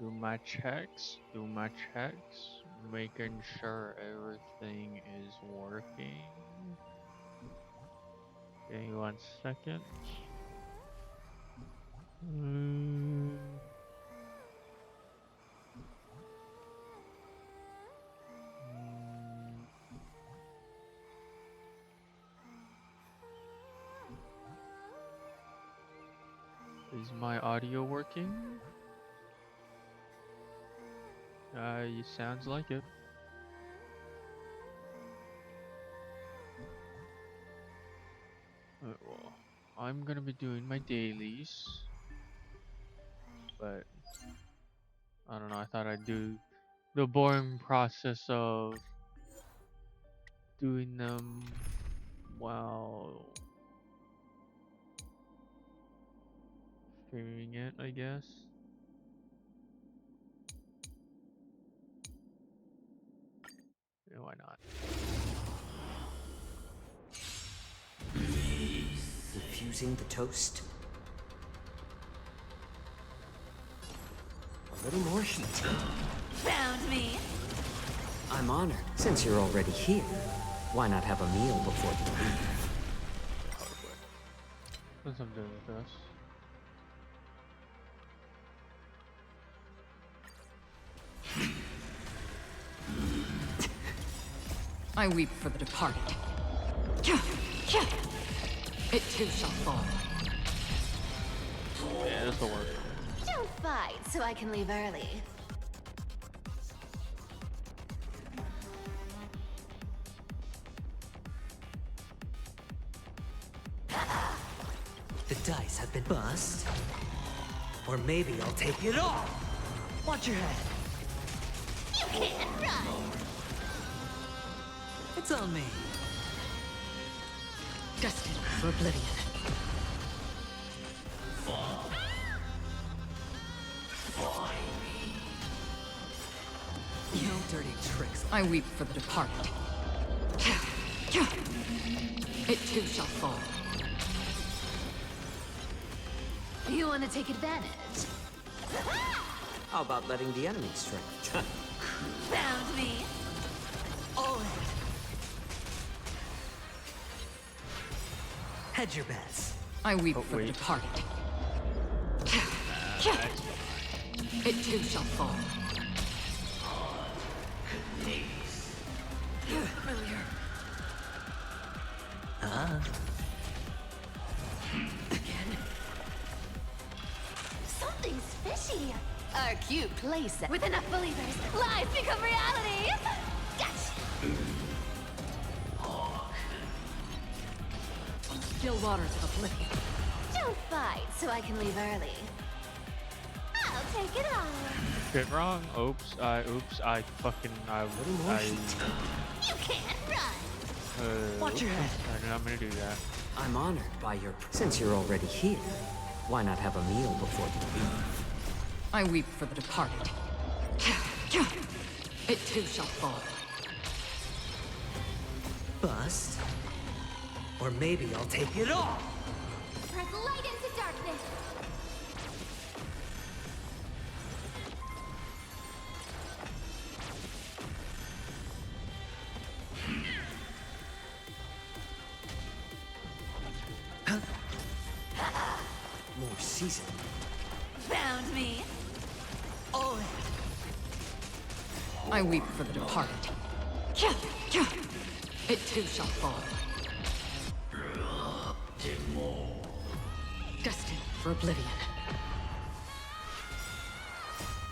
Do my checks, making sure everything is working. Give me 1 second. Is my audio working? It sounds like it. Well, I'm gonna be doing my dailies, but I don't know, I thought I'd do the boring process of doing them while streaming it, I guess. Yeah, why not? Infusing the toast. A little more heat. Found me. I'm honored. Since you're already here, why not have a meal before you leave? What's I'm doing with this? I weep for the departed. It too shall fall. Yeah, this'll work. Don't fight so I can leave early. The dice have been bust. Or maybe I'll take it all. Watch your head. You can't run. It's on me. Destined for oblivion. No dirty tricks. I weep for the departed. It too shall fall. You want to take advantage? How about letting the enemy strike? Found me. All in. Hedge your bets. I weep Oh, for wait. the departed. It too shall fall. Familiar. Again. Something's fishy. Our cute playset. With enough believers, lies become reality. Gotcha. Still waters of oblivion. Don't fight so I can leave early. I'll take it all. Shit wrong. Oops, I fucking, more You can't run. Watch your head. I'm gonna do that. I'm honored by your... Since you're already here, why not have a meal before you leave? I weep for the departed. It too shall fall. Bust. Or maybe I'll take it all. Press light into darkness. More seasoned. Found me. All in. I weep for the departed. It too shall fall. Destined for oblivion.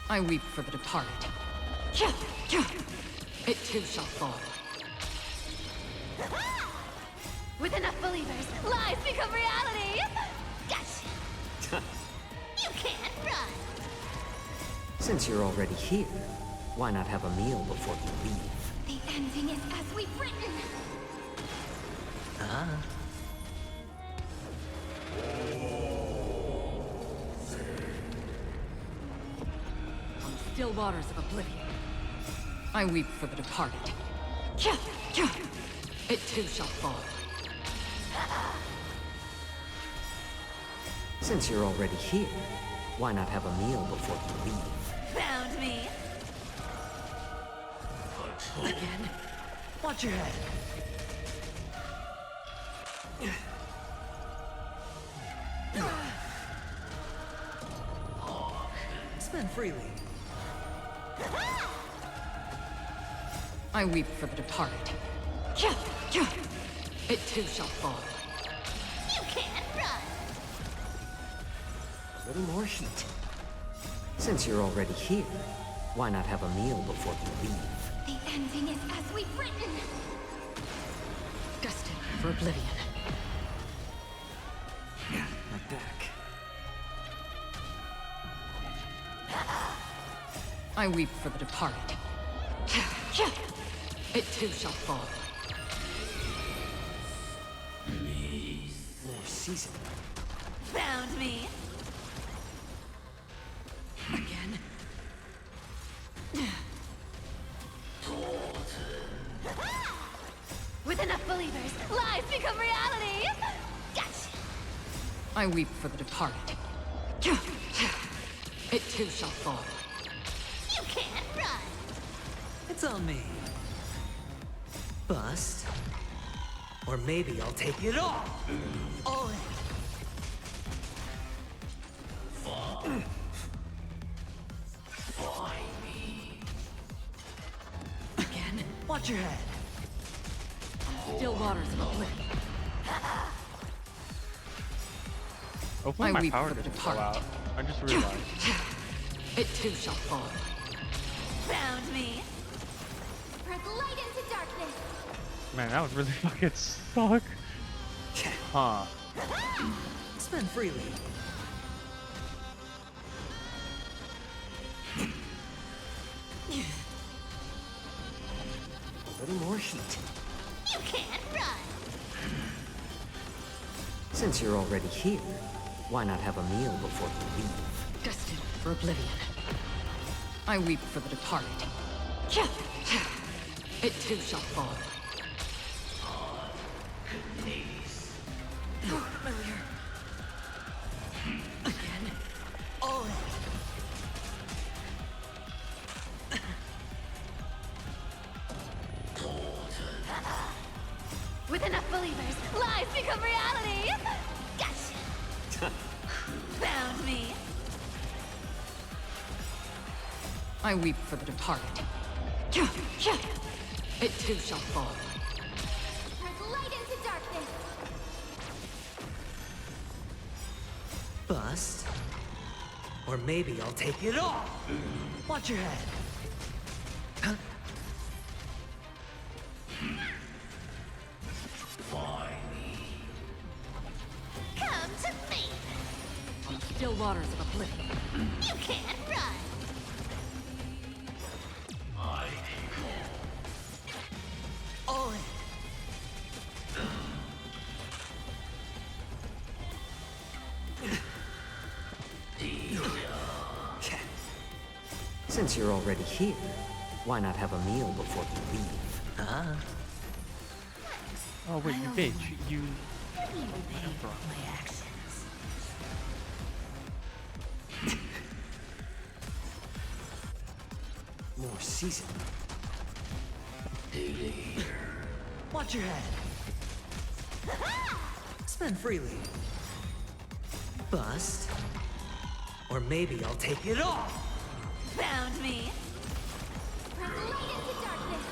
I weep for the departed. It too shall fall. With enough believers, lies become reality. Gotcha. You can't run. Since you're already here, why not have a meal before you leave? The ending is as we've written. On still waters of oblivion. I weep for the departed. It too shall fall. Since you're already here, why not have a meal before you leave? Found me. Again? Watch your head. Spend freely. I weep for the departed. It too shall fall. You can't run. A little more heat. Since you're already here, why not have a meal before you leave? The ending is as we've written. Destined for oblivion. My back. I weep for the departed. It too shall fall. More season. Found me. Again? With enough believers, lies become reality. Gotcha. I weep for the departed. It too shall fall. You can't run. It's on me. Bust. Or maybe I'll take it all. All in. Again? Watch your head. Still waters of oblivion. Hopefully I my weep power for the doesn't go departed. out. I just realized. It too shall fall. Found me. Spread light into darkness. Man, that was really fucking stuck. Huh. Spend freely. A little more heat. You can't run. Since you're already here, why not have a meal before you leave? Destined for oblivion. I weep for the departed. It too shall fall. Familiar. Again. All in. With enough believers, lies become reality. Gotcha. Found me. I weep for the departed. It too shall fall. Spread light into darkness. Bust. Or maybe I'll take it all. Watch your head. Huh? Come to me. Still waters of oblivion. You can't run. All in. Since you're already here, why not have a meal before you leave? Huh? Oh wait, you bitch. You. My actions. More season. Watch your head. Spend freely. Bust. Or maybe I'll take it all. Found me. Spread light into darkness.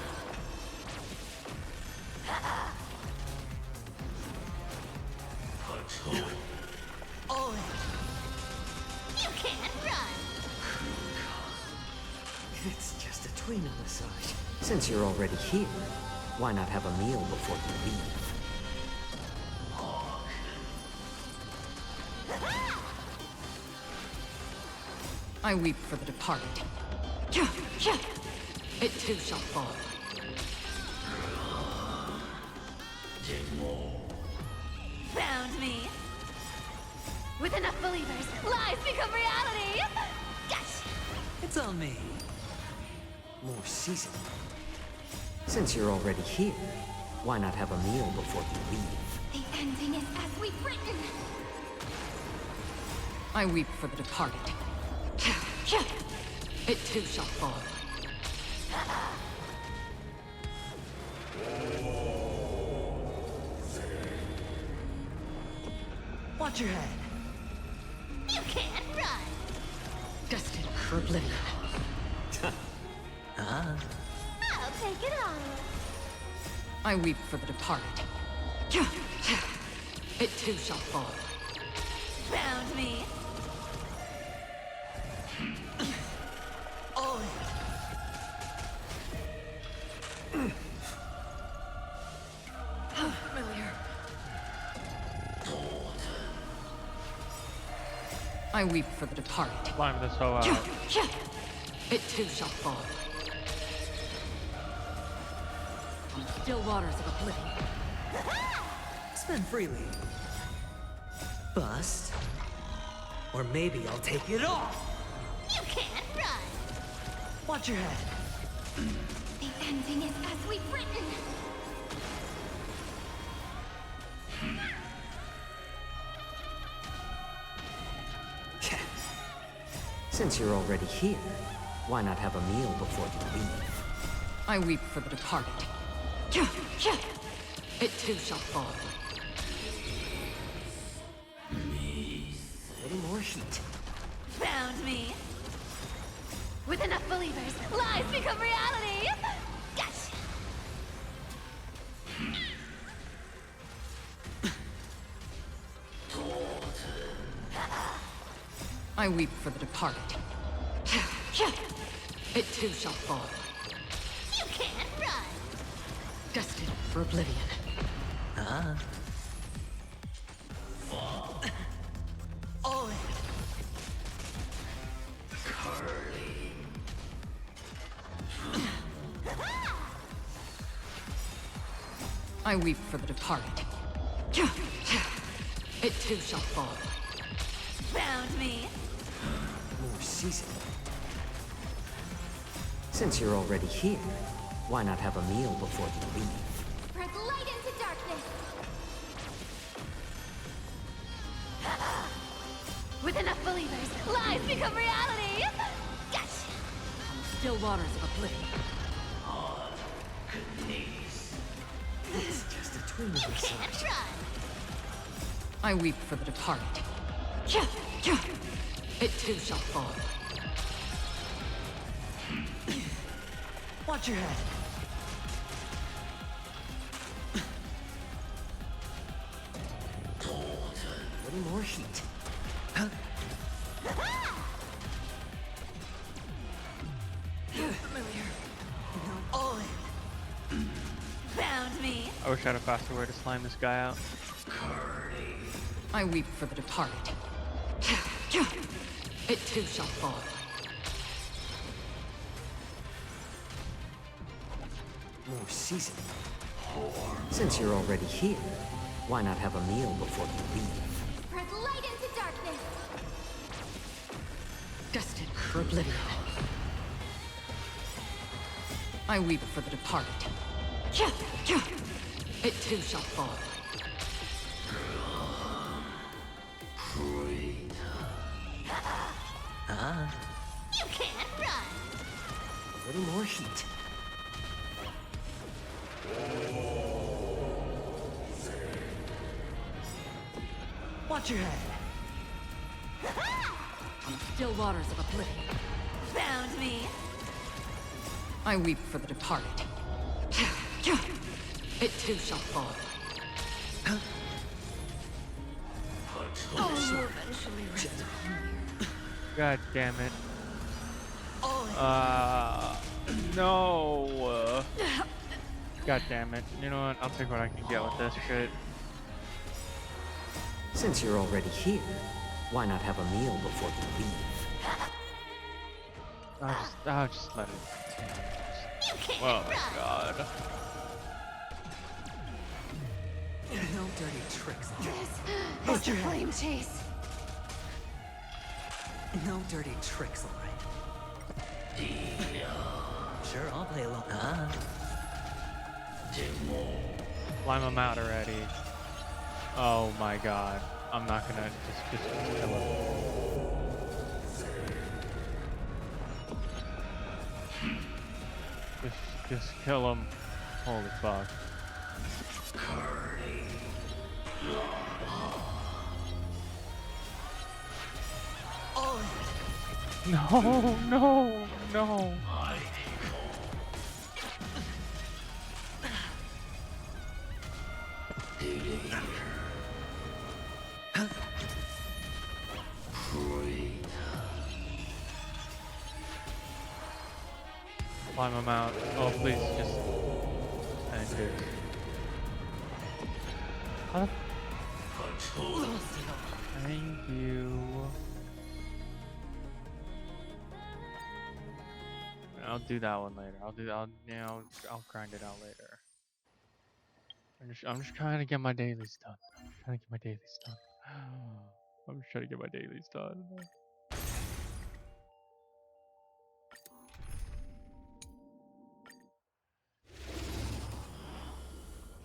All in. You can't run. It's just a tweener massage. Since you're already here, why not have a meal before you leave? I weep for the departed. It too shall fall. Found me. With enough believers, lies become reality. Gotcha. It's on me. More season. Since you're already here, why not have a meal before you leave? The ending is as we've written. I weep for the departed. It too shall fall. Watch your head. You can't run. Destined for oblivion. I'll take it on. I weep for the departed. It too shall fall. Found me. Oh, Familiar. I weep for the departed. Climb this hoe out. It too shall fall. On the still waters of oblivion. spend freely. Bust. Or maybe I'll take it all. You can't run. Watch your head. The ending is as we've written. Since you're already here, why not have a meal before you leave? I weep for the departed. It too shall fall. A little more heat. Found me. With enough believers, lies become reality. Gotcha. I weep for the departed. It too shall fall. You can't run. Destined for oblivion. All in. I weep for the departed. It too shall fall. Found me. More seasoning. Since you're already here, why not have a meal before you leave? Spread light into darkness. With enough believers, lies become reality. Gotcha. On the still waters of oblivion. It's just a twin of You a can't side. run. I weep for the departed. It too shall fall. Watch your head. A little more heat. Huh? Familiar. All in. Found me. I wish I had a faster way to slime this guy out. I weep for the departed. It too shall fall. More seasoning. Since you're already here, why not have a meal before you leave? Spread light into darkness. Destined for oblivion. I weep for the departed. It too shall fall. You can't run. A little more heat. Watch your head. On the still waters of oblivion. Found me. I weep for the departed. It too shall fall. Oh, eventually rest. God damn it. All in. No. God damn it. You know what? I'll take what I can get with this shit. Since you're already here, why not have a meal before you leave? I'll just let it. You can't Oh my run. god. No dirty tricks. It's a flame chase. No dirty tricks, all right? Sure, I'll play along. Slime him out already. Oh my god. I'm not gonna just kill him. Just kill him. Holy fuck. No, no, no. Climb him out. Oh, please, just end it. How the Thank you. I'll do that one later. I'll grind it out later. I'm just trying to get my dailies done. I'm just trying to get my dailies done. I'm just trying to get my dailies done.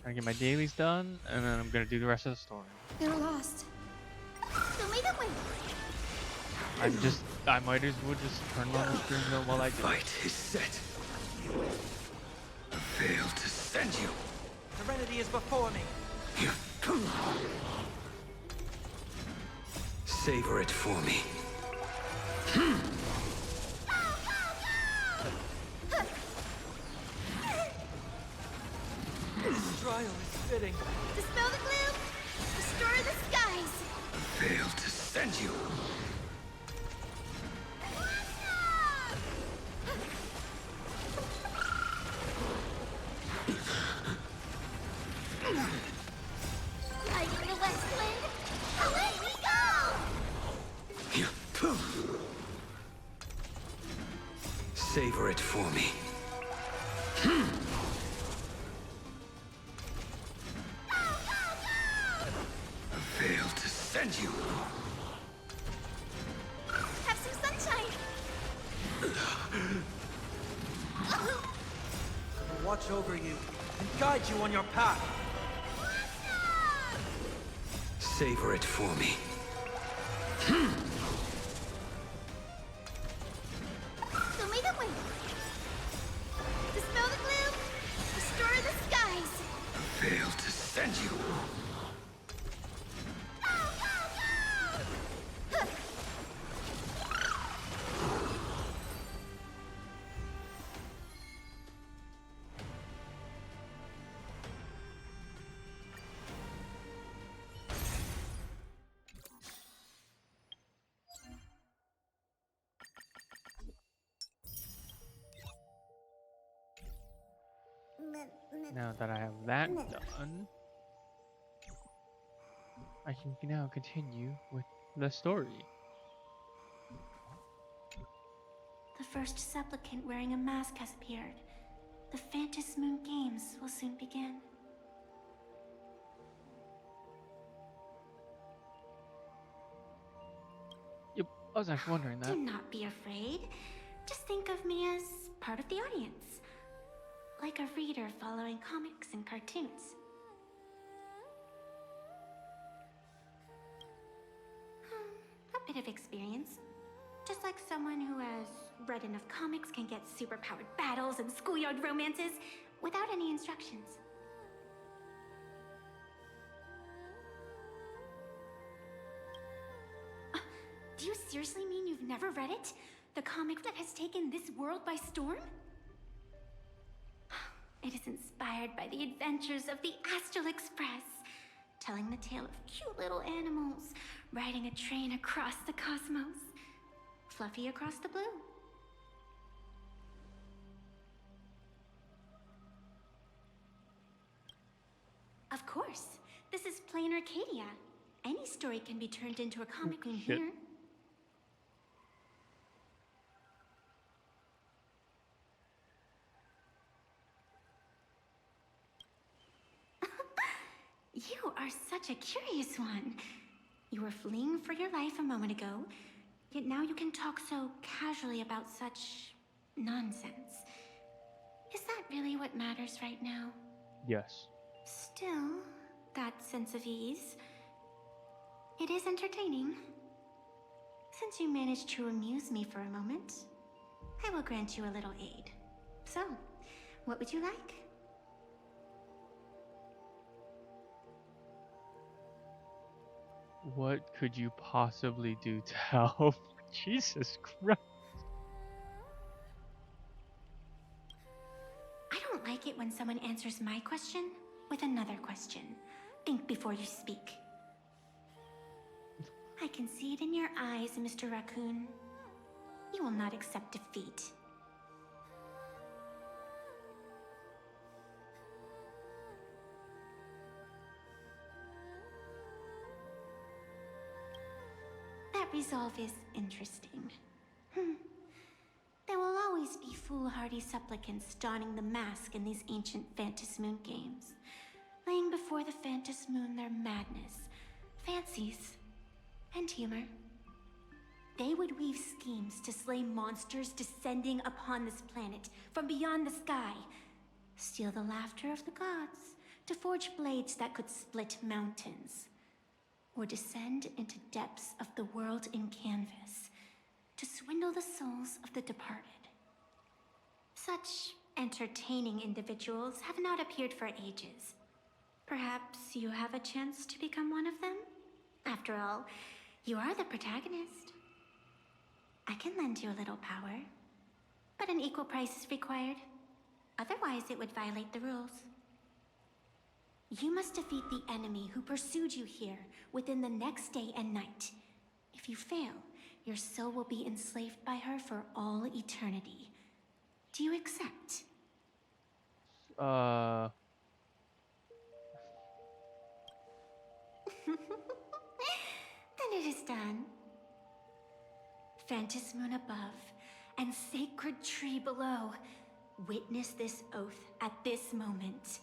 Trying to get my dailies done, and then I'm gonna do the rest of the story. They're lost. They'll make a way. I might as well just turn on the screen while I do. Fight is set. I failed to send you. Serenity is before me. Savor it for me. This trial is fitting. Dispel the gloom. Restore the skies. I failed to send you. Lighting the west wind. Away we go! Savor it for me. I failed to send you. Have some sunshine. I'll watch over you and guide you on your path. Savor it for me. They'll make a way. Dispel the gloom. Restore the skies. I failed to send you. Now that I have that done, I can now continue with the story. The first supplicant wearing a mask has appeared. The Phantasm Moon Games will soon begin. Yep, I was actually wondering that. Do not be afraid. Just think of me as part of the audience. Like a reader following comics and cartoons. A bit of experience. Just like someone who has read enough comics can get superpowered battles and schoolyard romances without any instructions. Do you seriously mean you've never read it? The comic that has taken this world by storm? It is inspired by the adventures of the Astral Express, telling the tale of cute little animals riding a train across the cosmos, Fluffy across the blue. Of course, this is plain Arcadia. Any story can be turned into a comic in Shit. here. You are such a curious one. You were fleeing for your life a moment ago, yet now you can talk so casually about such nonsense. Is that really what matters right now? Yes. Still, that sense of ease, it is entertaining. Since you managed to amuse me for a moment, I will grant you a little aid. So, What would you like? What could you possibly do to help? Jesus Christ. I don't like it when someone answers my question with another question. Think before you speak. I can see it in your eyes, Mr. Raccoon. You will not accept defeat. That resolve is interesting. There will always be foolhardy supplicants donning the mask in these ancient Phantasmoon games, laying before the Phantasmoon their madness, fancies, and humor. They would weave schemes to slay monsters descending upon this planet from beyond the sky, steal the laughter of the gods to forge blades that could split mountains, or descend into depths of the world in canvas to swindle the souls of the departed. Such entertaining individuals have not appeared for ages. Perhaps you have a chance to become one of them? After all, you are the protagonist. I can lend you a little power, but an equal price is required. Otherwise, it would violate the rules. You must defeat the enemy who pursued you here within the next day and night. If you fail, your soul will be enslaved by her for all eternity. Do you accept? Then it is done. Phantasmoon above and sacred tree below, witness this oath at this moment.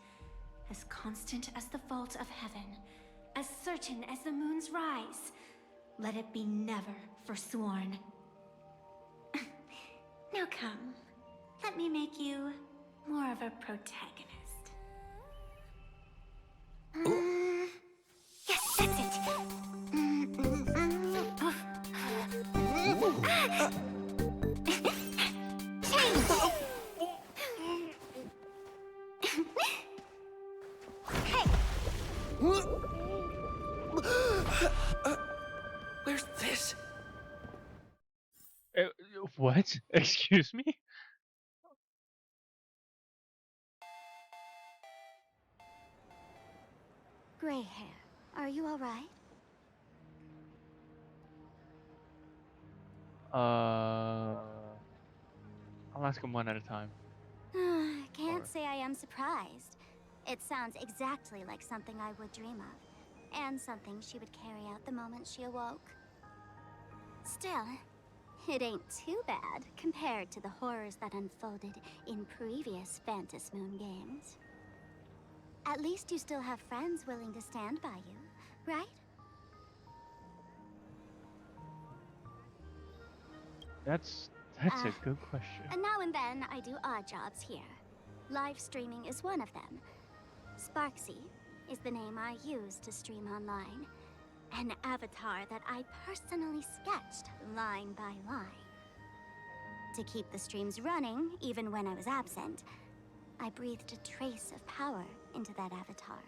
As constant as the vault of heaven, as certain as the moon's rise, let it be never forsworn. Now come, let me make you more of a protagonist. Yes, that's it. Where's this? What? Excuse me? Gray hair, are you alright? I'll ask him one at a time. Can't Or- say I am surprised. It sounds exactly like something I would dream of, and something she would carry out the moment she awoke. Still, it ain't too bad compared to the horrors that unfolded in previous Phantasmoon games. At least you still have friends willing to stand by you, right? That's a good question. And now and then, I do odd jobs here. Live streaming is one of them. Sparksy is the name I use to stream online. An avatar that I personally sketched line by line. To keep the streams running, even when I was absent, I breathed a trace of power into that avatar.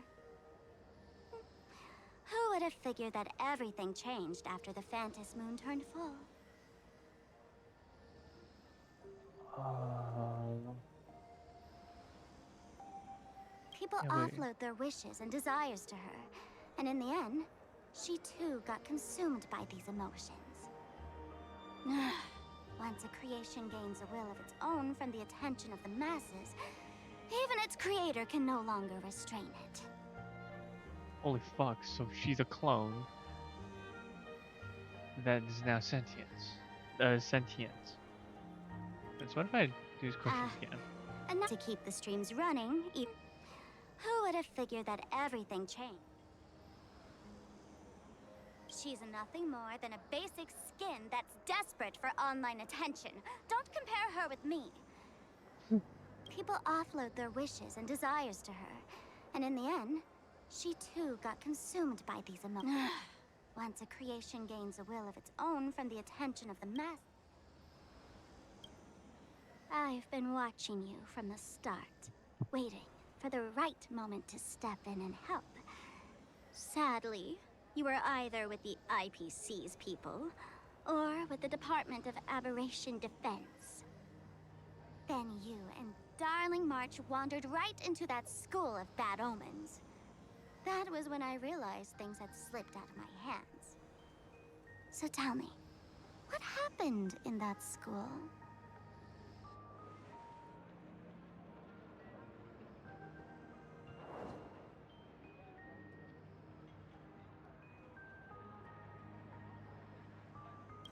Who would have figured that everything changed after the Phantasmoon turned full? People Yeah, wait. offload their wishes and desires to her, and in the end, she too got consumed by these emotions. Once a creation gains a will of its own from the attention of the masses, even its creator can no longer restrain it. Holy fuck, so she's a clone that is now sentient. Sentient. So what if I do these questions again? And to keep the streams running, who would have figured that everything changed? She's nothing more than a basic skin that's desperate for online attention. Don't compare her with me. People offload their wishes and desires to her, and in the end, she too got consumed by these emotions. Once a creation gains a will of its own from the attention of the mass. I've been watching you from the start, waiting for the right moment to step in and help. Sadly, you were either with the IPC's people, or with the Department of Aberration Defense. Then you and Darling March wandered right into that school of bad omens. That was when I realized things had slipped out of my hands. So tell me, what happened in that school?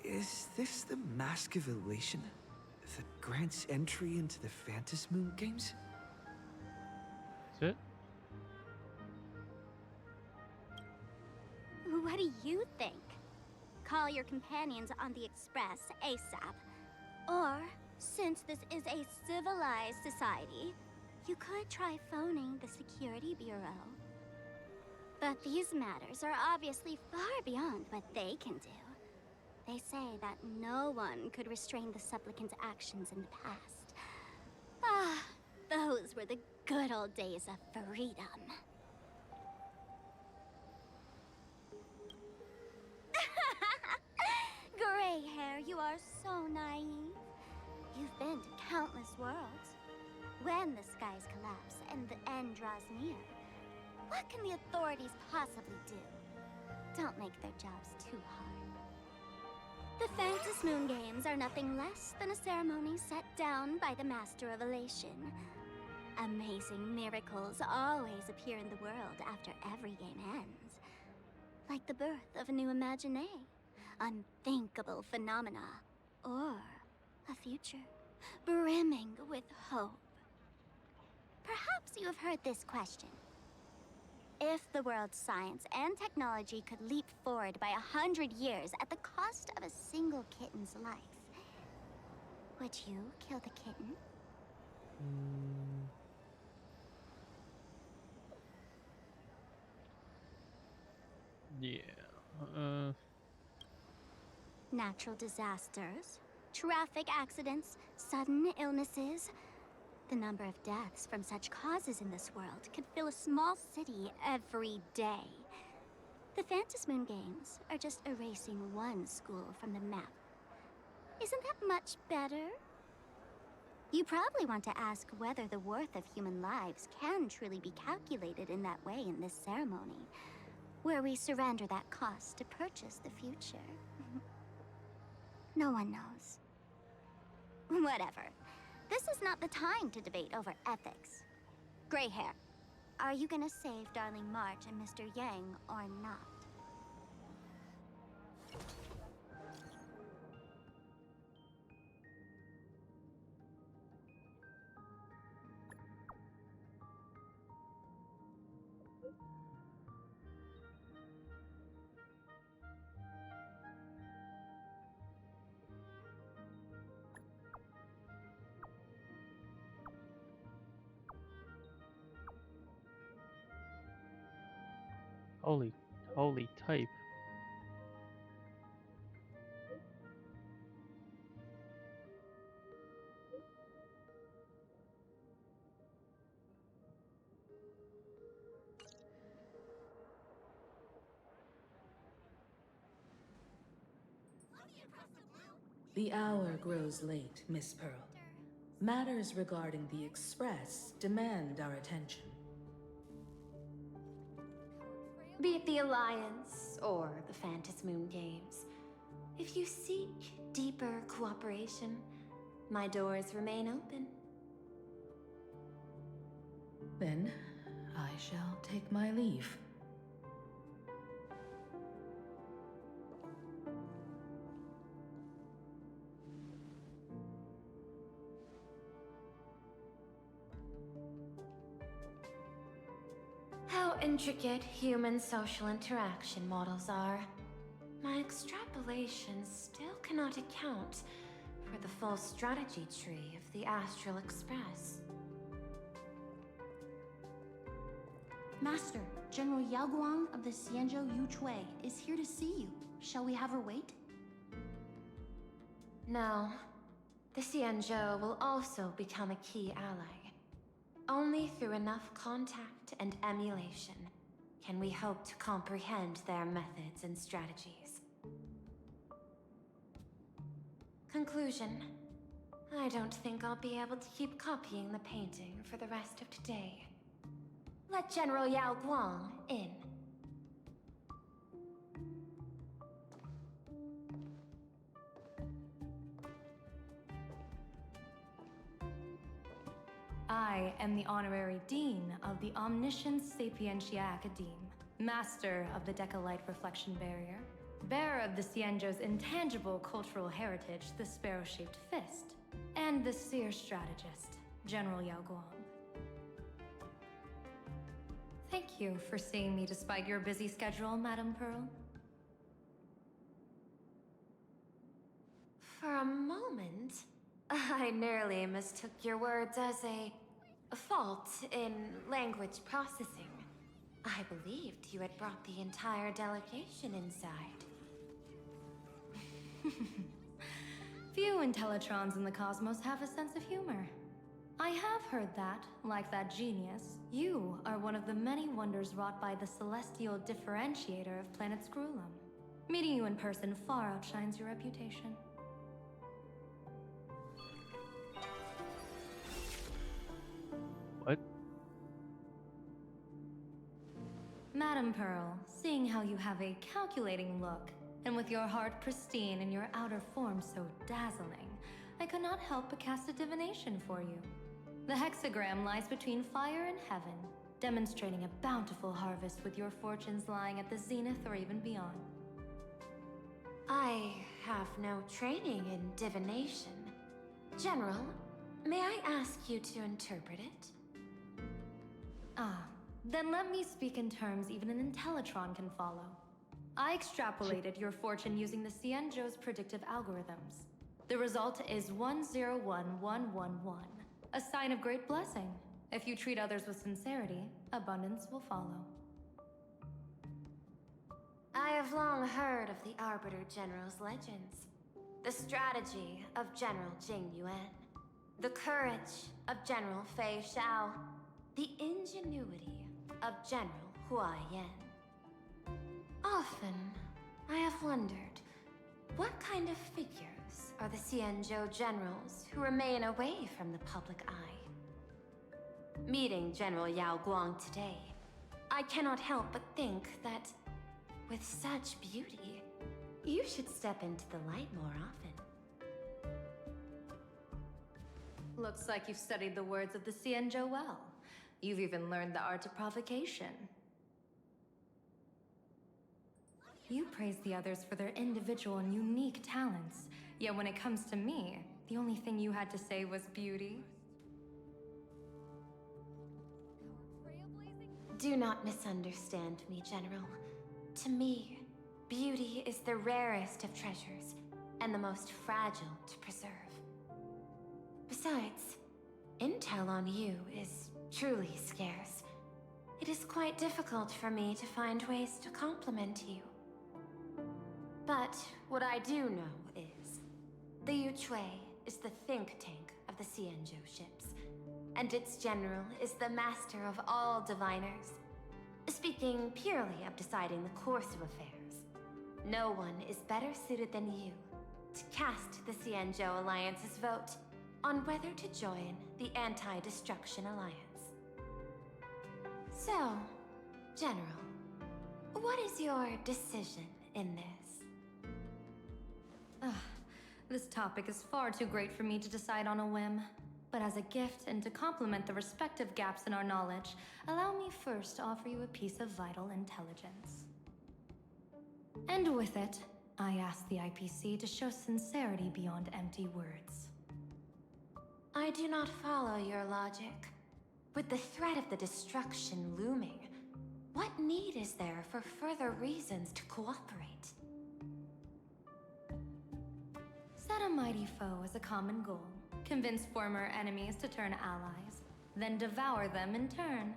Is this the Mask of Elation that grants entry into the Phantasmoon games? Is it? What do you think? Call your companions on the Express ASAP. Or, since this is a civilized society, you could try phoning the Security Bureau. But these matters are obviously far beyond what they can do. They say that no one could restrain the supplicant's actions in the past. Ah, those were the good old days of freedom. Gray hair, you are so naive. You've been to countless worlds. When the skies collapse and the end draws near, what can the authorities possibly do? Don't make their jobs too hard. The Phantasmoon Games are nothing less than a ceremony set down by the Master of Elation. Amazing miracles always appear in the world after every game ends. Like the birth of a new imagine, unthinkable phenomena, or a future brimming with hope. Perhaps you have heard this question. If the world's science and technology could leap forward by 100 years at the cost of a single kitten's life, would you kill the kitten? Yeah. Natural disasters, traffic accidents, sudden illnesses. The number of deaths from such causes in this world could fill a small city every day. The Phantasmoon Games are just erasing one school from the map. Isn't that much better? You probably want to ask whether the worth of human lives can truly be calculated in that way in this ceremony, where we surrender that cost to purchase the future. No one knows. Whatever. This is not the time to debate over ethics. Gray hair, are you gonna save Darling March and Mr. Yang or not? Holy type. The hour grows late, Miss Pearl. Matters regarding the Express demand our attention. Be it the Alliance or the Phantasmoon Games, if you seek deeper cooperation, my doors remain open. Then, I shall take my leave. How intricate human social interaction models are. My extrapolations still cannot account for the full strategy tree of the Astral Express. Master, General Yao Guang of the Xianzhou Yuchui is here to see you. Shall we have her wait? No. The Xianzhou will also become a key ally. Only through enough contact and emulation can we hope to comprehend their methods and strategies. Conclusion. I don't think I'll be able to keep copying the painting for the rest of today. Let General Yao Guang in. I am the honorary dean of the Omniscience Sapientia Academe, master of the Decalite Reflection Barrier, bearer of the Xianzhou's intangible cultural heritage, the Sparrow-Shaped Fist, and the seer strategist, General Yao Guang. Thank you for seeing me despite your busy schedule, Madame Pearl. For a moment, I nearly mistook your words as a fault in language processing. I believed you had brought the entire delegation inside. Few Intellitrons in the cosmos have a sense of humor. I have heard that, like that genius, you are one of the many wonders wrought by the celestial differentiator of planet Scrulum. Meeting you in person far outshines your reputation. What? Madame Pearl, seeing how you have a calculating look, and with your heart pristine and your outer form so dazzling, I could not help but cast a divination for you. The hexagram lies between fire and heaven, demonstrating a bountiful harvest with your fortunes lying at the zenith or even beyond. I have no training in divination. General, may I ask you to interpret it? Ah, then let me speak in terms even an Intellitron can follow. I extrapolated your fortune using the Xianzhou's predictive algorithms. The result is 101111, a sign of great blessing. If you treat others with sincerity, abundance will follow. I have long heard of the Arbiter General's legends. The strategy of General Jing Yuan. The courage of General Fei Xiao. The ingenuity of General Hua Yan. Often, I have wondered, what kind of figures are the Xianzhou generals who remain away from the public eye? Meeting General Yao Guang today, I cannot help but think that, with such beauty, you should step into the light more often. Looks like you've studied the words of the Xianzhou well. You've even learned the art of provocation. You praise the others for their individual and unique talents, yet when it comes to me, the only thing you had to say was beauty. Do not misunderstand me, General. To me, beauty is the rarest of treasures, and the most fragile to preserve. Besides, intel on you is truly scarce. It is quite difficult for me to find ways to compliment you. But what I do know is, the Yuchue is the think tank of the Xianzhou ships, and its general is the master of all diviners. Speaking purely of deciding the course of affairs, no one is better suited than you to cast the Xianzhou Alliance's vote on whether to join the Anti-Destruction Alliance. So, General, what is your decision in this? This topic is far too great for me to decide on a whim. But as a gift and to complement the respective gaps in our knowledge, allow me first to offer you a piece of vital intelligence. And with it, I ask the IPC to show sincerity beyond empty words. I do not follow your logic. With the threat of the destruction looming, what need is there for further reasons to cooperate? Set a mighty foe as a common goal. Convince former enemies to turn allies, then devour them in turn.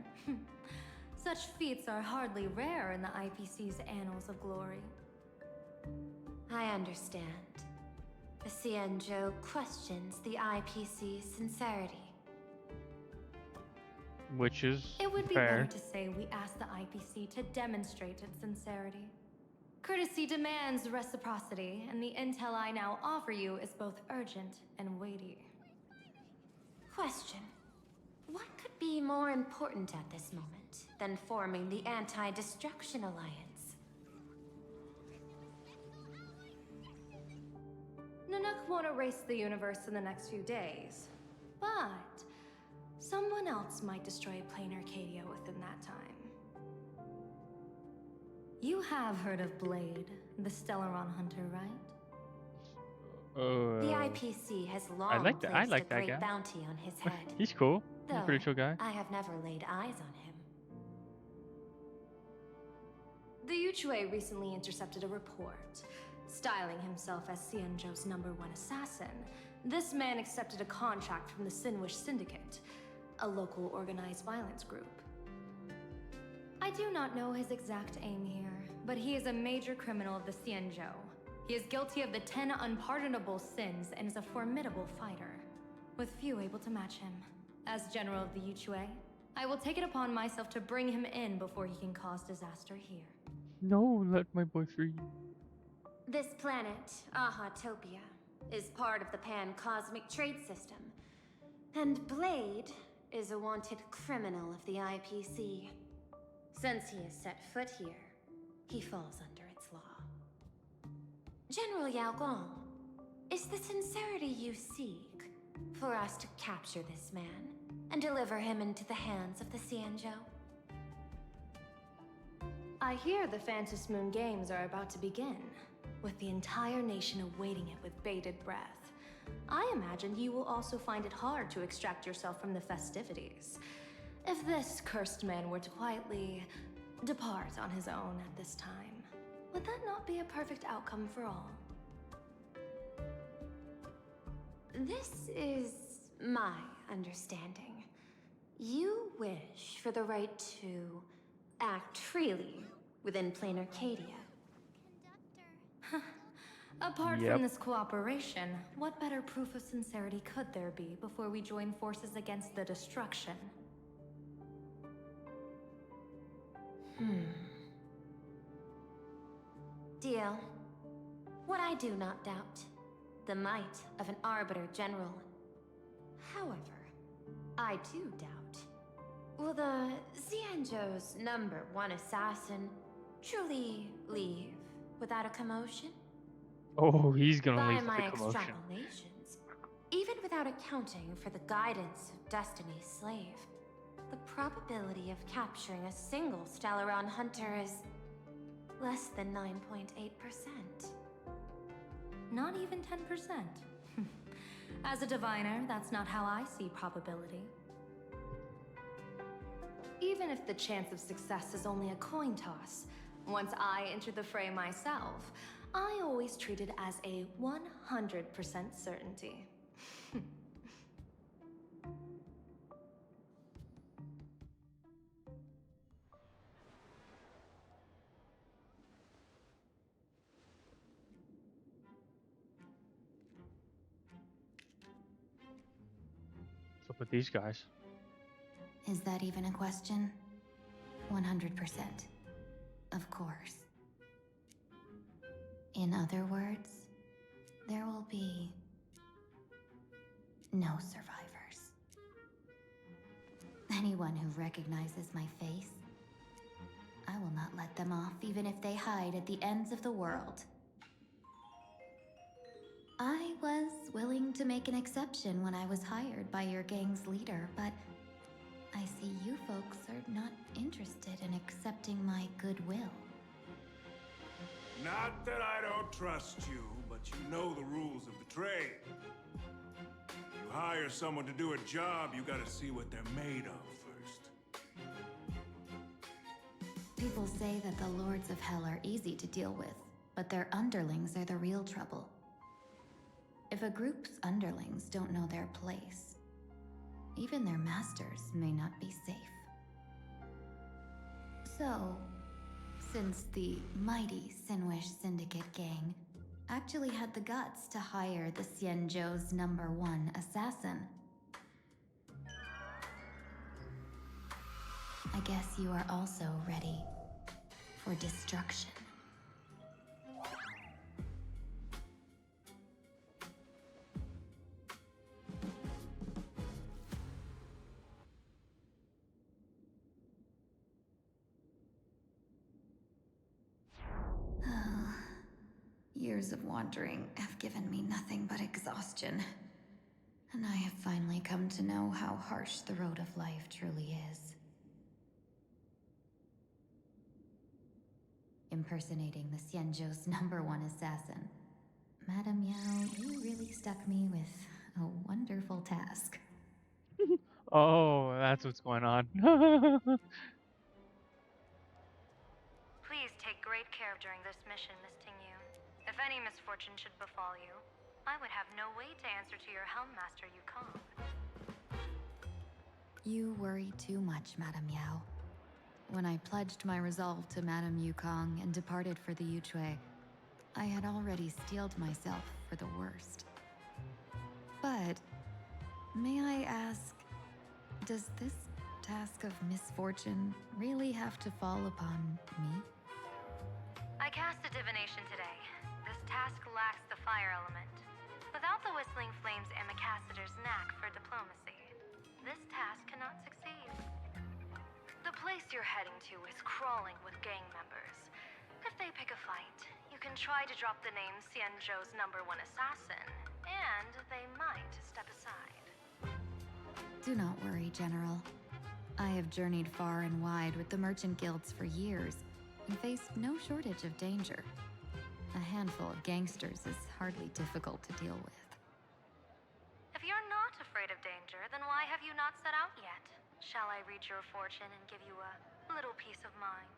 Such feats are hardly rare in the IPC's annals of glory. I understand. The Cienjo questions the IPC's sincerity. Which is It would be fair. better to say we ask the IPC to demonstrate its sincerity. Courtesy demands reciprocity, and the intel I now offer you is both urgent and weighty. Question. What could be more important at this moment than forming the Anti-Destruction Alliance? Nanook won't erase the universe in the next few days, but someone else might destroy plain Arcadia within that time. You have heard of Blade, the Stellaron hunter, right? The IPC has long placed I like a that great guy. bounty on his head. He's cool. He's a Though, pretty chill guy. I have never laid eyes on him. The Yuchue recently intercepted a report. Styling himself as Cienjo's #1 assassin, this man accepted a contract from the Sinwish Syndicate, a local organized violence group. I do not know his exact aim here, but he is a major criminal of the Cienjo. He is guilty of the 10 unpardonable sins and is a formidable fighter, with few able to match him. As General of the Yuchue, I will take it upon myself to bring him in before he can cause disaster here. No, let my boy free. This planet, Ahatopia, is part of the pan-cosmic trade system. And Blade is a wanted criminal of the IPC. Since he has set foot here, he falls under its law. General Yao Guang, is the sincerity you seek for us to capture this man and deliver him into the hands of the Cienjo? I hear the Phantom Moon Games are about to begin, with the entire nation awaiting it with bated breath. I imagine you will also find it hard to extract yourself from the festivities. If this cursed man were to quietly depart on his own at this time, would that not be a perfect outcome for all? This is my understanding. You wish for the right to act freely within plain Arcadia. Apart from this cooperation, what better proof of sincerity could there be before we join forces against the destruction? Deal. What I do not doubt, the might of an Arbiter General. However, I do doubt, will the Cienjo's #1 assassin truly leave without a commotion? Oh, he's gonna By leave my the commotion. extrapolations, even without accounting for the guidance of Destiny's slave, the probability of capturing a single Stellaron hunter is less than 9.8%. Not even 10%. As a diviner, that's not how I see probability. Even if the chance of success is only a coin toss, once I enter the fray myself, I always treat it as a 100% certainty. What's up with these guys? Is that even a question? 100%. Of course. In other words, there will be no survivors. Anyone who recognizes my face, I will not let them off even if they hide at the ends of the world. I was willing to make an exception when I was hired by your gang's leader, but I see you folks are not interested in accepting my goodwill. Not that I don't trust you, but you know the rules of the trade. You hire someone to do a job, you gotta see what they're made of first. People say that the Lords of Hell are easy to deal with, but their underlings are the real trouble. If a group's underlings don't know their place, even their masters may not be safe. So, since the mighty Sinwish Syndicate gang actually had the guts to hire the Xianzhou's #1 assassin. I guess you are also ready for destruction. Years of wandering have given me nothing but exhaustion. And I have finally come to know how harsh the road of life truly is. Impersonating the Xianzhou's #1 assassin. Madame Yao, you really stuck me with a wonderful task. Oh, that's what's going on. Please take great care during this mission, Miss Tingyun. If any misfortune should befall you, I would have no way to answer to your Helm Master Yukong. You worry too much, Madame Yao. When I pledged my resolve to Madame Yukong and departed for the Yuchui, I had already steeled myself for the worst. But, may I ask, does this task of misfortune really have to fall upon me? I cast a divination today. This task lacks the fire element. Without the whistling flames and Macassiter's knack for diplomacy, this task cannot succeed. The place you're heading to is crawling with gang members. If they pick a fight, you can try to drop the name Xianzhou's #1 assassin, and they might step aside. Do not worry, General. I have journeyed far and wide with the merchant guilds for years and faced no shortage of danger. A handful of gangsters is hardly difficult to deal with. If you're not afraid of danger, then why have you not set out yet? Shall I read your fortune and give you a little peace of mind?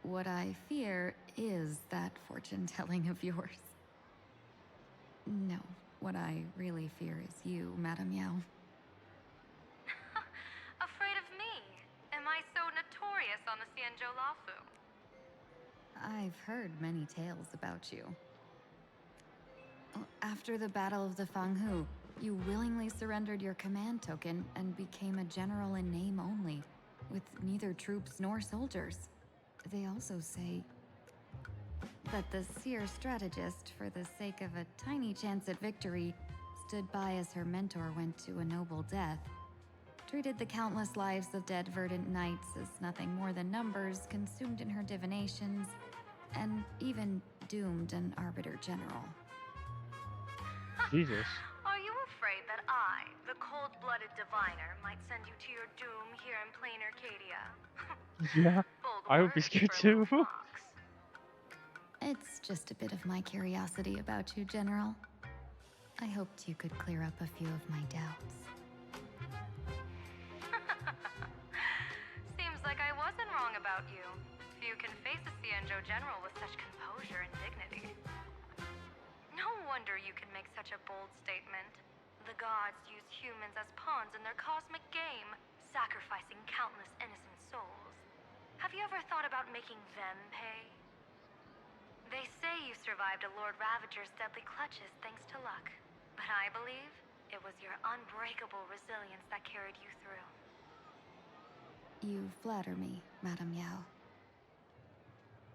What I fear is that fortune-telling of yours. No, what I really fear is you, Madame Yao. Afraid of me? Am I so notorious on the Xianzhou Lafu? I've heard many tales about you. After the Battle of the Fanghu, you willingly surrendered your command token and became a general in name only, with neither troops nor soldiers. They also say that the seer strategist, for the sake of a tiny chance at victory, stood by as her mentor went to a noble death, treated the countless lives of dead verdant knights as nothing more than numbers consumed in her divinations, and even doomed an arbiter general. Jesus. Are you afraid that I, the cold-blooded diviner, might send you to your doom here in plain Arcadia? Yeah, Bold I would be words scared for a little too. fox. It's just a bit of my curiosity about you, General. I hoped you could clear up a few of my doubts. Seems like I wasn't wrong about you. Few can face a Xianzhou general with such composure and dignity. No wonder you can make such a bold statement. The gods use humans as pawns in their cosmic game, sacrificing countless innocent souls. Have you ever thought about making them pay? They say you survived a Lord Ravager's deadly clutches thanks to luck. But I believe it was your unbreakable resilience that carried you through. You flatter me, Madame Yao.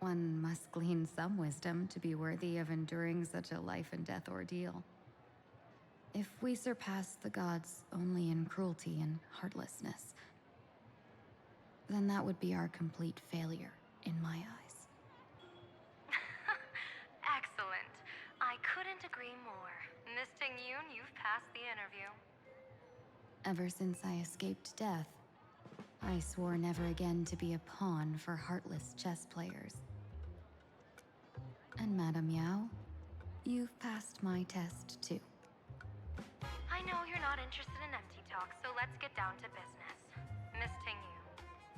One must glean some wisdom to be worthy of enduring such a life-and-death ordeal. If we surpass the gods only in cruelty and heartlessness, then that would be our complete failure in my eyes. Excellent. I couldn't agree more. Miss Tingyun, you've passed the interview. Ever since I escaped death, I swore never again to be a pawn for heartless chess players. And Madame Yao, you've passed my test too. I know you're not interested in empty talk, so let's get down to business. Miss Tingyun,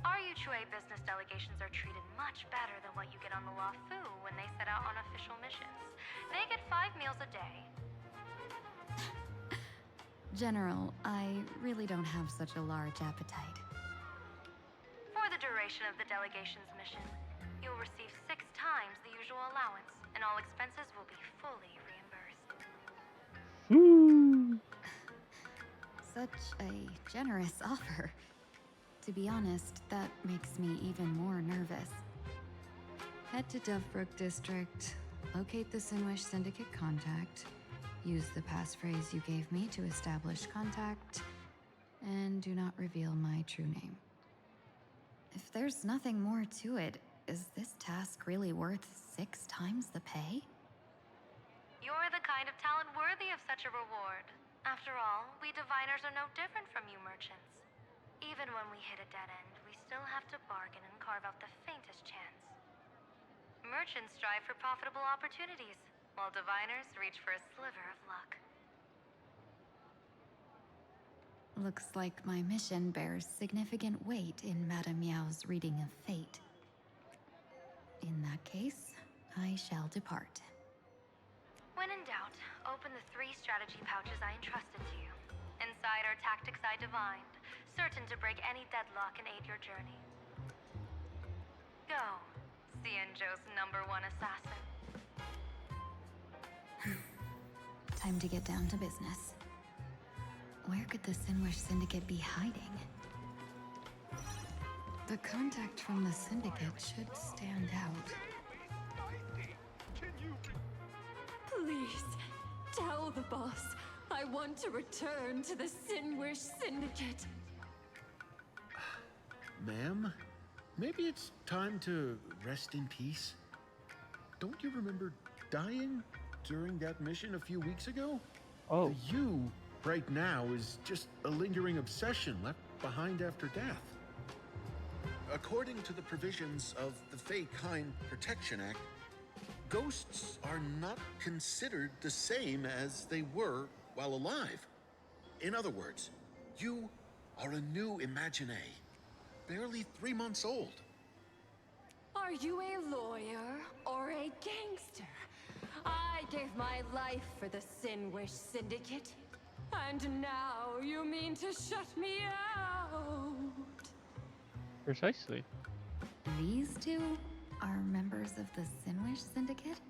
our Yuchui business delegations are treated much better than what you get on the Lafu when they set out on official missions. They get 5 meals a day. General, I really don't have such a large appetite. For the duration of the delegation's mission, you'll receive 6 times times the usual allowance, and all expenses will be fully reimbursed. Woo! Such a generous offer. To be honest, that makes me even more nervous. Head to Dovebrook District, locate the Sinwish Syndicate contact, use the passphrase you gave me to establish contact, and do not reveal my true name. If there's nothing more to it, is this task really worth 6 times the pay? You're the kind of talent worthy of such a reward. After all, we diviners are no different from you merchants. Even when we hit a dead end, we still have to bargain and carve out the faintest chance. Merchants strive for profitable opportunities, while diviners reach for a sliver of luck. Looks like my mission bears significant weight in Madame Yao's reading of fate. In that case, I shall depart. When in doubt, open the 3 strategy pouches I entrusted to you. Inside are tactics I divined, certain to break any deadlock and aid your journey. Go, Xianzhou's #1 assassin. Time to get down to business. Where could the Sinwish Syndicate be hiding? The contact from the Syndicate should stand out. Please, tell the boss I want to return to the Sinwish Syndicate. Ma'am, maybe it's time to rest in peace. Don't you remember dying during that mission a few weeks ago? Oh. The you right now is just a lingering obsession left behind after death. According to the provisions of the Fey-Kind Protection Act, ghosts are not considered the same as they were while alive. In other words, you are a new Imagine, barely 3 months old. Are you a lawyer or a gangster? I gave my life for the Sinwish Syndicate. And now you mean to shut me out? Precisely. These two are members of the Sinwish Syndicate?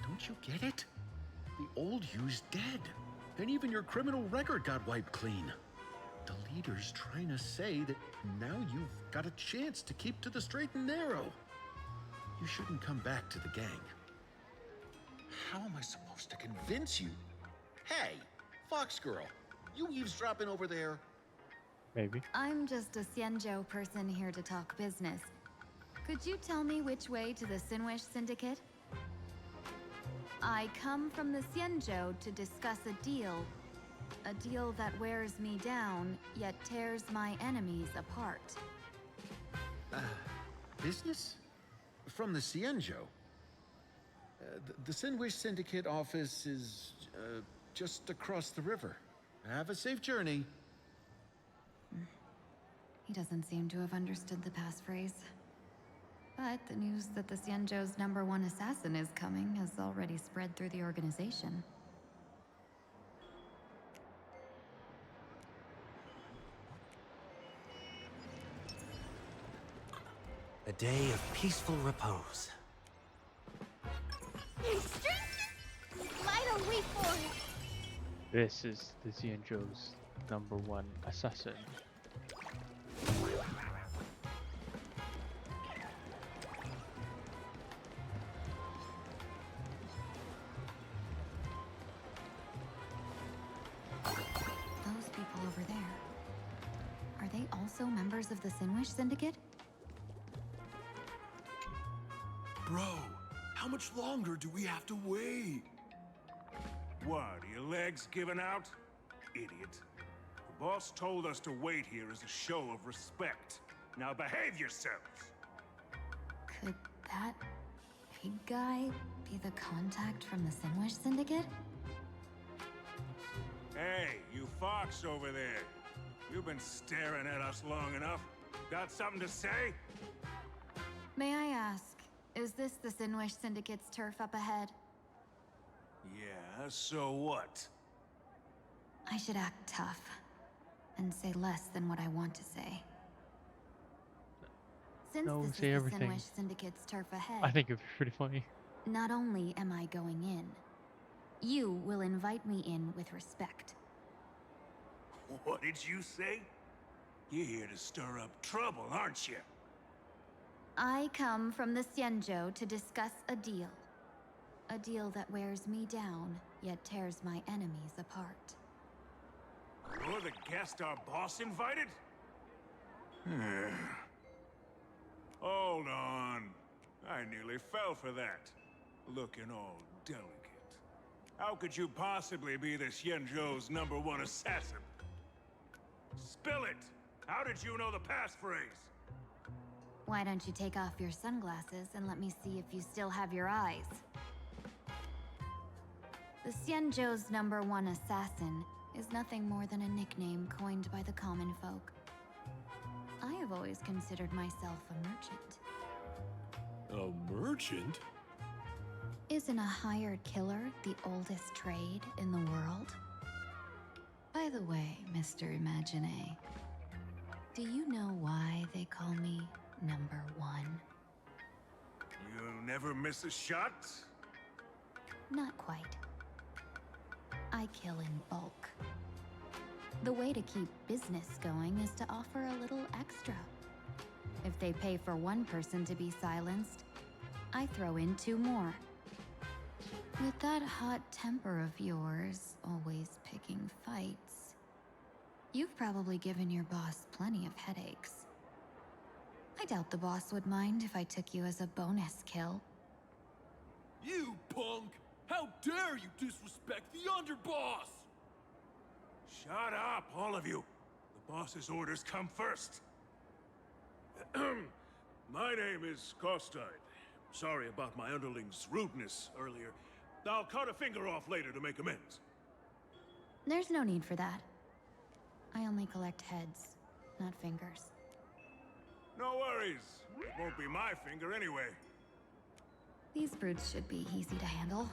Don't you get it? The old you's dead, and even your criminal record got wiped clean. The leader's trying to say that now you've got a chance to keep to the straight and narrow. You shouldn't come back to the gang. How am I supposed to convince you? Hey, Fox Girl, you eavesdropping over there? Maybe. I'm just a Xianzhou person here to talk business. Could you tell me which way to the Sinwish Syndicate? I come from the Xianzhou to discuss a deal. A deal that wears me down, yet tears my enemies apart. Business? From the Xianzhou? The Sinwish Syndicate office is just across the river. Have a safe journey. He doesn't seem to have understood the passphrase. But the news that the Xianzhou's #1 assassin is coming has already spread through the organization. A day of peaceful repose. Hey, stranger! Why don't we for it? This is the Xianzhou's #1 assassin. Those people over there. Are they also members of the Sinwish Syndicate? Bro, how much longer do we have to wait? What, are your legs giving out? Idiot. The boss told us to wait here as a show of respect. Now behave yourselves! Could that big guy be the contact from the Sinwish Syndicate? Hey, you fox over there. You've been staring at us long enough. Got something to say? May I ask, is this the Sinwish Syndicate's turf up ahead? Yeah, so what? I should act tough and say less than what I want to say. Since No, this say is the everything. Sinwish Syndicate's turf I ahead, think it'd be pretty funny. not only am I going in, you will invite me in with respect. What did you say? You're here to stir up trouble, aren't you? I come from the Xianzhou to discuss a deal. A deal that wears me down, yet tears my enemies apart. You're the guest our boss invited? Hold on. I nearly fell for that. Looking all delicate. How could you possibly be the Xianzhou's #1 assassin? Spill it! How did you know the passphrase? Why don't you take off your sunglasses and let me see if you still have your eyes? The Xianzhou's #1 assassin is nothing more than a nickname coined by the common folk. I have always considered myself a merchant. A merchant? Isn't a hired killer the oldest trade in the world? By the way, Mr. Imagine, do you know why they call me #1? You never miss a shot? Not quite. I kill in bulk. The way to keep business going is to offer a little extra. If they pay for one person to be silenced, I throw in 2 more. With that hot temper of yours, always picking fights, you've probably given your boss plenty of headaches. I doubt the boss would mind if I took you as a bonus kill. You punk! How dare you disrespect the underboss! Shut up, all of you. The boss's orders come first. My name is Kostide. Sorry about my underling's rudeness earlier. I'll cut a finger off later to make amends. There's no need for that. I only collect heads, not fingers. No worries. It won't be my finger anyway. These brutes should be easy to handle.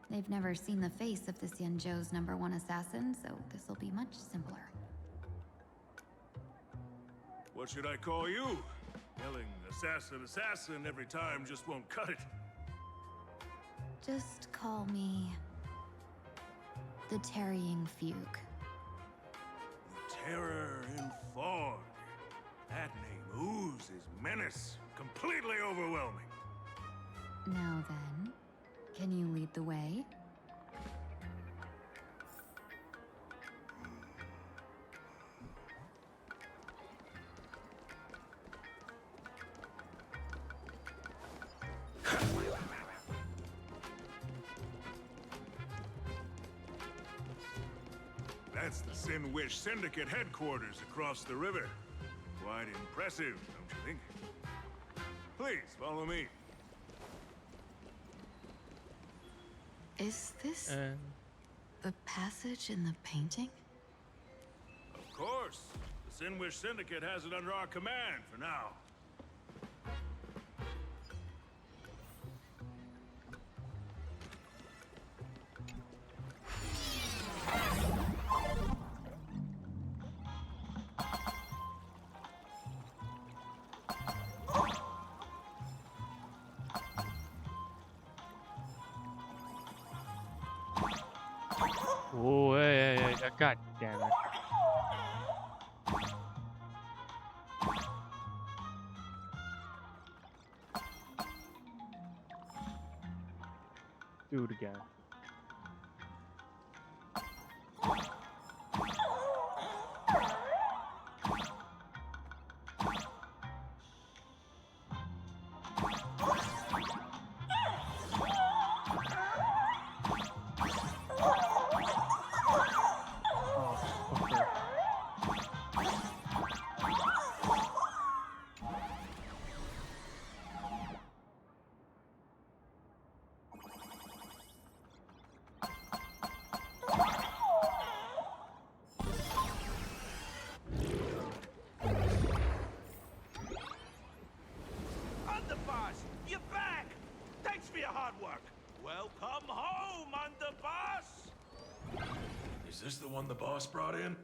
They've never seen the face of the Xianzhou's #1 assassin, so this'll be much simpler. What should I call you? Yelling assassin, assassin every time just won't cut it. Just call me the Tarrying Fugue. Terror in fog. That name oozes menace. Completely overwhelming. Now then, can you lead the way? That's the Sinwish Syndicate headquarters across the river. Quite impressive, don't you think? Please, follow me. Is this the passage in the painting? Of course. The Sinwish Syndicate has it under our command for now. Oh, hey, god damn it. Do it again. Underboss, you're back! Thanks for your hard work. Welcome home, Underboss! Is this the one the boss brought in?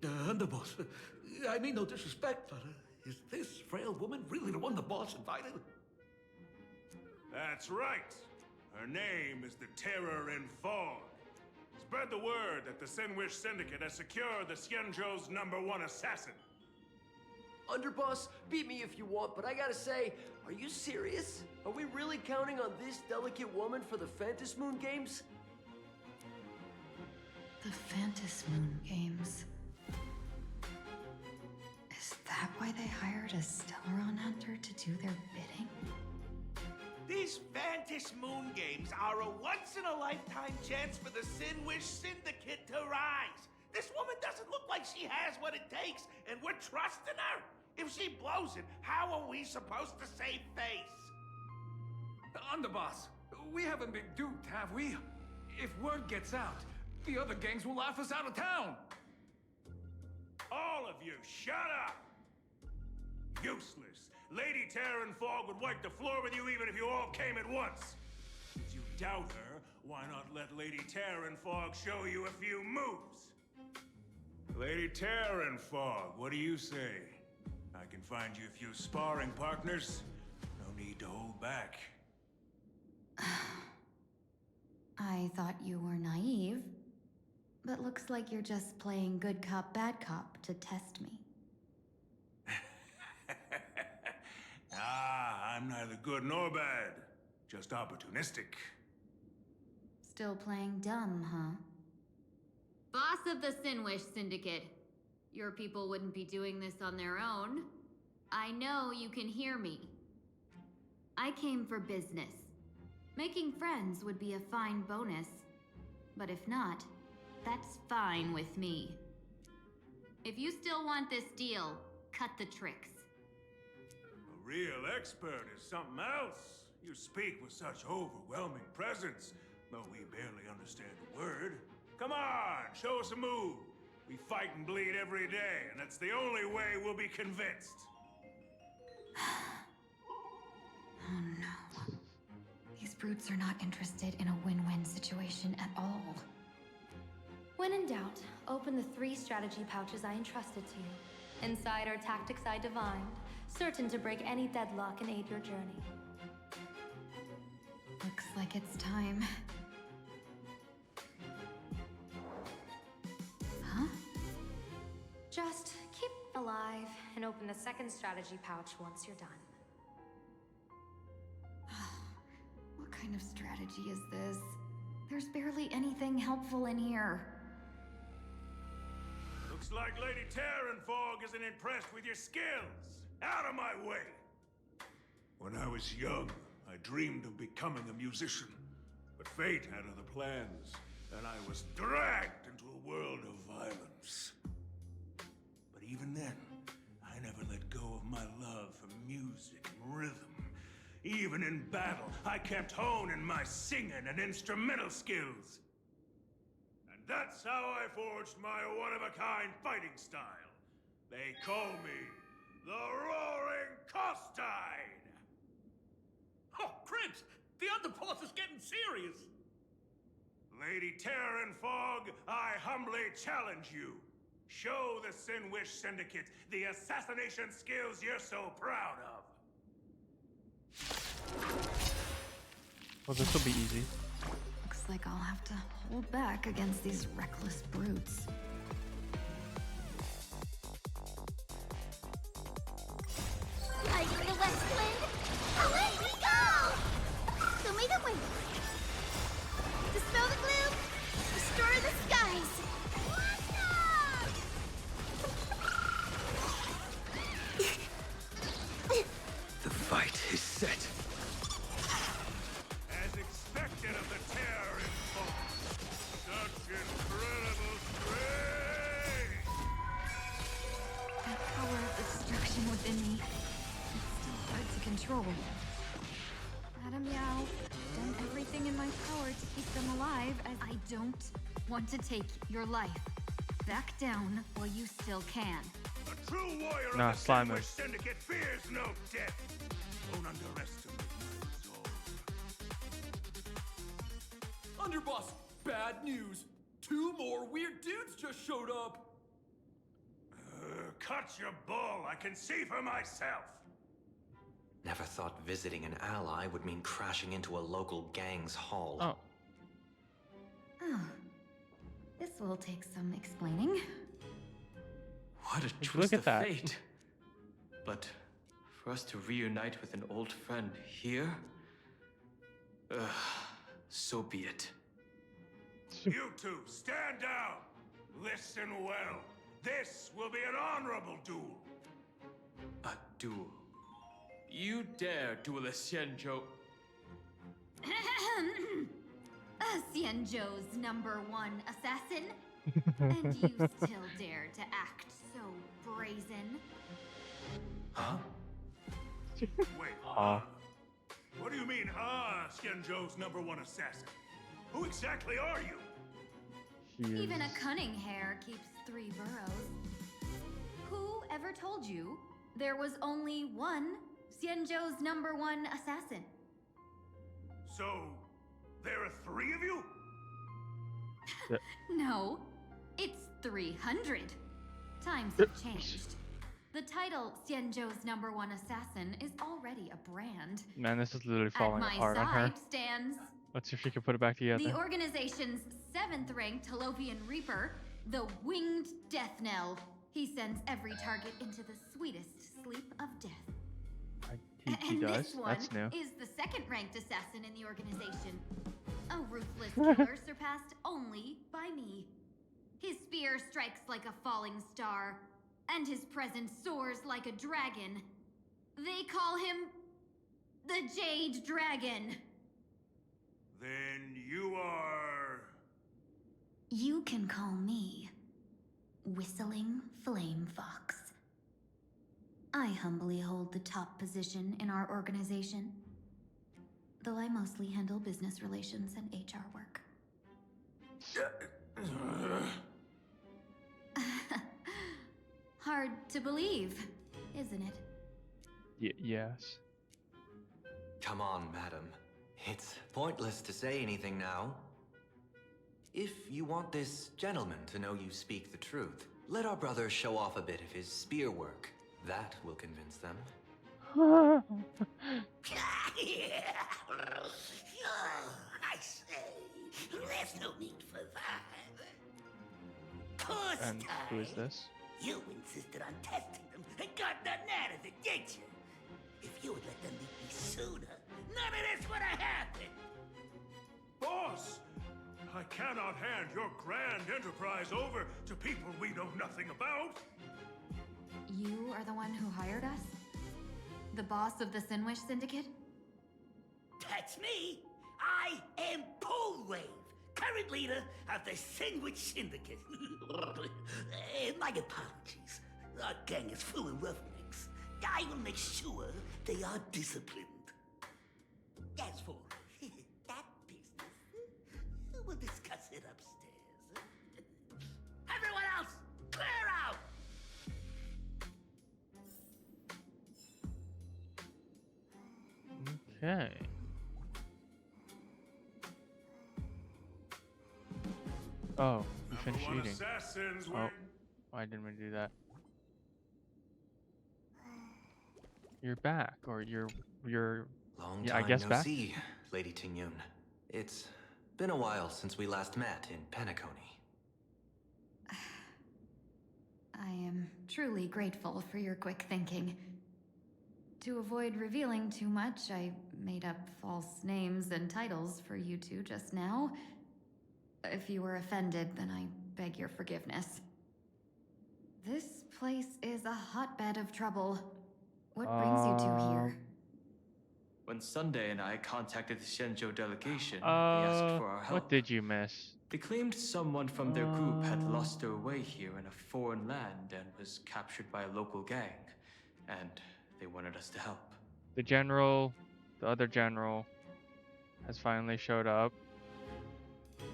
Underboss, I mean no disrespect, but is this frail woman really the one the boss invited? That's right. Her name is the Terror in Fog. Spread the word that the Sinwish Syndicate has secured the Xianzhou's #1 assassin. Underboss, beat me if you want, but I gotta say, are you serious? Are we really counting on this delicate woman for the Phantasmoon Moon Games? The Phantasmoon Moon Games. Is that why they hired a Stellaron hunter to do their bidding? These Phantasmoon Moon Games are a once-in-a-lifetime chance for the Sinwish Syndicate to rise. This woman doesn't look like she has what it takes, and we're trusting her. If she blows it, how are we supposed to save face? Underboss, we haven't been duped, have we? If word gets out, the other gangs will laugh us out of town. All of you, shut up! Useless. Lady Terran Fog would wipe the floor with you even if you all came at once. If you doubt her, why not let Lady Terran Fog show you a few moves? Lady Terran Fog, what do you say? I can find you a few sparring partners. No need to hold back. I thought you were naive, but looks like you're just playing good cop, bad cop to test me. I'm neither good nor bad, just opportunistic. Still playing dumb, huh? Boss of the Sinwish Syndicate. Your people wouldn't be doing this on their own. I know you can hear me. I came for business. Making friends would be a fine bonus. But if not, that's fine with me. If you still want this deal, cut the tricks. A real expert is something else. You speak with such overwhelming presence, though we barely understand a word. Come on, show us a move. We fight and bleed every day, and that's the only way we'll be convinced. Oh no. These brutes are not interested in a win-win situation at all. When in doubt, open the 3 strategy pouches I entrusted to you. Inside are tactics I divined, certain to break any deadlock and aid your journey. Looks like it's time. Huh? Just keep alive and open the 2nd strategy pouch once you're done. What kind of strategy is this? There's barely anything helpful in here. Looks like Lady Terran Fog isn't impressed with your skills. Out of my way! When I was young, I dreamed of becoming a musician. But fate had other plans, and I was dragged into a world of violence. But even then, I never let go of my love for music and rhythm. Even in battle, I kept honing my singing and instrumental skills. And that's how I forged my one-of-a-kind fighting style. They call me the Roaring Costine! Oh, Prince! The underboss is getting serious! Lady Terran Fog, I humbly challenge you. Show the Sinwish Syndicate the assassination skills you're so proud of. Well, this will be easy. Looks like I'll have to hold back against these reckless brutes. Riding the west wind, away we go! Show me the wind. Dispel the gloom, restore the skies. The fight is set. As expected of the Terran Fog. Such incredible strength! That power of destruction within me, it's still hard to control. Madam Yao, I've done everything in my power to keep them alive, as I don't want to take your life. Back down while you still can. A true warrior Nah, of the slime him. Sinwish Syndicate fears no death. Don't underestimate my resolve. Underboss, bad news. 2 more weird dudes just showed up. Cut your bull. I can see for myself. Never thought visiting an ally would mean crashing into a local gang's hall. Oh. Oh. This will take some explaining. What a Look twist at of that. fate. But for us to reunite with an old friend here? So be it. You two, stand down. Listen well. This will be an honorable duel. A duel. You dare duel a Xianzhou? Xianzhou's #1 assassin? And you still dare to act so brazen? Huh? Wait, what do you mean, Xianzhou's #1 assassin? Who exactly are you? Even a cunning hare keeps 3 burrows. Who ever told you there was only one Xianzhou's #1 assassin? So, there are 3 of you? No, it's 300. Times have changed. The title Xianzhou's #1 assassin is already a brand. Man, this is literally At falling my apart on her. side stands Let's see if she can put it back together. the organization's 7th-ranked Talopian Reaper, the Winged Death Knell. He sends every target into the sweetest sleep of death. He And does. this one That's new. is the 2nd-ranked assassin in the organization. A ruthless killer surpassed only by me. His spear strikes like a falling star, and his presence soars like a dragon. They call him the Jade Dragon. Then you are... You can call me Whistling Flame Fox. I humbly hold the top position in our organization, though I mostly handle business relations and HR work. Hard to believe, isn't it? Yes. Come on, madam. It's pointless to say anything now. If you want this gentleman to know you speak the truth, let our brother show off a bit of his spear work. That will convince them. I say, there's no need for that. Course And who is this? You insisted on testing them and got nothing out of it, didn't you? If you had let them leave me sooner, none of this would have happened. Boss! I cannot hand your grand enterprise over to people we know nothing about. You are the one who hired us? The boss of the Sinwish Syndicate? That's me. I am Polwave, current leader of the Sandwich Syndicate. My apologies. Our gang is full of roughnecks. I will make sure they are disciplined. As for that business, we'll discuss it upstairs. Everyone else, clear out! Okay. Oh, you finished #1 eating. assassins Oh, win. I didn't mean to do that. You're back, or you're Long yeah, time I guess no back. see, Lady Tingyun. It's been a while since we last met in Penacony. I am truly grateful for your quick thinking. To avoid revealing too much, I made up false names and titles for you two just now. If you were offended, then I beg your forgiveness. This place is a hotbed of trouble. What brings you two here? When Sunday and I contacted the Shenzhou delegation, they asked for our help. What did you miss? They claimed someone from their group had lost their way here in a foreign land and was captured by a local gang, and they wanted us to help. The other general, has finally showed up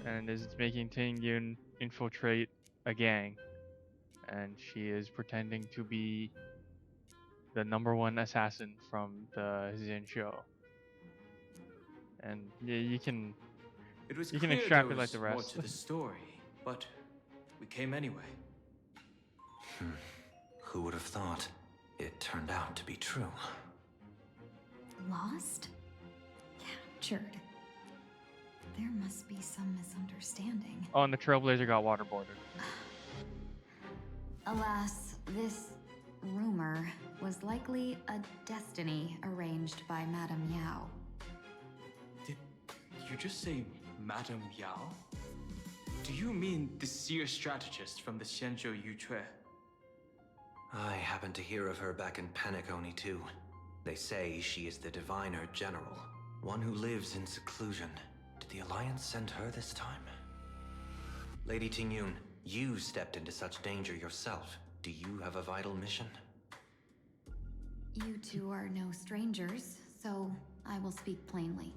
and is making Tingyun infiltrate a gang, and she is pretending to be the #1 assassin from the Xianzhou. And yeah, you can It was you can clear there extrapolate was the more rest. to the story, but we came anyway. Who would have thought? It turned out to be true. Lost? Captured. There must be some misunderstanding. Oh, and the Trailblazer got waterboarded. Alas, this rumor was likely a destiny arranged by Madame Yao. Did you just say Madame Yao? Do you mean the seer strategist from the Xianzhou Yucue? I happened to hear of her back in Penacony too. They say she is the Diviner General, one who lives in seclusion. Did the Alliance send her this time? Lady Tingyun, you stepped into such danger yourself. Do you have a vital mission? You two are no strangers, so I will speak plainly.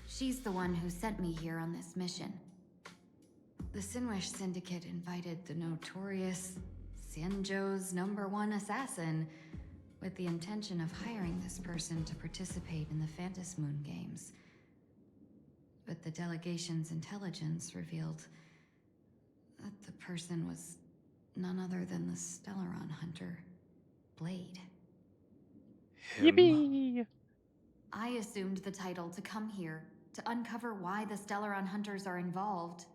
She's the one who sent me here on this mission. The Sinwish Syndicate invited the notorious Xianzhou's #1 assassin with the intention of hiring this person to participate in the Phantom Moon Games. But the delegation's intelligence revealed that the person was none other than the Stellaron hunter, Blade. Yippee! I assumed the title to come here to uncover why the Stellaron hunters are involved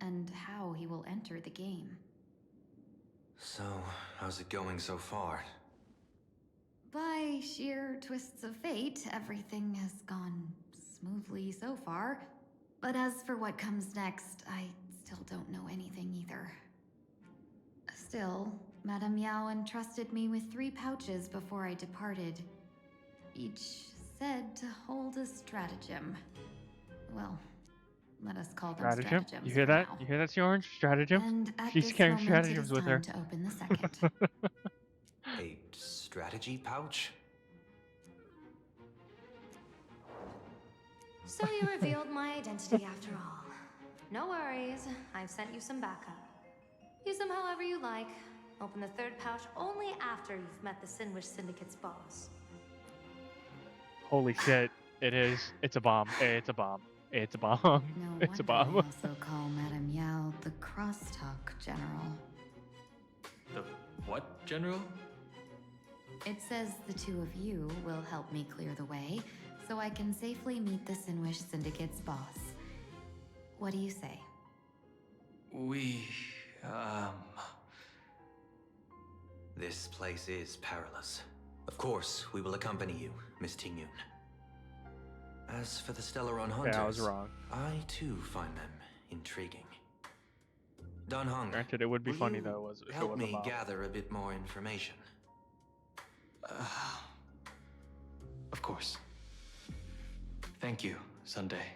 and how he will enter the game. So, how's it going so far? By sheer twists of fate, everything has gone smoothly so far. But as for what comes next, I still don't know anything either. Still, Madame Yao entrusted me with 3 pouches before I departed. Each said to hold a stratagem. Well, let us call them Stratagem? stratagems. You hear for that? now. You hear that, Orange? Stratagem? And at She's this carrying moment, it stratagems is with time her. to open the second. A strategy pouch? So you revealed my identity after all. No worries, I've sent you some backup. Use them however you like. Open the 3rd pouch only after you've met the Sinwish Syndicate's boss. Holy shit. It is. It's a bomb. It's a bomb. It's a bomb. No It's a wonder bomb. they also call Madame Yao the Crosstalk General. The what, General? It says the 2 of you will help me clear the way, so I can safely meet the Sinwish Syndicate's boss. What do you say? This place is perilous. Of course, we will accompany you, Miss Tingyun. As for the Stellaron hunters, Yeah, I was wrong. I too find them intriguing. Dan Heng, Granted, it would be will funny you though if it help was a me bomb. gather a bit more information. Of course. Thank you, Sunday.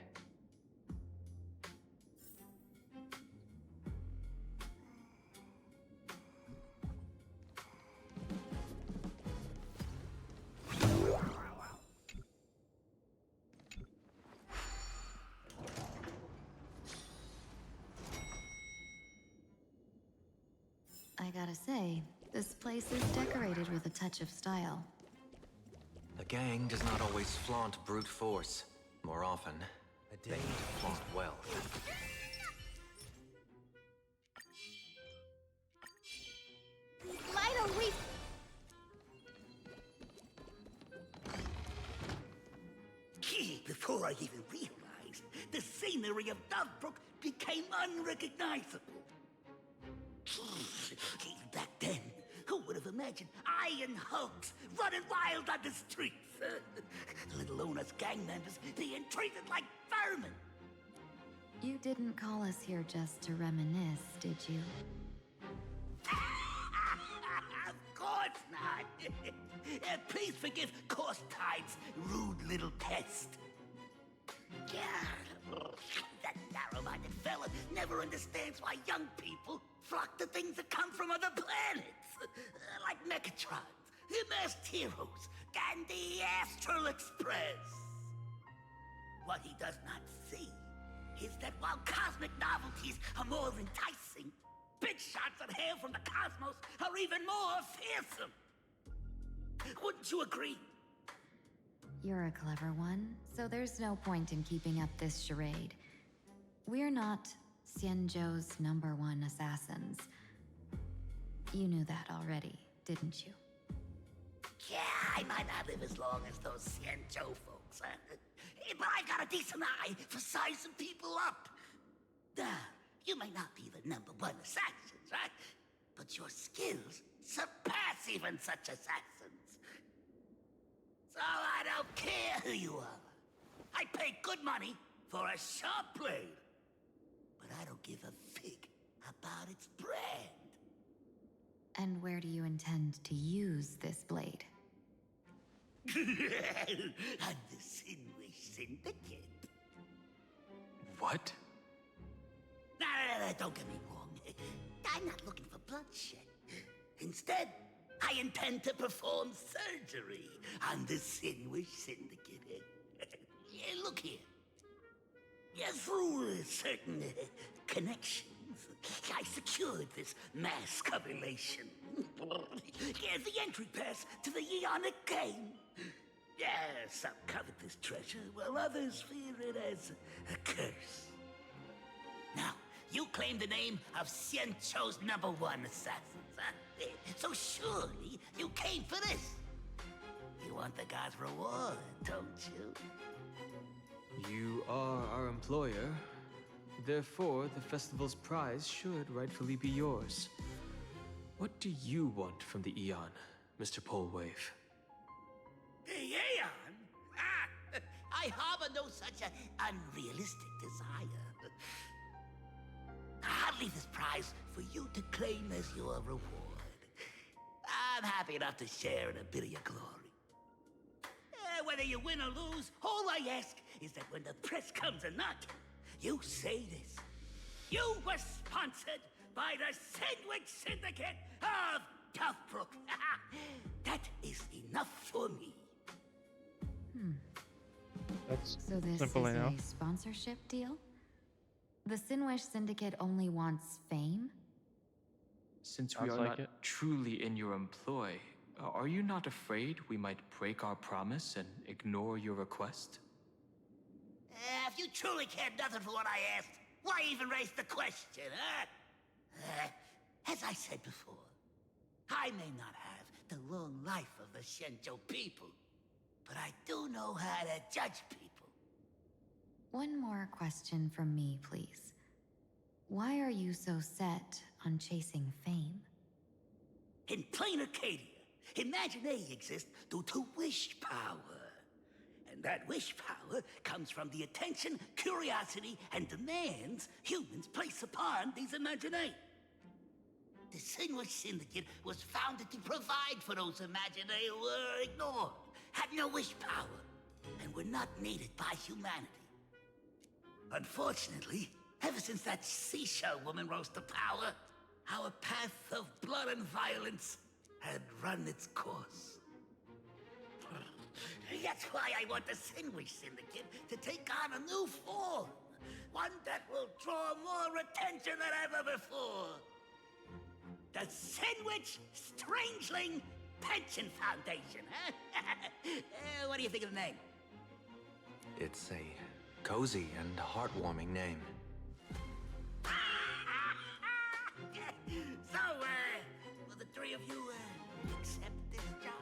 I gotta say, this place is decorated with a touch of style. A gang does not always flaunt brute force. More often, they flaunt wealth. Light a weep. Gee, before I even realized, the scenery of Dovebrook became unrecognizable. Gee, back then, who would have imagined iron hulks running wild on the streets? Let alone us gang members being treated like vermin. You didn't call us here just to reminisce, did you? Of course not. Please forgive Course Tide's rude little pest. That narrow-minded fella never understands why young people flock to things that come from other planets. Like Mechatrons, masked heroes, and the Astral Express. What he does not see is that while cosmic novelties are more enticing, big shots that hail from the cosmos are even more fearsome. Wouldn't you agree? You're a clever one, so there's no point in keeping up this charade. We're not Xianzhou's #1 assassins. You knew that already, didn't you? Yeah, I might not live as long as those Xianzhou folks, but I've got a decent eye for sizing people up. You may not be the #1 assassins, right? But your skills surpass even such assassins. So I don't care who you are. I pay good money for a sharp blade. But I don't give a fig about its brand. And where do you intend to use this blade? On the Sinwish Syndicate. What? No, don't get me wrong. I'm not looking for bloodshed. Instead, I intend to perform surgery on the Sinwish Syndicate. Look here. Through certain connections, I secured this mass correlation. The entry pass to the Eonic game. Some covet this treasure, while others fear it as a curse. Now, you claim the name of Xianzhou's #1 assassins, huh? So surely you came for this. You want the god's reward, don't you? You are our employer. Therefore, the festival's prize should rightfully be yours. What do you want from the Eon, Mr. Polwave? The Aeon? I harbor no such an unrealistic desire. I'll leave this prize for you to claim as your reward. I'm happy enough to share in a bit of your glory. Whether you win or lose, all I ask is that when the press comes a knock, you say this. You were sponsored by the Sandwich Syndicate of Toughbrook. That is enough for me. That's So this simple is enough. a sponsorship deal? The Sinwish Syndicate only wants fame? Since we Sounds are like not it. truly in your employ, are you not afraid we might break our promise and ignore your request? If you truly cared nothing for what I asked, why even raise the question, huh? As I said before, I may not have the long life of the Shenzhou people, but I do know how to judge people. One more question from me, please. Why are you so set on chasing fame? In plain Arcadia, Imagination exists due to wish power. And that wish power comes from the attention, curiosity, and demands humans place upon these imaginae. The Sinwish Syndicate was founded to provide for those imaginae who were ignored, had no wish power, and were not needed by humanity. Unfortunately, ever since that seashell woman rose to power, our path of blood and violence had run its course. That's why I want the Sinwish Syndicate to take on a new form. One that will draw more attention than ever before. The Sinwish Strangeling Pension Foundation, huh? What do you think of the name? It's a cozy and heartwarming name. So, will the three of you accept this job?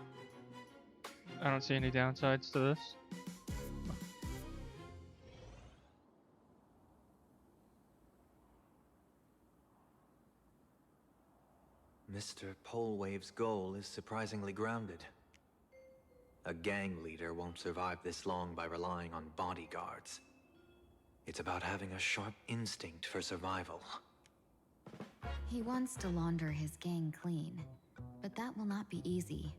I don't see any downsides to this. Mr. Polwave's goal is surprisingly grounded. A gang leader won't survive this long by relying on bodyguards. It's about having a sharp instinct for survival. He wants to launder his gang clean, but that will not be easy.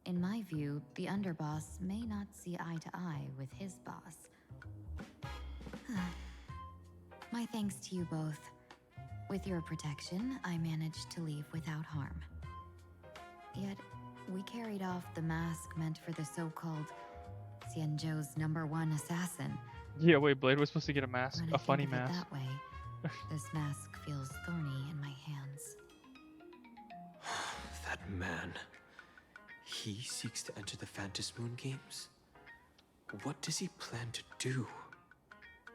In my view, the underboss may not see eye to eye with his boss. My thanks to you both. With your protection, I managed to leave without harm. Yet, we carried off the mask meant for the so-called Xianzhou's #1 assassin. Yeah, wait, Blade was supposed to get a mask, When a I funny think of it mask. that way, this mask feels thorny in my hands. That man. He seeks to enter the Phantasmoon Games? What does he plan to do?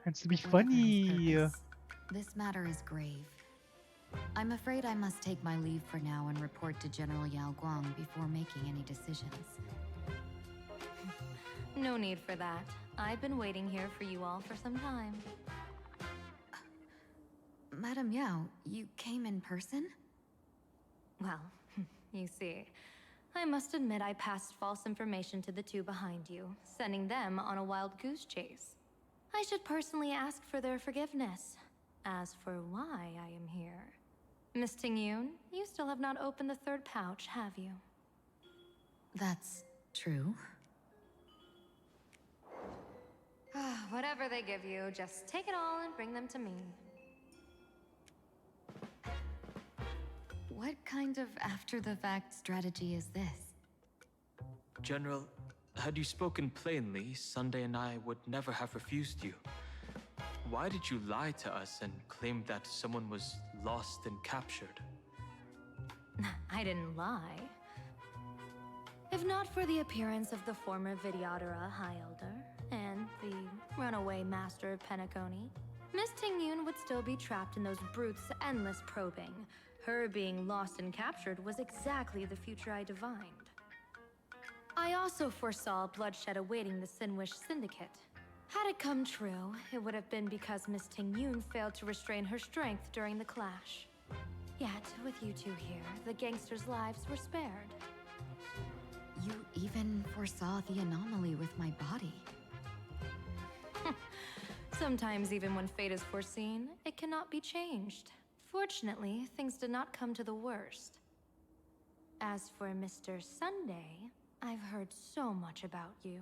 It's to be Whatever his funny. purpose, this matter is grave. I'm afraid I must take my leave for now and report to General Yao Guang before making any decisions. No need for that. I've been waiting here for you all for some time. Madam Yao, you came in person? Well, you see, I must admit I passed false information to the two behind you, sending them on a wild goose chase. I should personally ask for their forgiveness. As for why I am here... Miss Tingyun, you still have not opened the third pouch, have you? That's true. Whatever they give you, just take it all and bring them to me. What kind of after-the-fact strategy is this? General, had you spoken plainly, Sunday and I would never have refused you. Why did you lie to us and claim that someone was lost and captured? I didn't lie. If not for the appearance of the former Vidyadhara High Elder and the runaway Master of Penacony, Miss Tingyun would still be trapped in those brutes' endless probing. Her being lost and captured was exactly the future I divined. I also foresaw bloodshed awaiting the Sinwish Syndicate. Had it come true, it would have been because Miss Tingyun failed to restrain her strength during the clash. Yet, with you two here, the gangsters' lives were spared. You even foresaw the anomaly with my body. Sometimes even when fate is foreseen, it cannot be changed. Fortunately, things did not come to the worst. As for Mr. Sunday, I've heard so much about you.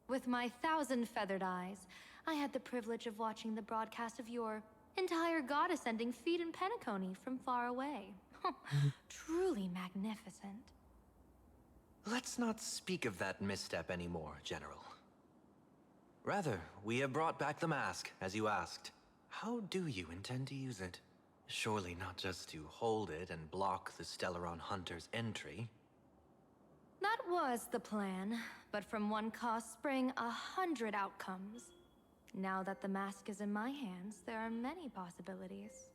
With my 1,000 feathered eyes, I had the privilege of watching the broadcast of your entire goddess-ending feat in Penacony from far away. Truly magnificent. Let's not speak of that misstep anymore, General. Rather, we have brought back the mask, as you asked. How do you intend to use it? Surely not just to hold it and block the Stellaron Hunter's entry. That was the plan, but from one cost spring 100 outcomes. Now that the mask is in my hands, there are many possibilities.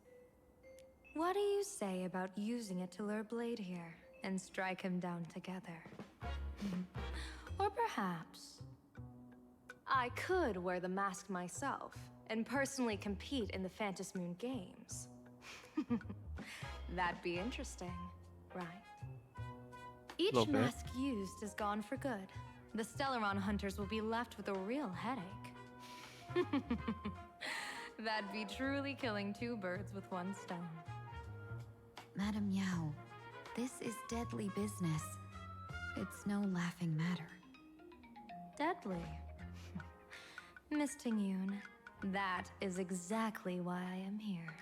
What do you say about using it to lure Blade here and strike him down together? Or perhaps I could wear the mask myself and personally compete in the Phantom Moon Games. That'd be interesting, right? Each mask used is gone for good. The Stellaron hunters will be left with a real headache. That'd be truly killing two birds with one stone. Madam Yao, this is deadly business. It's no laughing matter. Deadly? Miss Tingyun, that is exactly why I am here.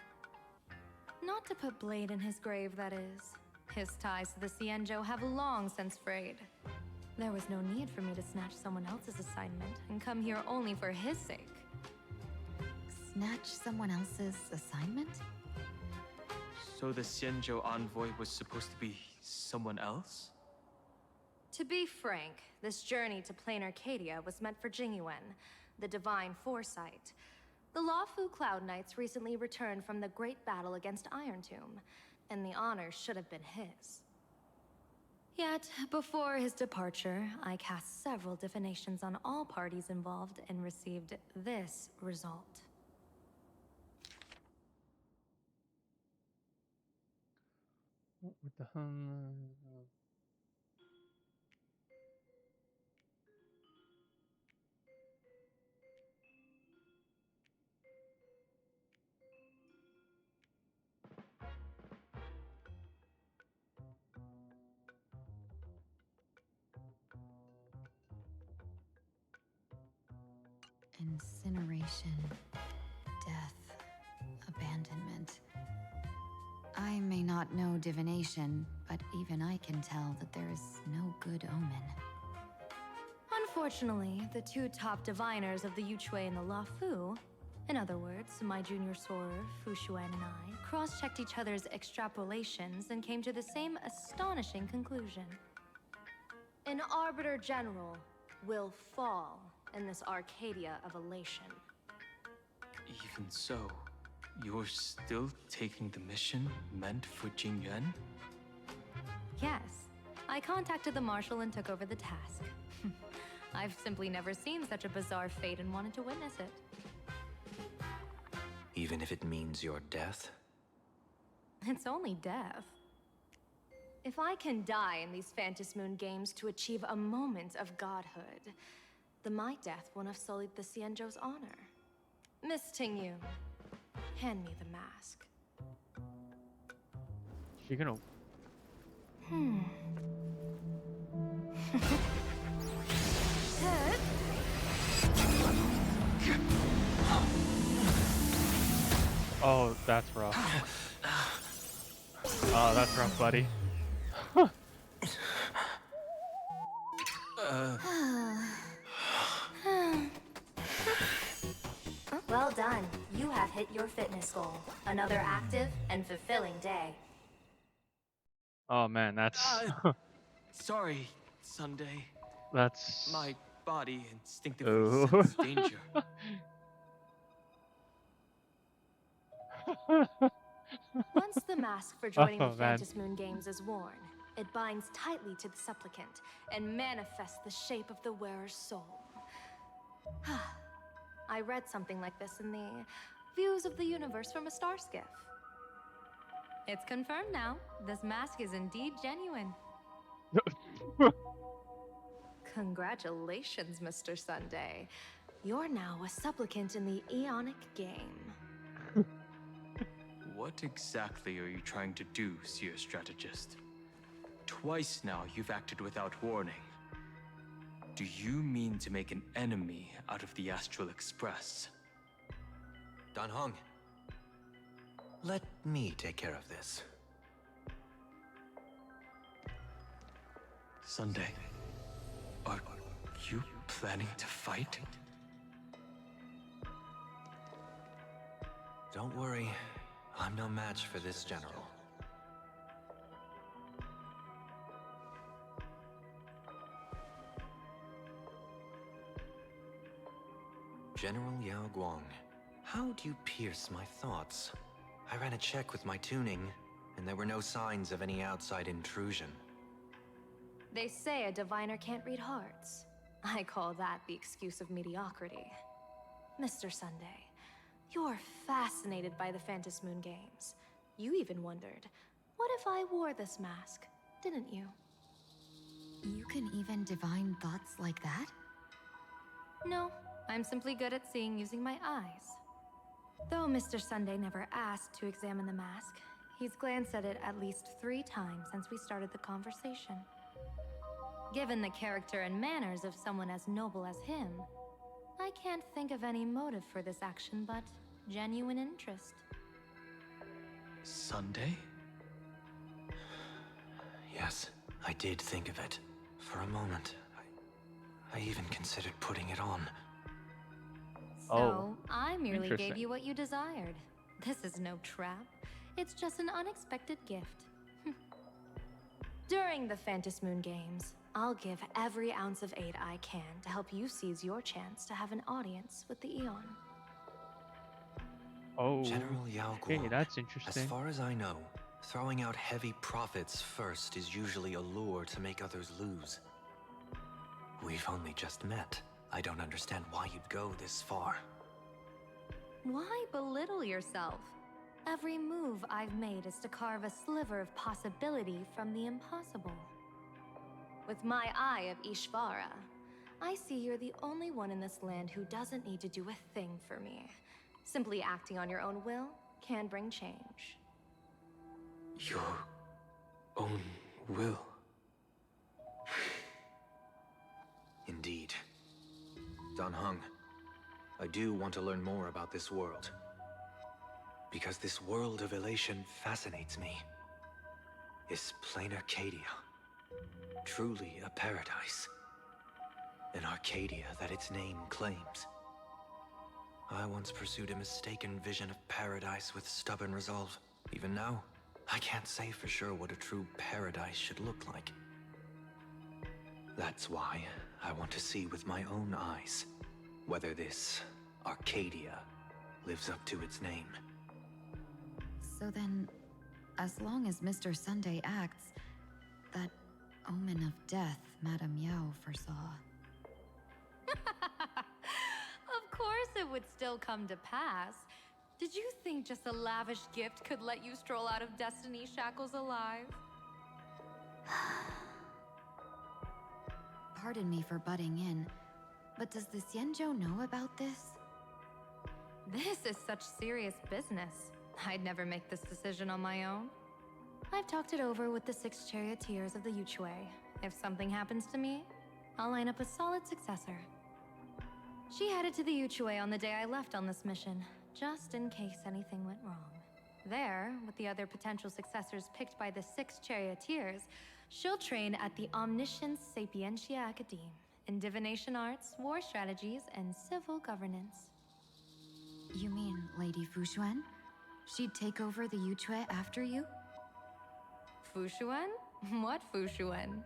Not to put Blade in his grave, that is. His ties to the Xianzhou have long since frayed. There was no need for me to snatch someone else's assignment and come here only for his sake. Snatch someone else's assignment? So the Xianzhou envoy was supposed to be someone else? To be frank, this journey to Plain Arcadia was meant for Jingyuan, the Divine Foresight. The Lawfu Cloud Knights recently returned from the great battle against Iron Tomb, and the honor should have been his. Yet, before his departure, I cast several divinations on all parties involved and received this result. What the hell? Incineration, death, abandonment. I may not know divination, but even I can tell that there is no good omen. Unfortunately, the two top diviners of the Yuchui and the Luofu, in other words, my junior sorer, Fu Xuan, and I, cross-checked each other's extrapolations and came to the same astonishing conclusion. An Arbiter General will fall in this Arcadia of elation. Even so, you're still taking the mission meant for Jing Yuan? Yes. I contacted the Marshal and took over the task. I've simply never seen such a bizarre fate and wanted to witness it. Even if it means your death? It's only death. If I can die in these Phantom Moon games to achieve a moment of godhood, then my death won't have sullied the Xianzhou's honor. Miss Tingyu, hand me the mask. She gonna... Oh, that's rough. Oh, that's rough, buddy. Well done. You have hit your fitness goal. Another active and fulfilling day. Oh man, that's... Sorry, Sunday. that's... My body instinctively senses danger. Once the mask for joining Oh, the man. Phantom Moon games is worn, it binds tightly to the supplicant and manifests the shape of the wearer's soul. I read something like this in the Views of the Universe from a Star Skiff. It's confirmed now. This mask is indeed genuine. Congratulations, Mr. Sunday. You're now a supplicant in the Eonic game. What exactly are you trying to do, Seer Strategist? Twice now you've acted without warning. Do you mean to make an enemy out of the Astral Express? Dan Heng, let me take care of this. Sunday, are you planning to fight? Don't worry, I'm no match for this general. General Yao Guang, how do you pierce my thoughts? I ran a check with my tuning, and there were no signs of any outside intrusion. They say a diviner can't read hearts. I call that the excuse of mediocrity. Mr. Sunday, you're fascinated by the Phantom Moon games. You even wondered, what if I wore this mask, didn't you? You can even divine thoughts like that? No, I'm simply good at seeing using my eyes. Though Mr. Sunday never asked to examine the mask, he's glanced at it at least 3 times since we started the conversation. Given the character and manners of someone as noble as him, I can't think of any motive for this action but genuine interest. Sunday? Yes, I did think of it. For a moment, I even considered putting it on. So, I merely interesting. gave you what you desired. This is no trap. It's just an unexpected gift. During the Phantom Moon games, I'll give every ounce of aid I can to help you seize your chance to have an audience with the Eon. Oh, General Yao okay, Guang, that's as interesting. far as I know, throwing out heavy profits first is usually a lure to make others lose. We've only just met. I don't understand why you'd go this far. Why belittle yourself? Every move I've made is to carve a sliver of possibility from the impossible. With my eye of Ishvara, I see you're the only one in this land who doesn't need to do a thing for me. Simply acting on your own will can bring change. Your own will? Indeed. Dan Heng, I do want to learn more about this world. Because this world of elation fascinates me. Is plain Arcadia truly a paradise? An Arcadia that its name claims. I once pursued a mistaken vision of paradise with stubborn resolve. Even now, I can't say for sure what a true paradise should look like. That's why I want to see with my own eyes whether this Arcadia lives up to its name. So then, as long as Mr. Sunday acts, that omen of death Madame Yao foresaw. Of course it would still come to pass. Did you think just a lavish gift could let you stroll out of Destiny's shackles alive? Pardon me for butting in, but does the Xianzhou know about this? This is such serious business. I'd never make this decision on my own. I've talked it over with the 6 charioteers of the Yuchue. If something happens to me, I'll line up a solid successor. She headed to the Yuchue on the day I left on this mission, just in case anything went wrong. There, with the other potential successors picked by the 6 charioteers, she'll train at the Omniscience Sapientia Academe in divination arts, war strategies, and civil governance. You mean Lady Fushuan? She'd take over the Yuchue after you? Fushuan? What Fushuan?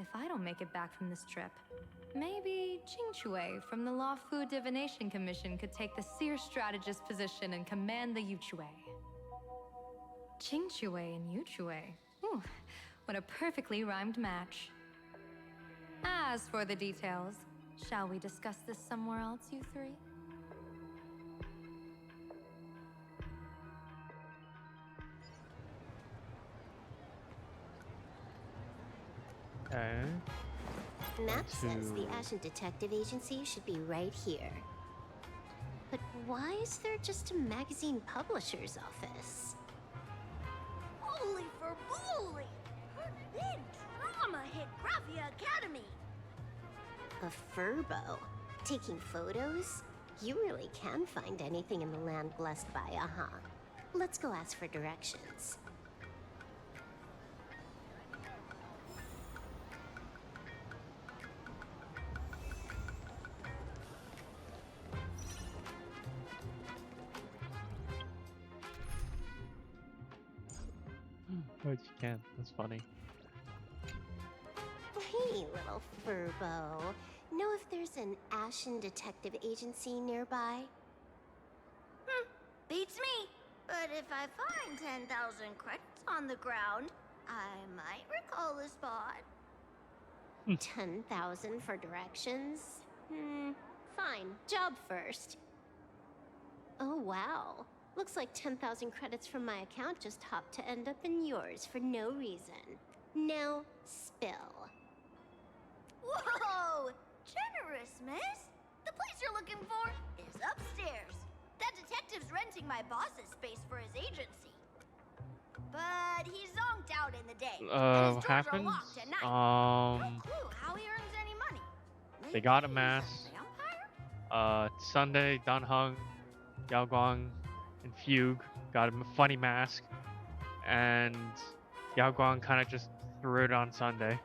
If I don't make it back from this trip, maybe Qingchue from the Law Fu Divination Commission could take the seer strategist position and command the Yuchue. Qingchue and Yuchue. Ooh, what a perfectly rhymed match. As for the details, shall we discuss this somewhere else, you three? Okay. Map says the Ashen Detective Agency should be right here. But why is there just a magazine publisher's office? Holy for bully! Her big drama hit Graphia Academy! A furbo? Taking photos? You really can find anything in the land blessed by, Let's go ask for directions. But you can. That's funny. Hey, little furbo. Know if there's an Ashen Detective Agency nearby? Beats me. But if I find 10,000 credits on the ground, I might recall the spot. 10,000 for directions? Fine. Job first. Oh, wow. Looks like 10,000 credits from my account just hopped to end up in yours for no reason. Now, spill. Whoa! Generous, miss. The place you're looking for is upstairs. That detective's renting my boss's space for his agency. But he's zonked out in the day. And his doors are happens? locked at night. No clue how he earns any money. They got a mask. Sunday, Dunhung, Yao Guang, and Fugue got him a funny mask, and Yao Guang kind of just threw it on Sunday.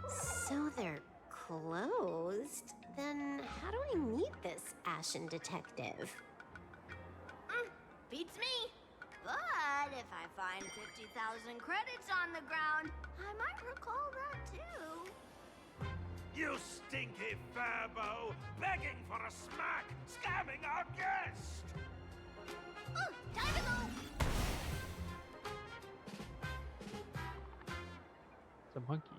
So they're closed? Then how do I meet this Ashen Detective? Beats me. But if I find 50,000 credits on the ground, I might recall that too. You stinky furbo! Begging for a smack! Scamming our guest! Time to go! It's a monkey.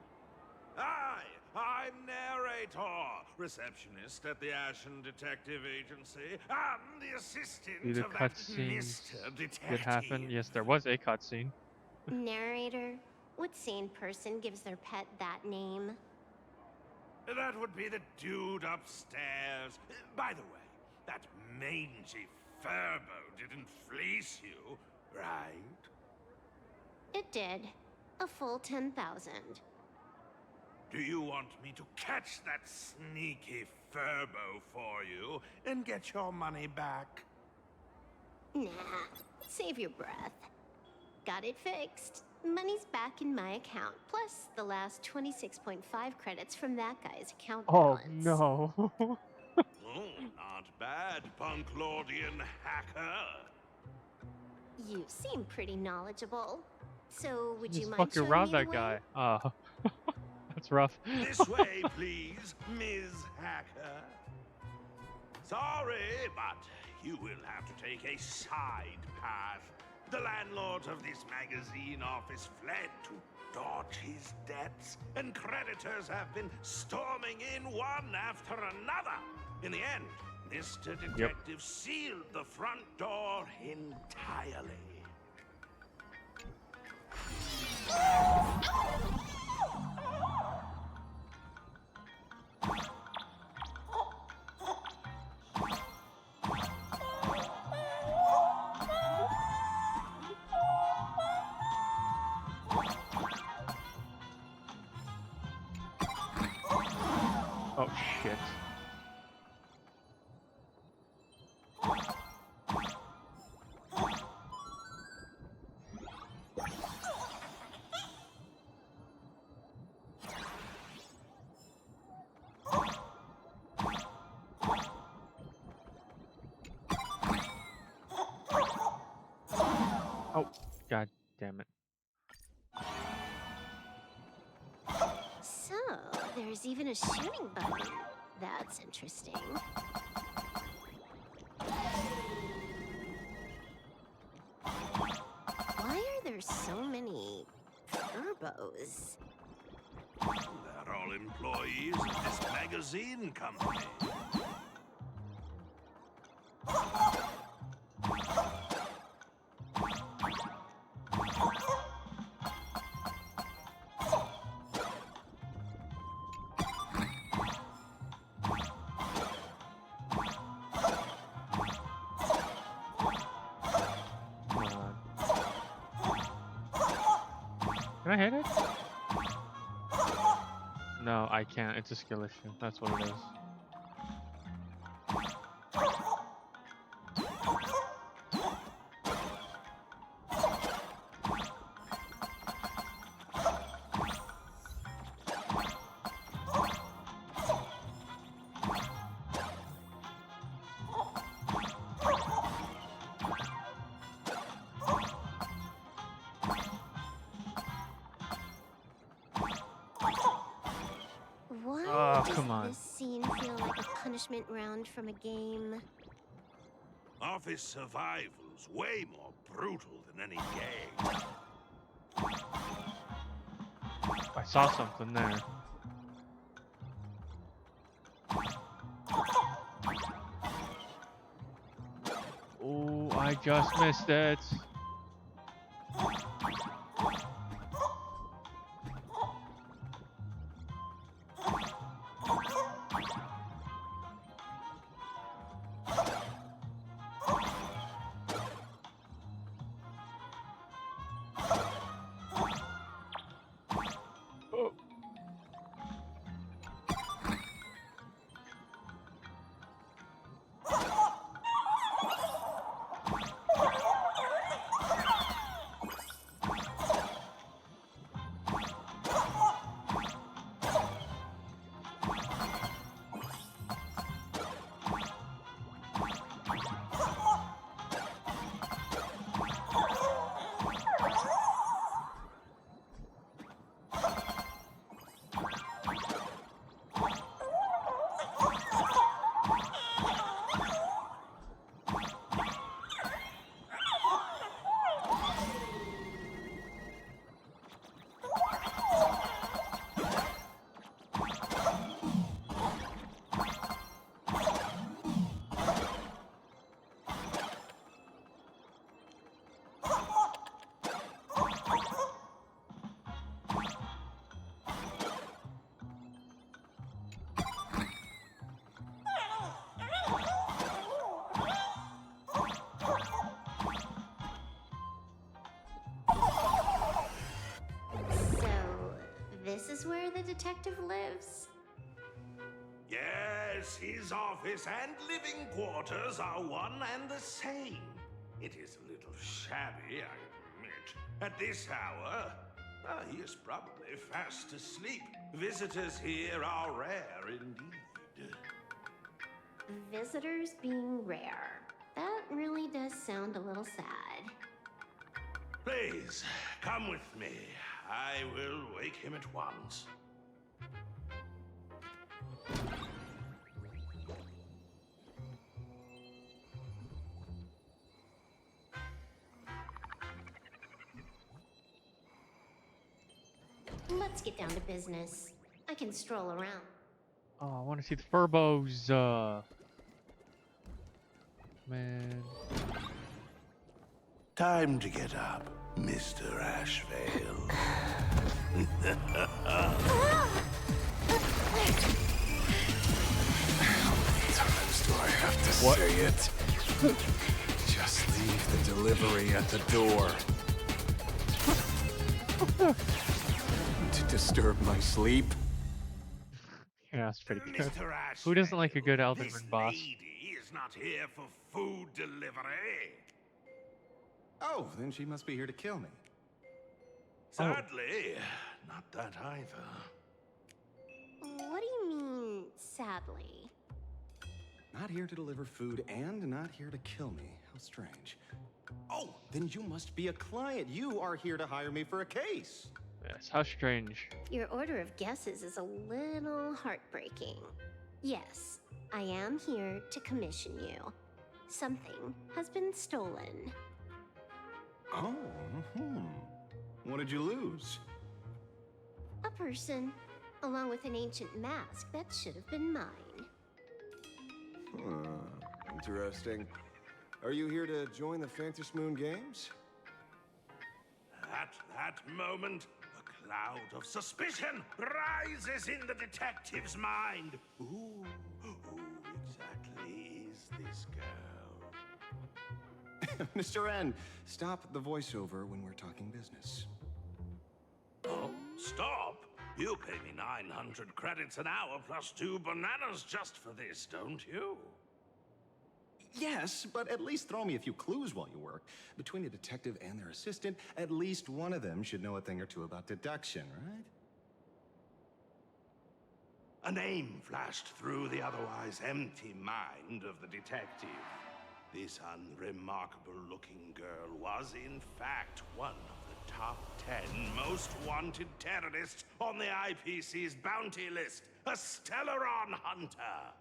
Hi, I'm narrator, receptionist at the Ashen Detective Agency. I'm the assistant Do the of that cutscenes Mr. Detective. did happen? Yes, there was a cutscene. Narrator? What sane person gives their pet that name? That would be the dude upstairs. By the way, that mangy furbo didn't fleece you, right? It did. A full 10,000. Do you want me to catch that sneaky furbo for you and get your money back? Nah, save your breath. Got it fixed. Money's back in my account, plus the last 26.5 credits from that guy's account Oh balance. no. Oh, not bad, punk lordian hacker. You seem pretty knowledgeable. So would you Just mind fucking showing robbed me that the guy. way? Oh. That's rough. This way, please, Ms. Hacker. Sorry, but you will have to take a side path. The landlord of this magazine office fled to dodge his debts, and creditors have been storming in one after another. In the end, Mr. Detective sealed the front door entirely. Oh shit. Oh, god damn it. So, there's even a shooting button. That's interesting. Why are there so many turbos? They're all employees of this magazine company. Can I hit it? No, I can't. It's a skill issue. That's what it is. Why Oh, does come on. this scene feel like a punishment round from a game? Office survival's way more brutal than any game. I saw something there. Oh, I just missed it. Oh. This is where the detective lives? Yes, his office and living quarters are one and the same. It is a little shabby, I admit. At this hour, he is probably fast asleep. Visitors here are rare indeed. Visitors being rare. That really does sound a little sad. Please, come with me. I will wake him at once. Let's get down to business. I can stroll around. Oh, I want to see the Furbos. Man. Time to get up, Mr. Ashvale. How many times do I have to say it? Just leave the delivery at the door. To disturb my sleep? Yeah, that's pretty good. Mr. Ashvale, Who doesn't like a good Elden this Ring boss? lady is not here for food delivery. Oh, then she must be here to kill me. Sadly, not that either. What do you mean, sadly? Not here to deliver food and not here to kill me. How strange. Oh, then you must be a client. You are here to hire me for a case. Yes, how strange. Your order of guesses is a little heartbreaking. Yes, I am here to commission you. Something has been stolen. Oh, What did you lose? A person, along with an ancient mask that should have been mine. Interesting. Are you here to join the Fantasy Moon Games? At that moment, a cloud of suspicion rises in the detective's mind. Who exactly is this girl? Mr. N, stop the voiceover when we're talking business. Oh, stop! You pay me 900 credits an hour plus 2 bananas just for this, don't you? Yes, but at least throw me a few clues while you work. Between a detective and their assistant, at least one of them should know a thing or two about deduction, right? A name flashed through the otherwise empty mind of the detective. This unremarkable-looking girl was, in fact, one of the top 10 most wanted terrorists on the IPC's bounty list, a Stellaron hunter.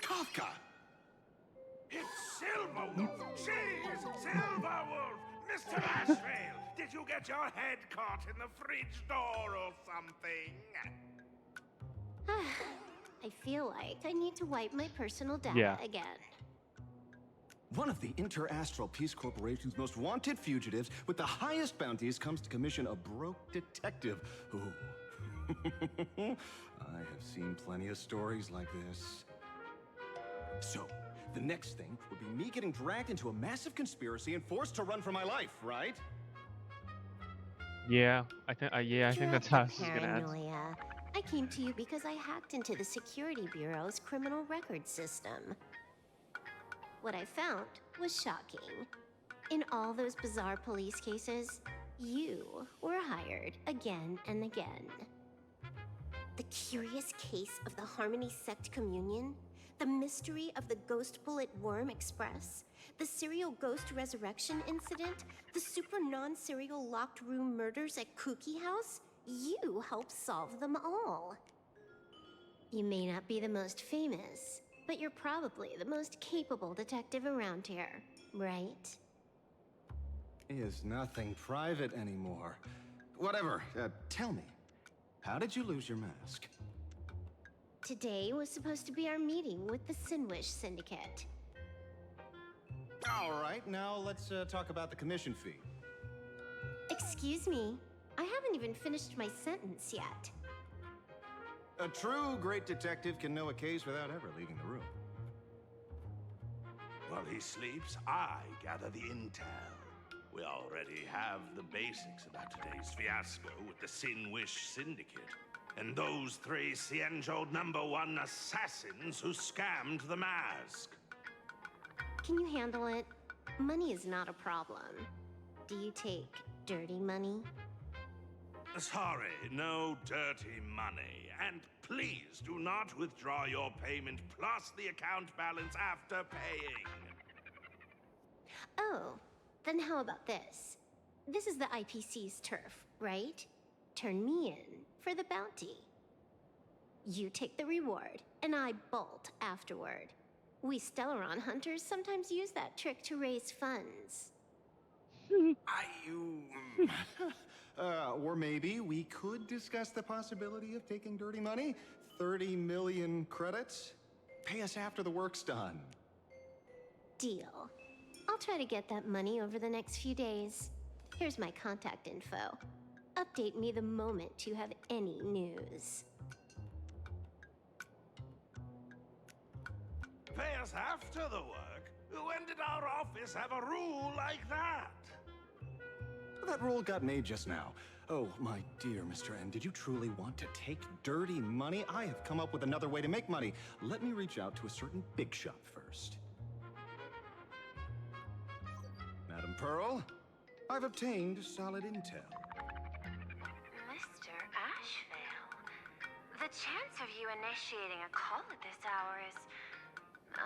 Kafka! It's Silverwolf! She is Silverwolf! Mr. Ashvale, did you get your head caught in the fridge door or something? I feel like I need to wipe my personal data again. One of the Interastral Peace Corporation's most wanted fugitives with the highest bounties comes to commission a broke detective who... I have seen plenty of stories like this. So, the next thing would be me getting dragged into a massive conspiracy and forced to run for my life, right? Yeah, I think that's how this is gonna end. Paranoia. I came to you because I hacked into the Security Bureau's criminal record system. What I found was shocking. In all those bizarre police cases, you were hired again and again. The curious case of the Harmony Sect Communion, the mystery of the Ghost Bullet Worm Express, the serial ghost resurrection incident, the super non-serial locked room murders at Kooky House, you helped solve them all. You may not be the most famous, but you're probably the most capable detective around here, right? Is nothing private anymore. Whatever, tell me, how did you lose your mask? Today was supposed to be our meeting with the Sinwish Syndicate. All right, now let's talk about the commission fee. Excuse me, I haven't even finished my sentence yet. A true great detective can know a case without ever leaving the room. While he sleeps, I gather the intel. We already have the basics about today's fiasco with the Sinwish Syndicate, and those 3 Cienjo #1 assassins who scammed the mask. Can you handle it? Money is not a problem. Do you take dirty money? Sorry, no dirty money. And please do not withdraw your payment plus the account balance after paying. Oh, then how about this? This is the IPC's turf, right? Turn me in for the bounty. You take the reward, and I bolt afterward. We Stellaron hunters sometimes use that trick to raise funds. Or maybe we could discuss the possibility of taking dirty money. 30 million credits. Pay us after the work's done. Deal. I'll try to get that money over the next few days. Here's my contact info. Update me the moment you have any news. Pay us after the work? When did our office have a rule like that? That rule got made just now. Oh, my dear Mr. N, did you truly want to take dirty money? I have come up with another way to make money. Let me reach out to a certain big shot first. Madam Pearl, I've obtained solid intel. Mr. Ashvale, the chance of you initiating a call at this hour is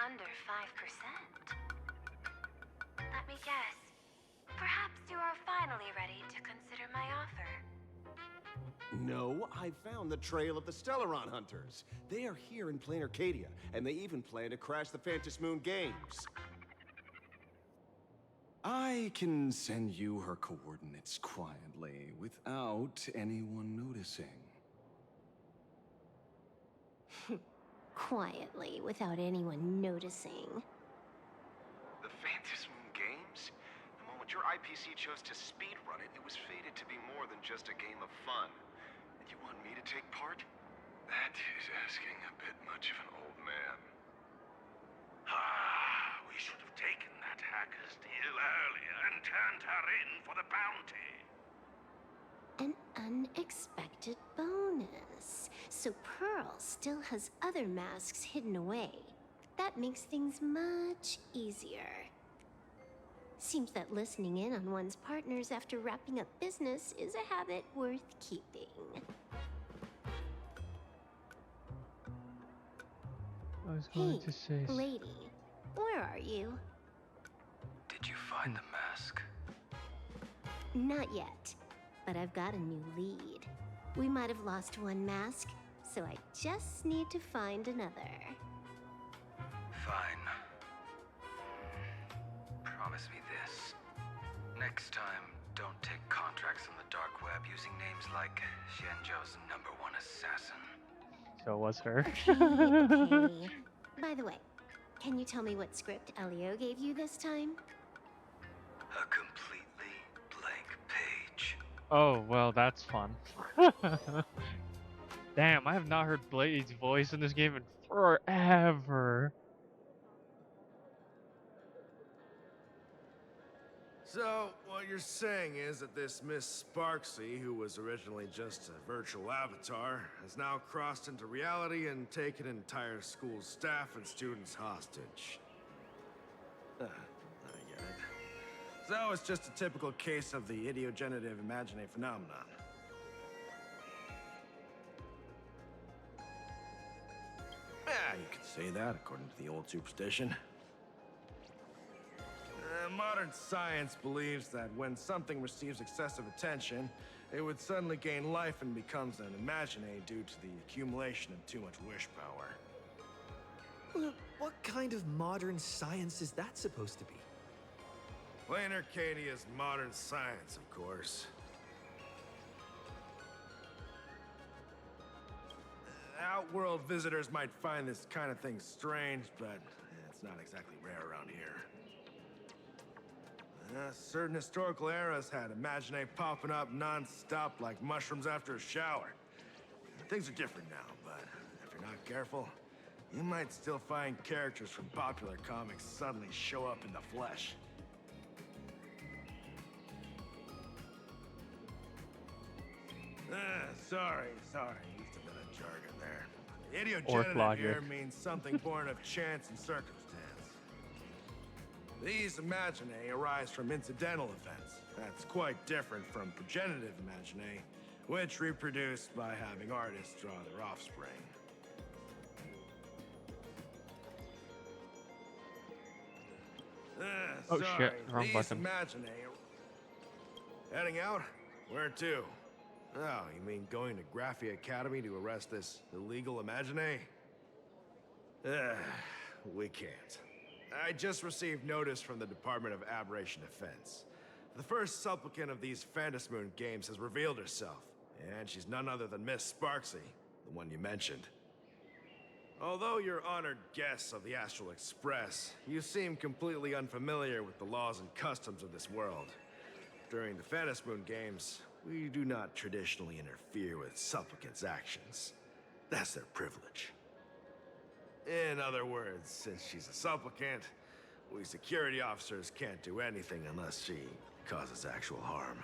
under 5%. Let me guess. Perhaps you are finally ready to consider my offer. No, I found the trail of the Stellaron Hunters. They are here in plain Arcadia, and they even plan to crash the Phantom Moon Games. I can send you her coordinates quietly, without anyone noticing. Quietly, without anyone noticing. The Phantom Moon Games? The moment your IPC chose to speedrun it, it was fated to be more than just a game of fun. And you want me to take part? That is asking a bit much of an old man. Ah, we should have taken that hacker's deal earlier and turned her in for the bounty. An unexpected bonus. So Pearl still has other masks hidden away. That makes things much easier. Seems that listening in on one's partners after wrapping up business is a habit worth keeping. I was going to say... Lady, where are you? Did you find the mask? Not yet, but I've got a new lead. We might have lost one mask, so I just need to find another. Fine. Promise me this. Next time, don't take contracts on the dark web using names like Xianzhou's #1 assassin. So it was her. Okay. By the way, can you tell me what script Elio gave you this time? A completely blank page. Oh, well, that's fun. Damn, I have not heard Blade's voice in this game in forever. So, what you're saying is that this Miss Sparksy, who was originally just a virtual avatar, has now crossed into reality and taken entire school staff and students hostage. I get it. So, it's just a typical case of the idiogenerative imaginae phenomenon. Yeah, you could say that according to the old superstition. Modern science believes that when something receives excessive attention, it would suddenly gain life and becomes an imaginae due to the accumulation of too much wish power. What kind of modern science is that supposed to be? Plain Arcadia's modern science, of course. Outworld visitors might find this kind of thing strange, but it's not exactly rare around here. Certain historical eras had imaginae popping up non-stop like mushrooms after a shower. Things are different now, but if you're not careful, you might still find characters from popular comics suddenly show up in the flesh. Sorry, used a bit of jargon there. Idiogenetic here means something born of chance and circumstance. These imaginae arise from incidental events. That's quite different from progenitive imaginae, which reproduce by having artists draw their offspring. Oh sorry, shit, wrong these button. Imaginae... Heading out? Where to? Oh, you mean going to Graphia Academy to arrest this illegal imaginae? We can't. I just received notice from the Department of Aberration Defense. The first supplicant of these Moon games has revealed herself, and she's none other than Miss Sparksy, the one you mentioned. Although you're honored guests of the Astral Express, you seem completely unfamiliar with the laws and customs of this world. During the Moon games, we do not traditionally interfere with supplicants' actions. That's their privilege. In other words, since she's a supplicant, we security officers can't do anything unless she causes actual harm.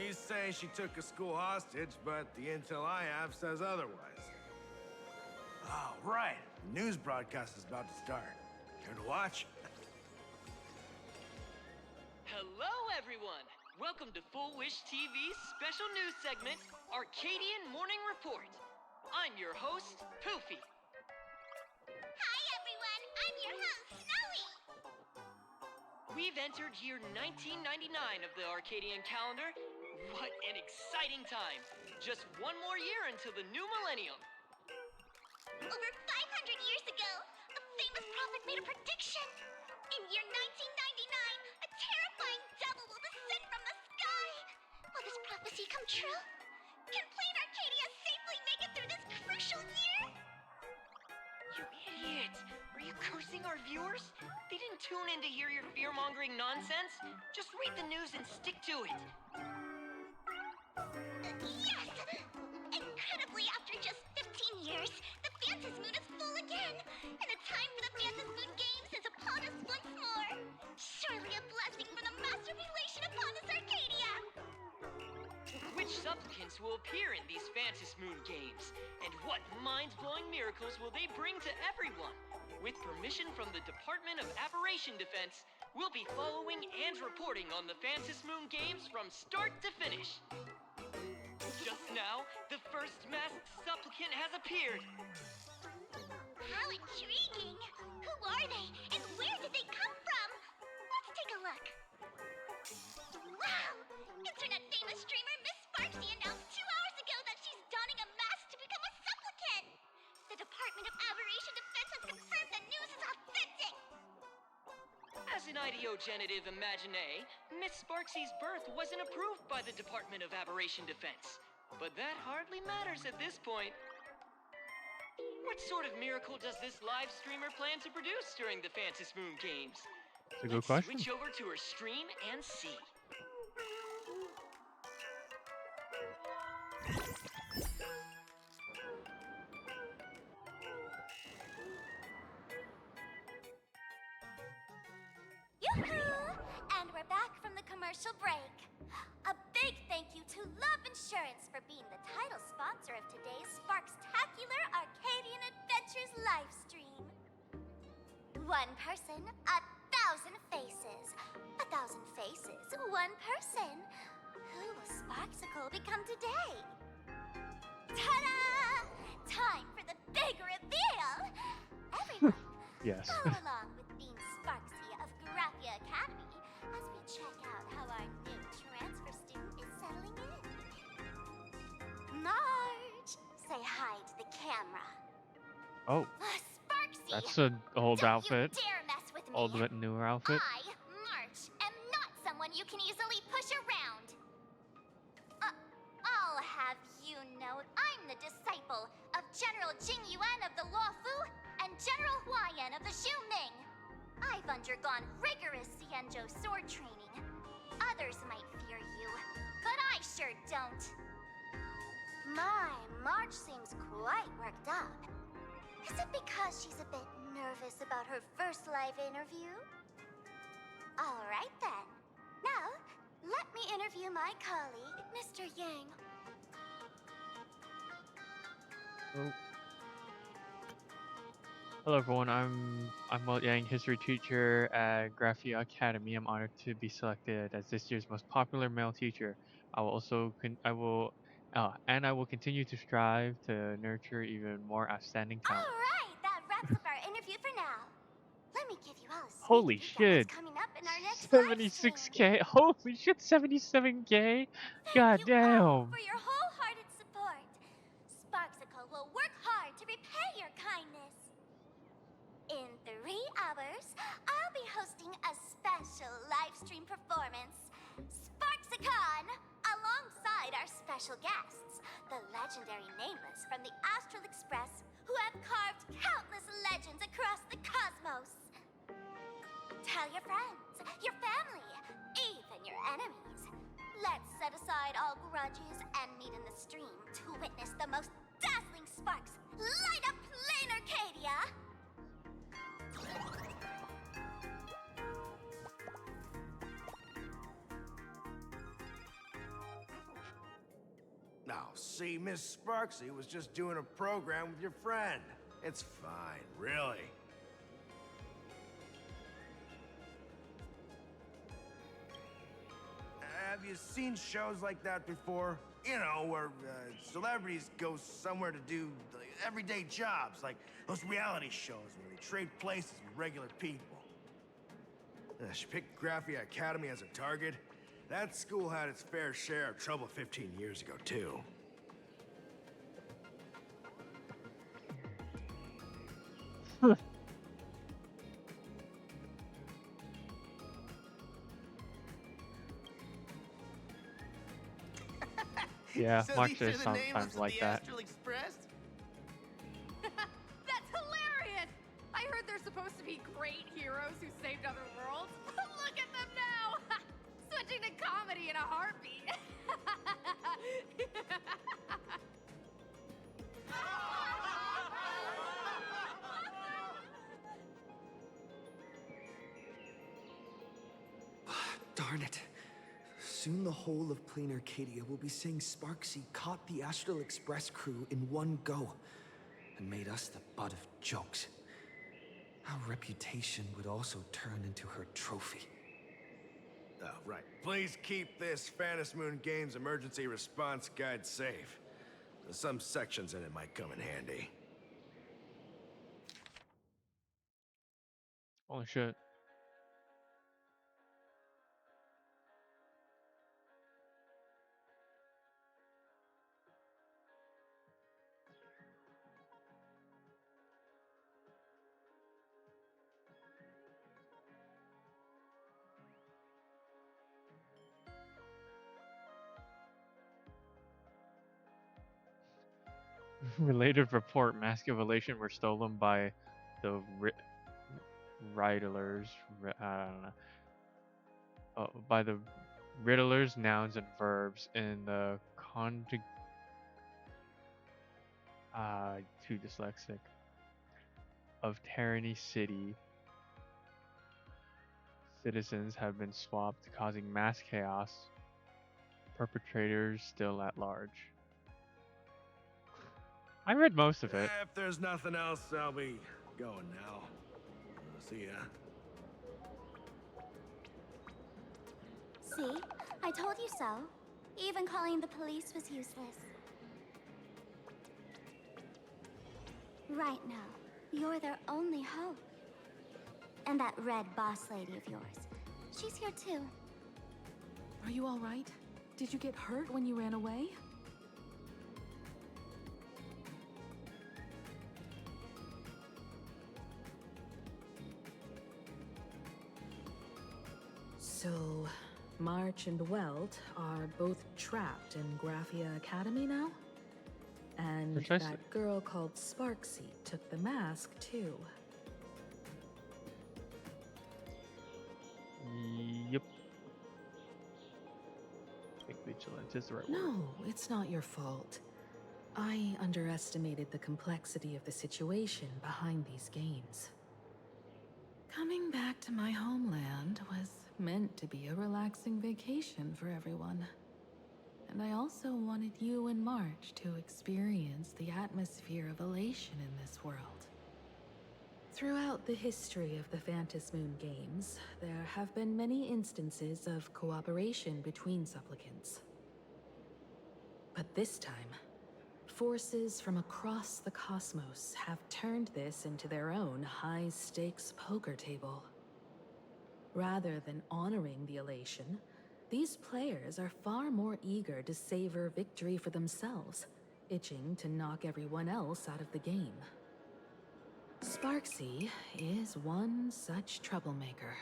You say she took a school hostage, but the intel I have says otherwise. Oh, right. The news broadcast is about to start. Care to watch? Hello, everyone! Welcome to Full Wish TV's special news segment, Arcadian Morning Report. I'm your host, Poofy. Hi, everyone! I'm your host, Snowy! We've entered year 1999 of the Arcadian calendar. What an exciting time! Just one more year until the new millennium. Over 500 years ago, a famous prophet made a prediction. In year 1999, a terrifying devil will descend from the sky. Will this prophecy come true? Can Plain Arcadia safely make it through this crucial year? You idiot! Are you cursing our viewers? They didn't tune in to hear your fear-mongering nonsense. Just read the news and stick to it. Yes! Incredibly, after just 15 years, the Phantasm Moon is full again, and the time for the Phantasm Moon Games is upon us once more. Surely a blessing from the Master Relation upon us, Arcadia! Which supplicants will appear in these Phantasm Moon games? And what mind-blowing miracles will they bring to everyone? With permission from the Department of Aberration Defense, we'll be following and reporting on the Phantasm Moon games from start to finish. Just now, the first masked supplicant has appeared. How intriguing! Who are they, and where did they come from? Let's take a look. Wow! Internet-famous streamer Miss Sparksy announced 2 hours ago that she's donning a mask to become a supplicant. The Department of Aberration Defense has confirmed the news is authentic. As an ideogenitive imagine, Miss Sparksy's birth wasn't approved by the Department of Aberration Defense. But that hardly matters at this point. What sort of miracle does this live streamer plan to produce during the Phantasm Moon games? That's a good Let's question. switch over to her stream and see. Yoo-hoo! And we're back from the commercial break. A big thank you to Love Insurance for being the title sponsor of today's Sparkstacular Arcadian Adventures live stream. One person, 1,000 faces. 1,000 faces, one person. Who will Sparksicle become today? Ta-da! Time for the big reveal! Everyone, Yes. follow along with Beam Sparksy of Graphia Academy as we check out how our new transfer student is settling in. Marge, say hi to the camera. Oh, Sparksy! that's an old Don't outfit. you dare mess with me! Old but newer outfit. I, March, am not someone you can easily push around. I'll have you know I'm the disciple of General Jing Yuan of the Luofu and General Huayan of the Xiuming. I've undergone rigorous Xianzhou sword training. Others might fear you, but I sure don't. My, March seems quite worked up. Is it because she's a bit nervous about her first live interview? All right then. Now, let me interview my colleague, Mr. Yang. Oh. Hello everyone, I'm Walt Yang, history teacher at Graphia Academy. I'm honored to be selected as this year's most popular male teacher. I will continue to strive to nurture even more outstanding talent. All right, that wraps up our interview for now. Let me give you all a sneak Holy peek at shit. what's coming up in our next live stream. 76K. Holy shit, 77K. God You all damn. for your wholehearted support. Sparksicle will work hard to repay your kindness. In 3 hours, I'll be hosting a special live stream performance, Sparksicon, alongside our special guests, the legendary Nameless from the Astral Express, who have carved countless legends across the cosmos. Tell your friends, your family, even your enemies. Let's set aside all grudges and meet in the stream to witness the most dazzling sparks light up Plain Arcadia. Now, see, Miss Sparksy was just doing a program with your friend. It's fine, really. Have you seen shows like that before? You know, where celebrities go somewhere to do everyday jobs, like those reality shows where they trade places with regular people. She picked Graphia Academy as a target. That school had its fair share of trouble 15 years ago, too. Yeah, So Mark these says are the nameless sometimes of like the that. Astral Express? That's hilarious! I heard they're supposed to be great heroes who saved other worlds. Look at them now! Switching to comedy in a heartbeat. Darn it. Soon the whole of Plain Arcadia will be saying Sparksy caught the Astral Express crew in one go and made us the butt of jokes. Our reputation would also turn into her trophy. Oh, right. Please keep this Fantasy Moon Games emergency response guide safe. Some sections in it might come in handy. Holy shit. Related report, Mask of Elation were stolen by the Riddlers. I don't know. By the Riddlers, nouns, and verbs in the too dyslexic, of Tyranny City. Citizens have been swapped, causing mass chaos. Perpetrators still at large. I read most of it. If there's nothing else, I'll be going now. See ya. See? I told you so. Even calling the police was useless. Right now, you're their only hope. And that red boss lady of yours. She's here too. Are you all right? Did you get hurt when you ran away? So, March and Welt are both trapped in Graphia Academy now? And Precisely. that girl called Sparksy took the mask too. Yep. I think vigilant is the right word. No, it's not your fault. I underestimated the complexity of the situation behind these games. Coming back to my homeland was meant to be a relaxing vacation for everyone. And I also wanted you and March to experience the atmosphere of elation in this world. Throughout the history of the Fantasy Moon Games, there have been many instances of cooperation between supplicants. But this time, Forces from across the cosmos have turned this into their own high-stakes poker table. Rather than honoring the elation, these players are far more eager to savor victory for themselves, itching to knock everyone else out of the game. Sparksy is one such troublemaker.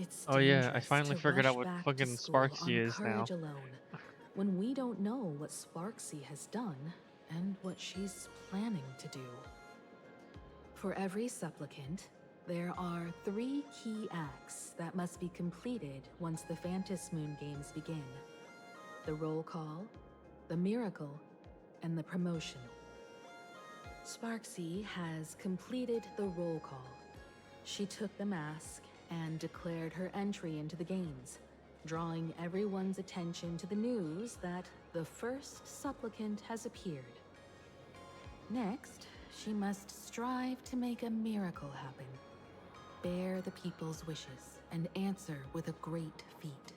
It's Oh yeah, I dangerous finally to figured out rush what back to fucking school Sparksy on is now. courage alone when we don't know what Sparksy has done and what she's planning to do. For every supplicant, there are 3 key acts that must be completed once the Phantom Moon Games begin. The roll call, the miracle, and the promotion. Sparksy has completed the roll call. She took the mask and declared her entry into the games, drawing everyone's attention to the news that the first supplicant has appeared. Next, she must strive to make a miracle happen, bear the people's wishes, and answer with a great feat.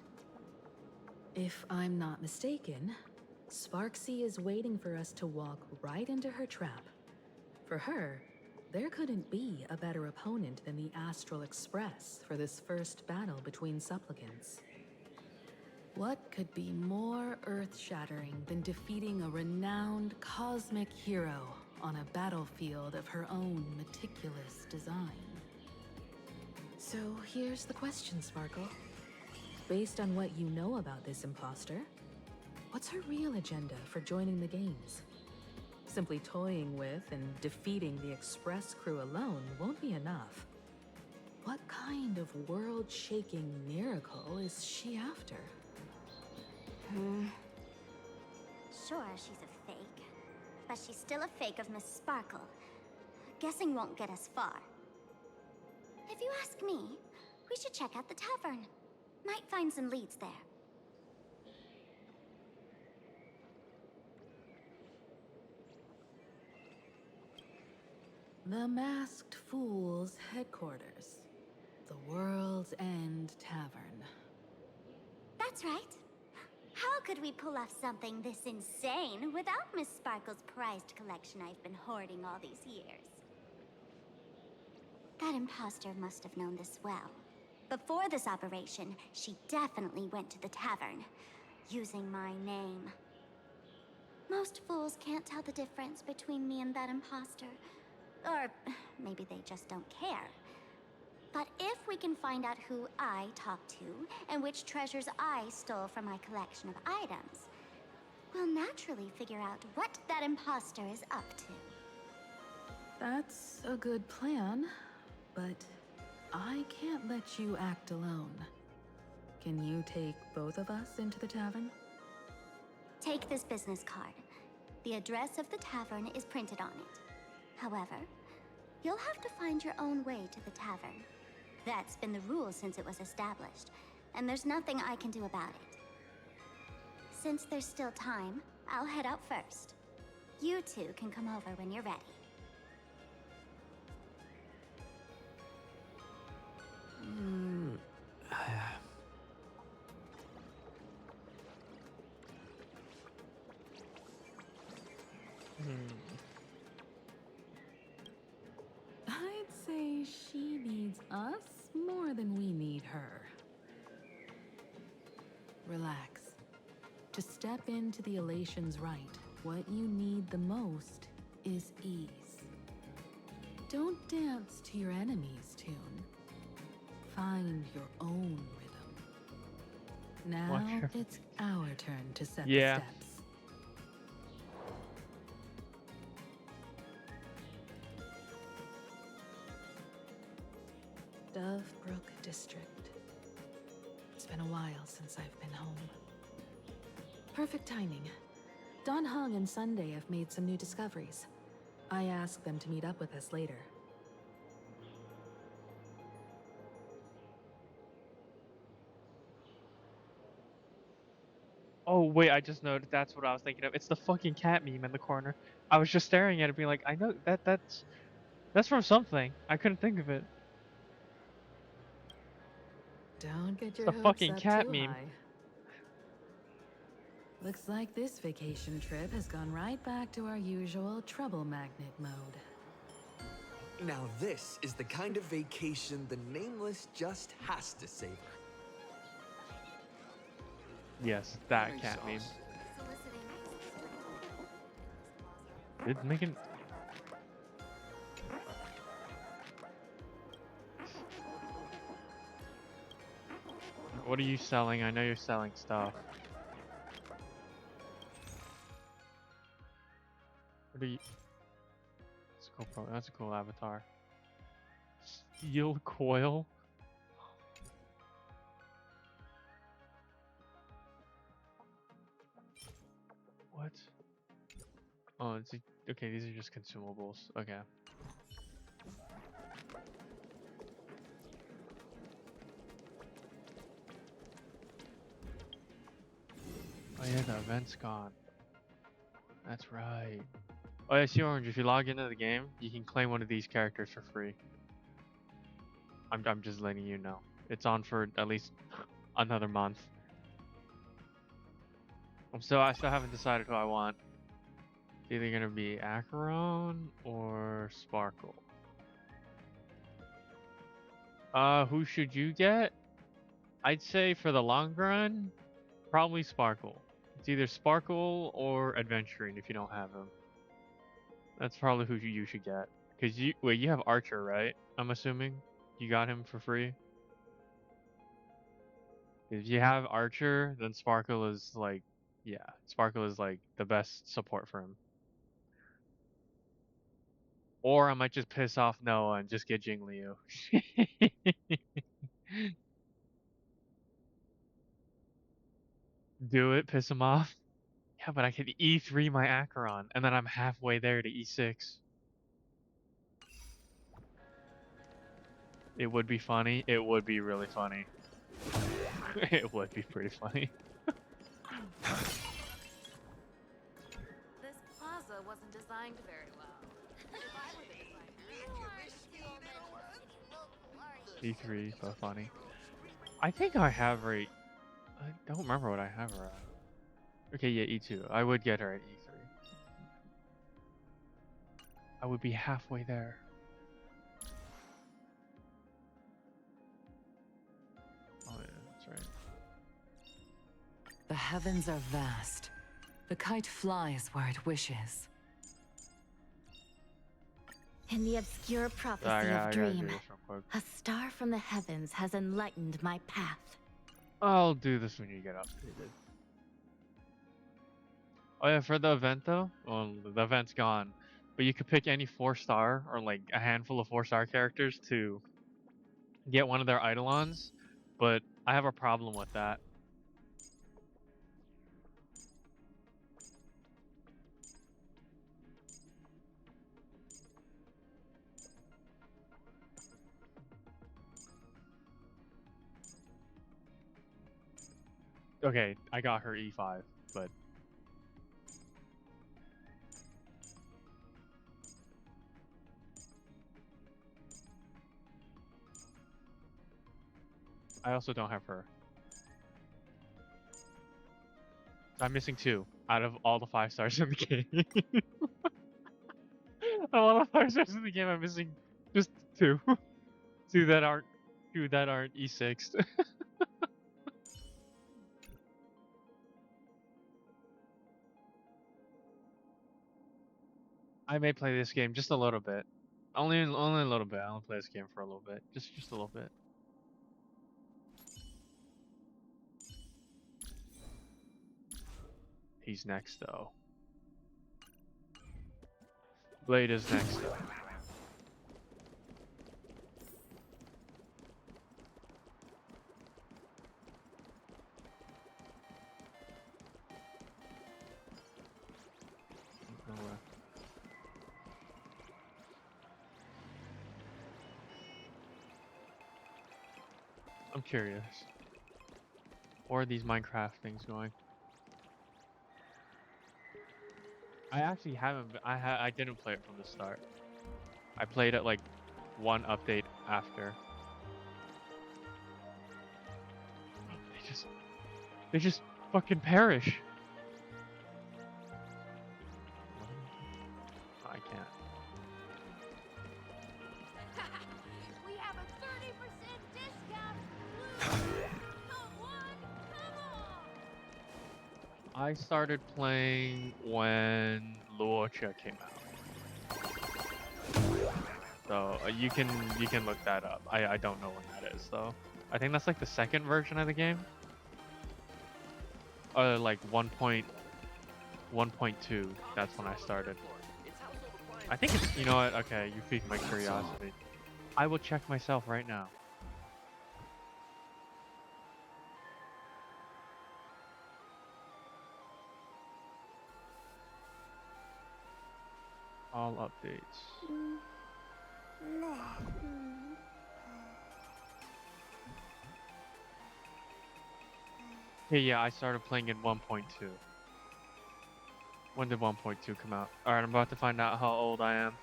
If I'm not mistaken, Sparksy is waiting for us to walk right into her trap. For her, there couldn't be a better opponent than the Astral Express for this first battle between supplicants. What could be more earth-shattering than defeating a renowned cosmic hero on a battlefield of her own meticulous design? So here's the question, Sparkle. Based on what you know about this imposter, what's her real agenda for joining the games? Simply toying with and defeating the Express crew alone won't be enough. What kind of world-shaking miracle is she after? Sure, she's a fake. But she's still a fake of Miss Sparkle. Guessing won't get us far. If you ask me, we should check out the tavern. Might find some leads there. The Masked Fool's headquarters. The World's End Tavern. That's right. How could we pull off something this insane without Miss Sparkle's prized collection I've been hoarding all these years? That imposter must have known this well. Before this operation, she definitely went to the tavern, using my name. Most fools can't tell the difference between me and that imposter. Or maybe they just don't care. But if we can find out who I talked to and which treasures I stole from my collection of items, we'll naturally figure out what that imposter is up to. That's a good plan, but I can't let you act alone. Can you take both of us into the tavern? Take this business card. The address of the tavern is printed on it. However, you'll have to find your own way to the tavern. That's been the rule since it was established, and there's nothing I can do about it. Since there's still time, I'll head out first. You two can come over when you're ready. I'd say she needs us more than we need her. Relax. To step into the elation's right, what you need the most is ease. Don't dance to your enemy's tune. Find your own rhythm. Now it's our turn to set the steps. Dovebrook District. It's been a while since I've been home. Perfect timing. Don Hung and Sunday have made some new discoveries. I asked them to meet up with us later. Oh wait, I just noticed that's what I was thinking of. It's the fucking cat meme in the corner. I was just staring at it being like, I know that's from something. I couldn't think of it. Don't get It's your the hopes fucking up cat too meme. high. Looks like this vacation trip has gone right back to our usual trouble magnet mode. Now this is the kind of vacation the Nameless just has to savor. Yes, that cat meme. It's making. What are you selling? I know you're selling stuff. What are you? That's a cool. That's a cool avatar. Steel coil. What? Oh, it's okay. These are just consumables. Okay. Oh yeah, the event's gone. That's right. Oh yeah, see Orange. If you log into the game, you can claim one of these characters for free. I'm just letting you know. It's on for at least another month. I still haven't decided who I want. It's either gonna be Acheron or Sparkle. Who should you get? I'd say for the long run, probably Sparkle. It's either Sparkle or Adventuring if you don't have him. That's probably who you should get. Cause you have Archer, right? I'm assuming you got him for free. If you have Archer, then Sparkle is like, yeah, Sparkle is like the best support for him. Or I might just piss off Noah and just get Jing Liu. Do it, piss him off. Yeah, but I can E3 my Acheron, and then I'm halfway there to E6. It would be funny. It would be really funny. It would be pretty funny. This plaza wasn't designed very well. If I were the designer, E3, but funny. I think I have her. I don't remember what I have her at. Okay, yeah, E2. I would get her at E3. I would be halfway there. Oh yeah, that's right. The heavens are vast. The kite flies where it wishes. In the obscure prophecy I of gotta do Dream, this real quick. a star from the heavens has enlightened my path. I'll do this when you get updated. Oh yeah, for the event though, well, the event's gone, but you could pick any 4-star or like a handful of 4-star characters to get one of their Eidolons, but I have a problem with that. Okay, I got her E5, but I also don't have her. I'm missing 2 out of all the 5 stars in the game. Out of all the 5 stars in the game, I'm missing just 2. 2 that aren't E6'd. I may play this game just a little bit. Only a little bit. I'll play this game for a little bit. Just a little bit. He's next though. Blade is next though. I'm curious. Where are these Minecraft things going? I actually haven't. I didn't play it from the start. I played it like one update after. They just fucking perish. I started playing when Luocha came out. So you can look that up. I don't know when that is though. I think that's like the second version of the game. Or like 1.1.2. That's when I started. I think it's, you know what? Okay, you piqued my curiosity. I will check myself right now. All updates. Hey, yeah, I started playing in 1.2. When did 1.2 come out? Alright, I'm about to find out how old I am.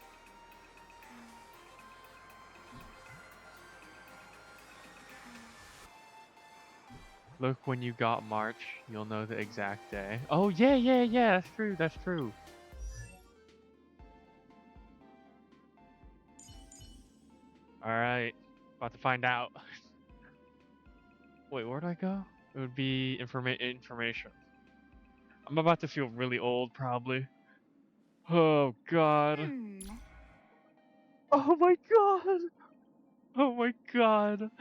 Look when you got March, you'll know the exact day. Oh, yeah, that's true, that's true. Alright, about to find out. Wait, where'd I go? It would be information. I'm about to feel really old, probably. Oh, God. Oh my God! Oh my God!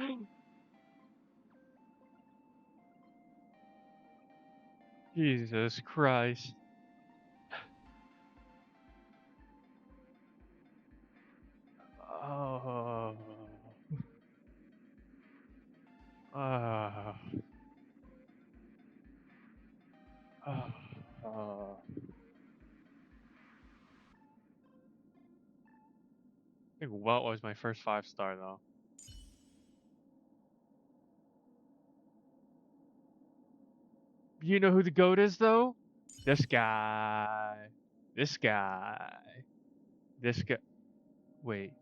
Jesus Christ. Oh. I think Welt was my first 5-star though. You know who the GOAT is though? This guy. This guy. This guy. Wait.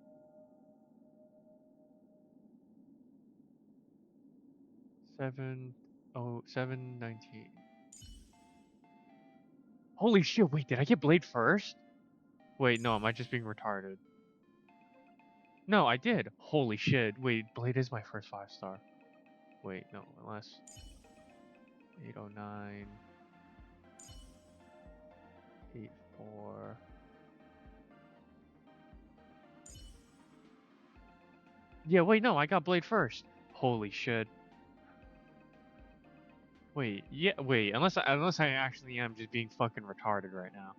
719. Holy shit, wait, did I get Blade first? Wait, no, am I just being retarded? No, I did. Holy shit. Wait, Blade is my first 5-star. Wait, no, unless 809 84. Yeah, wait, no, I got Blade first. Holy shit. Wait, yeah, wait, unless I actually am just being fucking retarded right now.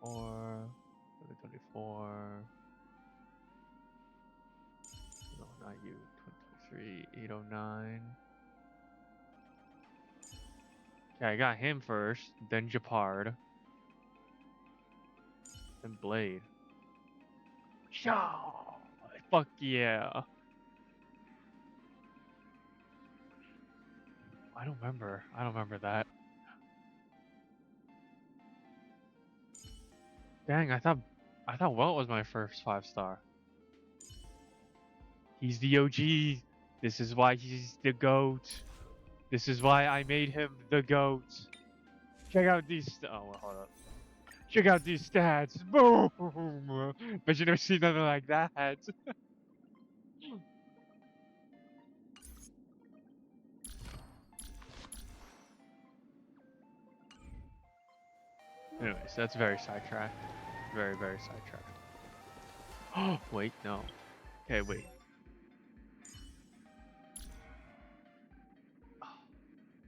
2024. No, not you. 2023. 809. Okay, I got him first, then Japard, then Blade. Shaw! Fuck yeah. I don't remember. I don't remember that. Dang, I thought Welt was my first 5-star. He's the OG. This is why he's the GOAT. This is why I made him the GOAT. Check out these. Oh, well, hold up. Check out these stats. Boom! But you never seen nothing like that. Anyways, that's very sidetracked. Very, very sidetracked. Oh, wait, no. Okay, wait. Oh,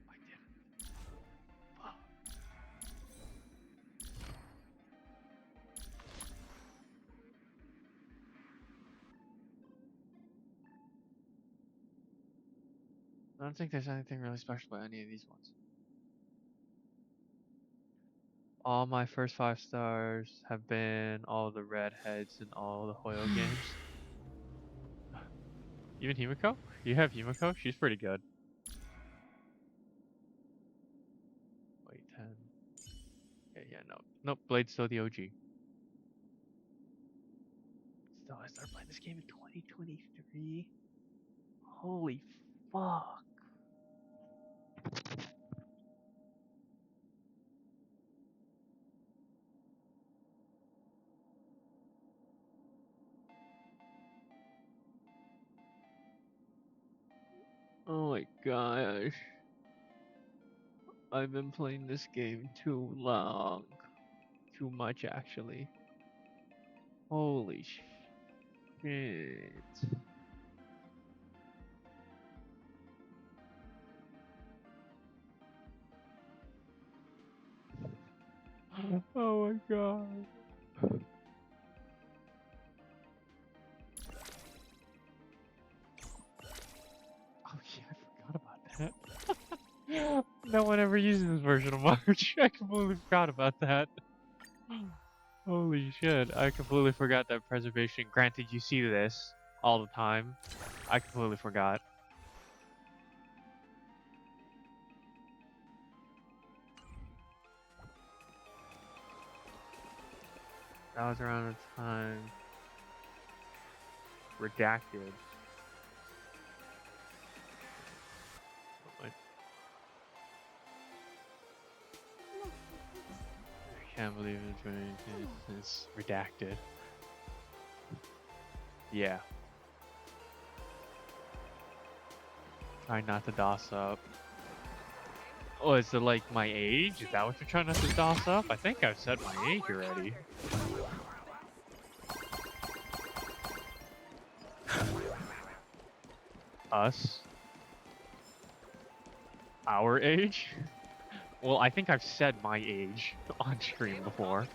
I did it. Oh. I don't think there's anything really special about any of these ones. All my first 5-stars have been all the redheads in all the Hoyo games. Even Himiko? You have Himiko? She's pretty good. Wait, 10. Yeah, no. Nope, Blade's still the OG. Still, I started playing this game in 2023. Holy fuck. Oh my gosh. I've been playing this game too long. Too much, actually. Holy shit. Oh my god. Oh yeah, I forgot about that. No one ever uses this version of March. I completely forgot about that. Holy shit, I completely forgot that preservation. Granted, you see this all the time. I completely forgot. That was around the time. Redacted. What? I can't believe it's redacted. Yeah. Try not to DOS up. Oh, is it like my age? Is that what you're trying not to DOS up? I think I've said my age already. Us? Our age? Well, I think I've said my age on stream before.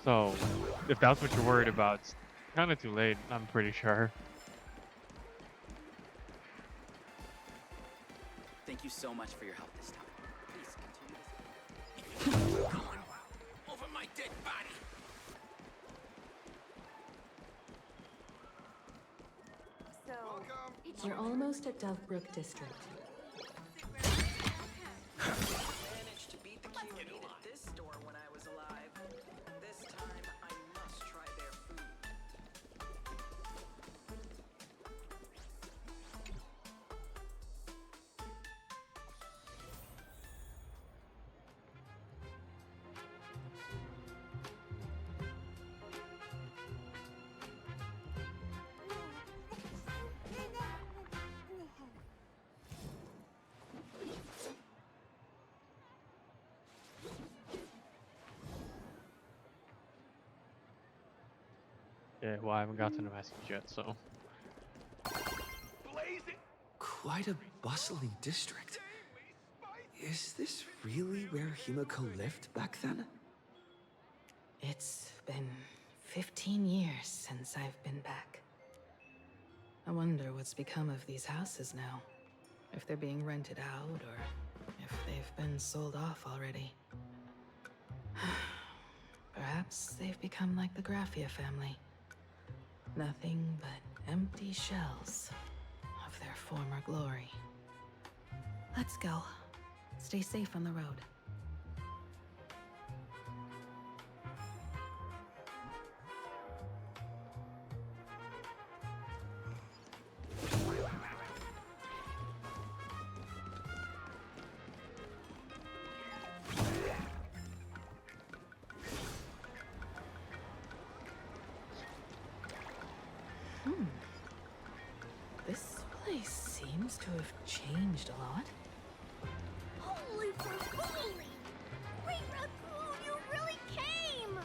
So, if that's what you're worried about, it's kind of too late, I'm pretty sure. Thank you so much for your help this time. Please continue this. Going over my dead body. So, You're almost at Dovebrook District. Managed to beat the queue and eat at this store when I was alive. This time I must try their food. Yeah, well, I haven't gotten a message yet, so. Quite a bustling district. Is this really where Himiko lived back then? It's been 15 years since I've been back. I wonder what's become of these houses now. If they're being rented out, or if they've been sold off already. Perhaps they've become like the Graphia family. Nothing but empty shells of their former glory. Let's go. Stay safe on the road. This place seems to have changed a lot. Holy for holy! Great Raccoon, you really came!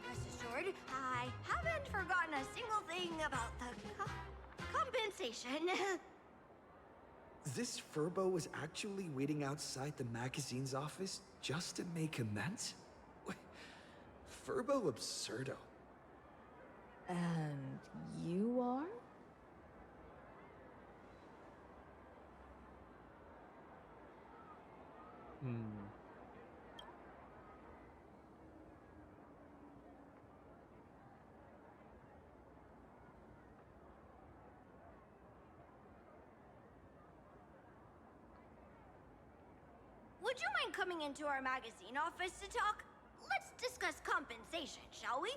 Rest assured, I haven't forgotten a single thing about the compensation. This Furbo was actually waiting outside the magazine's office just to make amends? Furbo absurdo. And you are? Would you mind coming into our magazine office to talk? Let's discuss compensation, shall we?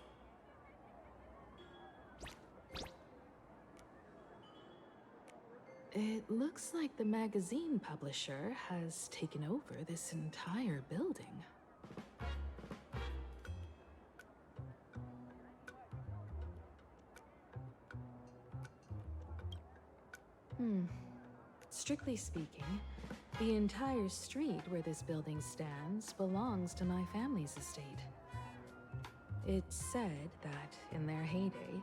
It looks like the magazine publisher has taken over this entire building. Strictly speaking, the entire street where this building stands belongs to my family's estate. It's said that, in their heyday,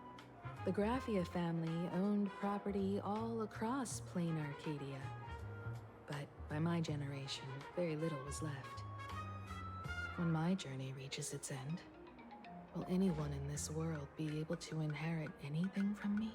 the Graphia family owned property all across plain Arcadia. But by my generation, very little was left. When my journey reaches its end, will anyone in this world be able to inherit anything from me?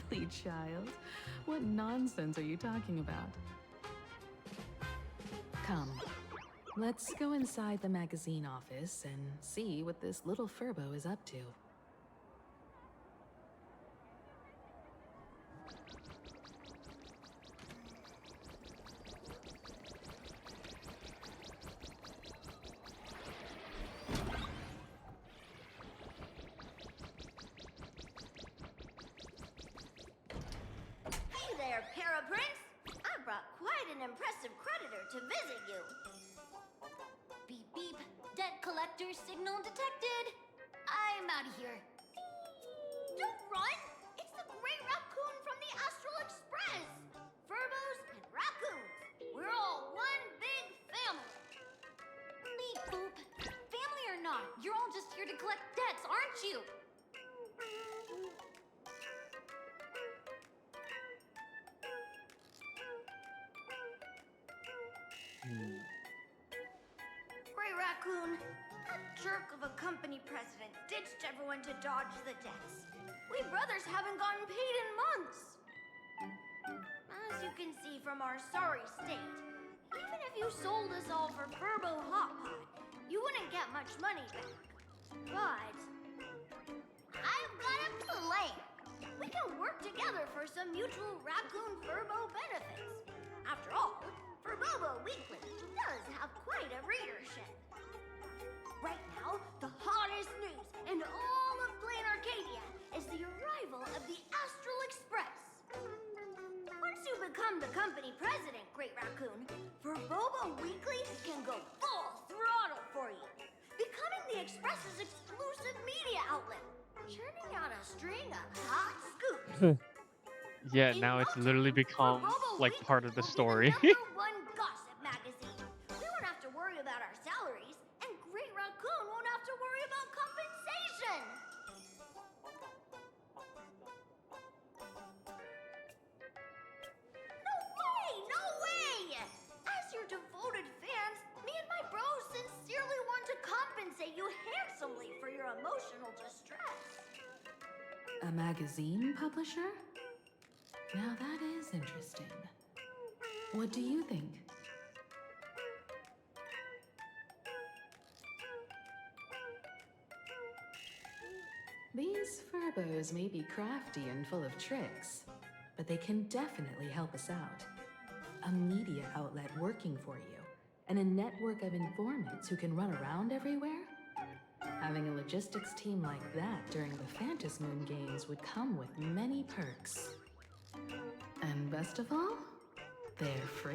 Silly child. What nonsense are you talking about? Come, let's go inside the magazine office and see what this little Furbo is up to. Hey there, Paraprince! I brought quite an impressive creditor to visit you. Beep beep. Debt collector signal detected. I'm out of here. Don't run! It's the Gray Raccoon from the Astral Express! Furbos and raccoons. We're all one big family. Beep boop. Family or not, you're all just here to collect debts, aren't you? Gray Raccoon, that jerk of a company president ditched everyone to dodge the debts. We brothers haven't gotten paid in months. As you can see from our sorry state, even if you sold us all for Furbo Hot Pot, you wouldn't get much money back. But I've got a plan. We can work together for some mutual Raccoon Furbo benefits. After all, Furbobo Weekly does have quite a readership. Right now, the hottest news in all of Plain Arcadia is the arrival of the Astral Express. Once you become the company president, Great Raccoon, Furbobo Weekly can go full throttle for you, becoming the Express's exclusive media outlet, churning out a string of hot scoops. Yeah, now it's literally become like part of the story. One gossip magazine. We won't have to worry about our salaries, and Great Raccoon won't have to worry about compensation. No way! No way! As your devoted fans, me and my bros sincerely want to compensate you handsomely for your emotional distress. A magazine publisher? Now that is interesting. What do you think? These Furbos may be crafty and full of tricks, but they can definitely help us out. A media outlet working for you, and a network of informants who can run around everywhere? Having a logistics team like that during the Phantasmoon Moon Games would come with many perks. And best of all, they're free.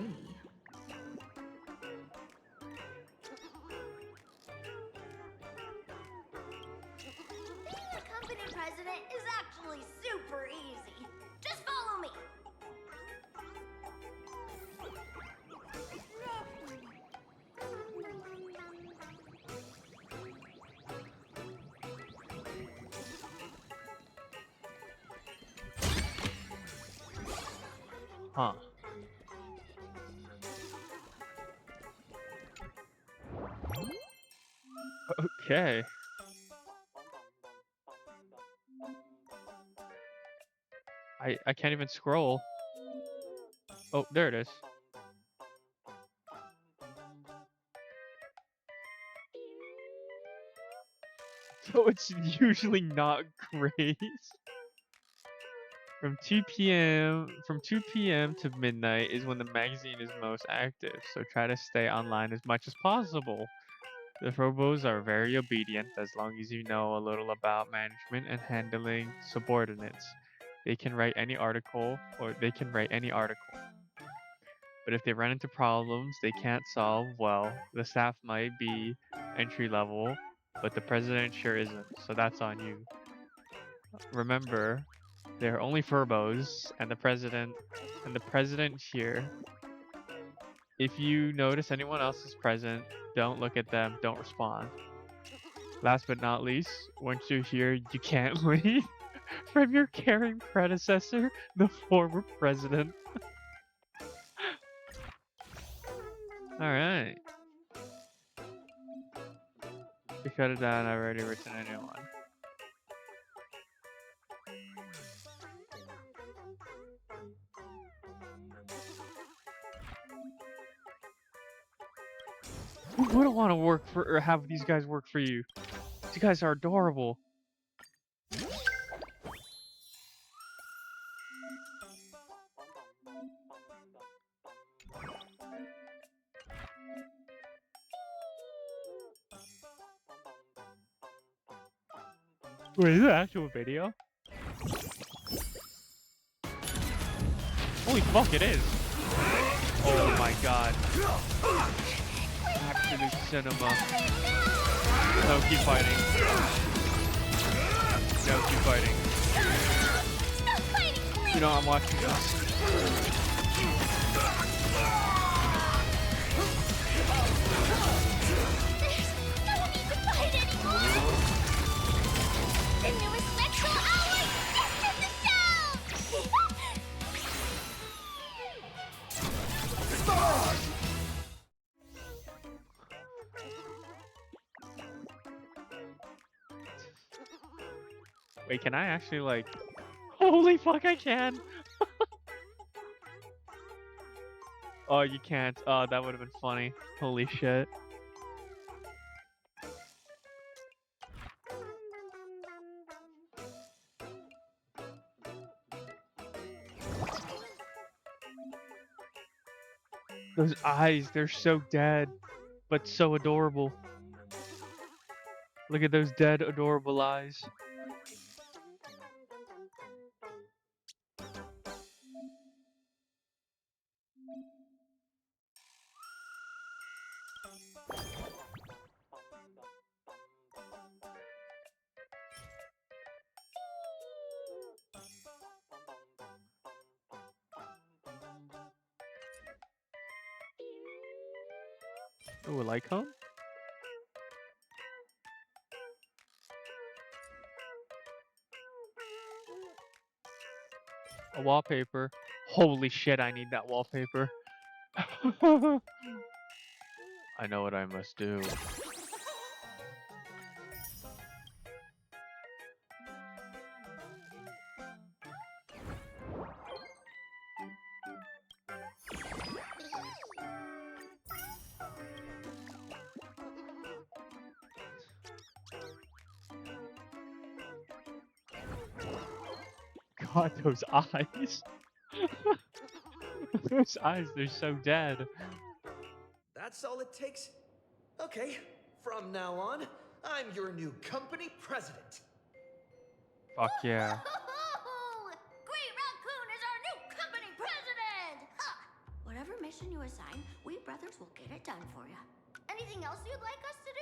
Being a company president is actually super easy. Just follow me. Huh. Okay. I can't even scroll. Oh, there it is. So it's usually not great. From 2 p.m. to midnight is when the magazine is most active, so try to stay online as much as possible. The Frobos are very obedient as long as you know a little about management and handling subordinates. they can write any article, or they can write any article. But if they run into problems they can't solve, well, the staff might be entry level, but the president sure isn't, so that's on you. Remember, they're only furbos, and the president here. If you notice anyone else is present, don't look at them, don't respond. Last but not least, once you're here, you can't leave from your caring predecessor, the former president. Alright. To cut it down, I've already written a new one. Who wouldn't want to work for, or have these guys work for you? These guys are adorable. Wait, is it actual video? Holy fuck, it is! Oh my god. Absolute cinema. No, keep fighting. No, keep fighting. Stop fighting, please! You know, I'm watching this. There's no need to fight anymore! The newest Metro Hour just hit the shelves! Wait, can I actually, like... Holy fuck, I can! Oh, you can't. Oh, that would have been funny. Holy shit. Those eyes, they're so dead, but so adorable. Look at those dead, adorable eyes. Oh, a light cone? A wallpaper. Holy shit, I need that wallpaper. I know what I must do. God, those eyes. Those eyes, they're so dead. That's all it takes? Okay, from now on, I'm your new company president. Fuck yeah. Green Raccoon is our new company president! Ha! Whatever mission you assign, we brothers will get it done for you. Anything else you'd like us to do?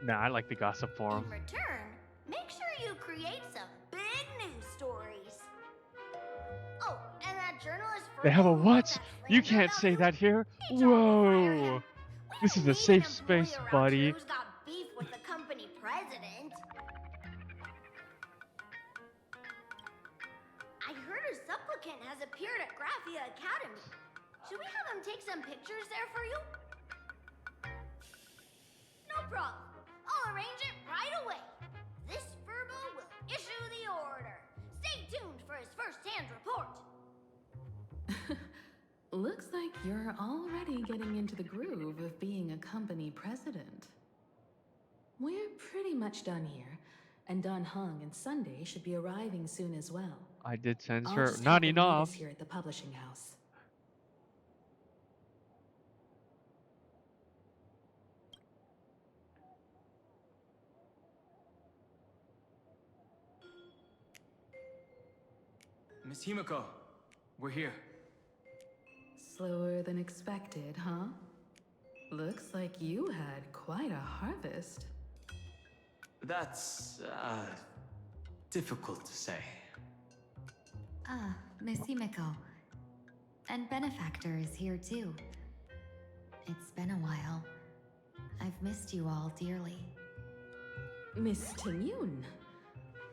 Nah, I like the gossip forum. In return, make sure you create some big news stories. Oh, and that journalist... They have a what? You can't say that here. Whoa. This is a safe space, buddy. Who's got beef with the company president? I heard a supplicant has appeared at Graphia Academy. Should we have him take some pictures there for you? No problem. I'll arrange it right away. This Furbo will issue the order. Stay tuned for his first-hand report. Looks like you're already getting into the groove of being a company president. We're pretty much done here, and Dun Hung and Sunday should be arriving soon as well. I did I'll censor. just Not have them meet enough. us here at the publishing house. Miss Himiko, we're here. Slower than expected, huh? Looks like you had quite a harvest. That's, difficult to say. Ah, Miss Himiko. And Benefactor is here too. It's been a while. I've missed you all dearly. Miss Tingyun,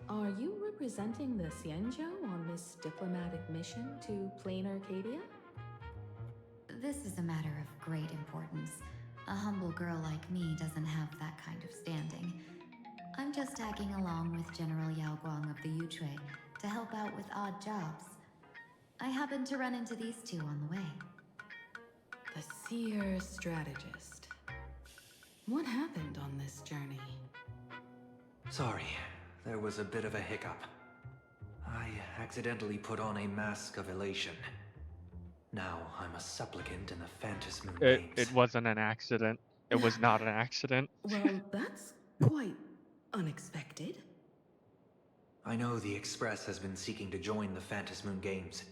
are you representing the Xianzhou on this diplomatic mission to Plain Arcadia? This is a matter of great importance. A humble girl like me doesn't have that kind of standing. I'm just tagging along with General Yao Guang of the Yuchui to help out with odd jobs. I happened to run into these two on the way. The Seer Strategist. What happened on this journey? Sorry, there was a bit of a hiccup. I accidentally put on a mask of elation. Now I'm a supplicant in the Phantasm Moon Games. It wasn't an accident. It was not an accident. Well, that's quite unexpected. I know the Express has been seeking to join the Phantasm Moon Games,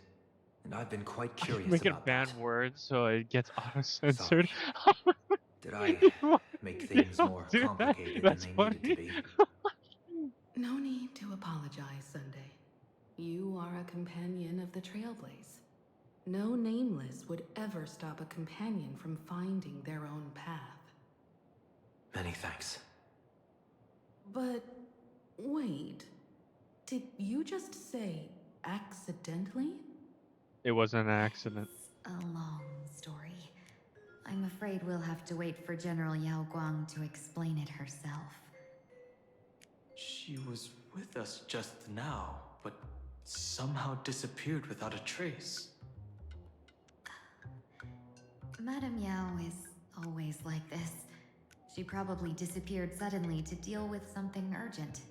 and I've been quite curious Make it about ban that. words so it gets auto-censored. Did I make things more complicated than they needed to be? No need to apologize, Sunday. You are a companion of the Trailblaze. No Nameless would ever stop a companion from finding their own path. Many thanks. But wait, did you just say accidentally? It wasn't an accident. A long story. I'm afraid we'll have to wait for General Yao Guang to explain it herself. She was with us just now, but somehow disappeared without a trace. Madame Yao is always like this. She probably disappeared suddenly to deal with something urgent.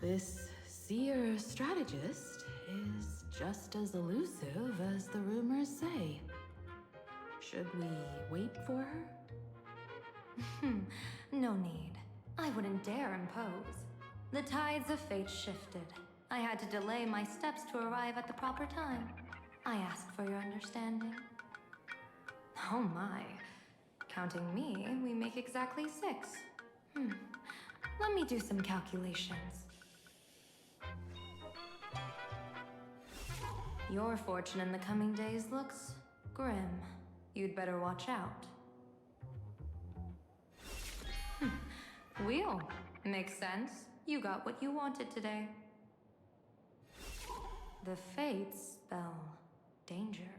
This Seer Strategist is just as elusive as the rumors say. Should we wait for her? No need. I wouldn't dare impose. The tides of fate shifted. I had to delay my steps to arrive at the proper time. I ask for your understanding. Oh my. Counting me, we make exactly 6. Let me do some calculations. Your fortune in the coming days looks grim. You'd better watch out. Wheel. Makes sense. You got what you wanted today. The fates spell danger.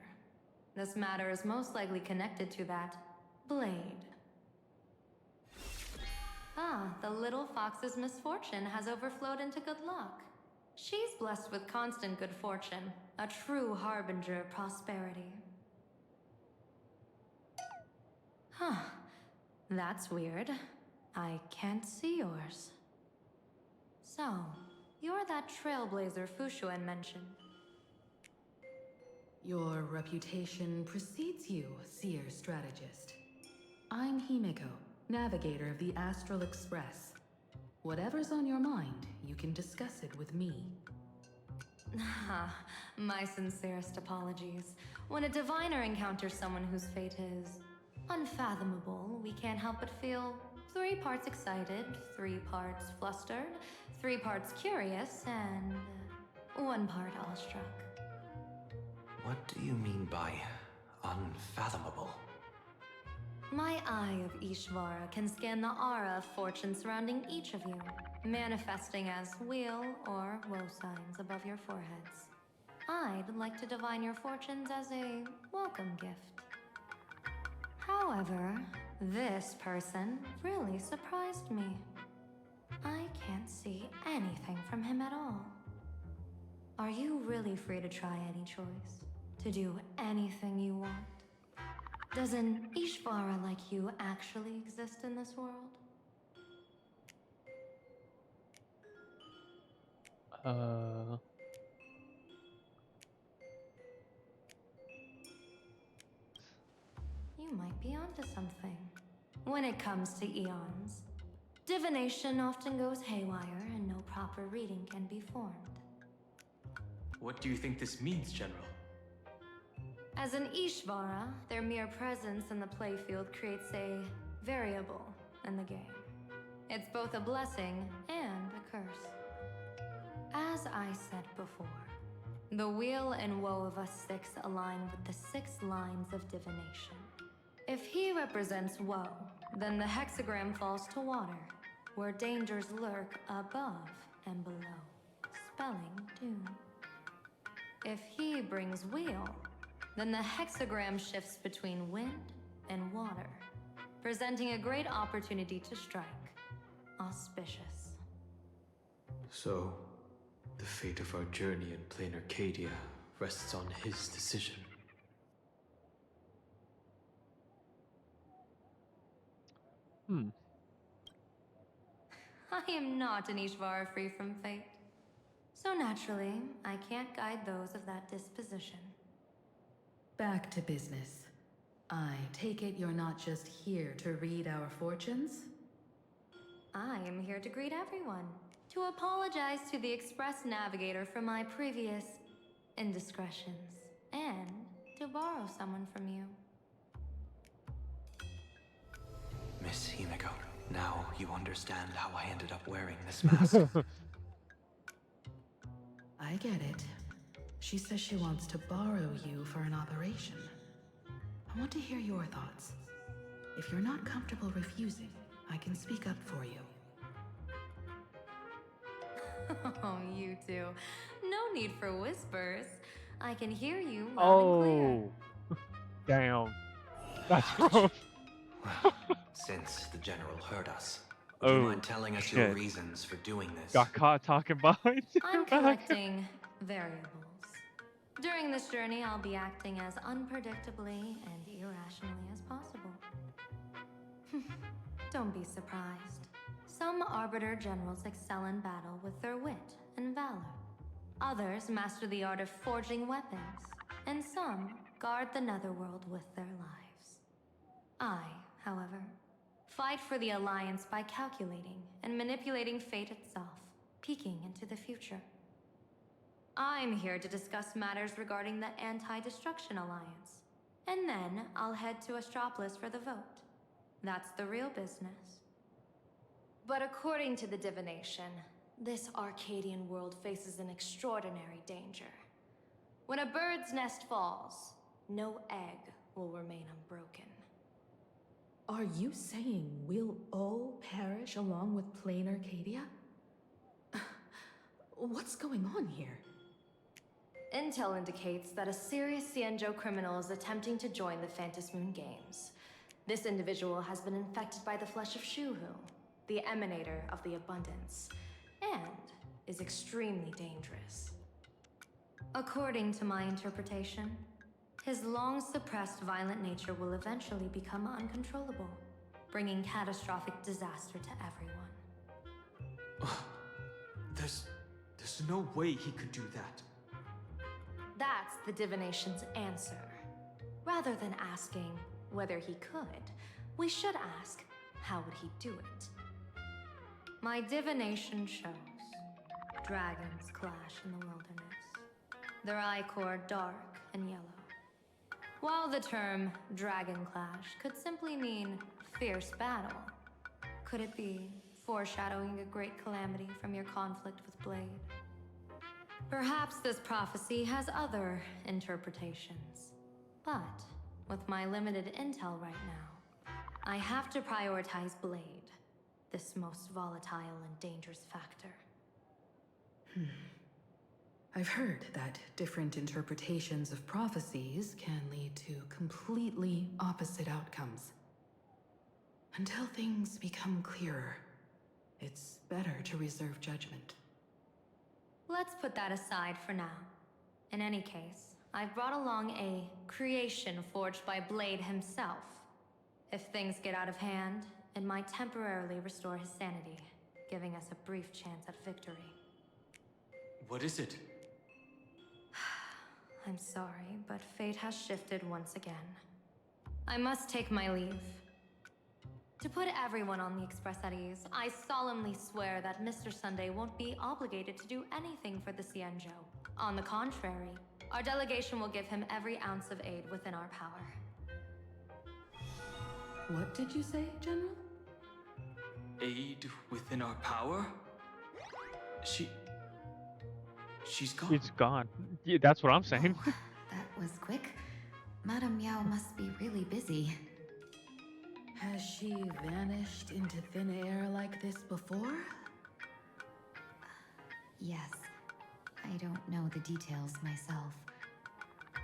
This matter is most likely connected to that blade. Ah, the little fox's misfortune has overflowed into good luck. She's blessed with constant good fortune, a true harbinger of prosperity. Huh. That's weird. I can't see yours. So, you're that trailblazer Fushuan mentioned. Your reputation precedes you, Seer Strategist. I'm Himiko, navigator of the Astral Express. Whatever's on your mind, you can discuss it with me. My sincerest apologies. When a diviner encounters someone whose fate is unfathomable, we can't help but feel 3 parts excited, 3 parts flustered, 3 parts curious, and 1 part awestruck. What do you mean by unfathomable? My eye of Ishvara can scan the aura of fortune surrounding each of you, manifesting as weal or woe signs above your foreheads. I'd like to divine your fortunes as a welcome gift. However, this person really surprised me. I can't see anything from him at all. Are you really free to try any choice? To do anything you want? Does an Ishvara like you actually exist in this world? You might be onto something. When it comes to eons, divination often goes haywire and no proper reading can be formed. What do you think this means, General? As an Ishvara, their mere presence in the playfield creates a variable in the game. It's both a blessing and a curse. As I said before, the weal and woe of us six align with the 6 lines of divination. If he represents woe, then the hexagram falls to water, where dangers lurk above and below, spelling doom. If he brings weal, then the hexagram shifts between wind and water, presenting a great opportunity to strike. Auspicious. So, the fate of our journey in plain Arcadia rests on his decision. I am not an Ishvara free from fate. So naturally, I can't guide those of that disposition. Back to business. I take it you're not just here to read our fortunes? I am here to greet everyone, to apologize to the Express Navigator for my previous indiscretions, and to borrow someone from you. Miss Himiko, now you understand how I ended up wearing this mask. I get it. She says she wants to borrow you for an operation. I want to hear your thoughts. If you're not comfortable refusing, I can speak up for you. Oh, you two. No need for whispers. I can hear you loud and clear. Oh, damn. That's rough. Since the General heard us, would you mind telling us your reasons for doing this? Got caught talking behind I'm your back. collecting variables. During this journey, I'll be acting as unpredictably and irrationally as possible. Don't be surprised. Some Arbiter Generals excel in battle with their wit and valor. Others master the art of forging weapons, and some guard the Netherworld with their lives. I, however, fight for the Alliance by calculating and manipulating fate itself, peeking into the future. I'm here to discuss matters regarding the Anti-Destruction Alliance, and then I'll head to Astropolis for the vote. That's the real business. But according to the divination, this Arcadian world faces an extraordinary danger. When a bird's nest falls, no egg will remain unbroken. Are you saying we'll all perish along with plain Arcadia? What's going on here? Intel indicates that a serious Cienjo criminal is attempting to join the Phantom Moon Games. This individual has been infected by the flesh of Shuhu, the emanator of the abundance, and is extremely dangerous. According to my interpretation, his long-suppressed violent nature will eventually become uncontrollable, bringing catastrophic disaster to everyone. There's no way he could do that. That's the divination's answer. Rather than asking whether he could, we should ask, how would he do it? My divination shows dragons clash in the wilderness, their ichor dark and yellow. While the term dragon clash could simply mean fierce battle, could it be foreshadowing a great calamity from your conflict with Blade? Perhaps this prophecy has other interpretations. But with my limited intel right now, I have to prioritize Blade, this most volatile and dangerous factor. I've heard that different interpretations of prophecies can lead to completely opposite outcomes. Until things become clearer, it's better to reserve judgment. Let's put that aside for now. In any case, I've brought along a creation forged by Blade himself. If things get out of hand, it might temporarily restore his sanity, giving us a brief chance at victory. What is it? I'm sorry, but fate has shifted once again. I must take my leave. To put everyone on the Express at ease, I solemnly swear that Mr. Sunday won't be obligated to do anything for the Cienjo. On the contrary, our delegation will give him every ounce of aid within our power. What did you say, General? Aid within our power? She's gone. It's gone. Yeah, that's what I'm saying. That was quick. Madame Yao must be really busy. Has she vanished into thin air like this before? Yes. I don't know the details myself.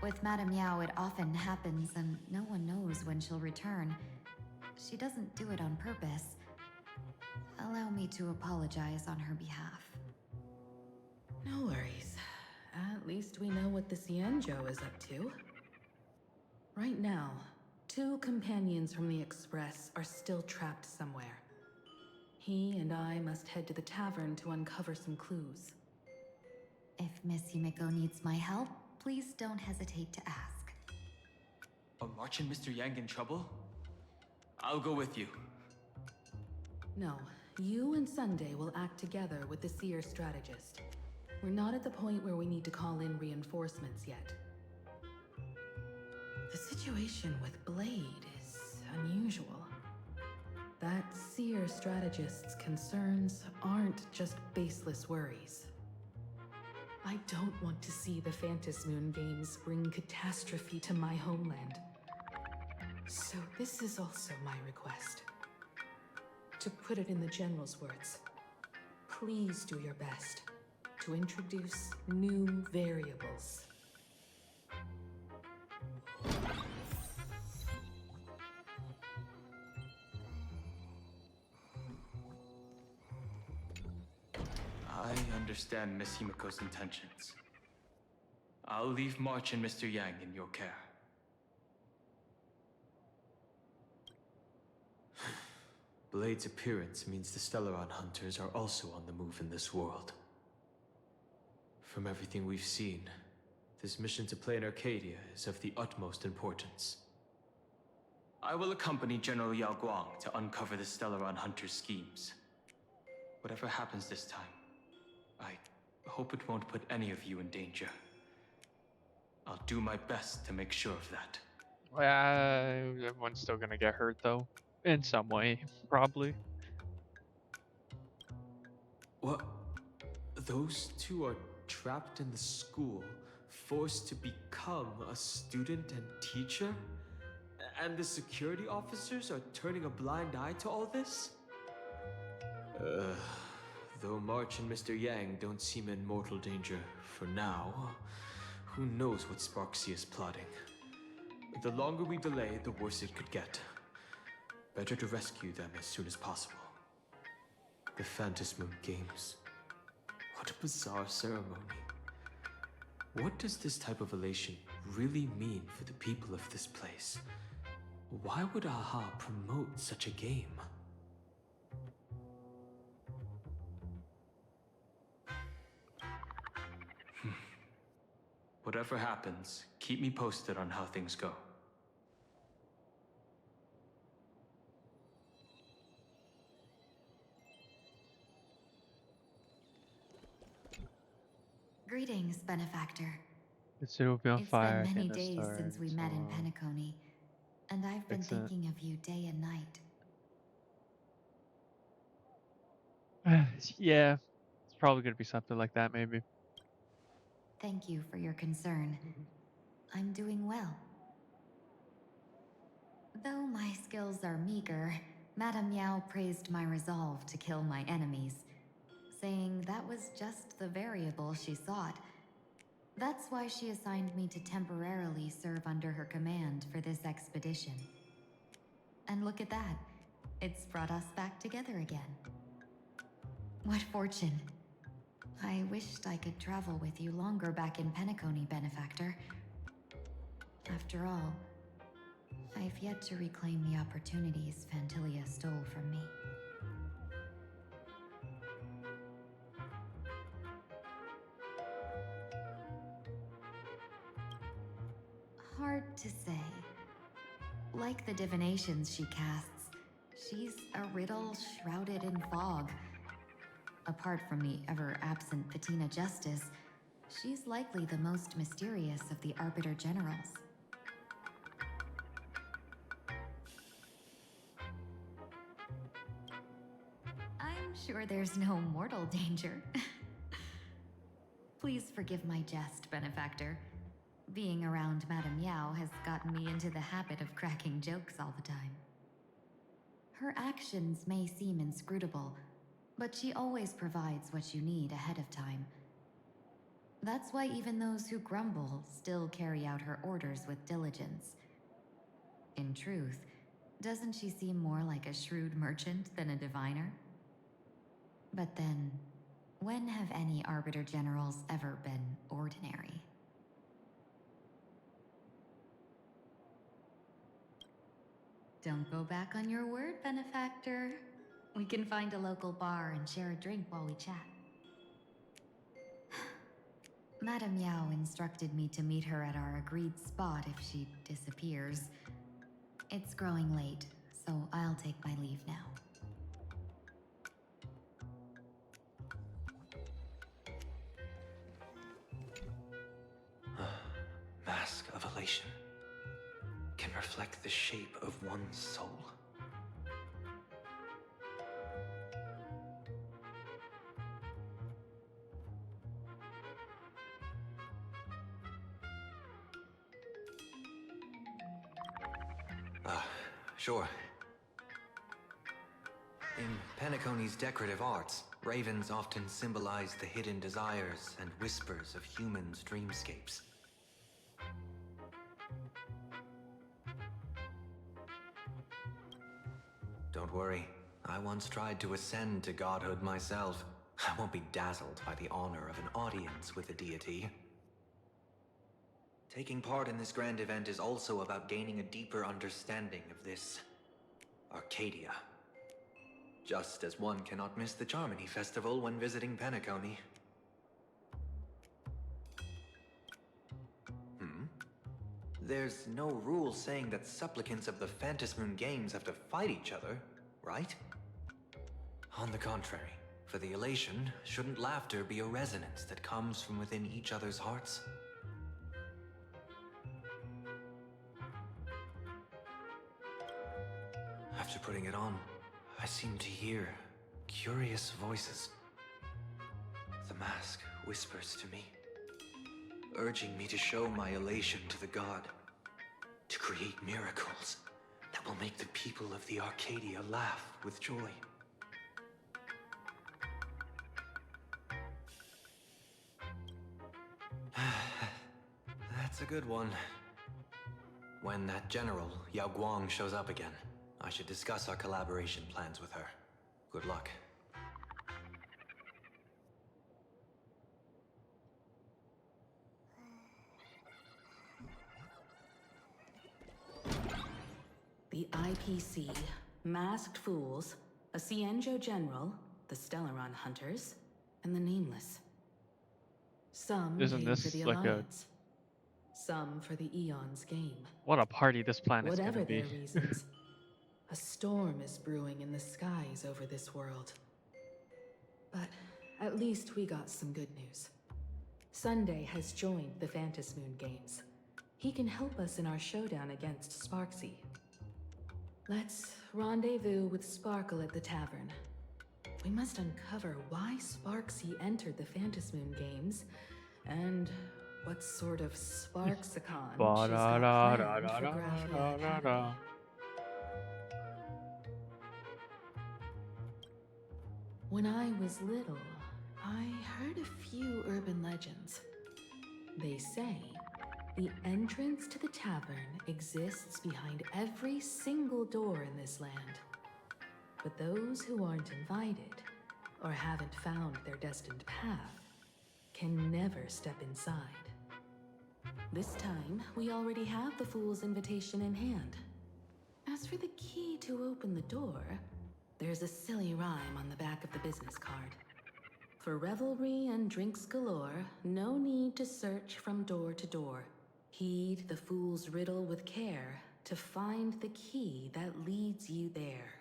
With Madame Yao, it often happens and no one knows when she'll return. She doesn't do it on purpose. Allow me to apologize on her behalf. No worries. At least we know what the Xianzhou is up to. Right now, 2 companions from the Express are still trapped somewhere. He and I must head to the tavern to uncover some clues. If Miss Himiko needs my help, please don't hesitate to ask. Are March and Mr. Yang in trouble? I'll go with you. No, you and Sunday will act together with the Seer strategist. We're not at the point where we need to call in reinforcements yet. The situation with Blade is unusual. That Seer strategist's concerns aren't just baseless worries. I don't want to see the Phantom Moon Games bring catastrophe to my homeland. So this is also my request. To put it in the General's words, please do your best to introduce new variables. I understand Miss Himiko's intentions. I'll leave March and Mr. Yang in your care. Blade's appearance means the Stellaron hunters are also on the move in this world. From everything we've seen, this mission to Plain Arcadia is of the utmost importance. I will accompany General Yao Guang to uncover the Stellaron hunters' schemes. Whatever happens this time, I hope it won't put any of you in danger. I'll do my best to make sure of that. Everyone's still gonna get hurt though, in some way, probably. What? Those 2 are trapped in the school, forced to become a student and teacher? And the security officers are turning a blind eye to all this? Though March and Mr. Yang don't seem in mortal danger for now, who knows what Sparksy is plotting. The longer we delay, the worse it could get. Better to rescue them as soon as possible. The Phantom Moon Games. What a bizarre ceremony. What does this type of elation really mean for the people of this place? Why would AHA promote such a game? Whatever happens, keep me posted on how things go. Greetings, Benefactor. The city will be on fire. It's been many again, days stars, since we met in Penacony, and I've been Excellent. thinking of you day and night. Yeah, it's probably gonna be something like that, maybe. Thank you for your concern. I'm doing well. Though my skills are meager, Madame Yao praised my resolve to kill my enemies, saying that was just the variable she sought. That's why she assigned me to temporarily serve under her command for this expedition. And look at that. It's brought us back together again. What fortune. I wished I could travel with you longer back in Penacony, Benefactor. After all, I've yet to reclaim the opportunities Phantilia stole from me. Hard to say. Like the divinations she casts, she's a riddle shrouded in fog. Apart from the ever-absent Patina Justice, She's likely the most mysterious of the Arbiter Generals. I'm sure there's no mortal danger. Please forgive my jest, Benefactor. Being around Madame Yao has gotten me into the habit of cracking jokes all the time. Her actions may seem inscrutable, but she always provides what you need ahead of time. That's why even those who grumble still carry out her orders with diligence. In truth, doesn't she seem more like a shrewd merchant than a diviner? But then, when have any Arbiter Generals ever been ordinary? Don't go back on your word, Benefactor. We can find a local bar and share a drink while we chat. Madame Yao instructed me to meet her at our agreed spot if she disappears. It's growing late, so I'll take my leave now. Mask of elation can reflect the shape of one's soul. Sure. In Penacony's decorative arts, ravens often symbolize the hidden desires and whispers of humans' dreamscapes. Don't worry, I once tried to ascend to godhood myself. I won't be dazzled by the honor of an audience with a deity. Taking part in this grand event is also about gaining a deeper understanding of this Arcadia. Just as one cannot miss the Charmony Festival when visiting Penacony. There's no rule saying that supplicants of the Phantasmoon Games have to fight each other, right? On the contrary, for the elation, shouldn't laughter be a resonance that comes from within each other's hearts? After putting it on, I seem to hear curious voices. The mask whispers to me, urging me to show my elation to the god, to create miracles that will make the people of the Arcadia laugh with joy. That's a good one. When that general, Yao Guang, shows up again, I should discuss our collaboration plans with her. Good luck. The IPC, Masked Fools, a Cienjo General, the Stellaron Hunters, and the Nameless. Some Isn't came for this the like Alliance. Some for the Eon's game. what a party this planet's Whatever gonna be? their reasons, a storm is brewing in the skies over this world. But at least we got some good news. Sunday has joined the Phantasmoon Games. He can help us in our showdown against Sparksy. Let's rendezvous with Sparkle at the tavern. We must uncover why Sparksy entered the Phantasmoon Games, and what sort of Sparksicon she's got planned for Graphia Academy. When I was little, I heard a few urban legends. They say the entrance to the tavern exists behind every single door in this land. But those who aren't invited, or haven't found their destined path, can never step inside. This time, we already have the Fool's invitation in hand. As for the key to open the door, there's a silly rhyme on the back of the business card. For revelry and drinks galore, no need to search from door to door. Heed the fool's riddle with care to find the key that leads you there.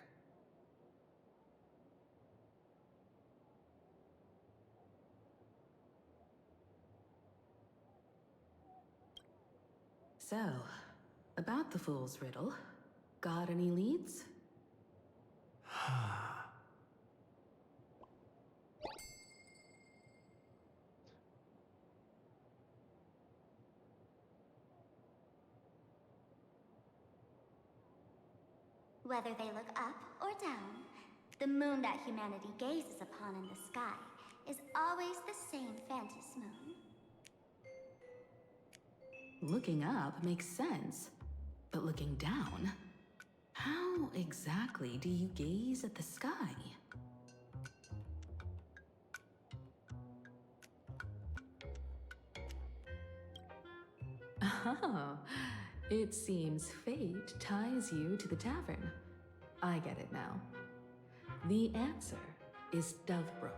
So, about the Fool's Riddle, got any leads? Whether they look up or down, the moon that humanity gazes upon in the sky is always the same Phantom moon. Looking up makes sense, but looking down? How exactly do you gaze at the sky? Oh, it seems fate ties you to the tavern. I get it now. The answer is Dovebrook.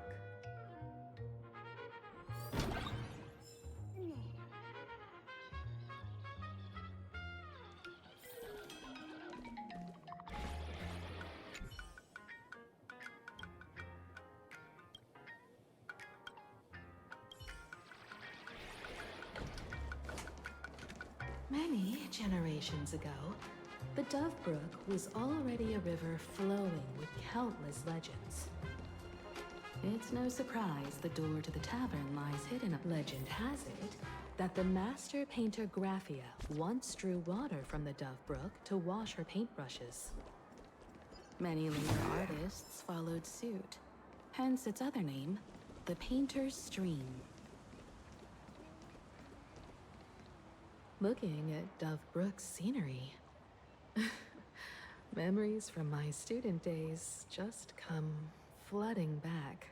Many generations ago, the Dovebrook was already a river flowing with countless legends. It's no surprise the door to the tavern lies hidden. Legend has it that the master painter Graphia once drew water from the Dovebrook to wash her paintbrushes. Many later artists followed suit, hence its other name, the Painter's Stream. Looking at Dovebrook's scenery, memories from my student days just come flooding back.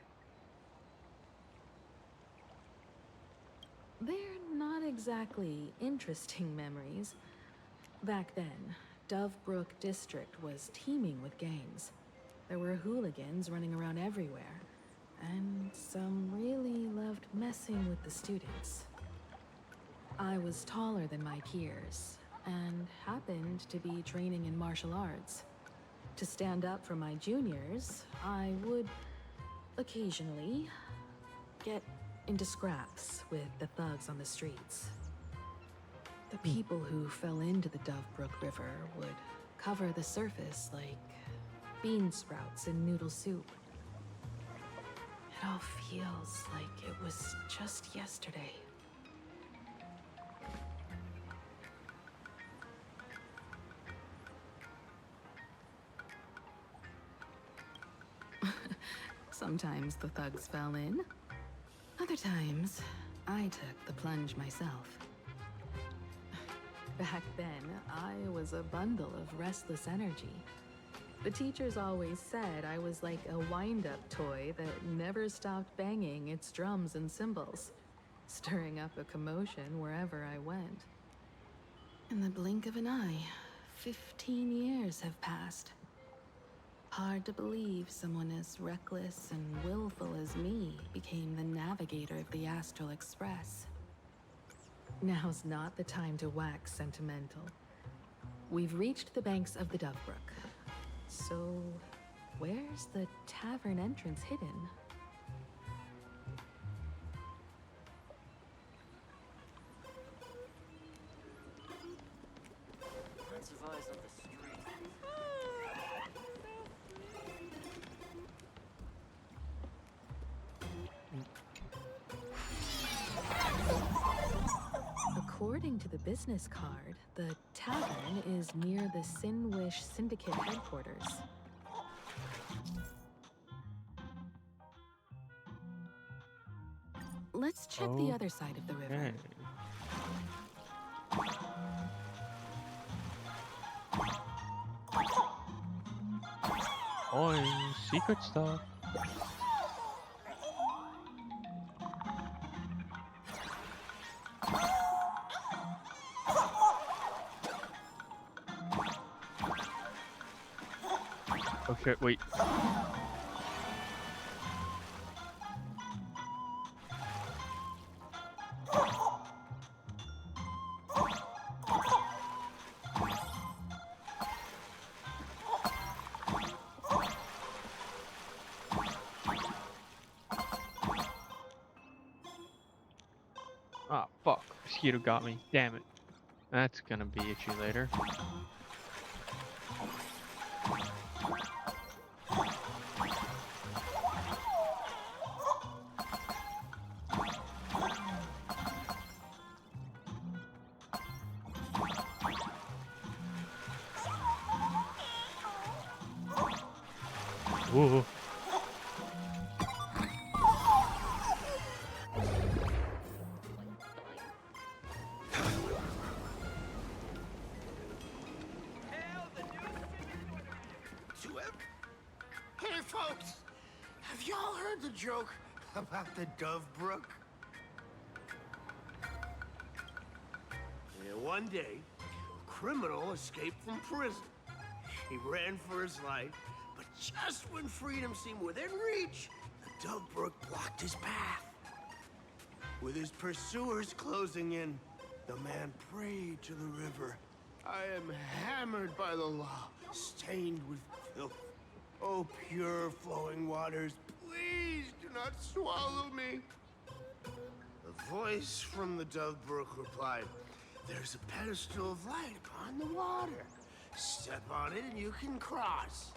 They're not exactly interesting memories. Back then, Dovebrook District was teeming with gangs. There were hooligans running around everywhere, and some really loved messing with the students. I was taller than my peers, and happened to be training in martial arts. To stand up for my juniors, I would occasionally get into scraps with the thugs on the streets. The people who fell into the Dovebrook River would cover the surface like bean sprouts in noodle soup. It all feels like it was just yesterday. Sometimes the thugs fell in. Other times, I took the plunge myself. Back then, I was a bundle of restless energy. The teachers always said I was like a wind-up toy that never stopped banging its drums and cymbals, stirring up a commotion wherever I went. In the blink of an eye, 15 years have passed. Hard to believe someone as reckless and willful as me became the navigator of the Astral Express. Now's not the time to wax sentimental. We've reached the banks of the Dovebrook. So, where's the tavern entrance hidden? Lots of eyes on the street. According to the business card, the tavern is near the Sinwish Syndicate headquarters. Let's check the other side of the river. Oh, secret stuff. Oh shit, wait. Ah, fuck. Mosquito got me. Damn it. That's gonna be itchy later. Whoa. Hey, folks! Have y'all heard the joke about the Dove Brook? Yeah, one day, a criminal escaped from prison. He ran for his life, but just when freedom seemed within reach, the Dove Brook blocked his path. With his pursuers closing in, the man prayed to the river. I am hammered by the law, stained with filth. Oh, pure flowing waters, please do not swallow me. A voice from the Dove Brook replied, there's a pedestal of light upon the water. Step on it and you can cross.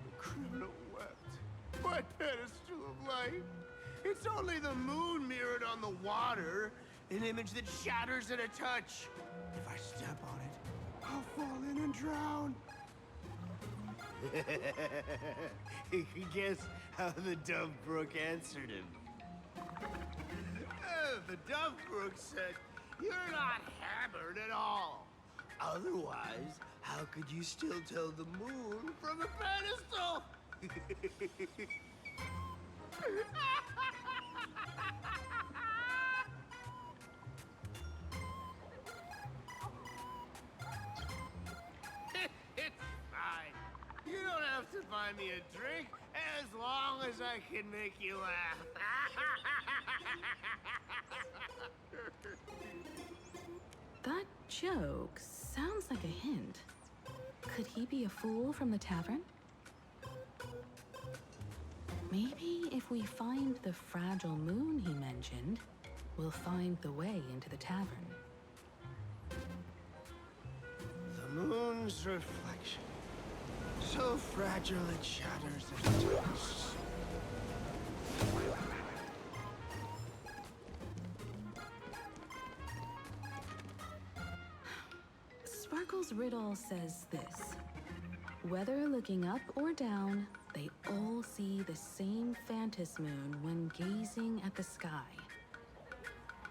The criminal wept. My pedestal of light? It's only the moon mirrored on the water, an image that shatters at a touch. If I step on it, I'll fall in and drown. Guess how the Dove Brook answered him. The Dove Brook said, you're not hammered at all. Otherwise, how could you still tell the moon from a pedestal? It's fine. You don't have to buy me a drink as long as I can make you laugh. That joke sounds like a hint. Could he be a fool from the tavern? Maybe if we find the fragile moon he mentioned, we'll find the way into the tavern. The moon's reflection. So fragile it shatters at a touch. Sparkle's riddle says this. Whether looking up or down, they all see the same phantom moon when gazing at the sky.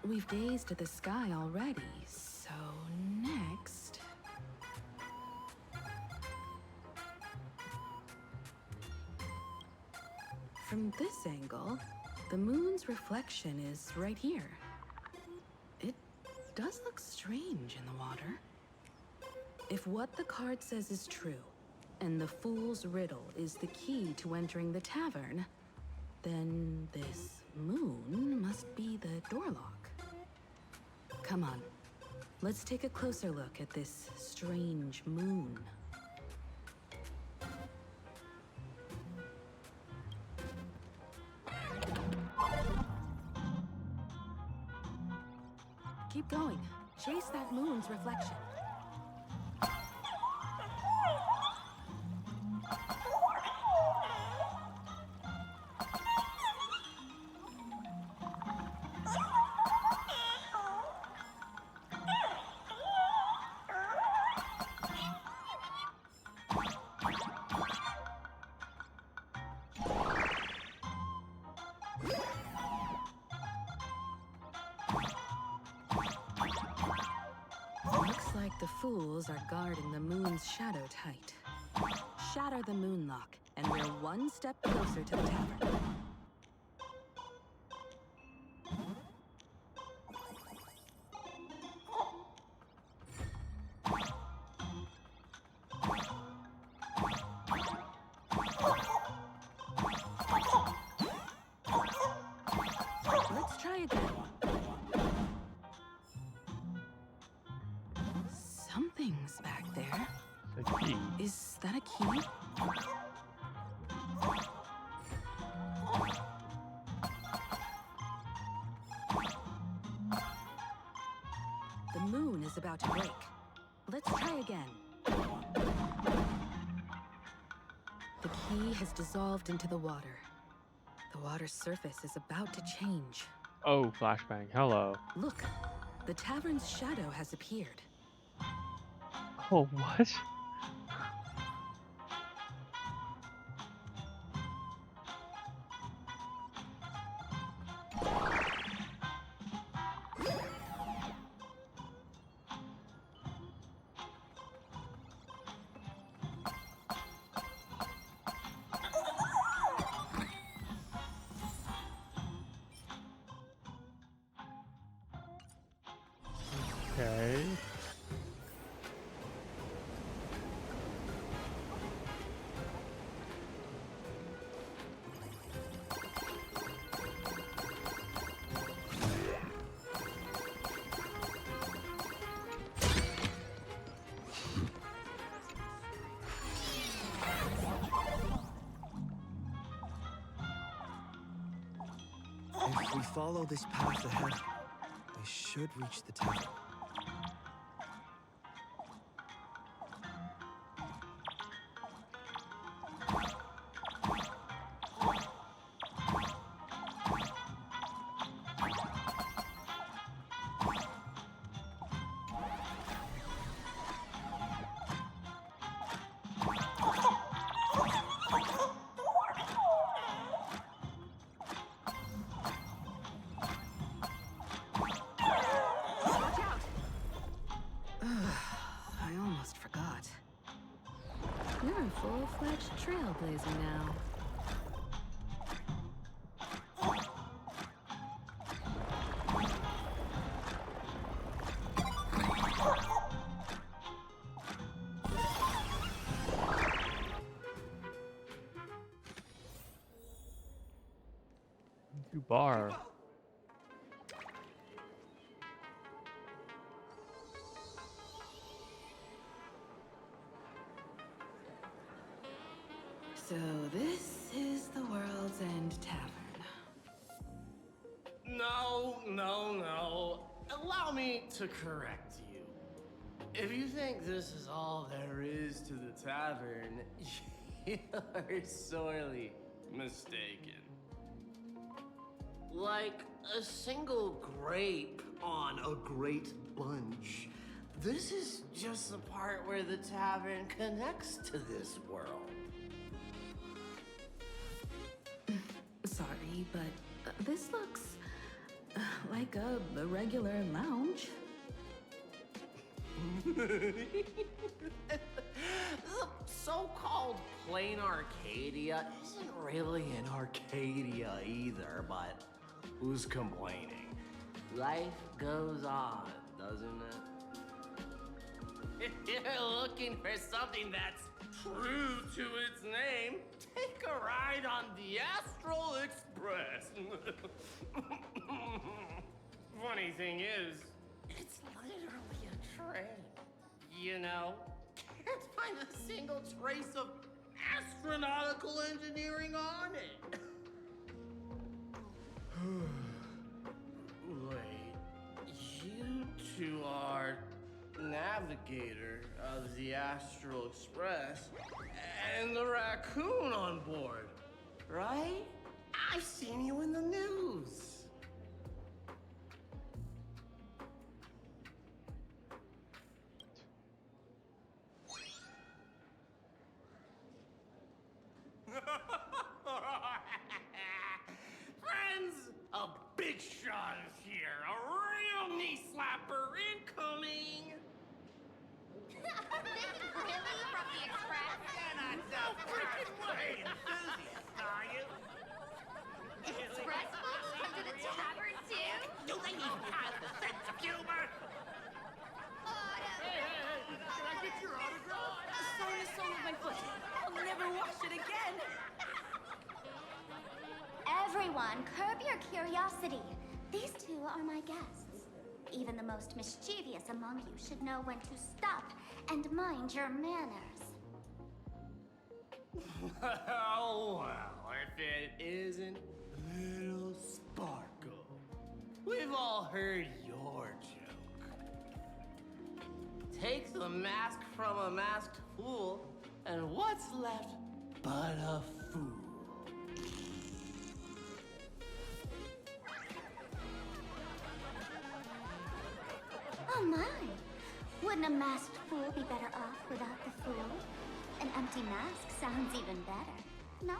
We've gazed at the sky already, so next... From this angle, the moon's reflection is right here. It does look strange in the water. If what the card says is true, and the fool's riddle is the key to entering the tavern, then this moon must be the door lock. Come on, let's take a closer look at this strange moon. Keep going. Chase that moon's reflection. Looks like the fools are guarding the moon's shadow tight. Shatter the moon lock, and we're one step closer to the tavern. Let's try again. Something's back there. A key. Is that a key? The moon is a Let's try again. The key has dissolved into the water. The water's surface is about to change. Oh, flashbang. Hello. Look, the tavern's shadow has appeared. Oh, what? Okay. If we follow this path ahead, we should reach the tavern. I almost forgot. You're a full-fledged trailblazer now. You bar. So this is the World's End Tavern. No. Allow me to correct you. If you think this is all there is to the tavern, you're sorely mistaken. Like a single grape on a great bunch, this is just the part where the tavern connects to this world. Sorry, but this looks like a regular lounge. The so-called plain Arcadia isn't really an Arcadia either, but who's complaining? Life goes on, doesn't it? If you're looking for something that's true to its name, take a ride on the Astral Express. Funny thing is, it's literally a train. You know, can't find a single trace of astronautical engineering on it. Wait, you two are navigator of the Astral Express and the raccoon on board, right? I've seen you in the news. Friends, a big shot is here. A real knee slapper incoming. Really? From the Express? You're not so freaking way enthusiast, are you? Express folks come to the tavern too? Do they even have the sense of humor? Hey, can I get your autograph? Sorry, I stole my foot. I'll never wash it again. Everyone, curb your curiosity. These two are my guests. Even the most mischievous among you should know when to stop and mind your manners. Well, if it isn't Little Sparkle. We've all heard your joke. Take the mask from a masked fool, and what's left but a fool? Oh my! Wouldn't a masked fool be better off without the fool? An empty mask sounds even better, no?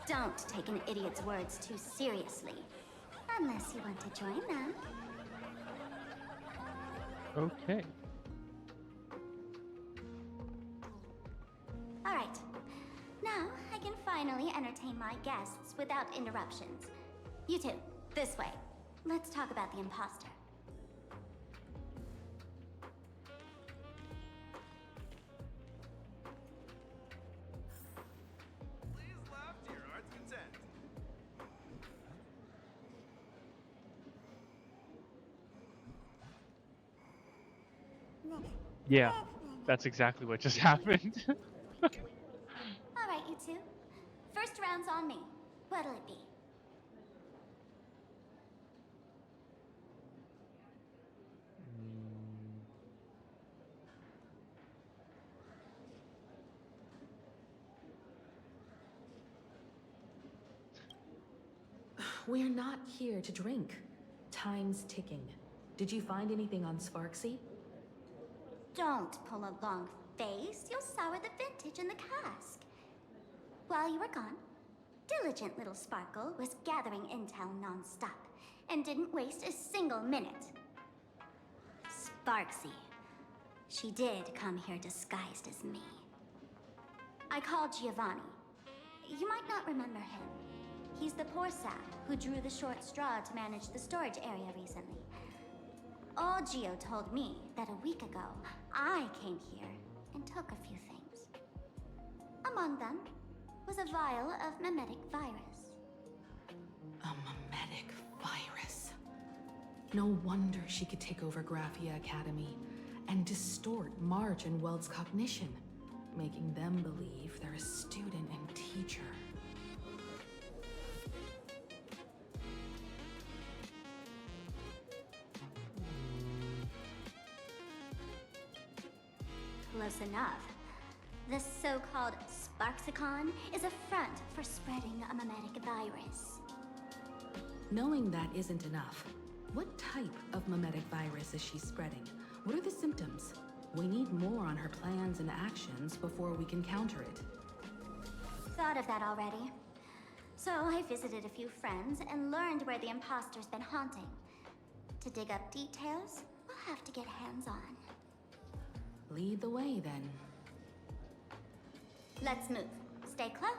Don't take an idiot's words too seriously. Unless you want to join them. Okay. Alright. Now I can finally entertain my guests without interruptions. You two, this way. Let's talk about the imposter. Please laugh to your heart's content. Yeah, that's exactly what just happened. Alright, you two. First round's on me. What'll it be? We're not here to drink. Time's ticking. Did you find anything on Sparksy? Don't pull a long face. You'll sour the vintage in the cask. While you were gone, diligent little Sparkle was gathering intel non-stop and didn't waste a single minute. Sparksy. She did come here disguised as me. I called Giovanni. You might not remember him. He's the poor sap who drew the short straw to manage the storage area recently. Old Gio told me that a week ago, I came here and took a few things. Among them was a vial of mimetic virus. A mimetic virus. No wonder she could take over Graphia Academy and distort March and Weld's cognition, making them believe they're a student and teacher. Close enough. This so-called Sparksicon is a front for spreading a mimetic virus. Knowing that isn't enough, what type of mimetic virus is she spreading? What are the symptoms? We need more on her plans and actions before we can counter it. Thought of that already. So I visited a few friends and learned where the imposter's been haunting. To dig up details, we'll have to get hands-on. Lead the way, then. Let's move. Stay close.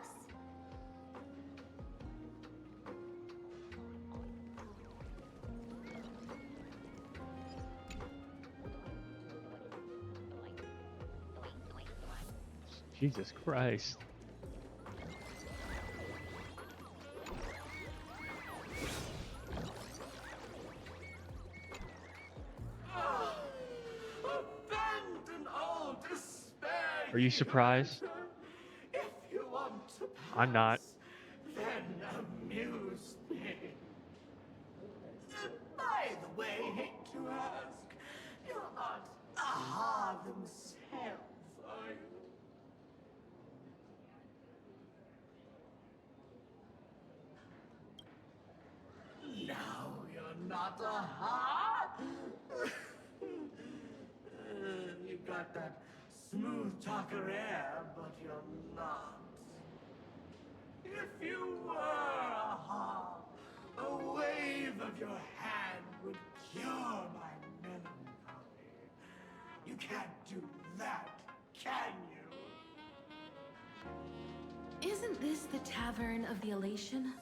Jesus Christ. Abandon all despair. Are you surprised? If you want to I'm not. then amuse me. By the way, hate to ask, you're not Aha themselves, are you? Now you're not Aha. You got that smooth talker air, but you're not. If you were Aha, a wave of your hand would cure my melancholy. You can't do that, can you? Isn't this the Tavern of the Elation?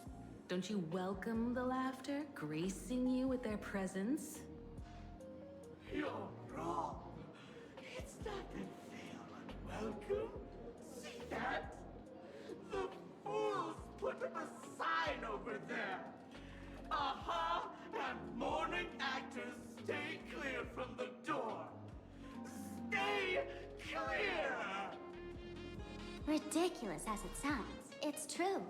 Don't you welcome the laughter, gracing you with their presence? You're wrong. It's not that they are unwelcome. See that? The fool's Aha! And morning actors, stay clear from the door. Stay clear! Ridiculous as it sounds, it's true.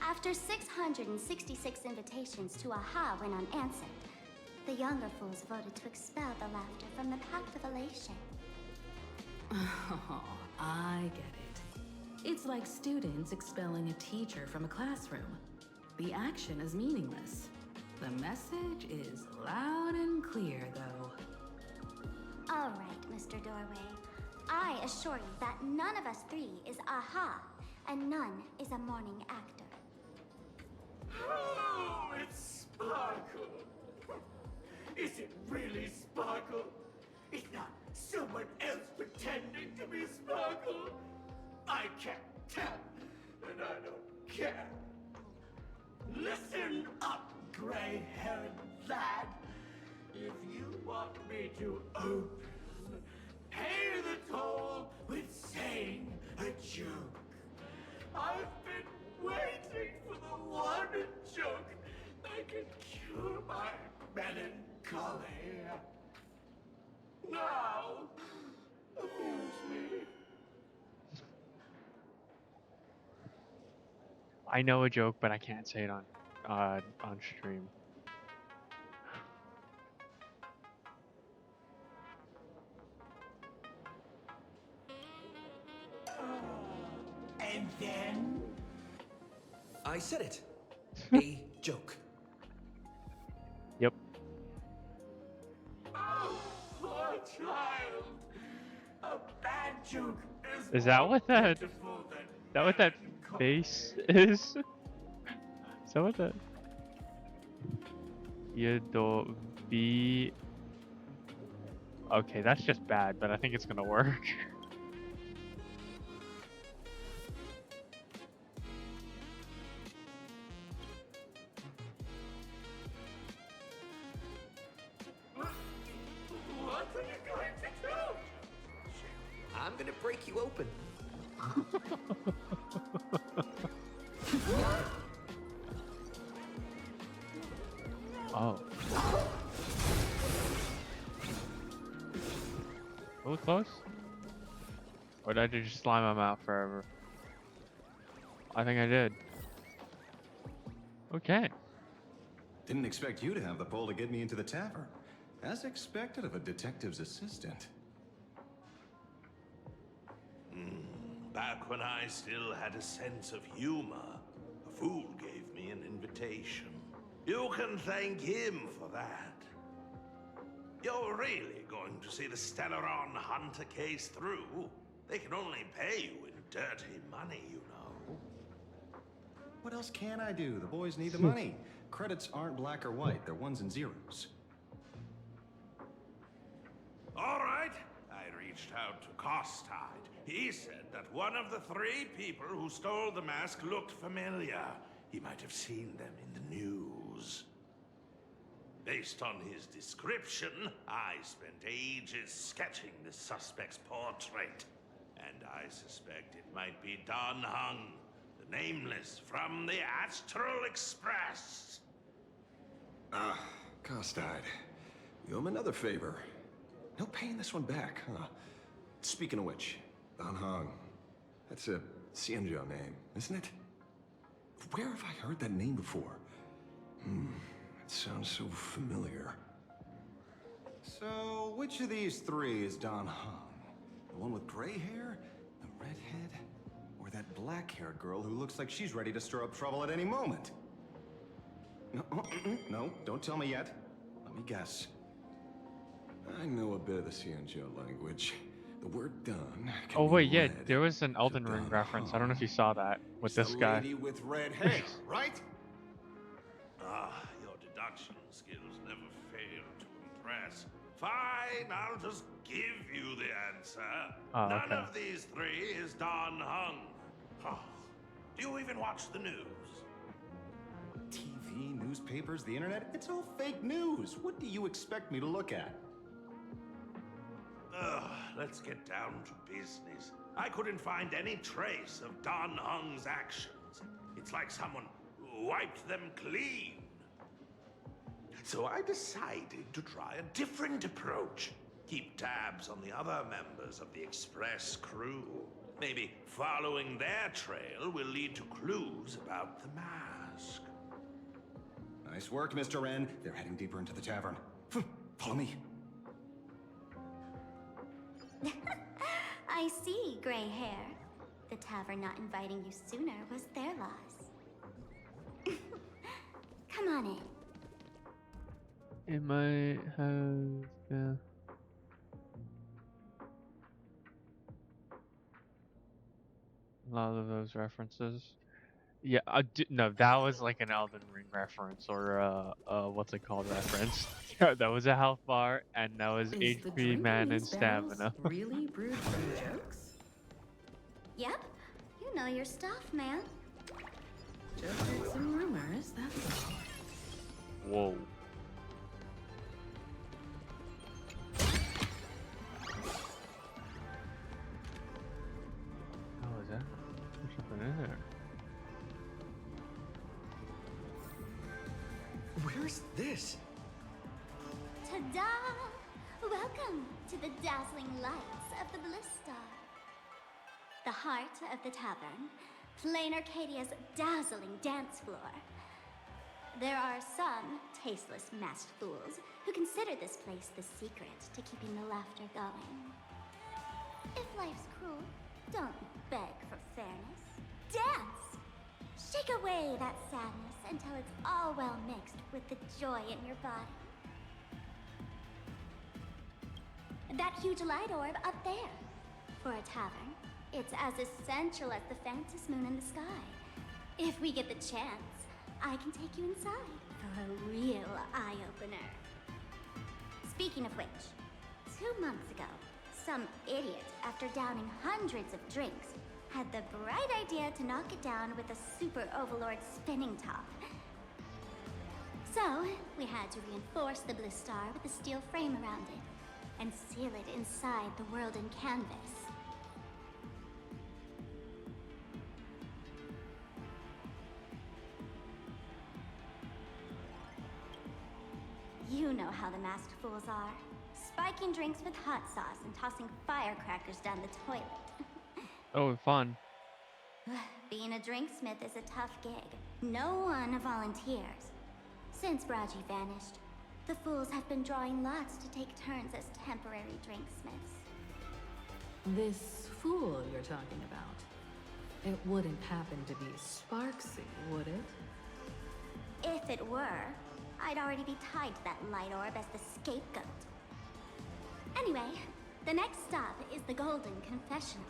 After 666 invitations to AHA went unanswered, the younger fools voted to expel the laughter from the Pact of Elation. Oh, I get it. It's like students expelling a teacher from a classroom. The action is meaningless. The message is loud and clear, though. All right, Mr. Doorway. I assure you that none of us three is AHA, and none is a morning actor. Oh, it's Sparkle. Is it really Sparkle? It's not someone else pretending to be Sparkle. I can't tell, and I don't care. Listen up, gray-haired lad. If you want me to open, pay the toll with saying a joke. I've been waiting for the one joke that can cure my melancholy. Now, amuse me. I know a joke, but I can't say it on stream. And then? I said it. A joke. Yep. Oh, poor child. A bad joke Is that what that? Is that what that face is? Is that what that? You don't be. Okay, that's just bad, but I think it's gonna work. What are you going to do? I'm gonna break you open. Oh. A little close? Or did I just slime my mouth forever? I think I did. Okay. Didn't expect you to have the pull to get me into the tavern. As expected of a detective's assistant. Back when I still had a sense of humor, a fool gave me an invitation. You can thank him for that. You're really going to see the Stellaron Hunter case through? They can only pay you in dirty money, you know. What else can I do? The boys need the money. Credits aren't black or white, they're ones and zeros. All right. I reached out to Costide. He said that one of the 3 people who stole the mask looked familiar. He might have seen them in the news. Based on his description, I spent ages sketching the suspect's portrait. And I suspect it might be Don Hung, the Nameless from the Astral Express. Ah, Costide. You owe him another favor. No paying this one back, huh? Speaking of which, Don Hong. That's a Xianzhou name, isn't it? Where have I heard that name before? It sounds so familiar. So, which of these 3 is Don Hong? The one with gray hair? The redhead? Or that black-haired girl who looks like she's ready to stir up trouble at any moment? No, don't tell me yet. Let me guess. I know a bit of the Xianzhou language. The word done. Oh wait, yeah, there was an Elden Ring reference. I don't know if you saw that with this the guy. lady with red hair, right? Your deduction skills never fail to impress. Fine, I'll just give you the answer. Oh, None okay. of these 3 is Don Hung. Oh, do you even watch the news? TV, newspapers, the internet, it's all fake news. What do you expect me to look at? Let's get down to business. I couldn't find any trace of Don Hung's actions. It's like someone wiped them clean. So I decided to try a different approach. Keep tabs on the other members of the Express crew. Maybe following their trail will lead to clues about the mask. Nice work, Mr. Wren. They're heading deeper into the tavern. Follow me. I see, gray hair. The tavern not inviting you sooner was their loss. Come on in. It might have, yeah. A lot of those references. Yeah, no, that was like an Elden Ring reference or what's it called reference. Yeah, that was a health bar and that was Is the HP, drink in man, and these barrels stamina. really brewed from jokes? Yep, you know your stuff, man. Just heard some rumors, that's all. Whoa. How is that? There's something in there. Where's this? Ta-da! Welcome to the dazzling lights of the Bliss Star. The heart of the tavern, Plain Arcadia's dazzling dance floor. There are some tasteless masked fools who consider this place the secret to keeping the laughter going. If life's cruel, don't beg for fairness. Dance! Shake away that sadness until it's all well mixed with the joy in your body. That huge light orb up there. For a tavern, it's as essential as the Phantom moon in the sky. If we get the chance, I can take you inside for a real eye-opener. Speaking of which, 2 months ago, some idiot, after downing hundreds of drinks, had the bright idea to knock it down with a super overlord spinning top. So, we had to reinforce the Bliss Star with a steel frame around it, and seal it inside the world in canvas. You know how the masked fools are. Spiking drinks with hot sauce and tossing firecrackers down the toilet. Oh, fun. Being a drinksmith is a tough gig. No one volunteers. Since Braji vanished, the fools have been drawing lots to take turns as temporary drinksmiths. This fool you're talking about. It wouldn't happen to be Sparksy, would it? If it were, I'd already be tied to that light orb as the scapegoat. Anyway, the next stop is the Golden Confessional.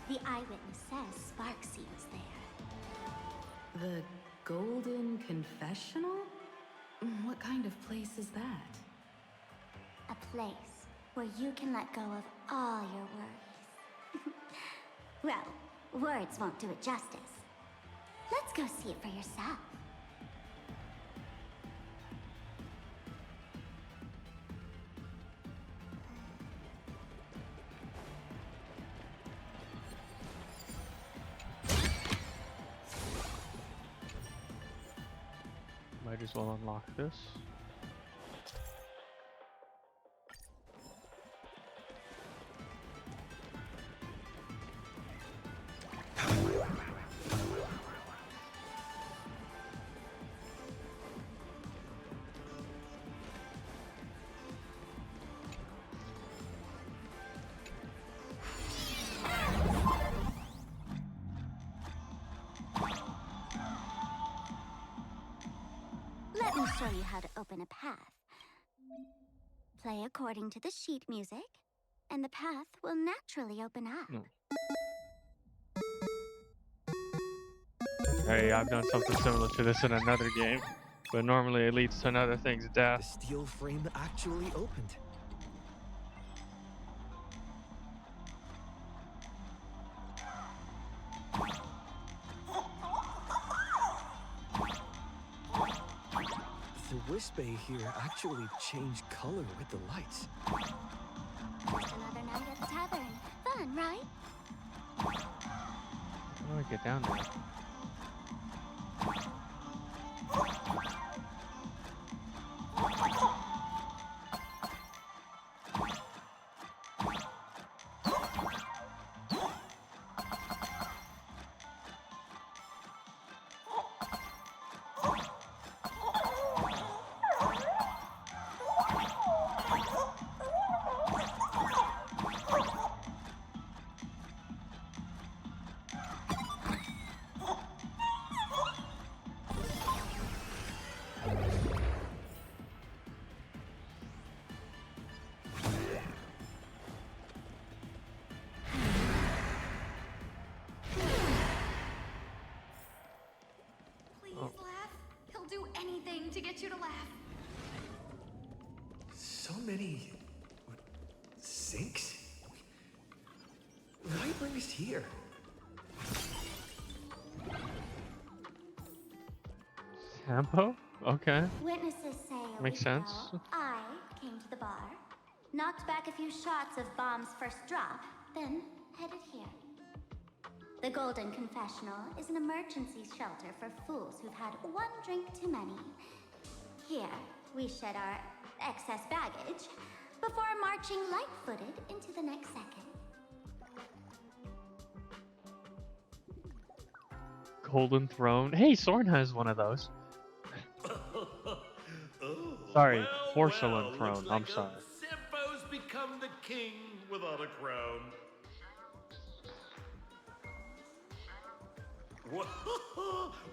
The eyewitness says Sparksy was there. The Golden Confessional? What kind of place is that? A place where you can let go of all your worries. Well, words won't do it justice. Let's go see it for yourself. Might as well unlock this. Let me show you how to open a path. Play according to the sheet music, and the path will naturally open up. Hey, I've done something similar to this in another game, but normally it leads to another thing's death. The steel frame actually opened. The Wisp-Bay here actually changed color with the lights. Just another night at the tavern. Fun, right? How do I get down there? anything to get you to laugh. So many sinks? Why bring us here? Sampo? Okay. Witnesses say a Makes week sense. ago, I came to the bar, knocked back a few shots of Bomb's first drop, then headed here. The Golden Confessional is an emergency shelter for fools who've had one drink too many. Here, we shed our excess baggage before marching light-footed into the next second. Golden Throne. Hey, Soren has one of those. Sorry, Porcelain Throne. I'm sorry. Sampo's become the king without a crown.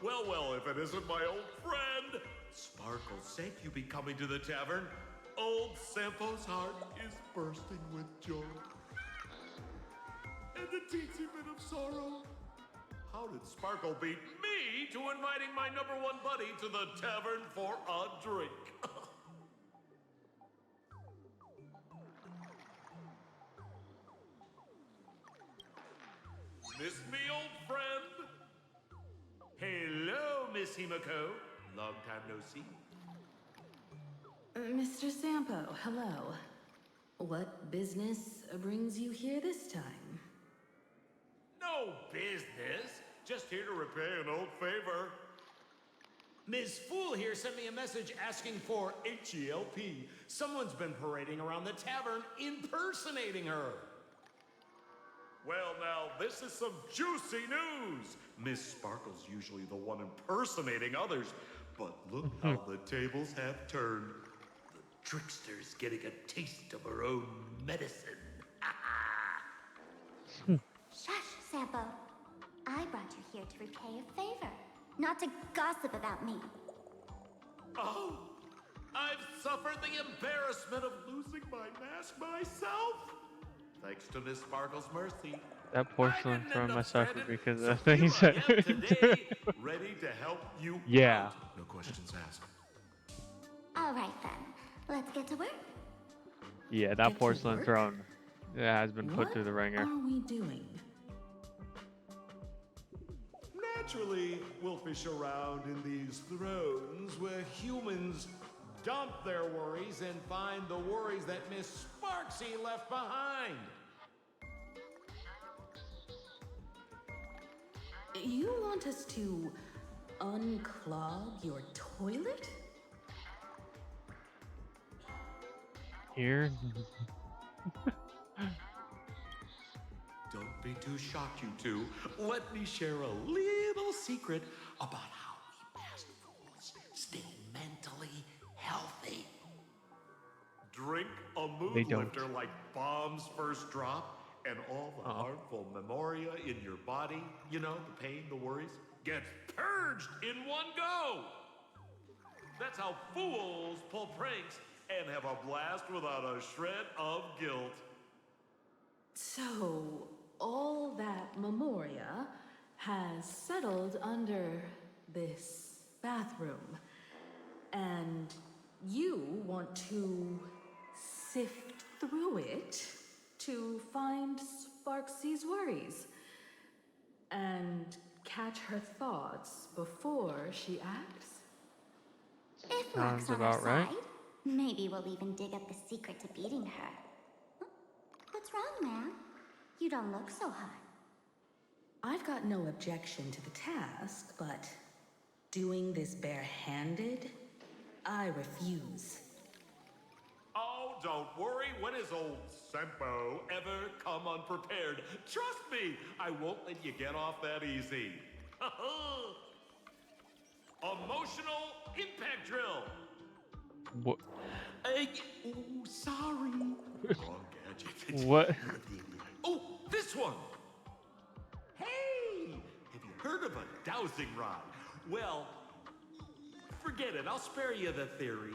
Well, if it isn't my old friend. Sparkle said you'd be coming to the tavern. Old Sampo's heart is bursting with joy. And a teensy bit of sorrow. How did Sparkle beat me to inviting my number one buddy to the tavern for a drink? Miss me, old friend? Hello, Miss Himiko. Long time no see. Mr. Sampo, hello. What business brings you here this time? No business. Just here to repay an old favor. Ms. Fool here sent me a message asking for H-E-L-P. Someone's been parading around the tavern impersonating her. Well, now, this is some juicy news. Miss Sparkle's usually the one impersonating others, but look how the tables have turned. The trickster's getting a taste of her own medicine. Shush, Sampo. I brought you here to repay a favor, not to gossip about me. Oh, I've suffered the embarrassment of losing my mask myself. Thanks to Miss Sparkle's mercy. That porcelain throne must suffer because of the So things here that I am today, ready to help you Yeah. out. No questions asked. All right then, let's get to work. Yeah, that Get to porcelain work? throne has been put What through the ringer. are we doing? Naturally, we'll fish around in these thrones where humans dump their worries and find the worries that Miss Sparksy left behind. You want us to unclog your toilet? Here. Don't be too shocked, you two. Let me share a little secret about how we past fools stay mentally healthy. Drink a mood They don't. lifter like Bomb's first drop, and all the harmful memoria in your body, you know, the pain, the worries, gets purged in one go. That's how fools pull pranks and have a blast without a shred of guilt. So, all that memoria has settled under this bathroom. And you want to sift through it to find Sparksy's worries and catch her thoughts before she acts? If Sounds luck's on about our right. side, maybe we'll even dig up the secret to beating her. What's wrong, man? You don't look so hot. I've got no objection to the task, but doing this barehanded, I refuse. Oh, don't worry. When has old Sampo ever come unprepared? Trust me, I won't let you get off that easy. Emotional impact drill. What? Oh, sorry. Wrong gadget. What? Oh, this one. Hey, have you heard of a dowsing rod? Well, forget it. I'll spare you the theory.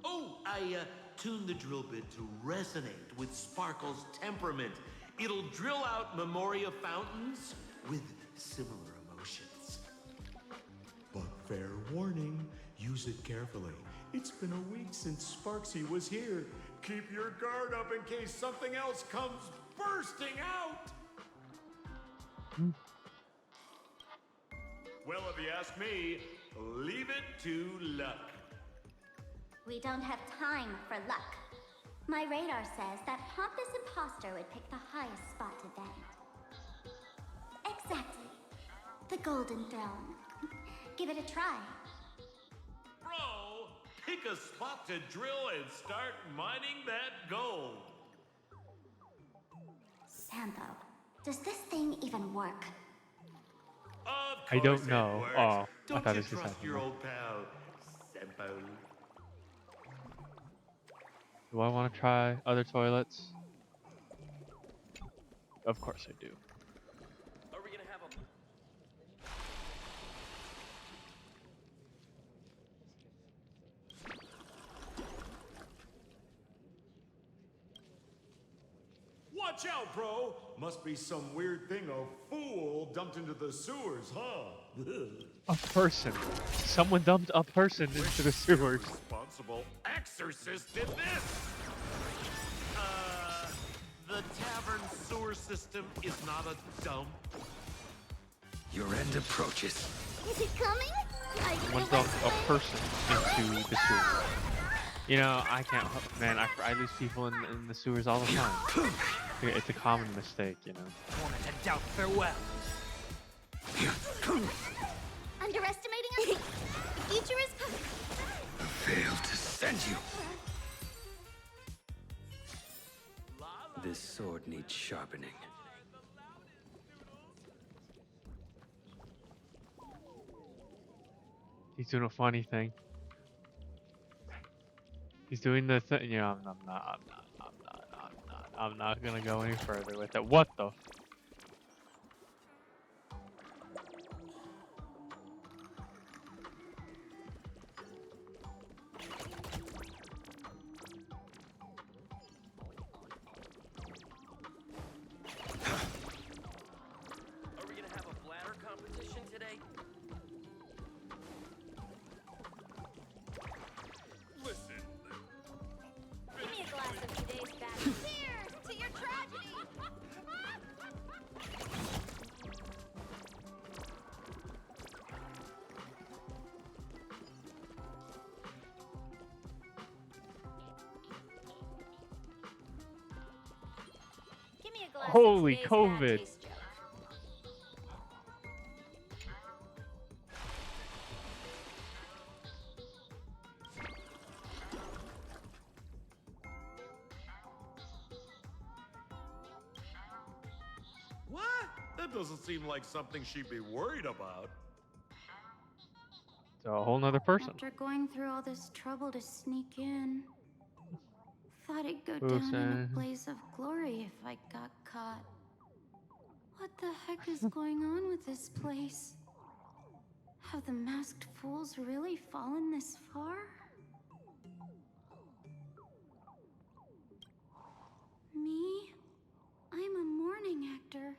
Oh, I tuned the drill bit to resonate with Sparkle's temperament. It'll drill out memoria fountains with similar emotions. But fair warning, Use it carefully. It's been a week since Sparksy was here. Keep your guard up in case something else comes bursting out. Well, if you ask me, leave it to luck. We don't have time for luck. My radar says that pompous imposter would pick the highest spot to vent. Exactly. The Golden Throne. Give it a try. Bro, pick a spot to drill and start mining that gold. Sampo, does this thing even work? I don't know. Oh, I Don't thought you this was trust happening. your old pal, Sempo? Do I want to try other toilets? Of course I do. Are we gonna have a... Watch out, bro! Must be some weird thing a fool dumped into the sewers, huh? A person. Someone dumped a person into the sewers. Responsible exorcist did this! The tavern sewer system is not a dump. Your end approaches. Is it coming? Someone dumped a person into the sewers. You know, I can't, man, I lose people in the sewers all the time. It's a common mistake, you know. Wanted to doubt farewell. Underestimating us? The future is coming. Failed to send you. This sword needs sharpening. He's doing a funny thing. He's doing the thing. You know, I'm not gonna go any further with it. What the? Are we gonna have a bladder competition today? Listen. Give me a glass of today's bad. Cheers to your tragedy! Give me a glass Holy of today's COVID. bad taste joke. What? That doesn't seem like something she'd be worried about. It's a whole nother person. After going through all this trouble to sneak in, thought it'd go Who's down in saying? a blaze of glory if I got caught. What the heck is going on with this place? Have the masked fools really fallen this far? Me? I'm a mourning actor.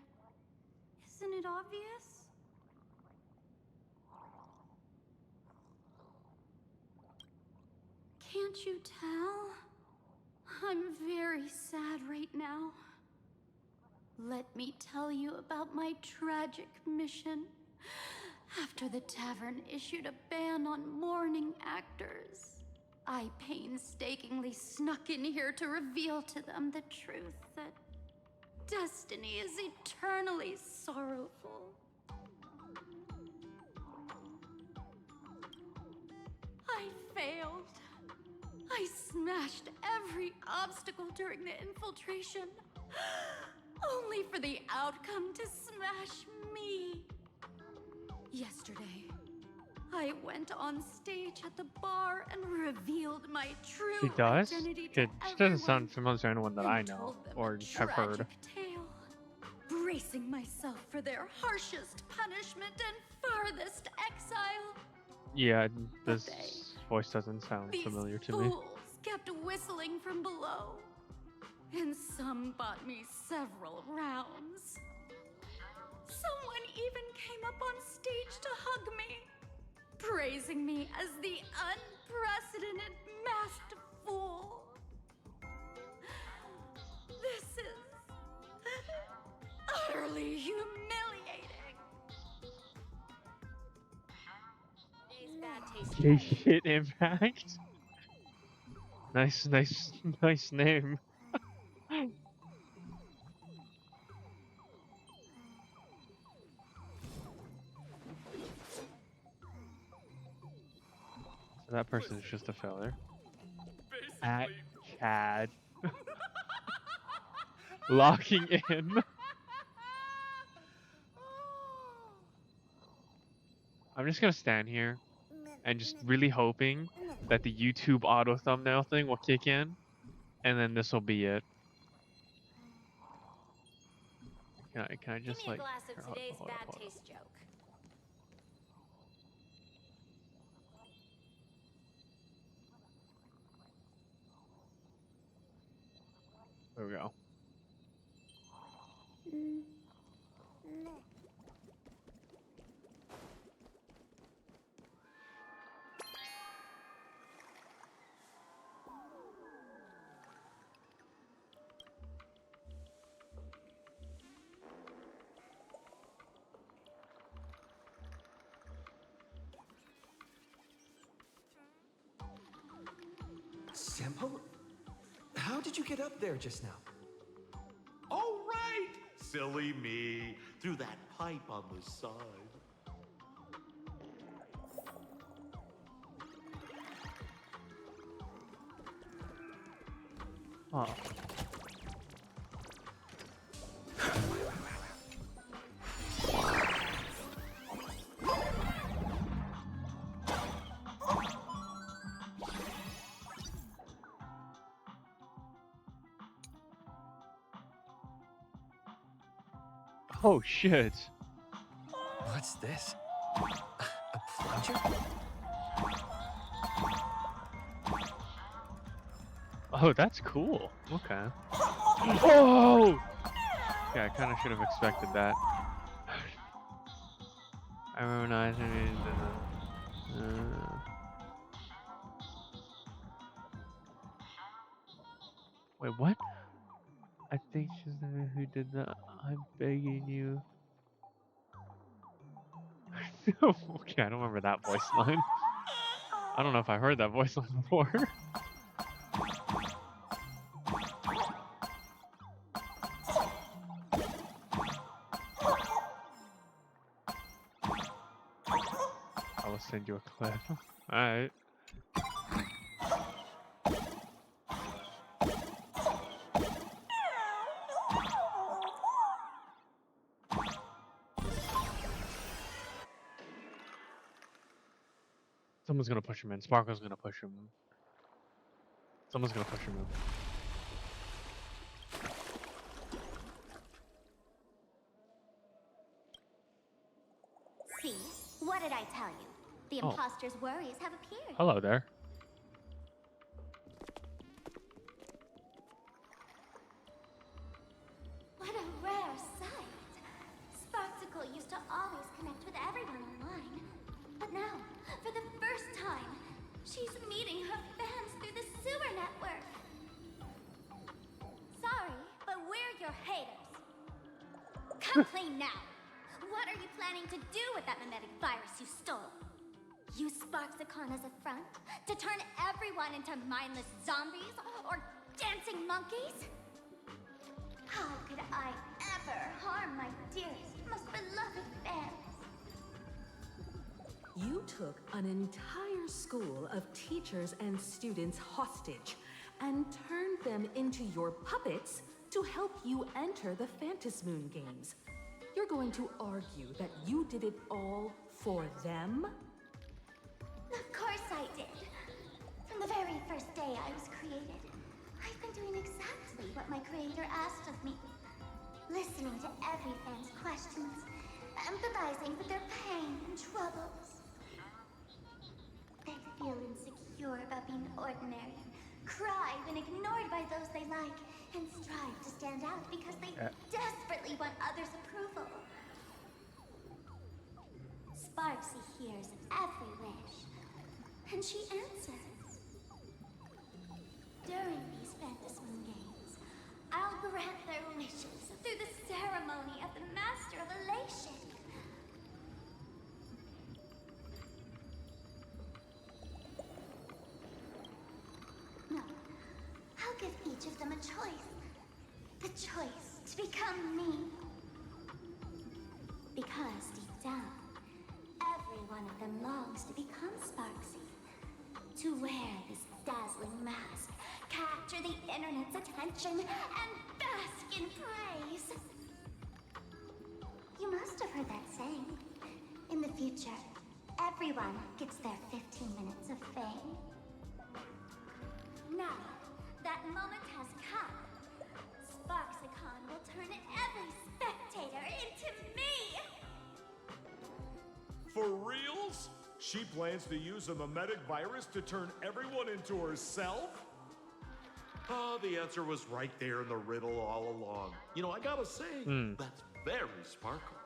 Isn't it obvious? Can't you tell? I'm very sad right now. Let me tell you about my tragic mission. After the tavern issued a ban on mourning actors, I painstakingly snuck in here to reveal to them the truth that destiny is eternally sorrowful. I failed. I smashed every obstacle during the infiltration, only for the outcome to smash me. Yesterday, I went on stage at the bar and revealed my true She does? identity to It doesn't everyone sound familiar to anyone that I and know told them or a have heard. tragic tale, bracing myself for their harshest punishment and farthest exile. Yeah, this voice doesn't sound These familiar to me. fools kept whistling from below, and some bought me several rounds. Someone even came up on stage to hug me, praising me as the unprecedented masked fool. This is utterly humiliating. Gay shit impact. Nice name. So that person is just a failure. At Chad. Locking in. I'm just gonna stand here and just really hoping that the YouTube auto thumbnail thing will kick in, and then this will be it. Can I just Give me a like glass of hold today's up, bad hold up. taste joke. There we go. Sampo? How did you get up there just now? Oh, right! Silly me. Through that pipe on the side. Oh. Oh shit. What's this? A plunger? Oh, that's cool. Okay. Oh! Yeah, I kind of should have expected that. I remember now. Wait, what? I think she's the one who did the. I'm begging you. Okay, I don't remember that voice line. I don't know if I heard that voice line before. I will send you a clip. Alright. Someone's gonna push him in. Sparkle's gonna push him in. Someone's gonna push him in. See? What did I tell you? The Oh. imposter's worries have appeared. Hello there. What a rare sight. Sparksicle used to always connect with everyone online. But now, for the first time, she's meeting her fans through the sewer network. Sorry, but we're your haters. Come clean now. What are you planning to do with that mimetic virus you stole? Use Sparksicon as a front to turn everyone into mindless zombies or dancing monkeys? How could I ever harm my dearest, most beloved fans? You took an entire school of teachers and students hostage and turned them into your puppets to help you enter the Phantasmoon games. You're going to argue that you did it all for them? Of course I did. From the very first day I was created, I've been doing exactly what my creator asked of me. Listening to every fan's questions, empathizing with their pain and troubles. They feel insecure about being ordinary, cry when ignored by those they like, and strive to stand out because they desperately want others' approval. Sparksy hears every wish. and she answers. During these Fantasy Moon Games, I'll grant their wishes through the ceremony of the Master of Elation. No, I'll give each of them a choice. The choice to become me. Because deep down, every one of them longs to become Sparksy. To wear this dazzling mask, capture the internet's attention, and bask in praise. You must have heard that saying. In the future, everyone gets their 15 minutes of fame. Now, that moment has come. Sparksicon will turn every spectator into me! For reals? She plans to use a memetic virus to turn everyone into herself? Oh, the answer was right there in the riddle all along. You know, I gotta say, that's very Sparkle.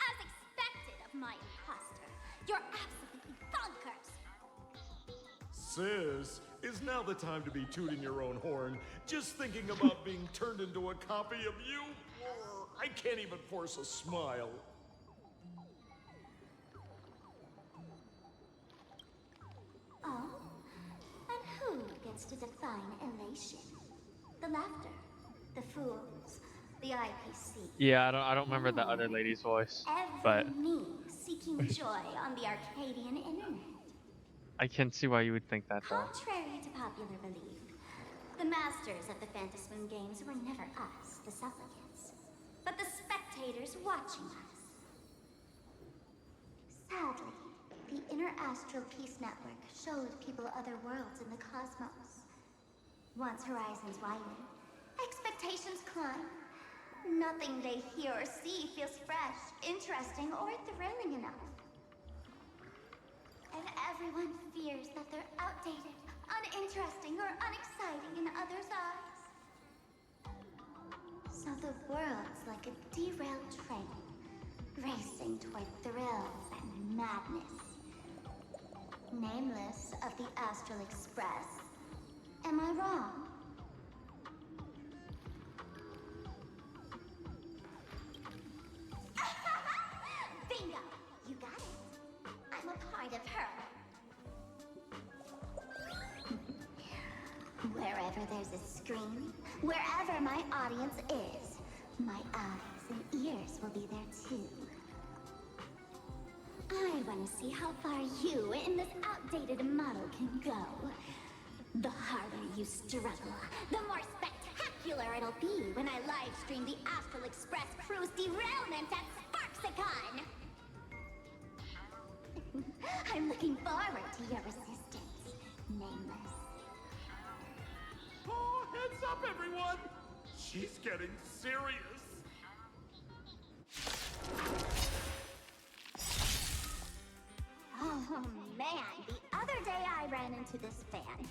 As expected of my imposter, you're absolutely bonkers! Sis, is now the time to be tooting your own horn? Just thinking about being turned into a copy of you? I can't even force a smile. Oh? And who gets to define elation? The laughter, the fools, the IPC. Yeah, I don't remember the other lady's voice, but Every me seeking joy on the Arcadian internet. I can see why you would think that though. Contrary to popular belief, the masters of the Fantasy Moon Games were never us, the supplicants, but the spectators watching us. Sadly, the Inter-Astral Peace Network showed people other worlds in the cosmos. Once horizons widen, expectations climb. Nothing they hear or see feels fresh, interesting, or thrilling enough. And everyone fears that they're outdated, uninteresting, or unexciting in others' eyes. So the world's like a derailed train, racing toward thrills and madness. Nameless of the Astral Express. Am I wrong? Bingo! You got it. I'm a part of her. Wherever there's a screen, wherever my audience is, my eyes and ears will be there too. I want to see how far you in this outdated model can go. The harder you struggle, the more spectacular it'll be when I live stream the Astral Express crew's derailment at Sparksicon! I'm looking forward to your resistance, Nameless. Oh, heads up, everyone! She's getting serious. Oh man, the other day I ran into this fan.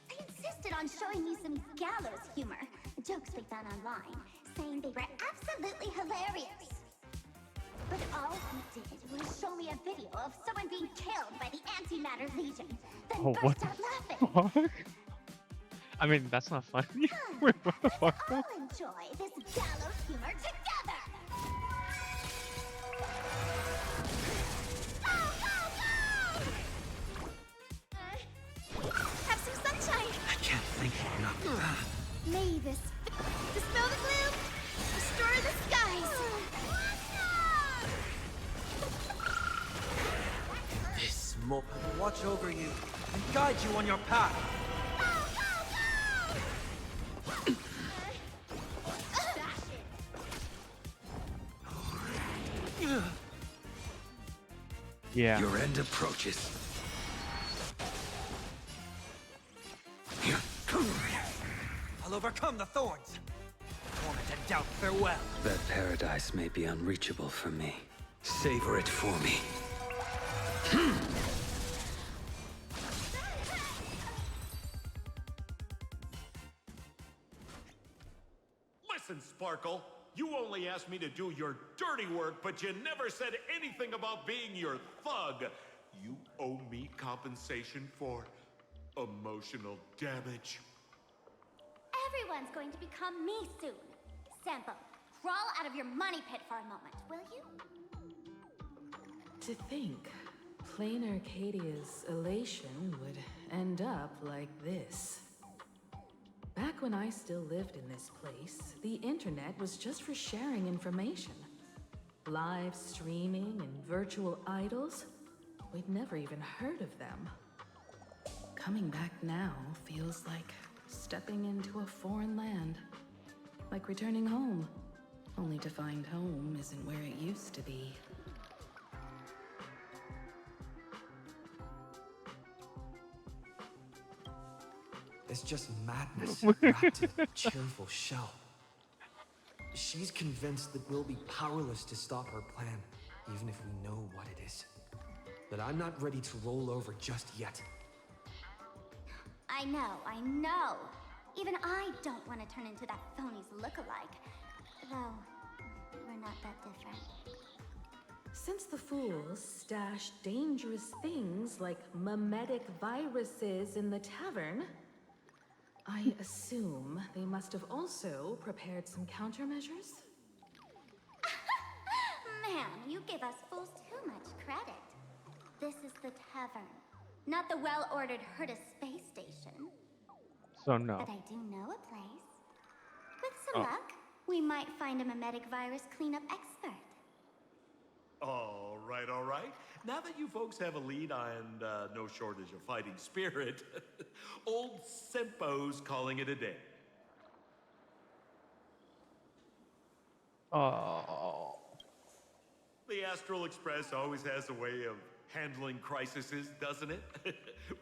They insisted on showing me some gallows humor, jokes they found online, saying they were absolutely hilarious. But all he did was show me a video of someone being killed by the Antimatter Legion, then burst out laughing. I mean, that's not funny. Wait, what the fuck? Let's all enjoy this gallows humor together! Have some sunshine! I can't think enough. May this dispel the gloom, restore the skies! This moped will watch over you and guide you on your path. Yeah. Your end approaches. I'll overcome the thorns. Torment and doubt, farewell. That paradise may be unreachable for me. Savor it for me. Listen, Sparkle. You only asked me to do your dirty work, but you never said anything about being your thug. You owe me compensation for emotional damage. Everyone's going to become me soon. Sampo, crawl out of your money pit for a moment, will you? To think, plain Arcadia's elation would end up like this. Back when I still lived in this place, the internet was just for sharing information. Live streaming and virtual idols, we'd never even heard of them. Coming back now feels like stepping into a foreign land. Like returning home, only to find home isn't where it used to be. It's just madness wrapped in a cheerful shell. She's convinced that we'll be powerless to stop her plan, even if we know what it is. But I'm not ready to roll over just yet. I know. Even I don't want to turn into that phony's lookalike. Though, we're not that different. Since the fools stash dangerous things like mimetic viruses in the tavern, I assume they must have also prepared some countermeasures? Man, you give us fools too much credit. This is the tavern, not the well-ordered Herta space station. So no. But I do know a place. With some luck, we might find a mimetic virus cleanup expert. All right. Now that you folks have a lead and no shortage of fighting spirit, old Sempo's calling it a day. Oh. The Astral Express always has a way of handling crises, doesn't it?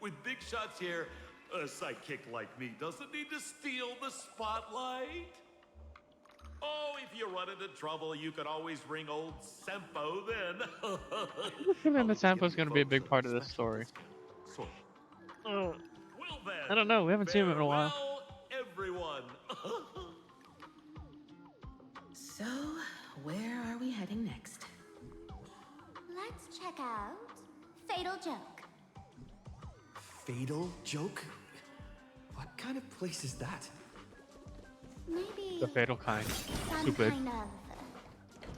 With big shots here, a sidekick like me doesn't need to steal the spotlight. Oh, if you run into trouble, you could always ring old Sempo then. And the Sampo's gonna be a big part of this story. Well then, I don't know. We haven't seen him in a while. farewell, everyone. So, where are we heading next? Let's check out Fatal Joke. Fatal Joke? What kind of place is that? Maybe The fatal kind. some Stupid. kind of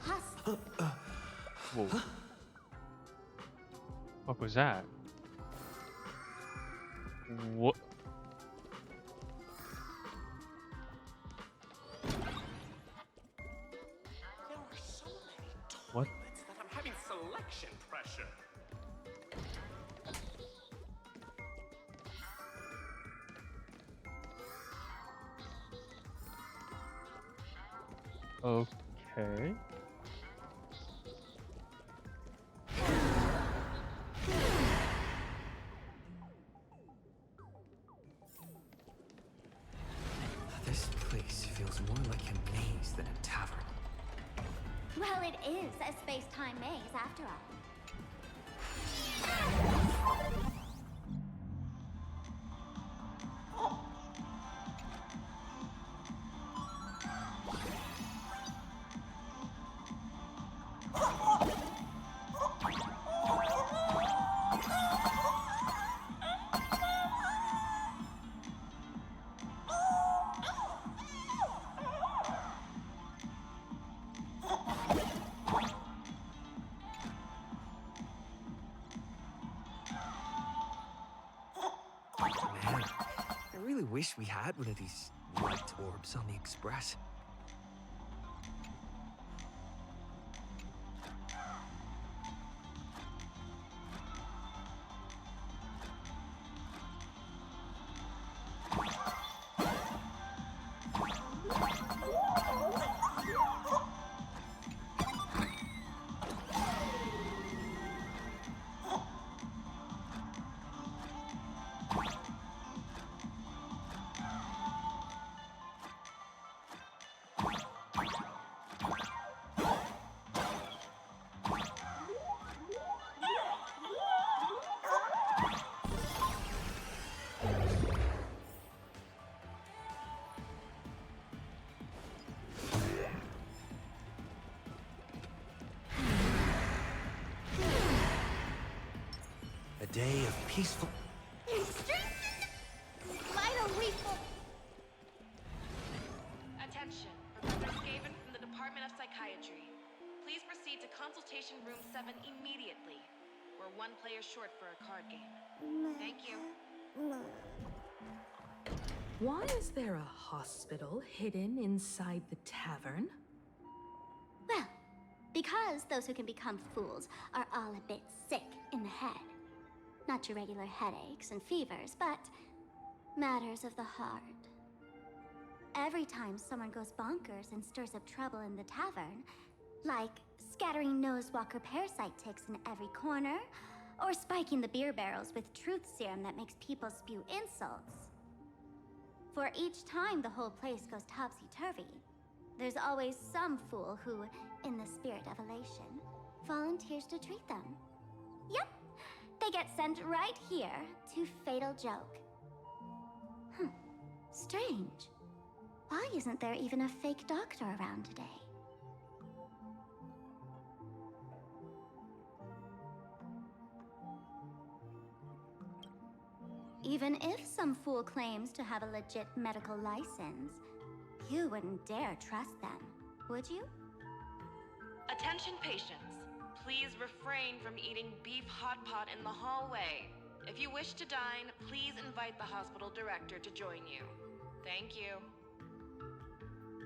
hustle. Whoa. What was that? What? There are so many What? toilets that I'm having selection pressure. Okay. This place feels more like a maze than a tavern. Well, it is a space-time maze after all. Man, I really wish we had one of these light orbs on the Express. day of peaceful... Attention, Professor Skaven from the Department of Psychiatry. Please proceed to Consultation Room 7 immediately. We're one player short for a card game. Thank you. Why is there a hospital hidden inside the tavern? Well, because those who can become fools are all a bit sick in the head. Not your regular headaches and fevers, but matters of the heart. Every time someone goes bonkers and stirs up trouble in the tavern, like scattering nosewalker parasite ticks in every corner, or spiking the beer barrels with truth serum that makes people spew insults. For each time the whole place goes topsy-turvy, there's always some fool who, in the spirit of elation, volunteers to treat them. Yep, they get sent right here to Fatal Joke. Strange. Why isn't there even a fake doctor around today? Even if some fool claims to have a legit medical license, you wouldn't dare trust them, would you? Attention patients. Please refrain from eating beef hot pot in the hallway. If you wish to dine, please invite the hospital director to join you. Thank you.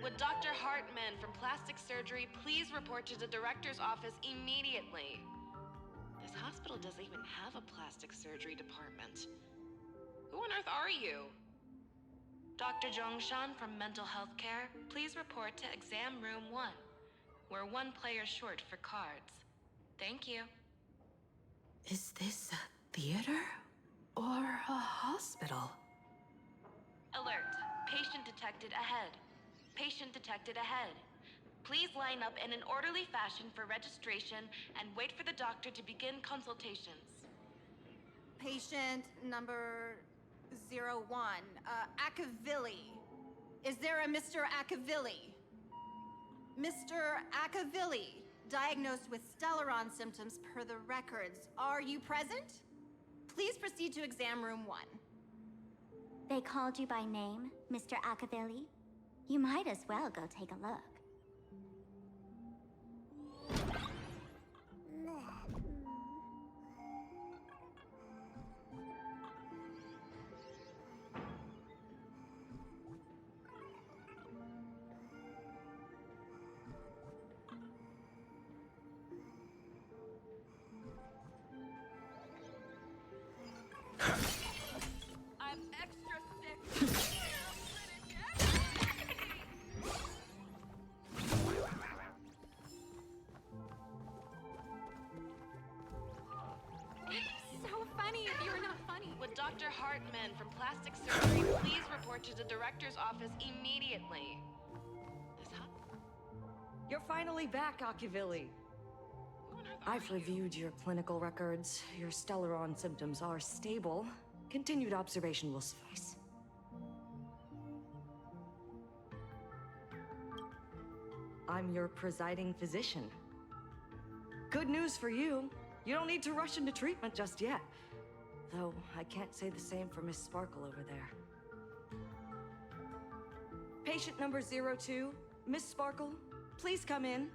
Would Dr. Hartman from Plastic Surgery please report to the director's office immediately? This hospital doesn't even have a plastic surgery department. Who on earth are you? Dr. Zhongshan from Mental Health Care, please report to Exam Room 1. We're one player short for cards. Thank you. Is this a theater or a hospital? Alert. Patient detected ahead. Patient detected ahead. Please line up in an orderly fashion for registration and wait for the doctor to begin consultations. Patient number 01, Akavilli. Is there a Mr. Akavilli? Mr. Akavilli, diagnosed with Stellaron symptoms per the records. Are you present? Please proceed to exam room 1. They called you by name, Mr. Akavilli? You might as well go take a look. I'm extra sick. So funny if you were not funny. Would Dr. Hartman from Plastic Surgery please report to the director's office immediately? You're finally back, Akivilli. I've reviewed your clinical records. Your Stellaron symptoms are stable. Continued observation will suffice. I'm your presiding physician. Good news for you. You don't need to rush into treatment just yet. Though, I can't say the same for Miss Sparkle over there. Patient number 02, Miss Sparkle, please come in.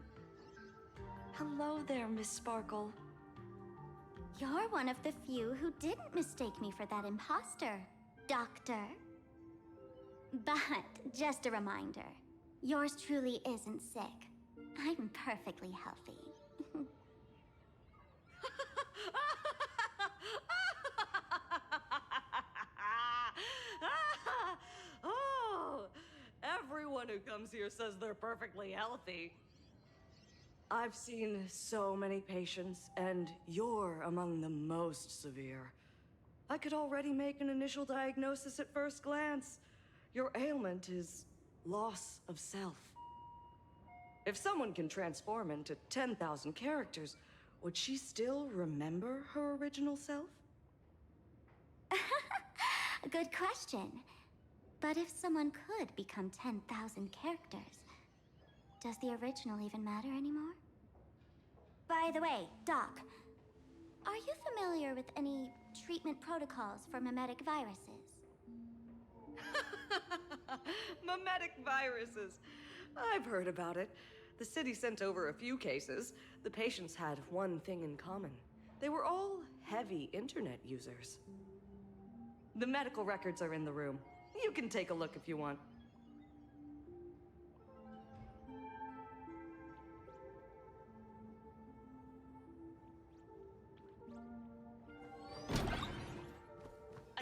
Hello there, Miss Sparkle. You're one of the few who didn't mistake me for that imposter, Doctor. But, just a reminder, yours truly isn't sick. I'm perfectly healthy. Oh, everyone who comes here says they're perfectly healthy. I've seen so many patients, and you're among the most severe. I could already make an initial diagnosis at first glance. Your ailment is loss of self. If someone can transform into 10,000 characters, would she still remember her original self? Good question. But if someone could become 10,000 characters, does the original even matter anymore? By the way, Doc, Are you familiar with any treatment protocols for mimetic viruses? Mimetic viruses. I've heard about it. The city sent over a few cases. The patients had one thing in common. They were all heavy internet users. The medical records are in the room. You can take a look if you want.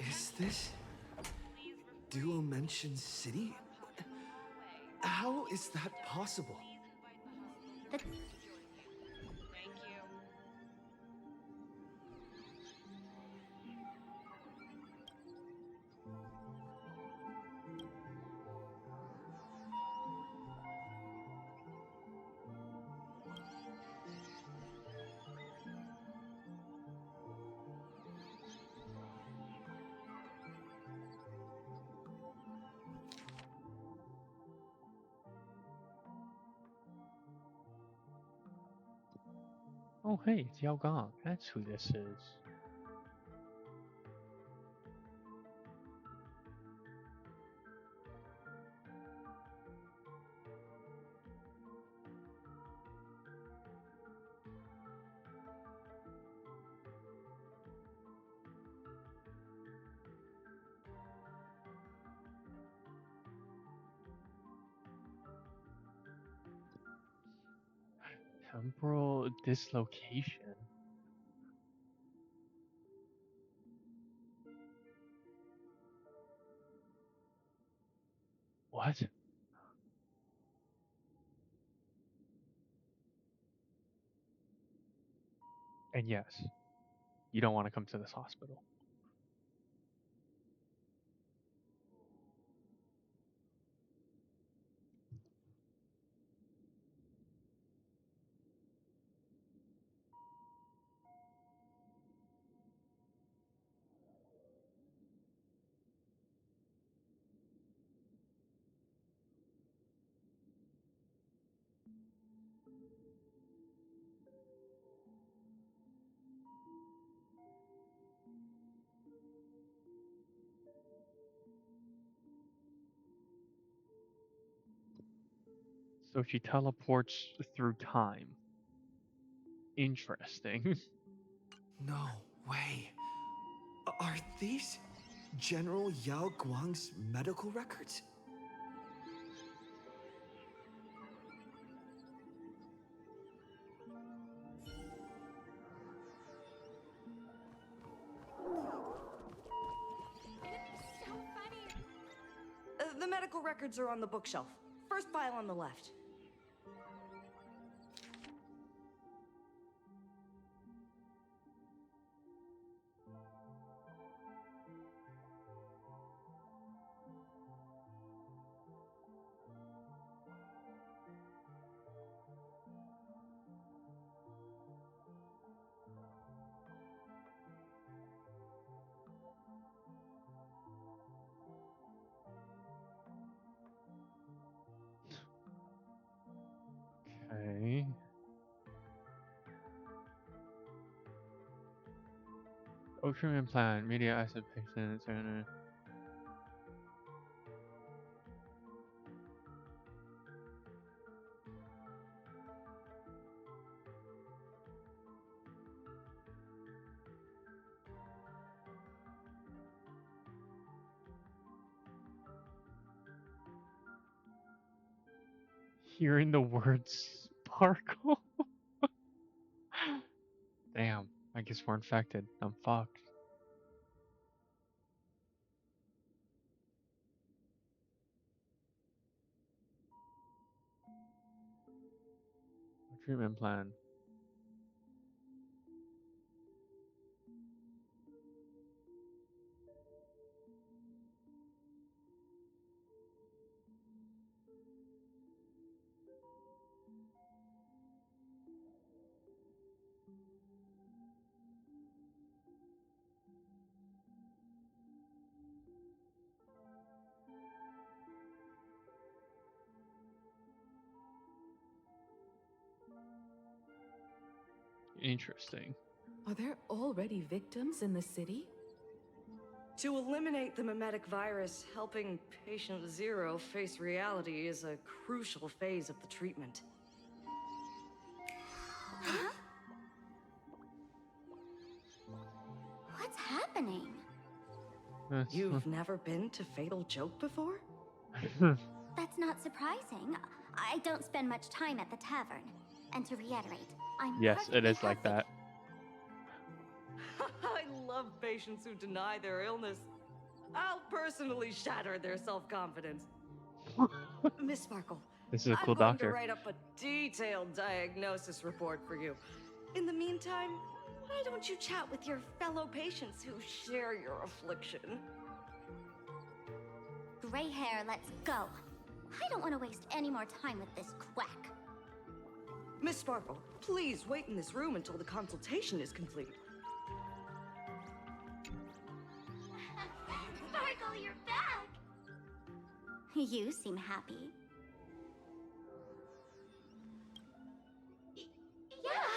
Is this Duomension City? How is that possible? Thank you. Oh, hey, it's Yao Gong. That's who this is. Temporal dislocation. What? And yes, you don't want to come to this hospital. So she teleports through time. Interesting. No way. Are these General Yao Guang's medical records? The medical records are on the bookshelf. First file on the left. Okay. Ocean implant, media acid patients, and hearing the word sparkle. Damn, I guess we're infected. I'm fucked. Treatment plan. Interesting. Are there already victims in the city? To eliminate the mimetic virus, helping Patient Zero face reality is a crucial phase of the treatment. Huh? What's happening? You've never been to Fatal Joke before? That's not surprising. I don't spend much time at the tavern. And to reiterate, I'm Yes, it is like that. I love patients who deny their illness. I'll personally shatter their self-confidence. Miss Sparkle, This is a cool I'm going doctor. to write up a detailed diagnosis report for you. In the meantime, why don't you chat with your fellow patients who share your affliction? Gray hair, let's go. I don't want to waste any more time with this quack. Miss Sparkle, please wait in this room until the consultation is complete. Sparkle, you're back! You seem happy. Yeah,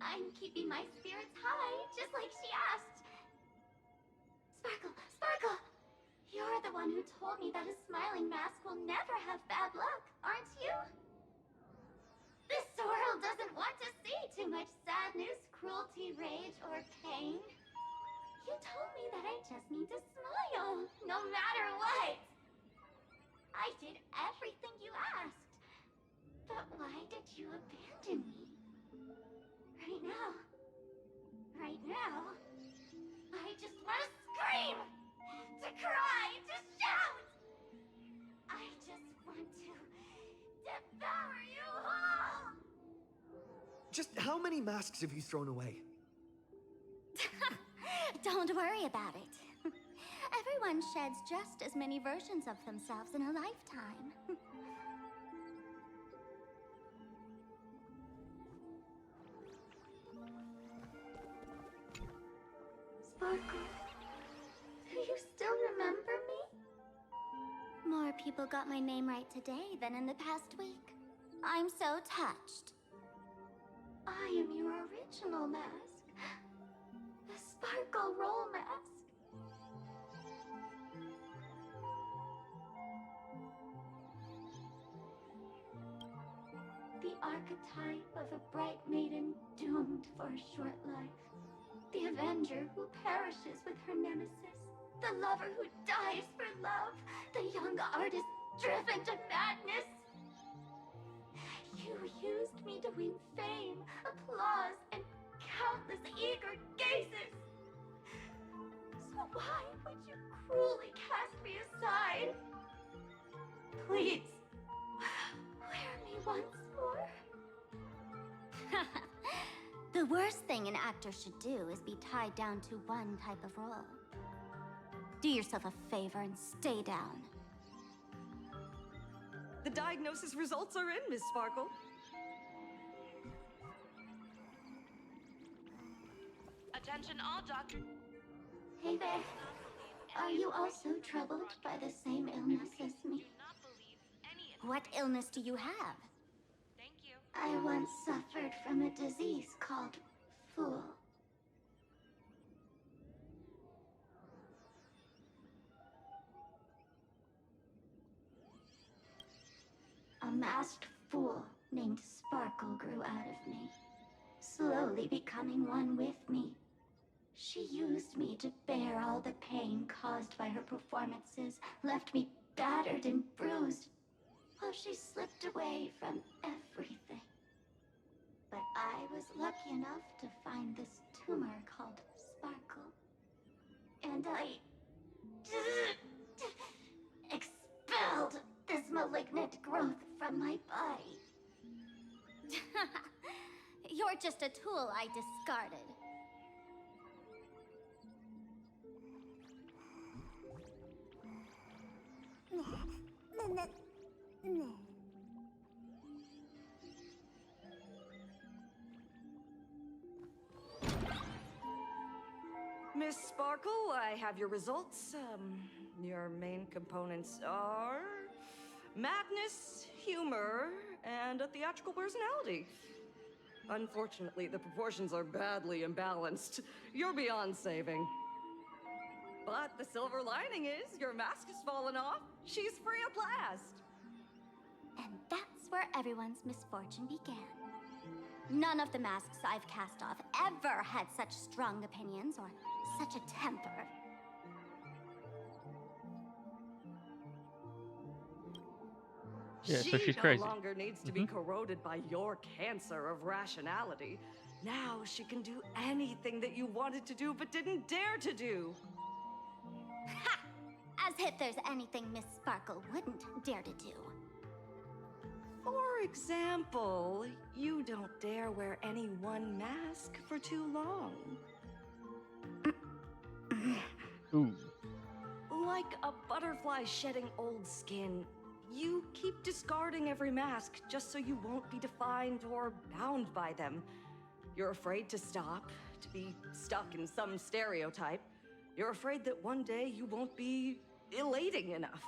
I'm keeping my spirits high, just like she asked. Sparkle, Sparkle! You're the one who told me that a smiling mask will never have bad luck, aren't you? This world doesn't want to see too much sadness, cruelty, rage, or pain. You told me that I just need to smile, no matter what. I did everything you asked. But why did you abandon me? Right now, I just want to scream, to cry, to shout. I just want to devour you all. Just how many masks have you thrown away? Don't worry about it. Everyone sheds just as many versions of themselves in a lifetime. Sparkle, do you still remember me? More people got my name right today than in the past week. I'm so touched. I am your original mask. The Sparkle Roll Mask. The archetype of a bright maiden doomed for a short life. The avenger who perishes with her nemesis. The lover who dies for love. The young artist driven to madness. You used me to win fame, applause, and countless eager gazes. So why would you cruelly cast me aside? Please, wear me once more. The worst thing an actor should do is be tied down to one type of role. Do yourself a favor and stay down. The diagnosis results are in, Miss Sparkle. Attention all doctors. Hey there. Are you also troubled by the same illness as me? What illness do you have? Thank you. I once suffered from a disease called Fool. A masked fool named Sparkle grew out of me, slowly becoming one with me. She used me to bear all the pain caused by her performances, left me battered and bruised, while she slipped away from everything. But I was lucky enough to find this tumor called Sparkle. And I expelled this malignant growth from my body. You're just a tool I discarded. Miss Sparkle, I have your results. Your main components are madness, humor, and a theatrical personality. Unfortunately, the proportions are badly imbalanced. You're beyond saving. But the silver lining is your mask has fallen off. She's free at last. And that's where everyone's misfortune began. None of the masks I've cast off ever had such strong opinions or such a temper. Yeah, so She she's no crazy. longer needs to be corroded by your cancer of rationality. Now she can do anything that you wanted to do but didn't dare to do. Ha! As if there's anything Miss Sparkle wouldn't dare to do. For example, you don't dare wear any one mask for too long. Ooh. Like a butterfly shedding old skin, you keep discarding every mask just so you won't be defined or bound by them. You're afraid to stop, to be stuck in some stereotype. You're afraid that one day you won't be elating enough.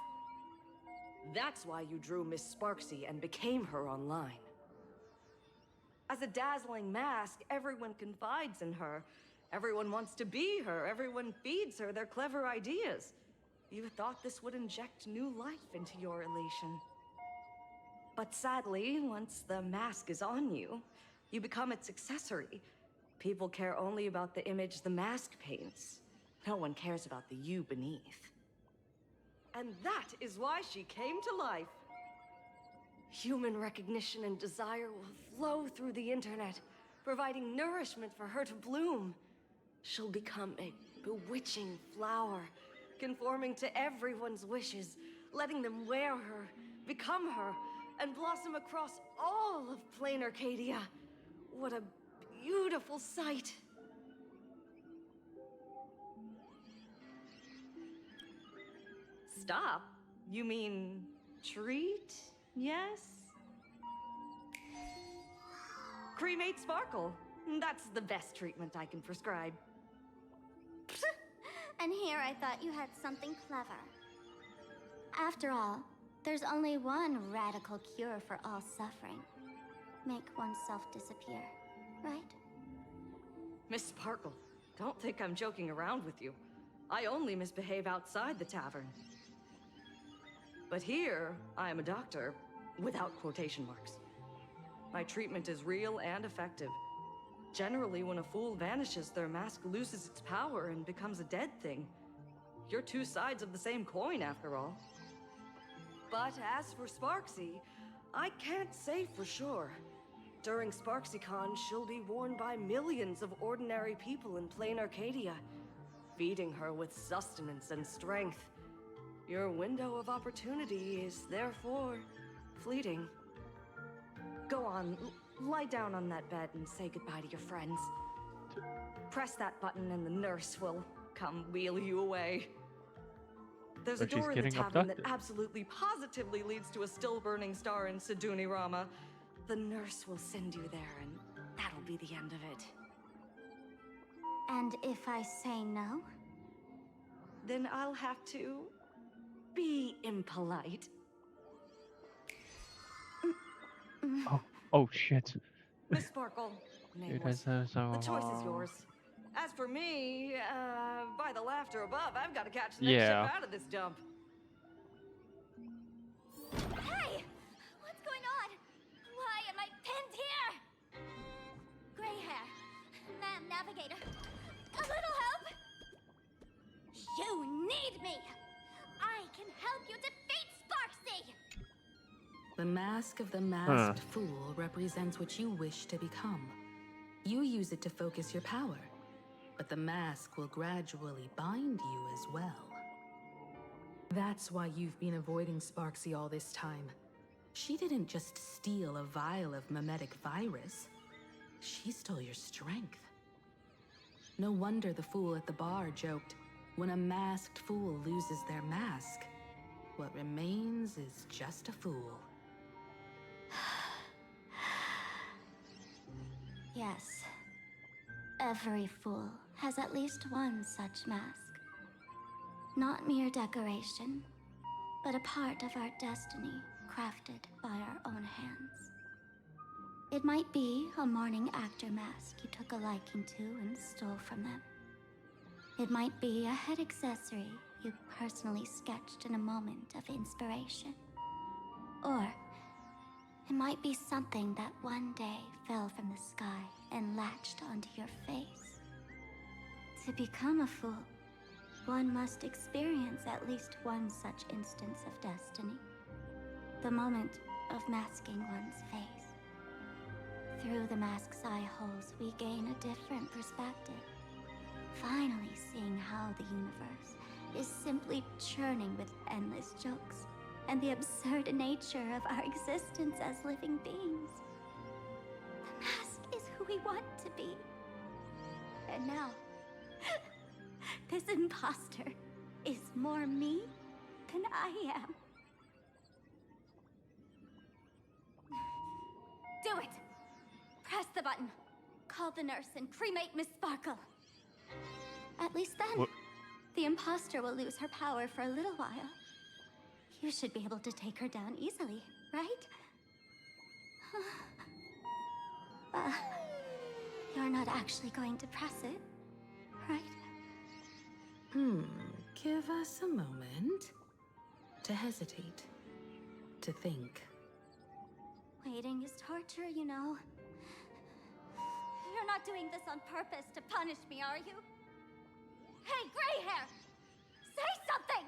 That's why you drew Miss Sparksy and became her online. As a dazzling mask, everyone confides in her. Everyone wants to be her. Everyone feeds her their clever ideas. You thought this would inject new life into your elation. But sadly, once the mask is on you, you become its accessory. People care only about the image the mask paints. No one cares about the you beneath. And that is why she came to life. Human recognition and desire will flow through the internet, providing nourishment for her to bloom. She'll become a bewitching flower, conforming to everyone's wishes, letting them wear her, become her, and blossom across all of plain Arcadia. What a beautiful sight. Stop? You mean treat? Yes? Cremate Sparkle. That's the best treatment I can prescribe. And here I thought you had something clever. After all, there's only one radical cure for all suffering. Make oneself disappear, right? Miss Sparkle, don't think I'm joking around with you. I only misbehave outside the tavern. But here, I am a doctor, without quotation marks. My treatment is real and effective. Generally, when a fool vanishes, their mask loses its power and becomes a dead thing. You're two sides of the same coin, after all. But as for Sparksy, I can't say for sure. During SparksyCon, she'll be worn by millions of ordinary people in plain Arcadia, feeding her with sustenance and strength. Your window of opportunity is therefore fleeting. Go on, lie down on that bed and say goodbye to your friends. Press that button and the nurse will come wheel you away. There's a But she's door in the getting tavern that abducted. absolutely positively leads to a still burning star in Siduni Rama. The nurse will send you there and that'll be the end of it. And if I say no? Then I'll have to be impolite. Oh shit. Miss Sparkle, nameless. The choice is yours. As for me, by the laughter above, I've got to catch the next Yeah. ship out of this dump. Hey! What's going on? Why am I pinned here? Gray hair. Ma'am, navigator. A little help? You need me! I can help you defeat Sparksy! The mask of the masked fool represents what you wish to become. You use it to focus your power, but the mask will gradually bind you as well. That's why you've been avoiding Sparksy all this time. She didn't just steal a vial of mimetic virus. She stole your strength. No wonder the fool at the bar joked, when a masked fool loses their mask, what remains is just a fool. Yes. Every fool has at least one such mask. Not mere decoration, but a part of our destiny crafted by our own hands. It might be a morning actor mask you took a liking to and stole from them. It might be a head accessory you personally sketched in a moment of inspiration. Or it might be something that one day fell from the sky and latched onto your face. To become a fool, one must experience at least one such instance of destiny. The moment of masking one's face. Through the mask's eye holes, we gain a different perspective. Finally seeing how the universe is simply churning with endless jokes and the absurd nature of our existence as living beings. The mask is who we want to be. And now, this imposter is more me than I am. Do it! Press the button. Call the nurse and cremate Miss Sparkle. At least then, the imposter will lose her power for a little while. You should be able to take her down easily, right? You're not actually going to press it, right? Give us a moment to hesitate, to think. Waiting is torture, you know. You're not doing this on purpose to punish me, are you? Hey, gray hair! Say something!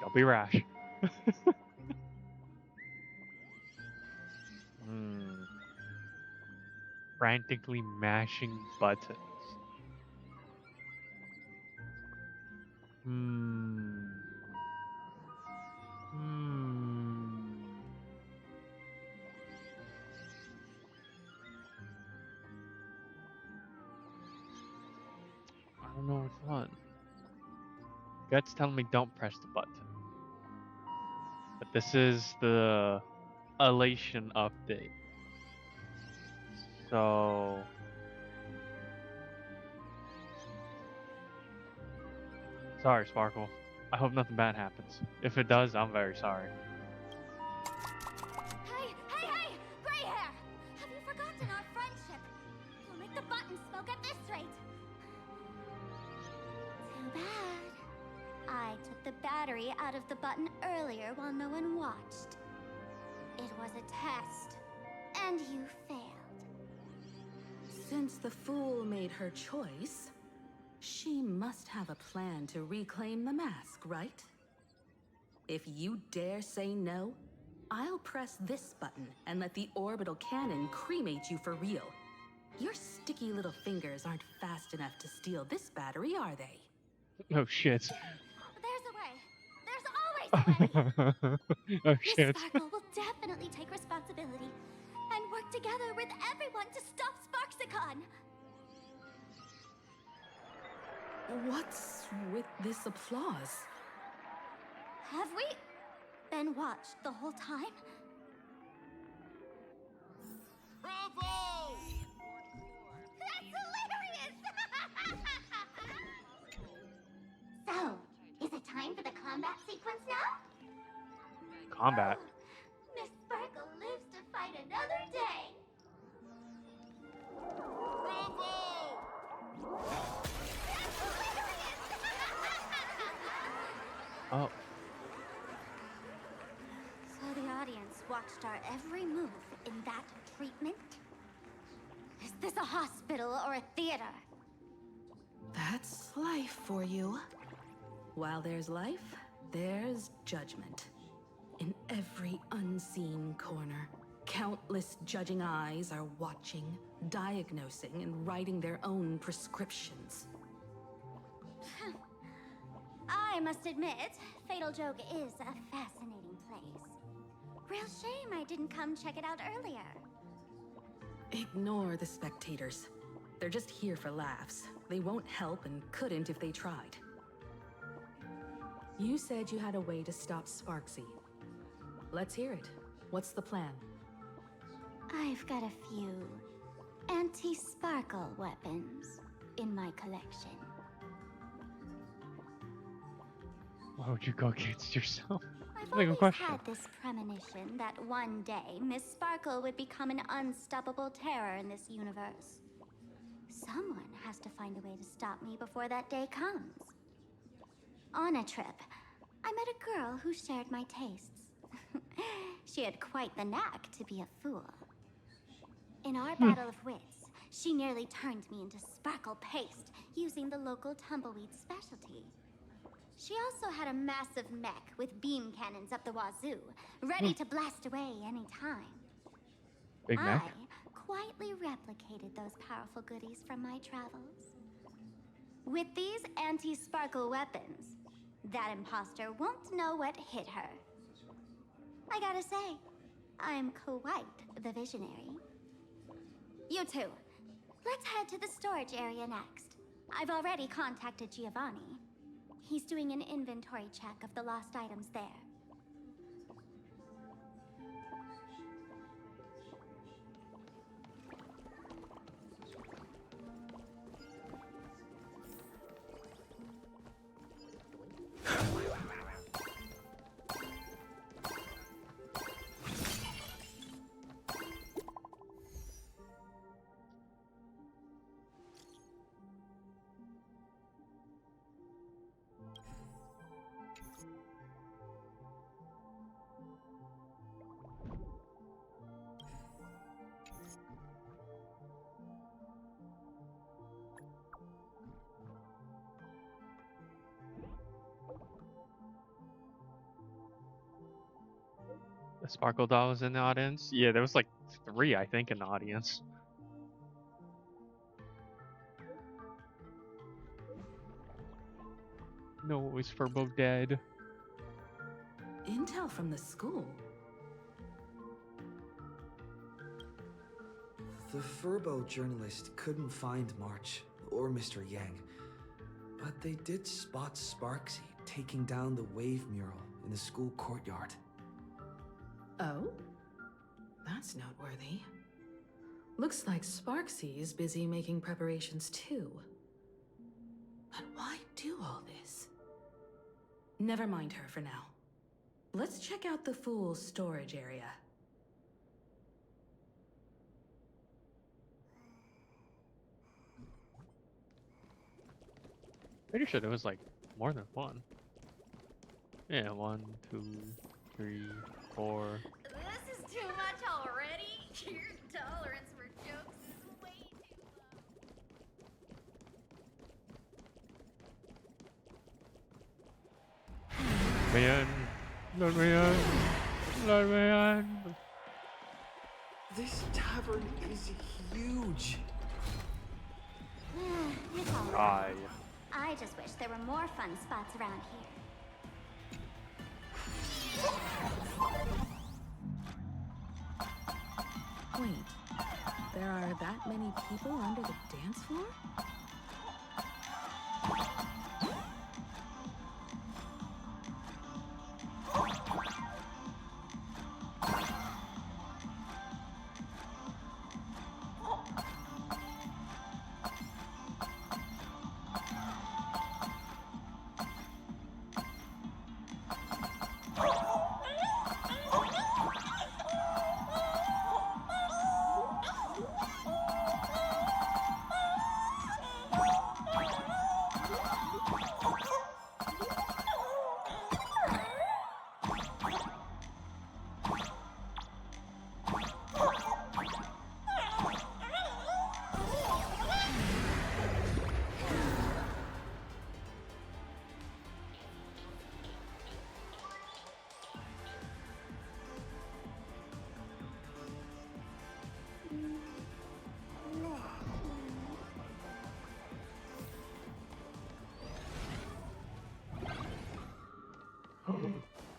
Don't be rash. Frantically mashing buttons. I don't know which one. Gut's telling me don't press the button. But this is the elation update. So sorry, Sparkle. I hope nothing bad happens. If it does, I'm very sorry. Hey! Gray hair! Have you forgotten our friendship? You'll make the button smoke at this rate. Too bad. I took the battery out of the button earlier while no one watched. It was a test, and you failed. Since the fool made her choice, she must have a plan to reclaim the mask, right? If you dare say no, I'll press this button and let the orbital cannon cremate you for real. Your sticky little fingers aren't fast enough to steal this battery, are they? Oh shit. There's a way! There's always a way! Oh Miss shit. Sparkle will definitely take responsibility and work together with everyone to stop Sparksicon! What's with this applause? Have we been watched the whole time? Bravo! That's hilarious! So, is it time for the combat sequence now? Combat. Miss Sparkle lives to fight another day! Oh. So the audience watched our every move in that treatment? Is this a hospital or a theater? That's life for you. While there's life, there's judgment. In every unseen corner, countless judging eyes are watching, diagnosing, and writing their own prescriptions. I must admit, Fatal Joke is a fascinating place. Real shame I didn't come check it out earlier. Ignore the spectators. They're just here for laughs. They won't help and couldn't if they tried. You said you had a way to stop Sparksy. Let's hear it. What's the plan? I've got a few anti-sparkle weapons in my collection. Why would you go against yourself? I've That's a good always question. had this premonition that one day Miss Sparkle would become an unstoppable terror in this universe. Someone has to find a way to stop me before that day comes. On a trip, I met a girl who shared my tastes. She had quite the knack to be a fool. In our battle of wits, she nearly turned me into sparkle paste using the local tumbleweed specialty. She also had a massive mech with beam cannons up the wazoo, ready to blast away any time. Big I Mac. quietly replicated those powerful goodies from my travels. With these anti-sparkle weapons, that imposter won't know what hit her. I gotta say, I'm quite the visionary. You two, let's head to the storage area next. I've already contacted Giovanni. He's doing an inventory check of the lost items there. The Sparkle Doll was in the audience. Yeah, there was like 3, I think, in the audience. No, is Furbo dead? Intel from the school. The Furbo journalist couldn't find March or Mr. Yang, but they did spot Sparksy taking down the wave mural in the school courtyard. Oh? That's noteworthy. Looks like Sparksy is busy making preparations too. But why do all this? Never mind her for now. Let's check out the Fool's storage area. Pretty sure there was like more than one. Yeah, 1, 2, 3, 4. This is too much already. Your tolerance for jokes is way too low. Man, let me in. Let me in. This tavern is huge. It's all Aye. right. I just wish there were more fun spots around here. Wait, there are that many people under the dance floor?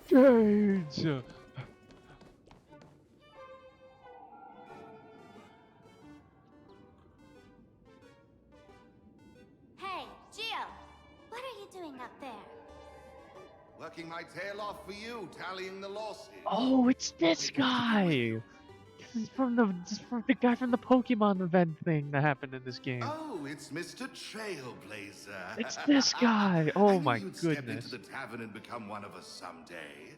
Jades! Hey, Gio! What are you doing up there? Working my tail off for you, tallying the losses. Oh, it's this guy! is from the guy from the Pokemon event thing that happened in this game. Oh, it's Mr. Trailblazer. It's this guy. I Oh knew my you'd step into goodness. the tavern and become one of us someday.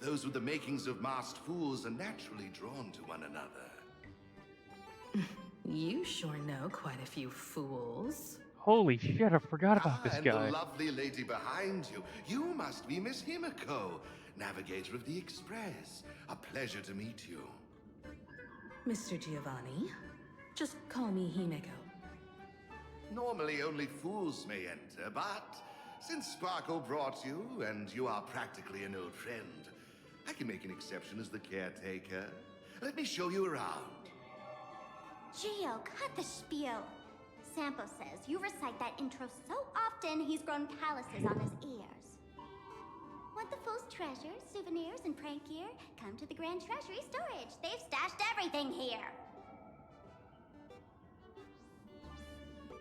Those with the makings of masked fools are naturally drawn to one another. You sure know quite a few fools. Holy shit, I forgot about this And guy. the lovely lady behind you. You must be Miss Himiko, navigator of the Express. A pleasure to meet you. Mr. Giovanni, just call me Himeko. Normally only fools may enter, but since Sparkle brought you, and you are practically an old friend, I can make an exception as the caretaker. Let me show you around. Gio, cut the spiel. Sampo says you recite that intro so often he's grown calluses on his ears. Want the fool's treasures, souvenirs, and prank gear? Come to the Grand Treasury Storage. They've stashed everything here.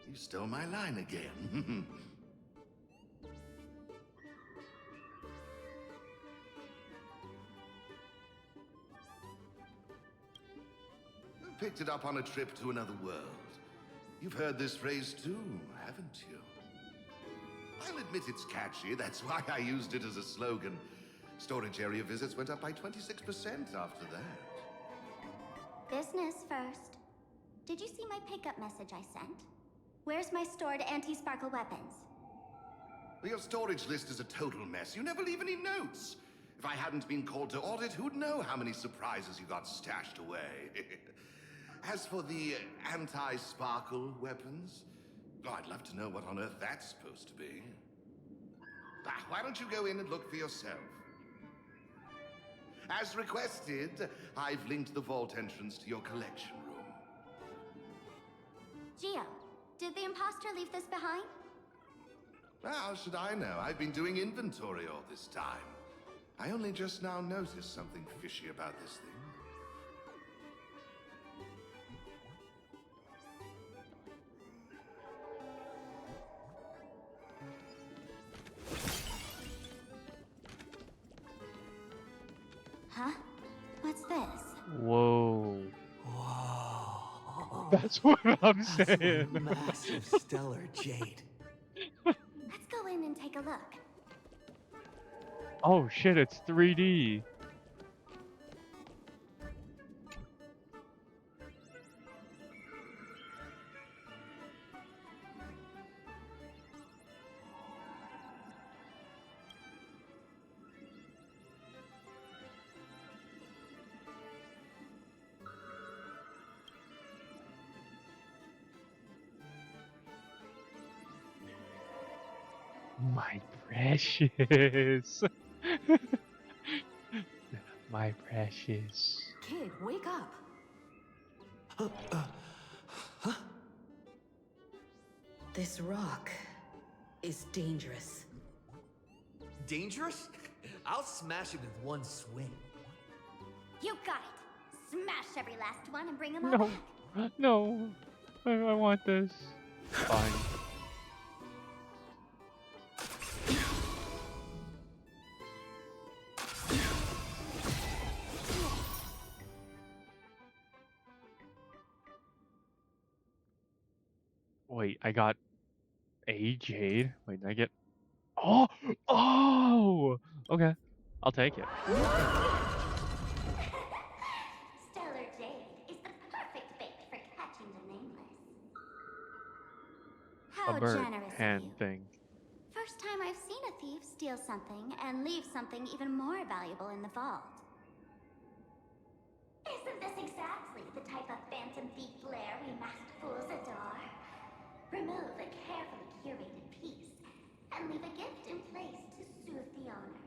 You stole my line again. Picked it up on a trip to another world. You've heard this phrase too, haven't you? I'll admit it's catchy, that's why I used it as a slogan. Storage area visits went up by 26% after that. Business first. Did you see my pickup message I sent? Where's my stored anti-sparkle weapons? Well, your storage list is a total mess. You never leave any notes. If I hadn't been called to audit, who'd know how many surprises you got stashed away? As for the anti-sparkle weapons, oh, I'd love to know what on earth that's supposed to be. Why don't you go in and look for yourself? As requested, I've linked the vault entrance to your collection room. Gio, did the imposter leave this behind? How should I know? I've been doing inventory all this time. I only just now noticed something fishy about this thing. Huh? What's this? Whoa. Whoa. That's what I'm saying. Massive stellar jade. Let's go in and take a look. Oh shit, it's 3D. My precious. My precious. Kid, wake up. This rock is dangerous. Dangerous? I'll smash it with one swing. You got it. Smash every last one and bring them all No. back. No. I want this. Fine. Wait, I got a jade? Wait, did I get... Oh! Oh! Okay. I'll take it. Stellar jade is the perfect bait for catching the nameless. How A bird generous of hand you. thing. First time I've seen a thief steal something and leave something even more valuable in the vault. Isn't this exactly the type of phantom thief flair we masked fools adore? Remove a carefully curated piece and leave a gift in place to soothe the owner.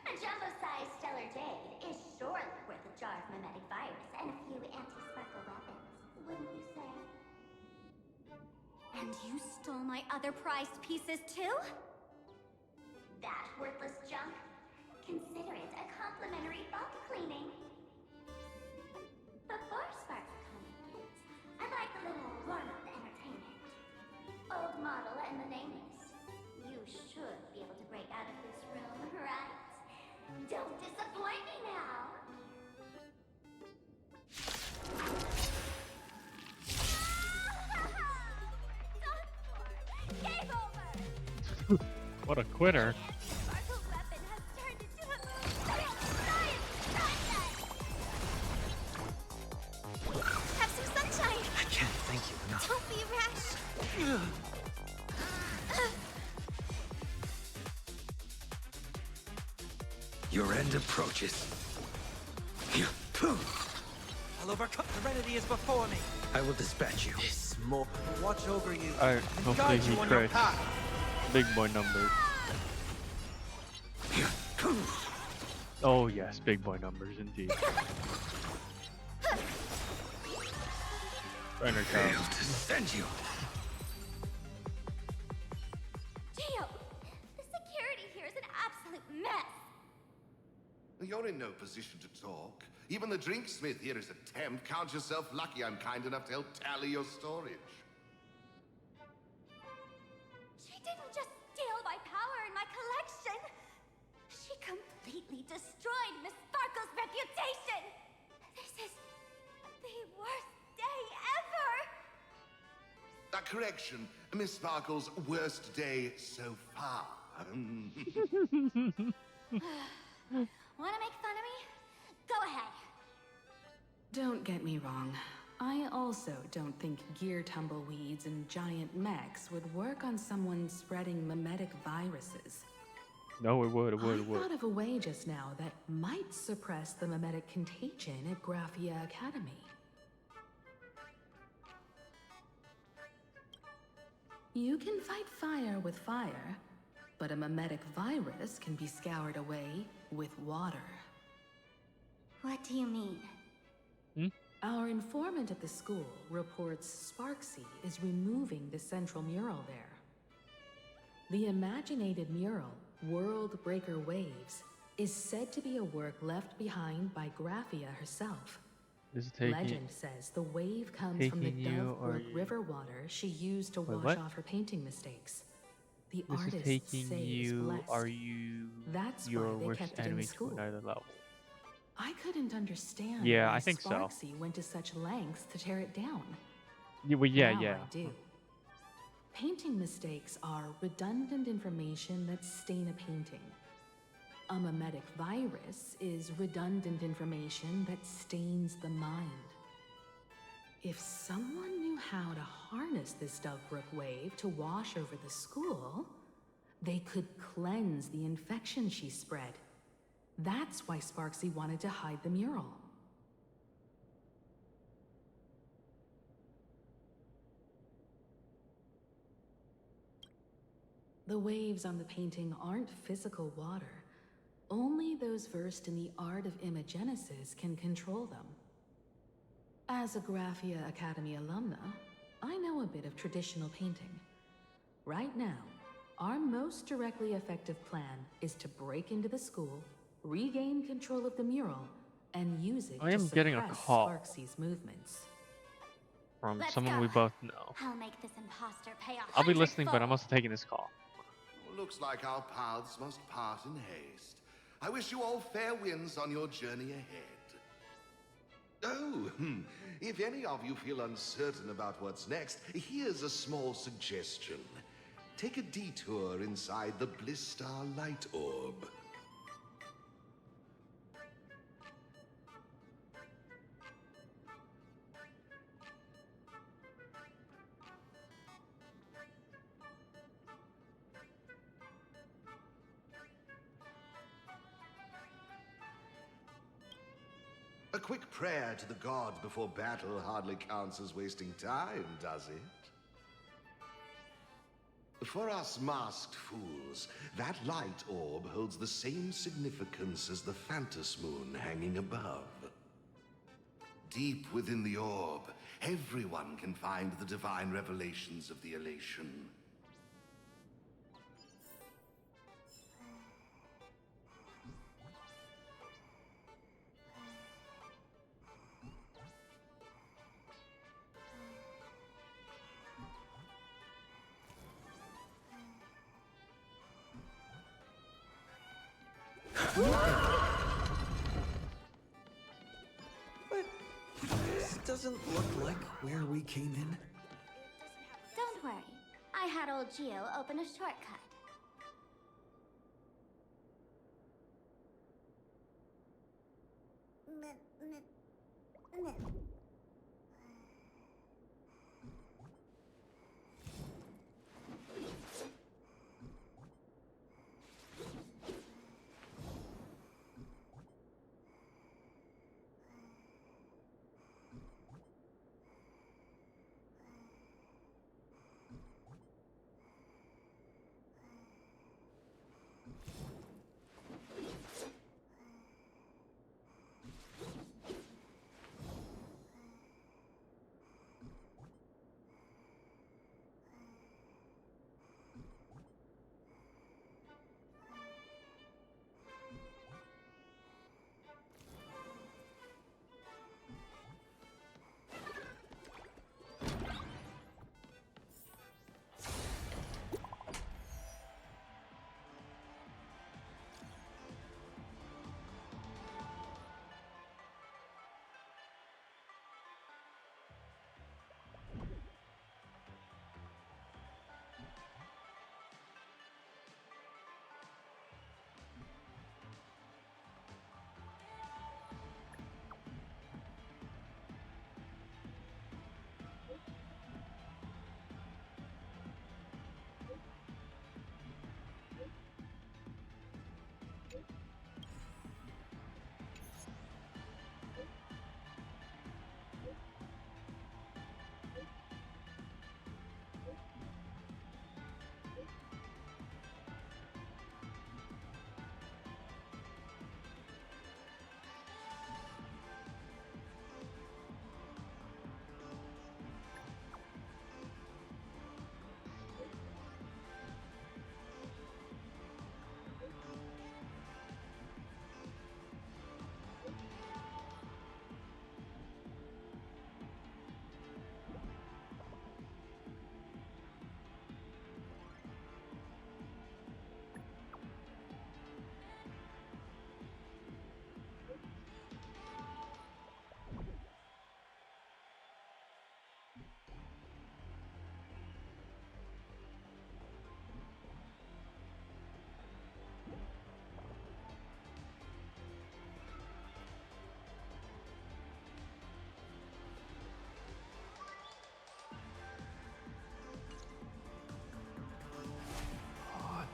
A jumbo-sized stellar jade is surely worth a jar of mimetic virus and a few anti-sparkle weapons, wouldn't you say? And you stole my other prized pieces too? That worthless junk? Consider it a complimentary vault cleaning. Before sparkle convenience, I like a little warm-up entertainment. Old model and the nameless. You should be able to break out of this room, right? Don't disappoint me now! What a quitter. Sparkle's weapon has turned into a science process! Have some sunshine! I can't thank you enough. Don't be rash! Your end approaches. I'll overcome. Serenity is before me. I will dispatch you. This more will watch over you Alright, and hopefully guide he you on your crits. path. Big boy numbers. Oh yes, big boy numbers indeed. Failed to send you. Gio, the security here is an absolute mess. You're in no position to talk. Even the drinksmith here is a temp. Count yourself lucky I'm kind enough to help tally your storage. She didn't just steal my power and my collection. She completely destroyed Miss Sparkle's reputation. This is the worst day ever. A correction. Miss Sparkle's worst day so far. Want to make fun of me? Go ahead. Don't get me wrong. I also don't think gear tumbleweeds and giant mechs would work on someone spreading mimetic viruses. No, it would, I thought of a way just now that might suppress the mimetic contagion at Graphia Academy. You can fight fire with fire, but a mimetic virus can be scoured away with water. What do you mean? Our informant at the school reports Sparksy is removing the central mural there. The imaginated mural, World Breaker Waves, is said to be a work left behind by Graphia herself. This is taking, Legend says the wave comes from the Dove Brook river water she used to wash off her painting mistakes. The This artist is taking say you. blessed. Are you That's your why they worst kept it in enemy the to school. another level? I couldn't understand Yeah, why I think so. Sparksy went to such lengths to tear it down. Yeah, well, yeah, Now yeah. I do. Painting mistakes are redundant information that stain a painting. A mimetic virus is redundant information that stains the mind. If someone knew how to harness this Dovebrook wave to wash over the school, they could cleanse the infection she spread. That's why Sparksy wanted to hide the mural. The waves on the painting aren't physical water. Only those versed in the art of imagenesis can control them. As a Graphia Academy alumna, I know a bit of traditional painting. Right now, our most directly effective plan is to break into the school, regain control of the mural, and use it I to am getting a suppress call. Sparksy's movements. From Let's someone go. we both know. I'll make this imposter pay a I'll be listening, but I'm hundredfold. also taking this call. Looks like our paths must part in haste. I wish you all fair winds on your journey ahead. Oh, if any of you feel uncertain about what's next, here's a small suggestion. Take a detour inside the Blistar Light Orb. A quick prayer to the gods before battle hardly counts as wasting time, does it? For us masked fools, that light orb holds the same significance as the Phantos Moon hanging above. Deep within the orb, everyone can find the divine revelations of the elation. But this doesn't look like where we came in. Don't worry. I had old Gio open a shortcut.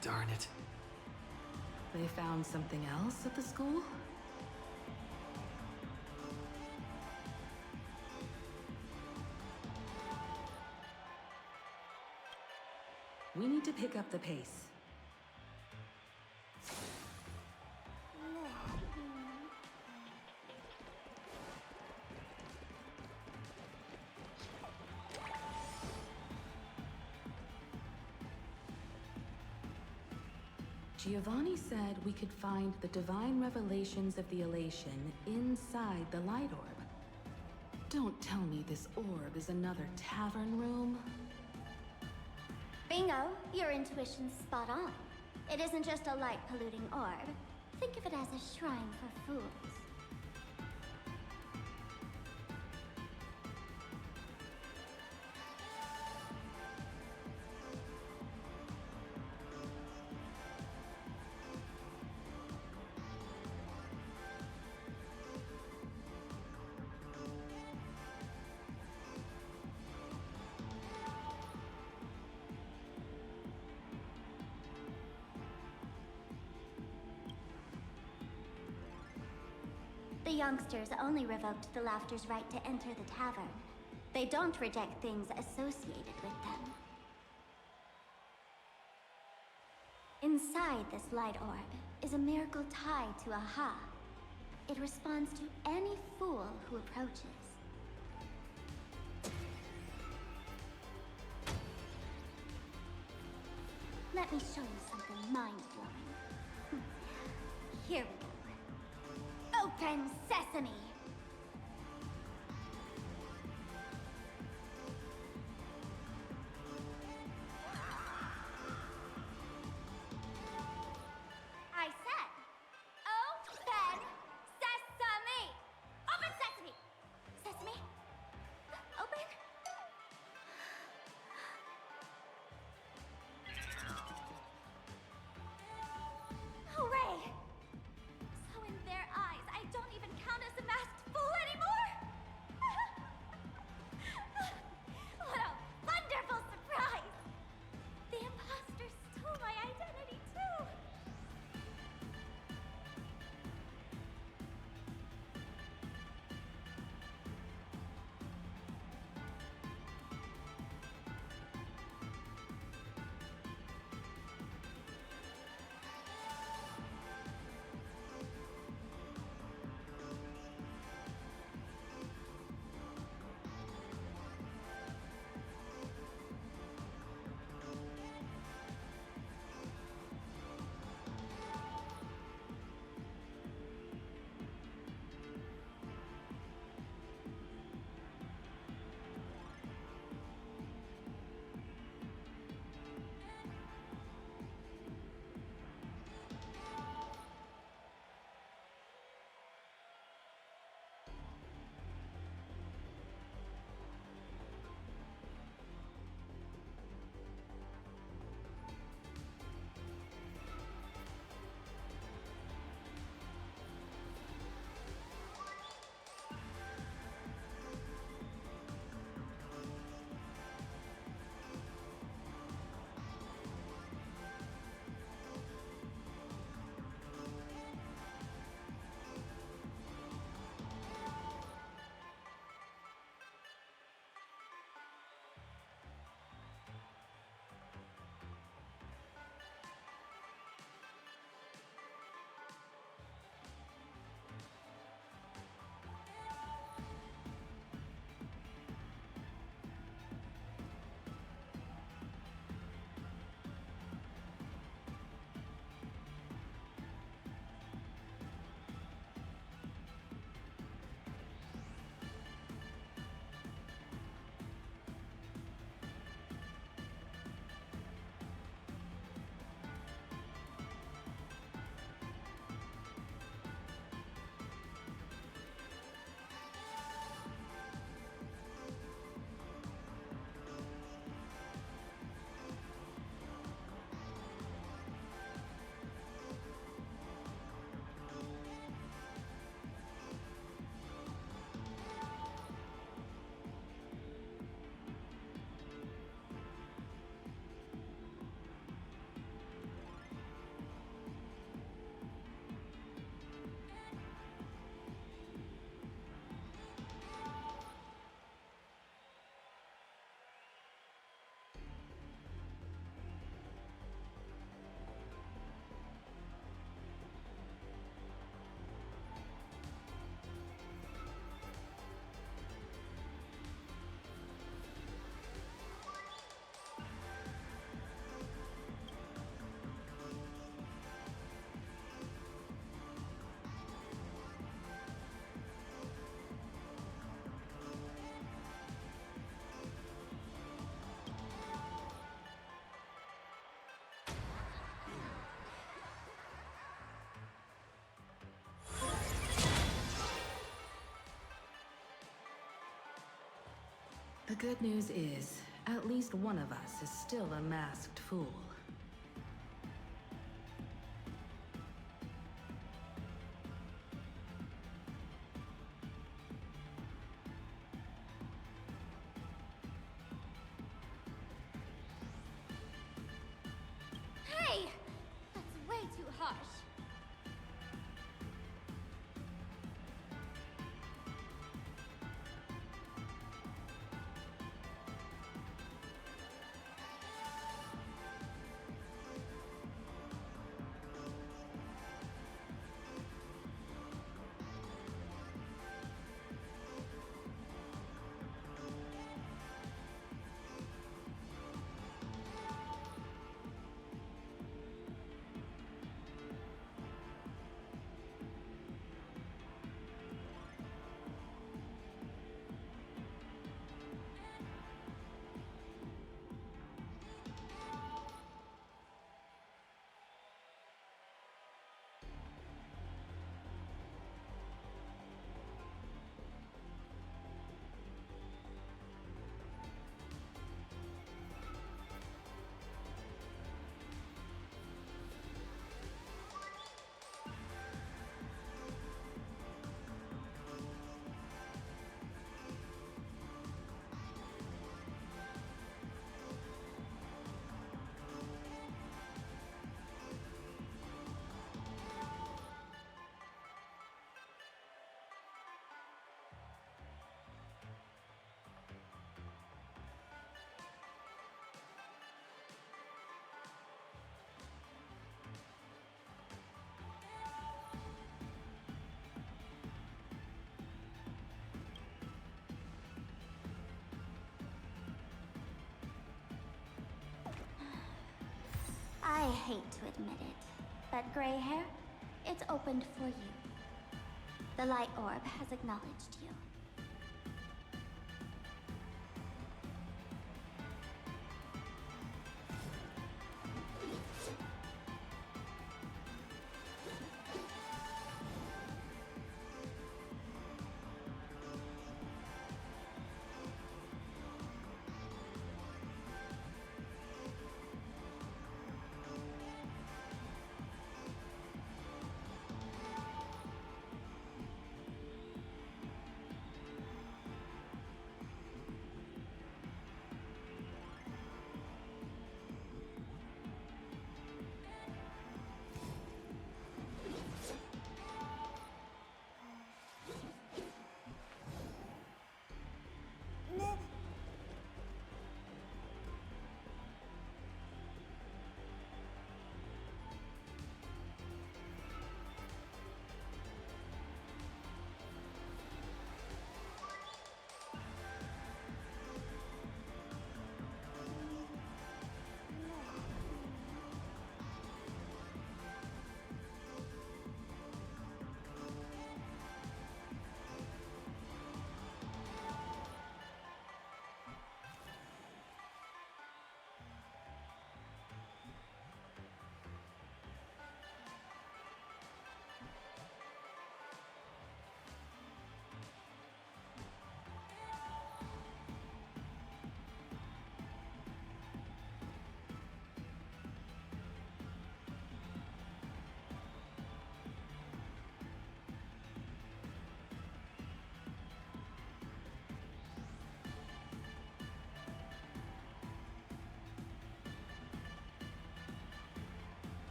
Darn it. They found something else at the school? We need to pick up the pace. Giovanni said we could find the divine revelations of the elation inside the light orb. Don't tell me this orb is another tavern room. Bingo, your intuition's spot on. It isn't just a light-polluting orb. Think of it as a shrine for fools. The youngsters only revoked the Laughter's right to enter the tavern. They don't reject things associated with them. Inside this light orb is a miracle tied to Aha. It responds to any fool who approaches. Let me show you something mind-blowing. Here we go. Open sesame! I said, open sesame! Open sesame! Sesame? Open? Hooray! So in their eyes, I don't even count as a master. The good news is, at least one of us is still a masked fool. Hey! That's way too harsh. I hate to admit it, but gray hair, it's opened for you. The light orb has acknowledged you.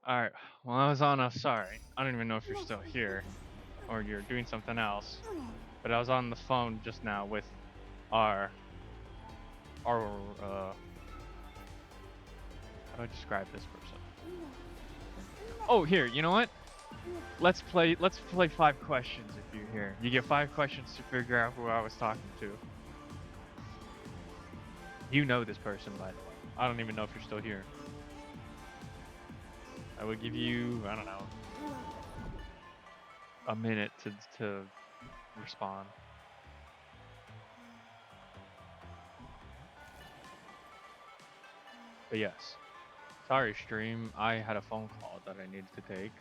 Alright, well, I was on a. Sorry. I don't even know if you're still here or you're doing something else. But I was on the phone just now with our. How do I describe this person? Oh, here, you know what? Let's play 5 questions if you're here. You get 5 questions to figure out who I was talking to. You know this person, by the way. I don't even know if you're still here. I would give you, I don't know, a minute to respond. But yes. Sorry, stream. I had a phone call that I needed to take.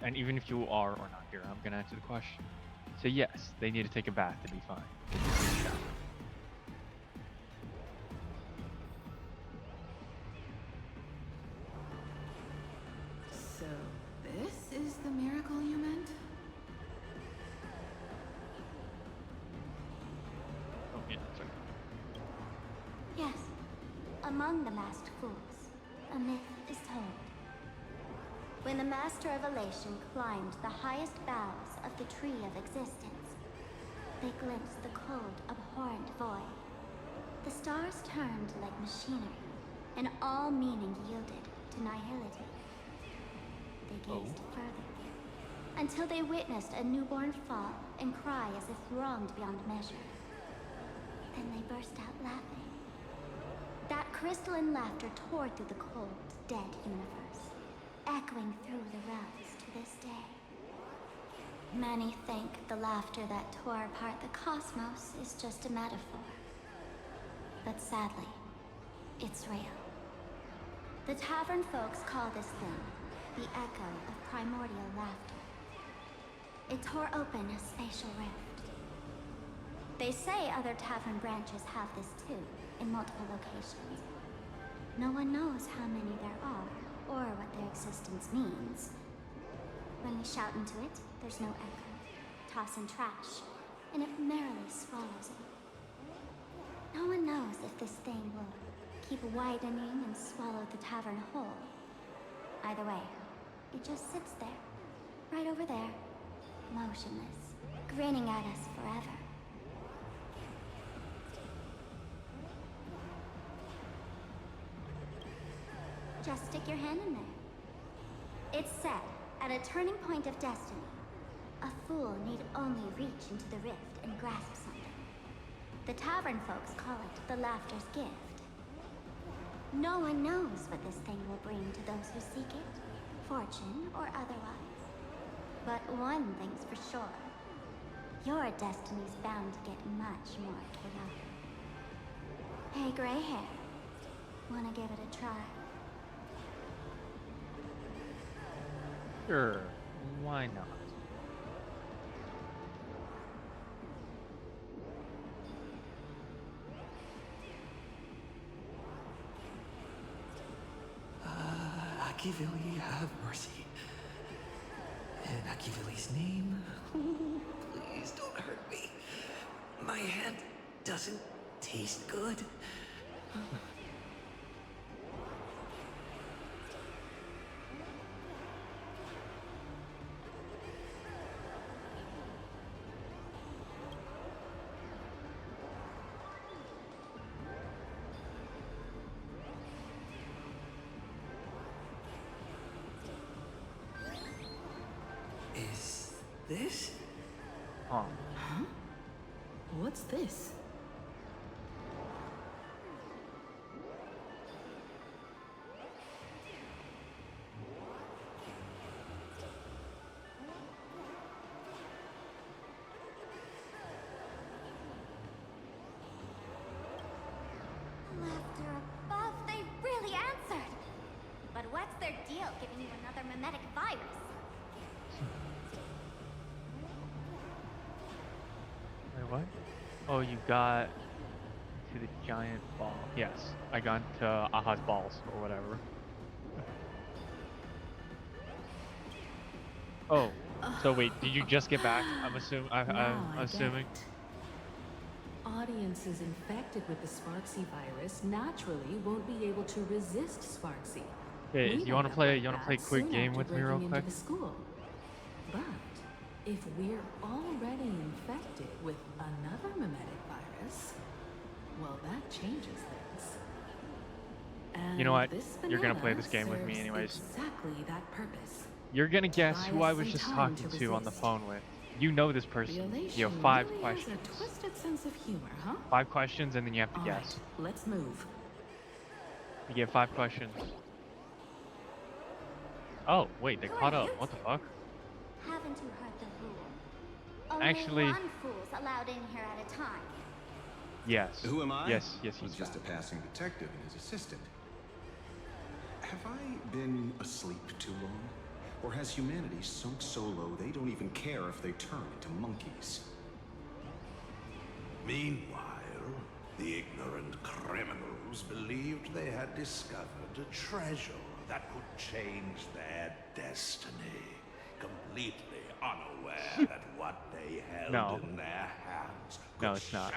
And even if you are or not here, I'm gonna answer the question. So yes, they need to take a bath to be fine. So, this is the miracle you meant? Oh, yeah, sorry. Yes, among the masked fools, a myth is told. When the Master of Elation climbed the highest boughs of the Tree of Existence, they glimpsed the cold, abhorrent void. The stars turned like machinery, and all meaning yielded to nihility. They gazed further, until they witnessed a newborn fall and cry as if wronged beyond measure. Then they burst out laughing. That crystalline laughter tore through the cold, dead universe, echoing through the realms to this day. Many think the laughter that tore apart the cosmos is just a metaphor. But sadly, it's real. The tavern folks call this thing the echo of primordial laughter. It tore open a spatial rift. They say other tavern branches have this too, in multiple locations. No one knows how many there are, or what their existence means. When we shout into it, there's no echo. Toss in trash, and it merrily swallows it. No one knows if this thing will keep widening and swallow the tavern whole. Either way, it just sits there, right over there, motionless, grinning at us forever. Just stick your hand in there. It's said, at a turning point of destiny, a fool need only reach into the rift and grasp something. The tavern folks call it the Laughter's Gift. No one knows what this thing will bring to those who seek it, fortune or otherwise. But one thing's for sure. Your destiny's bound to get much more chaotic. Hey, gray hair. Wanna give it a try? Sure, why not? Akivili, have mercy. In Akivili's name, please don't hurt me. My hand doesn't taste good. Is this? Huh. Huh? What's this? Laughter above, they really answered! But what's their deal giving you another mimetic virus? Wait, what? Oh, you got to the giant ball. Yes, I got to Aha's balls or whatever. Oh, so wait, did you just get back? I'm Now I get assuming. it. audiences infected with the Sparksy virus naturally won't be able to resist Sparksy. Hey, We you wanna end up play like a that quick soon game after with me real breaking quick? into the school. But if we're already infected with another mimetic virus, well, that changes things. And You know what? this You're gonna play banana this game with me serves anyways. exactly that purpose. You're gonna guess Buy who us I was some just time talking to to on the resist. phone with. You know this The person. elation You have 5 really questions. has a twisted sense of humor, huh? 5 questions and then you have to All guess. right, let's move. You get 5 questions. Oh, wait, they caught up. What the fuck? Haven't you heard the rule? Only Actually, one fool's allowed in here at a time. yes. Who am I? Yes, he's just a passing detective and his assistant. Have I been asleep too long? Or has humanity sunk so low they don't even care if they turn into monkeys? Meanwhile, the ignorant criminals believed they had discovered a treasure that could change their destiny, completely unaware that what they held in their hands could shatter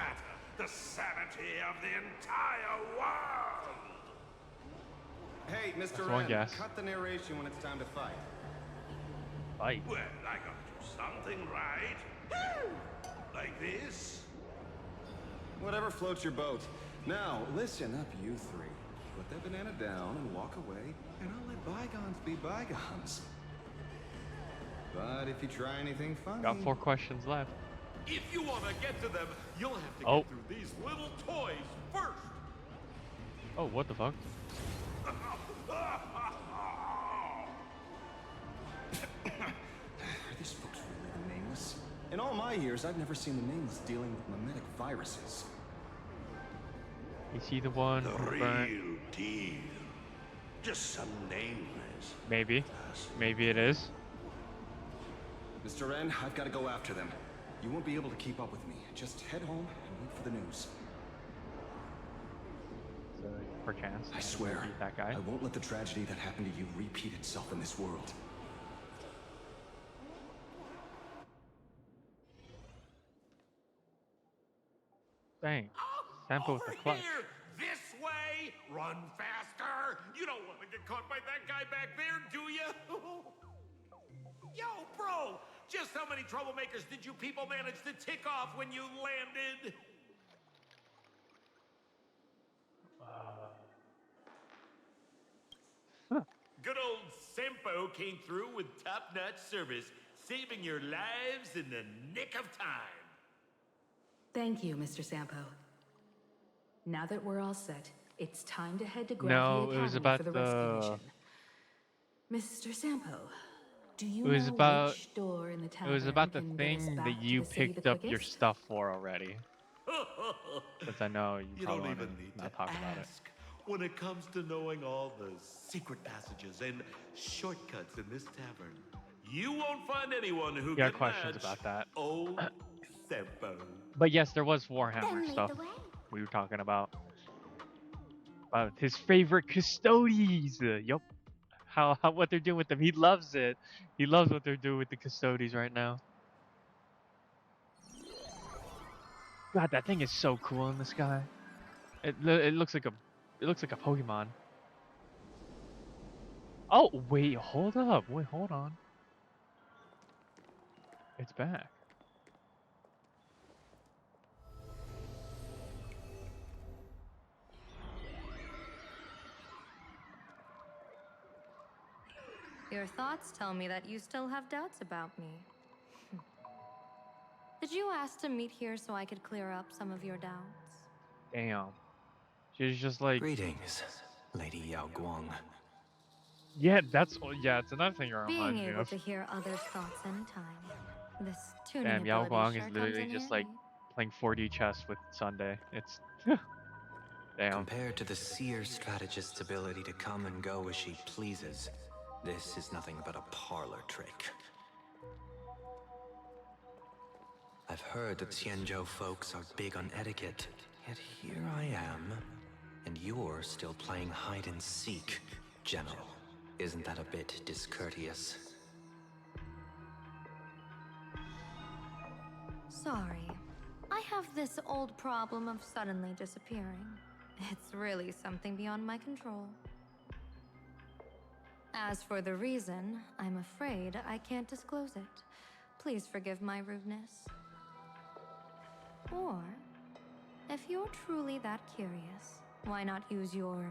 the sanity of the entire world. Hey, Mr. That's one Wren, guess. cut the narration when it's time to fight. Fight? Well, I got to do something right. Like this. Whatever floats your boat. Now, listen up, you three. Put that banana down and walk away, and I'll let bygones be bygones. But if you try anything funny... Got 4 questions left. If you want to get to them, you'll have to get through these little toys first. Oh, what the fuck? Are these folks really the Nameless? In all my years, I've never seen the Nameless dealing with mimetic viruses. Is he the one The who real burnt? deal. Just some nameless. Maybe. Maybe it is. Mr. Wren, I've got to go after them. You won't be able to keep up with me. Just head home and wait for the news. So, perchance, I swear, beat that guy. I won't let the tragedy that happened to you repeat itself in this world. Bang. Sample with the Over clutch. here! This way! Run faster! You don't want to get caught by that guy back there, do you? Yo, bro! Just how many troublemakers did you people manage to tick off when you landed? Good old Sempo came through with top-notch service, saving your lives in the nick of time. Thank you, Mr. Sampo. Now that we're all set, it's time to head to Gravity No, Academy it was about for the rescue the... mission. Mr. Sampo, do you It was know about... which door in the It tavern was about the can get us thing back that to you the city picked the up your quickest? stuff for already. Since I know you You probably don't want even to need not to talk about it. ask. When it comes to knowing all the secret passages and shortcuts in this tavern, you won't find anyone who Yeah, can questions match about that. old Sempo. But yes, there was Then Warhammer lead stuff the way. we were talking about. About his favorite custodies. Yup. How what they're doing with them. He loves it. He loves what they're doing with the custodies right now. God, that thing is so cool in the sky. It looks like a Pokemon. Oh wait, hold up. Wait, hold on. It's back. Your thoughts tell me that you still have doubts about me. Did you ask to meet here so I could clear up some of your doubts? Damn. She's just like. Greetings, Lady Yao Guang. Yeah, it's another thing you're Being reminding me able of. to hear others' thoughts anytime. This tuning Damn, Yao ability Guang sure is comes literally in just handy. like playing 4D chess with Sunday. It's damn. Compared to the seer strategist's ability to come and go as she pleases, this is nothing but a parlor trick. I've heard that Xianzhou folks are big on etiquette, yet here I am, and you're still playing hide and seek, General. Isn't that a bit discourteous? Sorry. I have this old problem of suddenly disappearing. It's really something beyond my control. As for the reason, I'm afraid I can't disclose it. Please forgive my rudeness. Or, if you're truly that curious, why not use your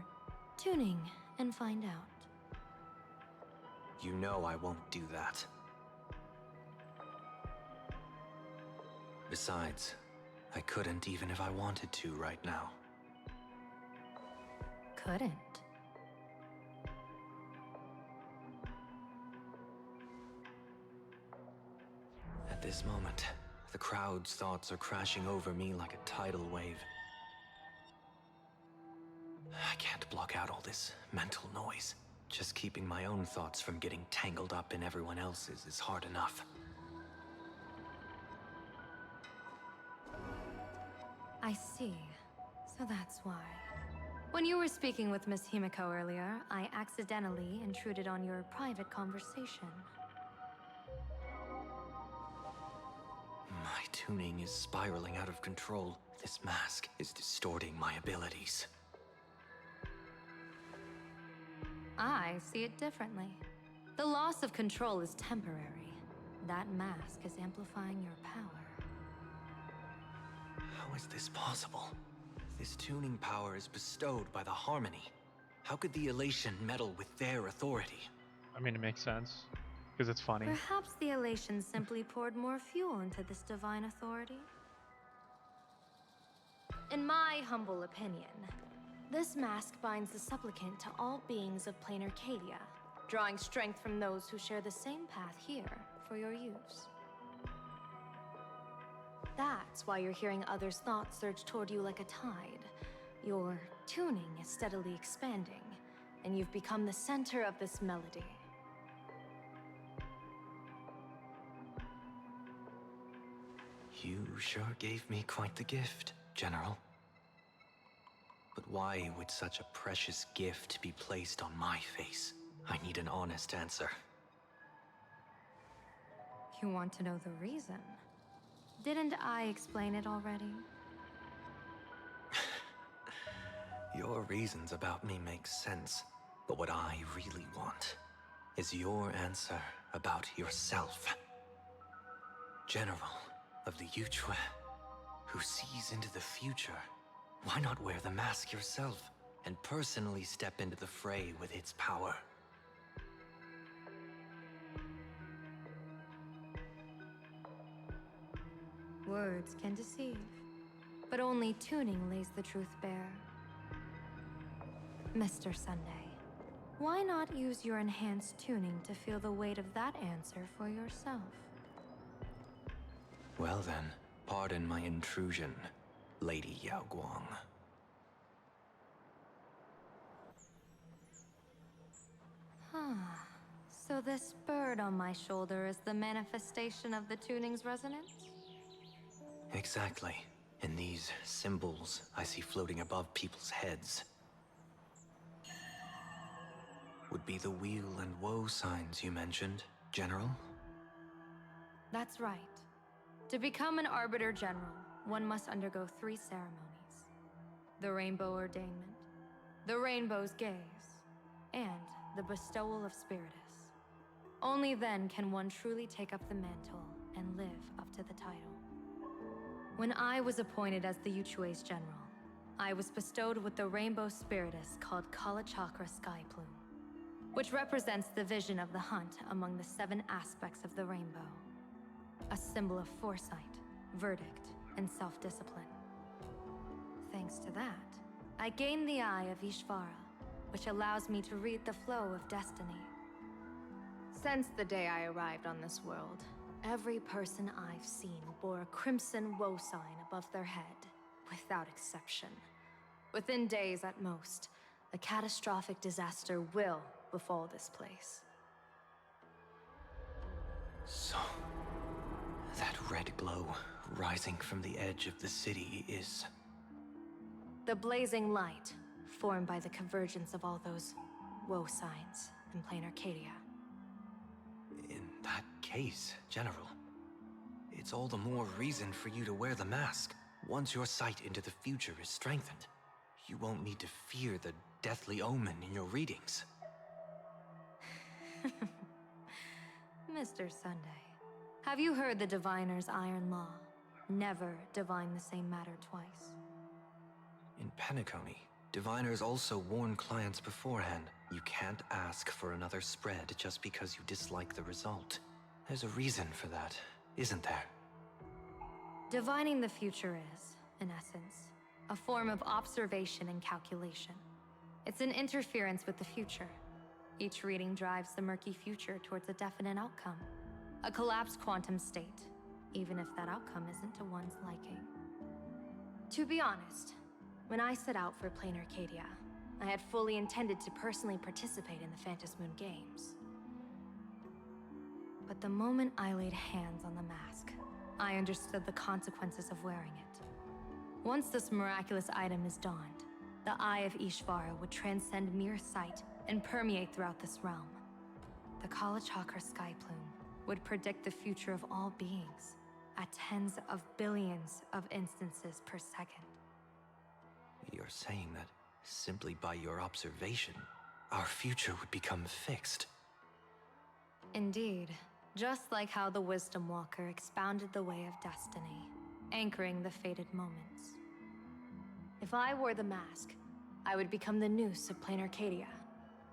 tuning and find out? You know I won't do that. Besides, I couldn't even if I wanted to right now. Couldn't. At this moment, the crowd's thoughts are crashing over me like a tidal wave. I can't block out all this mental noise. Just keeping my own thoughts from getting tangled up in everyone else's is hard enough. I see. So that's why. When you were speaking with Miss Himiko earlier, I accidentally intruded on your private conversation. My tuning is spiraling out of control. This mask is distorting my abilities. I see it differently. The loss of control is temporary. That mask is amplifying your power. How is this possible? This tuning power is bestowed by the Harmony. How could the Elation meddle with their authority? I mean, it makes sense, because it's funny. Perhaps the Elation simply poured more fuel into this divine authority? In my humble opinion, this mask binds the supplicant to all beings of plain Arcadia, drawing strength from those who share the same path here for your use. That's why you're hearing others' thoughts surge toward you like a tide. Your tuning is steadily expanding, and you've become the center of this melody. You sure gave me quite the gift, General. But why would such a precious gift be placed on my face? I need an honest answer. You want to know the reason? Didn't I explain it already? Your reasons about me make sense, but what I really want is your answer about yourself. General of the Yuchue, who sees into the future. Why not wear the mask yourself and personally step into the fray with its power? Words can deceive, but only tuning lays the truth bare. Mr. Sunday, why not use your enhanced tuning to feel the weight of that answer for yourself? Well then, pardon my intrusion, Lady Yao Guang. So this bird on my shoulder is the manifestation of the tuning's resonance? Exactly. And these symbols I see floating above people's heads would be the wheel and woe signs you mentioned, General? That's right. To become an Arbiter General, one must undergo 3 ceremonies. The Rainbow Ordainment, the Rainbow's Gaze, and the Bestowal of Spiritus. Only then can one truly take up the mantle and live up to the title. When I was appointed as the Yuchue's general, I was bestowed with the Rainbow Spiritus called Kala Chakra Sky Plume, which represents the vision of the hunt among the 7 aspects of the rainbow. A symbol of foresight, verdict, and self-discipline. Thanks to that, I gained the Eye of Ishvara, which allows me to read the flow of destiny. Since the day I arrived on this world, every person I've seen bore a crimson woe sign above their head, without exception. Within days at most, a catastrophic disaster will befall this place. So, that red glow rising from the edge of the city is... The blazing light, formed by the convergence of all those woe signs in plain Arcadia. In that case, General, it's all the more reason for you to wear the mask. Once your sight into the future is strengthened, you won't need to fear the deathly omen in your readings. Mr. Sunday, have you heard the diviner's iron law? Never divine the same matter twice. In Penacony, diviners also warn clients beforehand. You can't ask for another spread just because you dislike the result. There's a reason for that, isn't there? Divining the future is, in essence, a form of observation and calculation. It's an interference with the future. Each reading drives the murky future towards a definite outcome. A collapsed quantum state, even if that outcome isn't to one's liking. To be honest, when I set out for Plain Arcadia, I had fully intended to personally participate in the Phantasmoon Games. But the moment I laid hands on the mask, I understood the consequences of wearing it. Once this miraculous item is donned, the Eye of Ishvara would transcend mere sight and permeate throughout this realm. The Kalachakra sky plume would predict the future of all beings at tens of billions of instances per second. You're saying that simply by your observation, our future would become fixed. Indeed, just like how the Wisdom Walker expounded the way of destiny, anchoring the fated moments. If I wore the mask, I would become the noose of Plain Arcadia,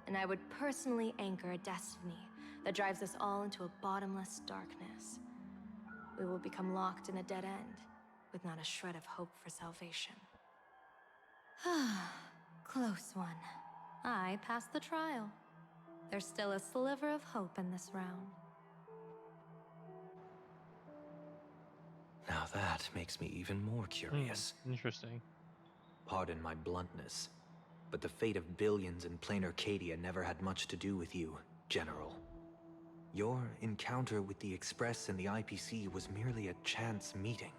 and I would personally anchor a destiny that drives us all into a bottomless darkness. We will become locked in a dead end, with not a shred of hope for salvation. Close one. I passed the trial. There's still a sliver of hope in this round. Now that makes me even more curious. Interesting. Pardon my bluntness, but the fate of billions in Plain Arcadia never had much to do with you, General. Your encounter with the Express and the IPC was merely a chance meeting.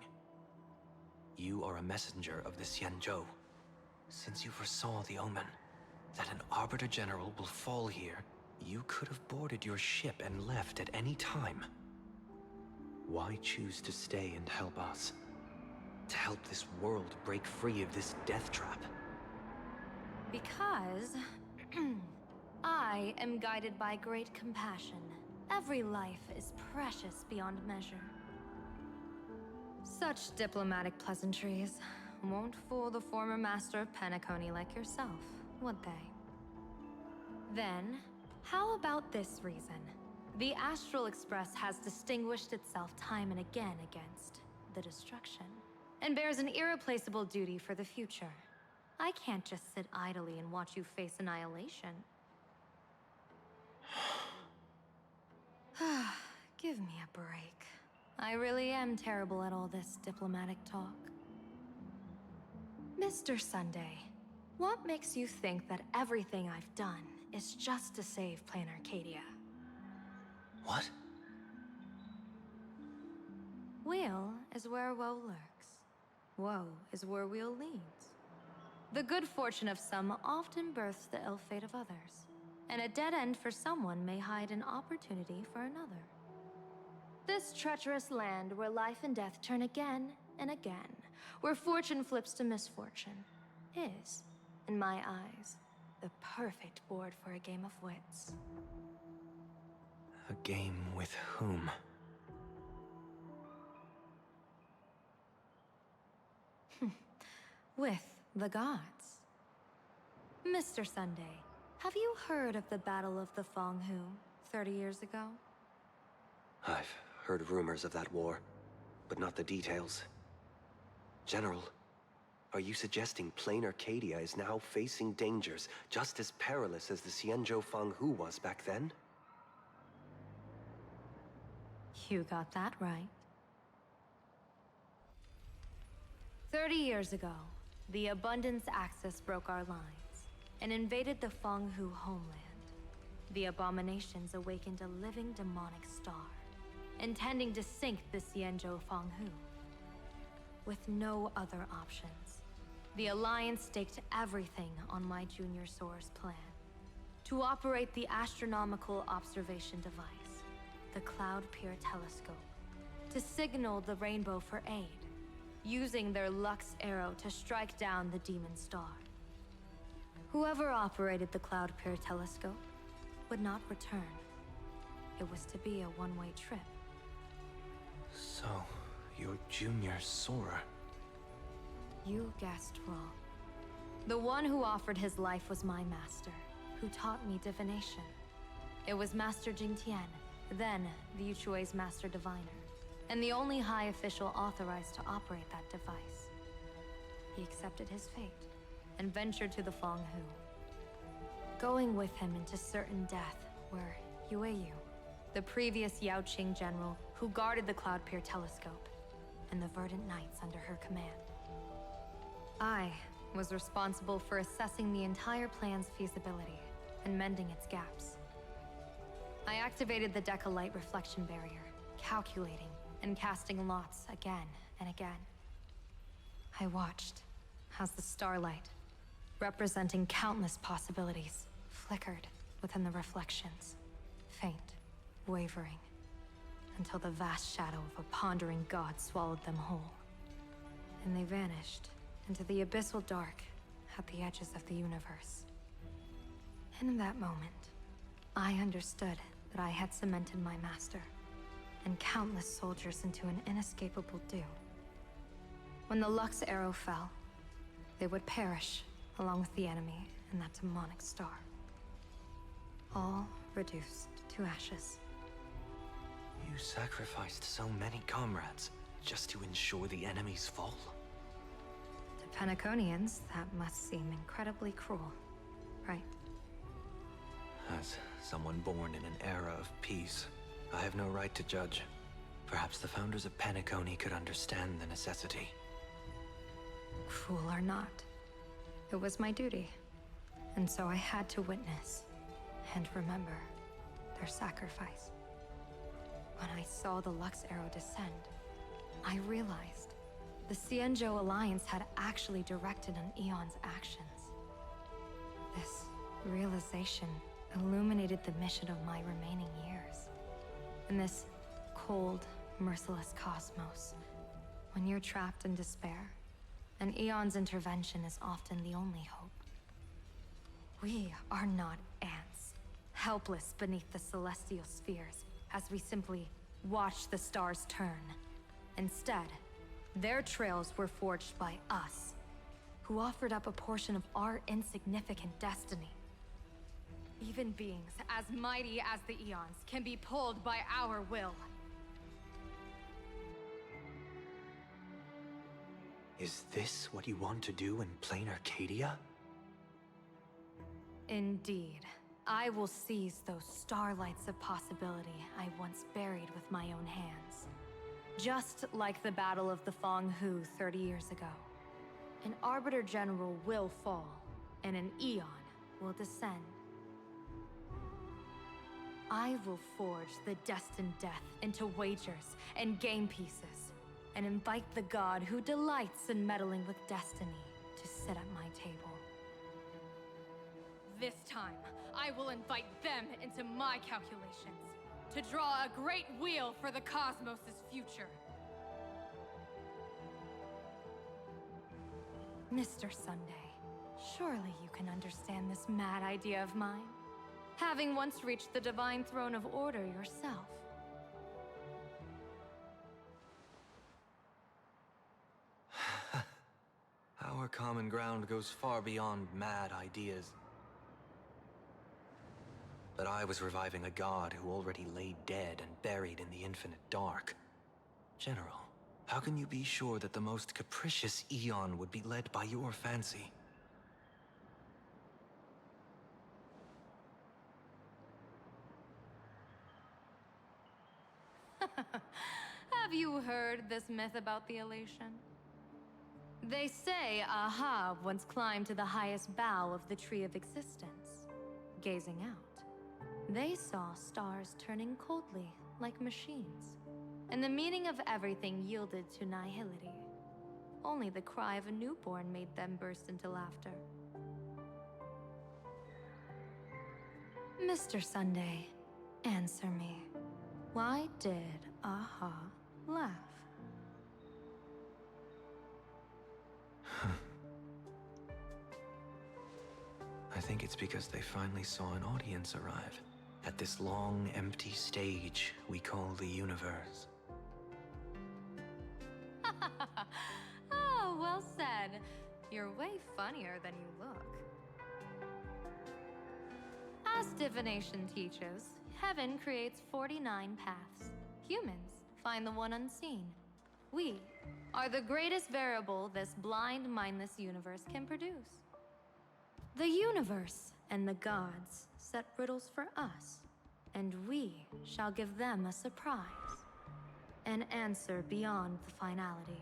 You are a messenger of the Xianzhou. Since you foresaw the omen, that an Arbiter General will fall here, you could have boarded your ship and left at any time. Why choose to stay and help us? To help this world break free of this death trap? Because I am guided by great compassion. Every life is precious beyond measure. Such diplomatic pleasantries won't fool the former master of Penacony like yourself, would they? Then, how about this reason? The Astral Express has distinguished itself time and again against the destruction, and bears an irreplaceable duty for the future. I can't just sit idly and watch you face annihilation. Give me a break. I really am terrible at all this diplomatic talk. Mr. Sunday, what makes you think that everything I've done is just to save Plain Arcadia? What? Weal is where woe lurks. Woe is where weal leads. The good fortune of some often births the ill fate of others, and a dead end for someone may hide an opportunity for another. This treacherous land where life and death turn again and again, where fortune flips to misfortune, is, in my eyes, the perfect board for a game of wits. A game with whom? With the gods. Mr. Sunday, have you heard of the Battle of the Fong Hu 30 years ago? I've heard rumors of that war, but not the details. General, are you suggesting Plain Arcadia is now facing dangers just as perilous as the Xianzhou Fang Hu was back then? You got that right. 30 years ago, the Abundance Axis broke our lines and invaded the Fang Hu homeland. The abominations awakened a living demonic star, intending to sink the Xianzhou Fang Hu. With no other options, the Alliance staked everything on my Junior Soar's plan to operate the astronomical observation device, the Cloud Peer Telescope, to signal the rainbow for aid, using their Lux arrow to strike down the demon star. Whoever operated the Cloudpeer telescope would not return. It was to be a one-way trip. So, you're Junior Sora. You guessed wrong. The one who offered his life was my master, who taught me divination. It was Master Jingtian, then the Yuchui's Master Diviner, and the only high official authorized to operate that device. He accepted his fate and ventured to the Fanghu. Going with him into certain death were Yueyu, the previous Yaoqing general who guarded the Cloudpeer telescope, and the Verdant Knights under her command. I was responsible for assessing the entire plan's feasibility and mending its gaps. I activated the Decalite reflection barrier, calculating and casting lots again and again. I watched as the starlight, representing countless possibilities, flickered within the reflections, faint, wavering, until the vast shadow of a pondering god swallowed them whole. And they vanished into the abyssal dark at the edges of the universe. And in that moment, I understood that I had cemented my master and countless soldiers into an inescapable doom. When the Lux arrow fell, they would perish along with the enemy and that demonic star. All reduced to ashes. You sacrificed so many comrades just to ensure the enemy's fall? To Penaconians, that must seem incredibly cruel, right? As someone born in an era of peace, I have no right to judge. Perhaps the founders of Penacony could understand the necessity. Cruel or not, it was my duty. And so I had to witness and remember their sacrifice. When I saw the Lux arrow descend, I realized the Xianzhou Alliance had actually directed an Eon's actions. This realization illuminated the mission of my remaining years. In this cold, merciless cosmos, when you're trapped in despair, an Eon's intervention is often the only hope. We are not ants, helpless beneath the celestial spheres as we simply watch the stars turn. Instead, their trails were forged by us, who offered up a portion of our insignificant destiny. Even beings as mighty as the Eons can be pulled by our will. Is this what you want to do in plain Arcadia? Indeed. I will seize those starlights of possibility I once buried with my own hands. Just like the Battle of the Fanghu 30 years ago. An Arbiter General will fall, and an Eon will descend. I will forge the destined death into wagers and game pieces, and invite the god who delights in meddling with destiny to sit at my table. This time, I will invite them into my calculations, to draw a great wheel for the cosmos' future. Mr. Sunday, surely you can understand this mad idea of mine, having once reached the divine throne of order yourself. Our common ground goes far beyond mad ideas. But I was reviving a god who already lay dead and buried in the infinite dark. General, how can you be sure that the most capricious Eon would be led by your fancy? Have you heard this myth about the elation? They say Ahab once climbed to the highest bough of the Tree of Existence, gazing out. They saw stars turning coldly, like machines, and the meaning of everything yielded to nihility. Only the cry of a newborn made them burst into laughter. Mr. Sunday, answer me. Why did Aha laugh. I think it's because they finally saw an audience arrive at this long, empty stage we call the universe. Oh, well said. You're way funnier than you look. As divination teaches, heaven creates 49 paths. Humans find the one unseen. We are the greatest variable this blind, mindless universe can produce. The universe and the gods set riddles for us, and we shall give them a surprise. An answer beyond the finality.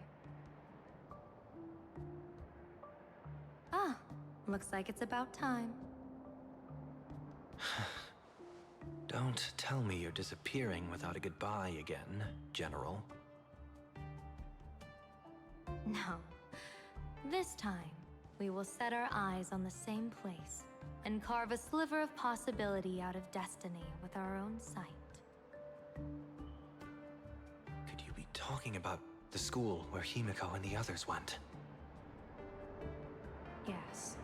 Ah, looks like it's about time. Don't tell me you're disappearing without a goodbye again, General. No. This time, we will set our eyes on the same place and carve a sliver of possibility out of destiny with our own sight. Could you be talking about the school where Himiko and the others went? Yes.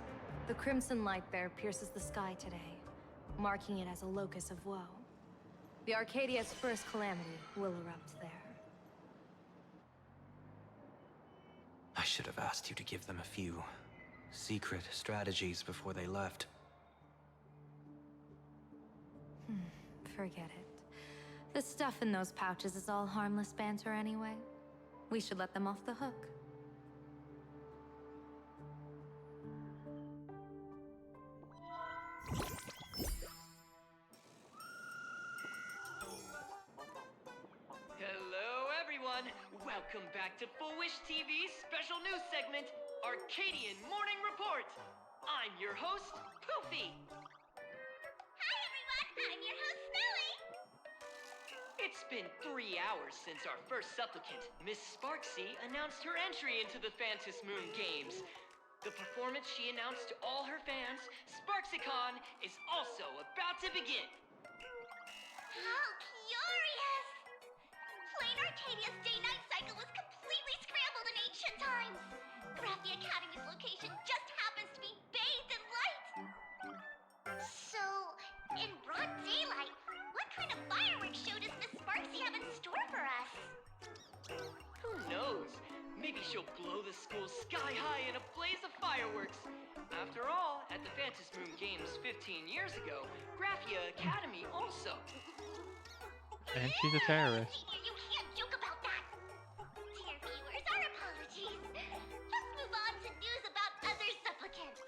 The crimson light there pierces the sky today, marking it as a locus of woe. The Arcadia's first calamity will erupt there. I should have asked you to give them a few secret strategies before they left. Forget it. The stuff in those pouches is all harmless banter anyway. We should let them off the hook. Hello, everyone. Welcome back to Full Wish TV's special news segment, Arcadian Morning Report. I'm your host, Poofy. Hi, everyone. I'm your host, Snowy. It's been 3 hours since our first supplicant, Miss Sparksy, announced her entry into the Phantom Moon Games. The performance she announced to all her fans, SparksyCon, is also about to begin. How curious! Plain Arcadia's day-night cycle was completely scrambled in ancient times. Graphia Academy's location just happens to be bathed in light. So, in broad daylight, what kind of fireworks show does Miss Sparksy have in store for us? Who knows? Maybe she'll blow the school sky high in a blaze of fireworks. After all, at the Phantom Moon Games 15 years ago, Graphia Academy also. And she's a terrorist. You can't joke about that. Dear viewers, our apologies. Let's move on to news about other supplicants.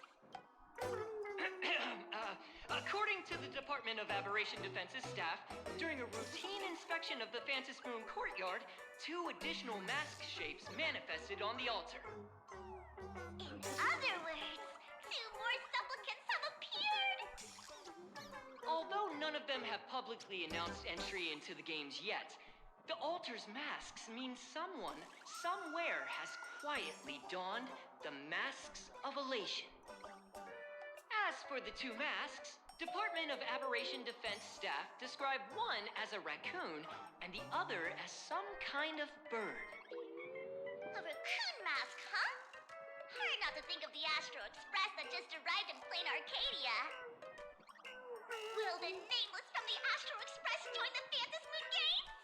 According to the Department of Aberration Defense's staff, during a routine inspection of the Phantom Moon courtyard, 2 additional mask shapes manifested on the altar. In other words, 2 more supplicants have appeared. Although none of them have publicly announced entry into the games yet, the altar's masks mean someone, somewhere has quietly donned the masks of elation. As for the 2 masks, Department of Aberration Defense staff describe one as a raccoon and the other as some kind of bird. A raccoon mask, huh? Hard not to think of the Astro Express that just arrived in plain Arcadia. Will the Nameless from the Astro Express join the Phantom Moon Games?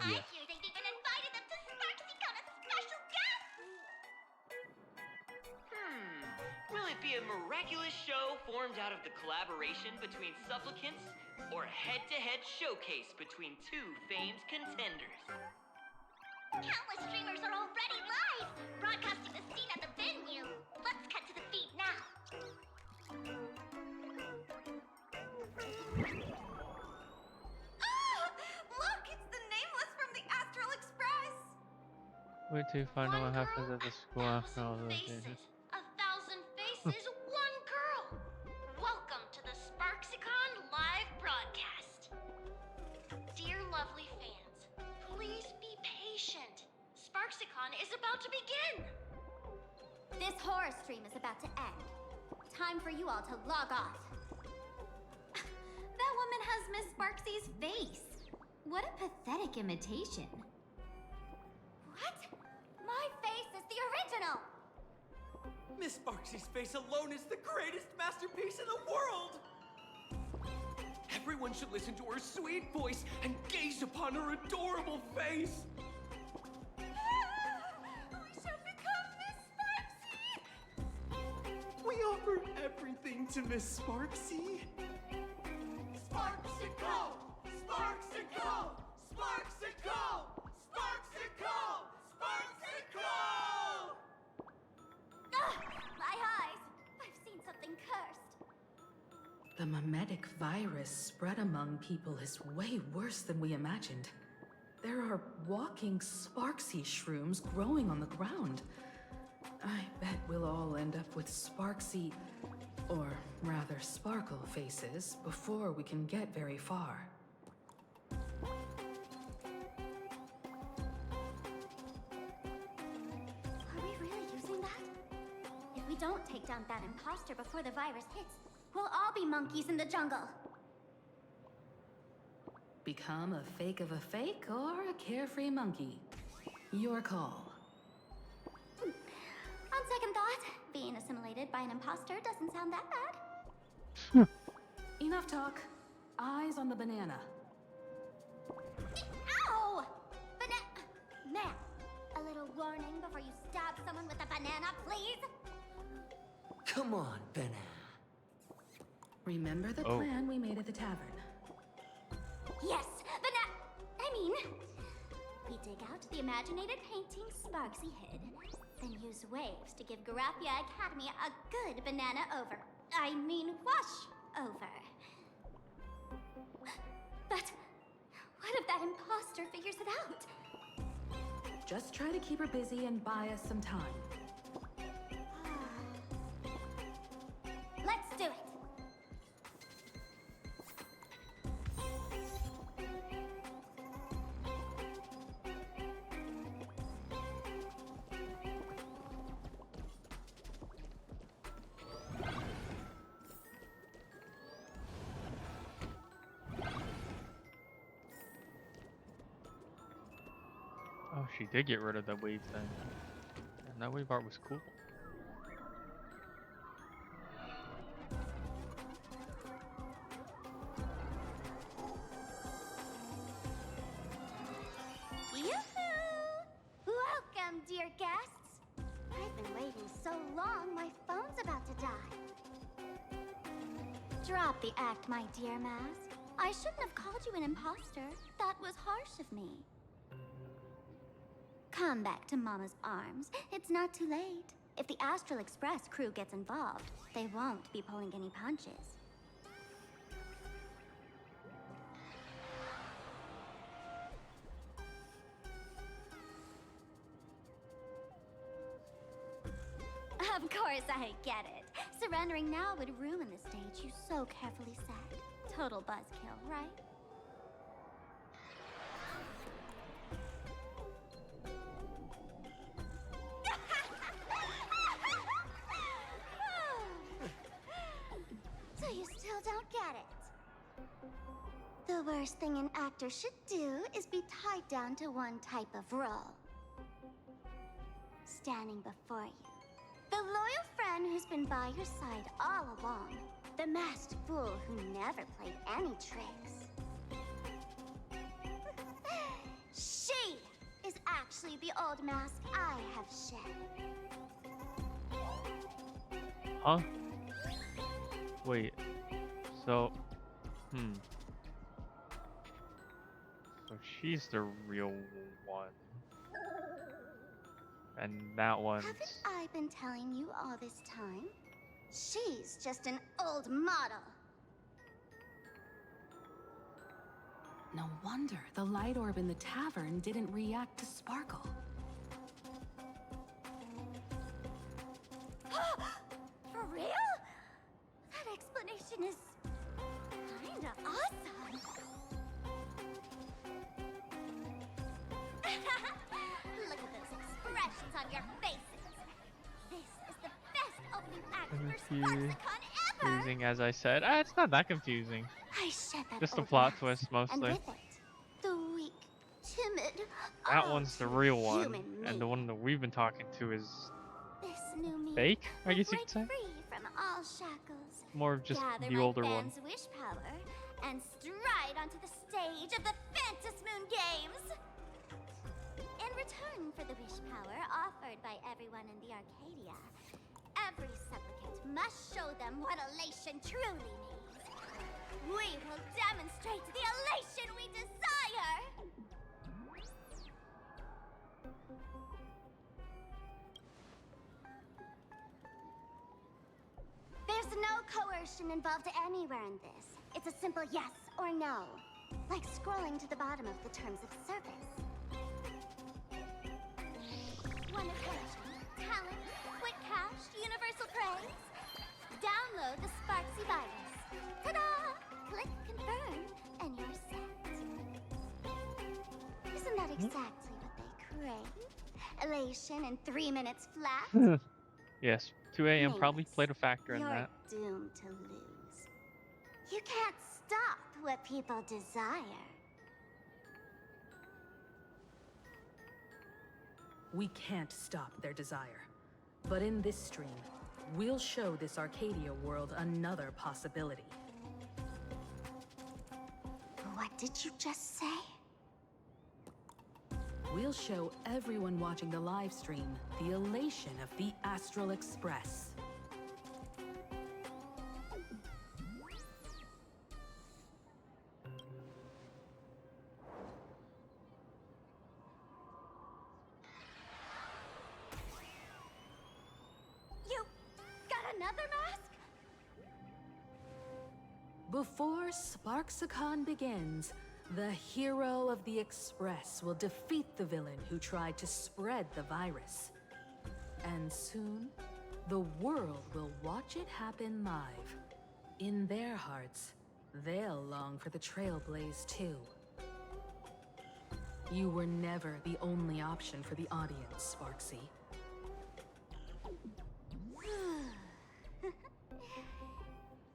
I hear they've even invited them to SparksyCon as special guests. Will it be a miraculous show formed out of the collaboration between supplicants, or a head-to-head showcase between 2 famed contenders? Countless streamers are already live, broadcasting the scene at the venue. Let's cut to the feed now. Look, it's the Nameless from the Astral Express! Wait till you find out what happens at the school after all those days. 1,000 faces, one girl. Welcome to the SparksyCon live broadcast. Dear lovely fans, please be patient. SparksyCon is about to begin. This horror stream is about to end. Time for you all to log off. That woman has Miss Sparksy's face. What a pathetic imitation. Miss Sparksy's face alone is the greatest masterpiece in the world! Everyone should listen to her sweet voice and gaze upon her adorable face! We shall become Miss Sparksy! We offer everything to Miss Sparksy. Sparksicle! Sparksicle! Sparksicle! Sparksicle! Sparksicle! Ugh, my eyes! I've seen something cursed. The mimetic virus spread among people is way worse than we imagined. There are walking Sparksy shrooms growing on the ground. I bet we'll all end up with Sparksy, or rather Sparkle faces before we can get very far. Are we really using that? If we don't take down that imposter before the virus hits, we'll all be monkeys in the jungle. Become a fake of a fake or a carefree monkey? Your call. On second thought, being assimilated by an imposter doesn't sound that bad. Enough talk. Eyes on the banana. Ow! Ma'am, a little warning before you stab someone with a banana, please? Come on, banana. Remember the plan we made at the tavern? Yes, we dig out the imaginated painting Sparksy hid, then use waves to give Garafia Academy a good banana wash over. But what if that imposter figures it out? Just try to keep her busy and buy us some time. Let's do it. Oh, she did get rid of the wave thing. And that wave art was cool. Yoo-hoo! Welcome, dear guests. I've been waiting so long, my phone's about to die. Drop the act, my dear Mask. I shouldn't have called you an imposter. That was harsh of me. Come back to Mama's arms. It's not too late. If the Astral Express crew gets involved, they won't be pulling any punches. Of course I get it. Surrendering now would ruin the stage you so carefully set. Total buzzkill, right? So you still don't get it? The worst thing an actor should do is be tied down to one type of role. Standing before you, the loyal friend who's been by your side all along. The masked fool who never played any tricks. She is actually the old mask I have shed. Huh? Wait. So, So she's the real one. And that one's... Haven't I been telling you all this time? She's just an old model. No wonder the light orb in the tavern didn't react to Sparkle. For real? That explanation is kinda awesome. Look at those expressions on your faces. This is the best opening act for Sparksicon ever. Confusing, as I said. It's not that confusing. I shed that Just a old plot mask, twist, and mostly. with it, the weak, timid, That one's the real one, human me. and the one that we've been talking to is This new me fake, I guess you break could say. free from all shackles. More of just Gather the my older one. fans' wish power and stride onto the stage of the Phantom Moon Games. In return for the wish power offered by everyone in the Arcadia, every supplicant must show them what elation truly means. We will demonstrate the elation we desire! There's no coercion involved anywhere in this. It's a simple yes or no, like scrolling to the bottom of the terms of service. Want attention, talent, quick cash, universal praise? Download the Sparksy virus. Ta-da! Click confirm, and you're set. Isn't that exactly what they crave? Elation in 3 minutes flat? Yes, 2 a.m. probably Nameless, played a factor in you're that. doomed to lose. You can't stop what people desire. We can't stop their desire. But in this stream, we'll show this Arcadia world another possibility. What did you just say? We'll show everyone watching the live stream the elation of the Astral Express. You got another mask? Before Sparksicon begins, the hero of the Express will defeat the villain who tried to spread the virus. And soon, the world will watch it happen live. In their hearts, they'll long for the Trailblaze too. You were never the only option for the audience, Sparksy.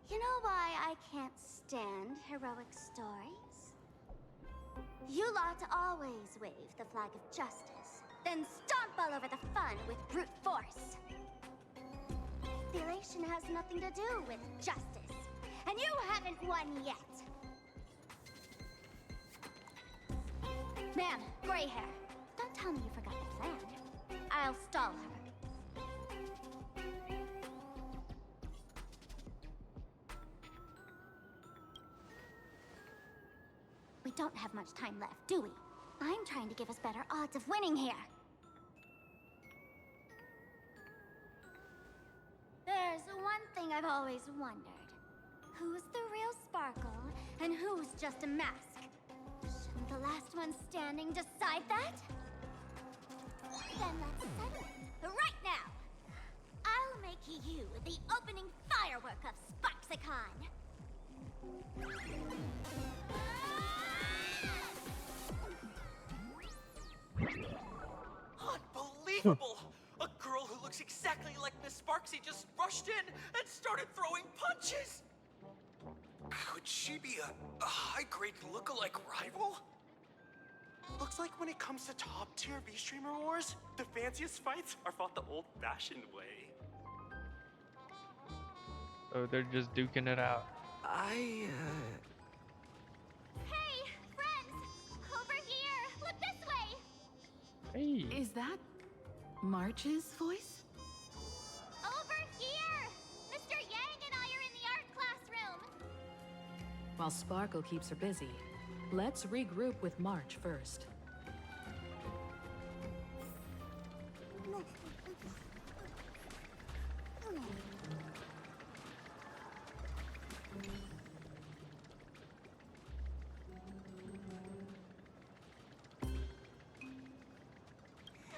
You know why I can't stand heroic stories? You lot always wave the flag of justice, then stomp all over the fun with brute force. The elation has nothing to do with justice, and you haven't won yet. Ma'am, gray hair, don't tell me you forgot the plan. I'll stall her. We don't have much time left, do we? I'm trying to give us better odds of winning here. There's one thing I've always wondered. Who's the real Sparkle, and who's just a mask? Shouldn't the last one standing decide that? Then let's settle it right now. I'll make you the opening firework of Sparksicon. Unbelievable! A girl who looks exactly like Miss Sparksy just rushed in and started throwing punches! Could she be a high-grade lookalike rival? Looks like when it comes to top-tier V-Streamer wars, the fanciest fights are fought the old-fashioned way. Oh, they're just duking it out. Hey, friends! Over here! Look this way! Hey! Is that March's voice? Over here! Mr. Yang and I are in the art classroom! While Sparkle keeps her busy, let's regroup with March first.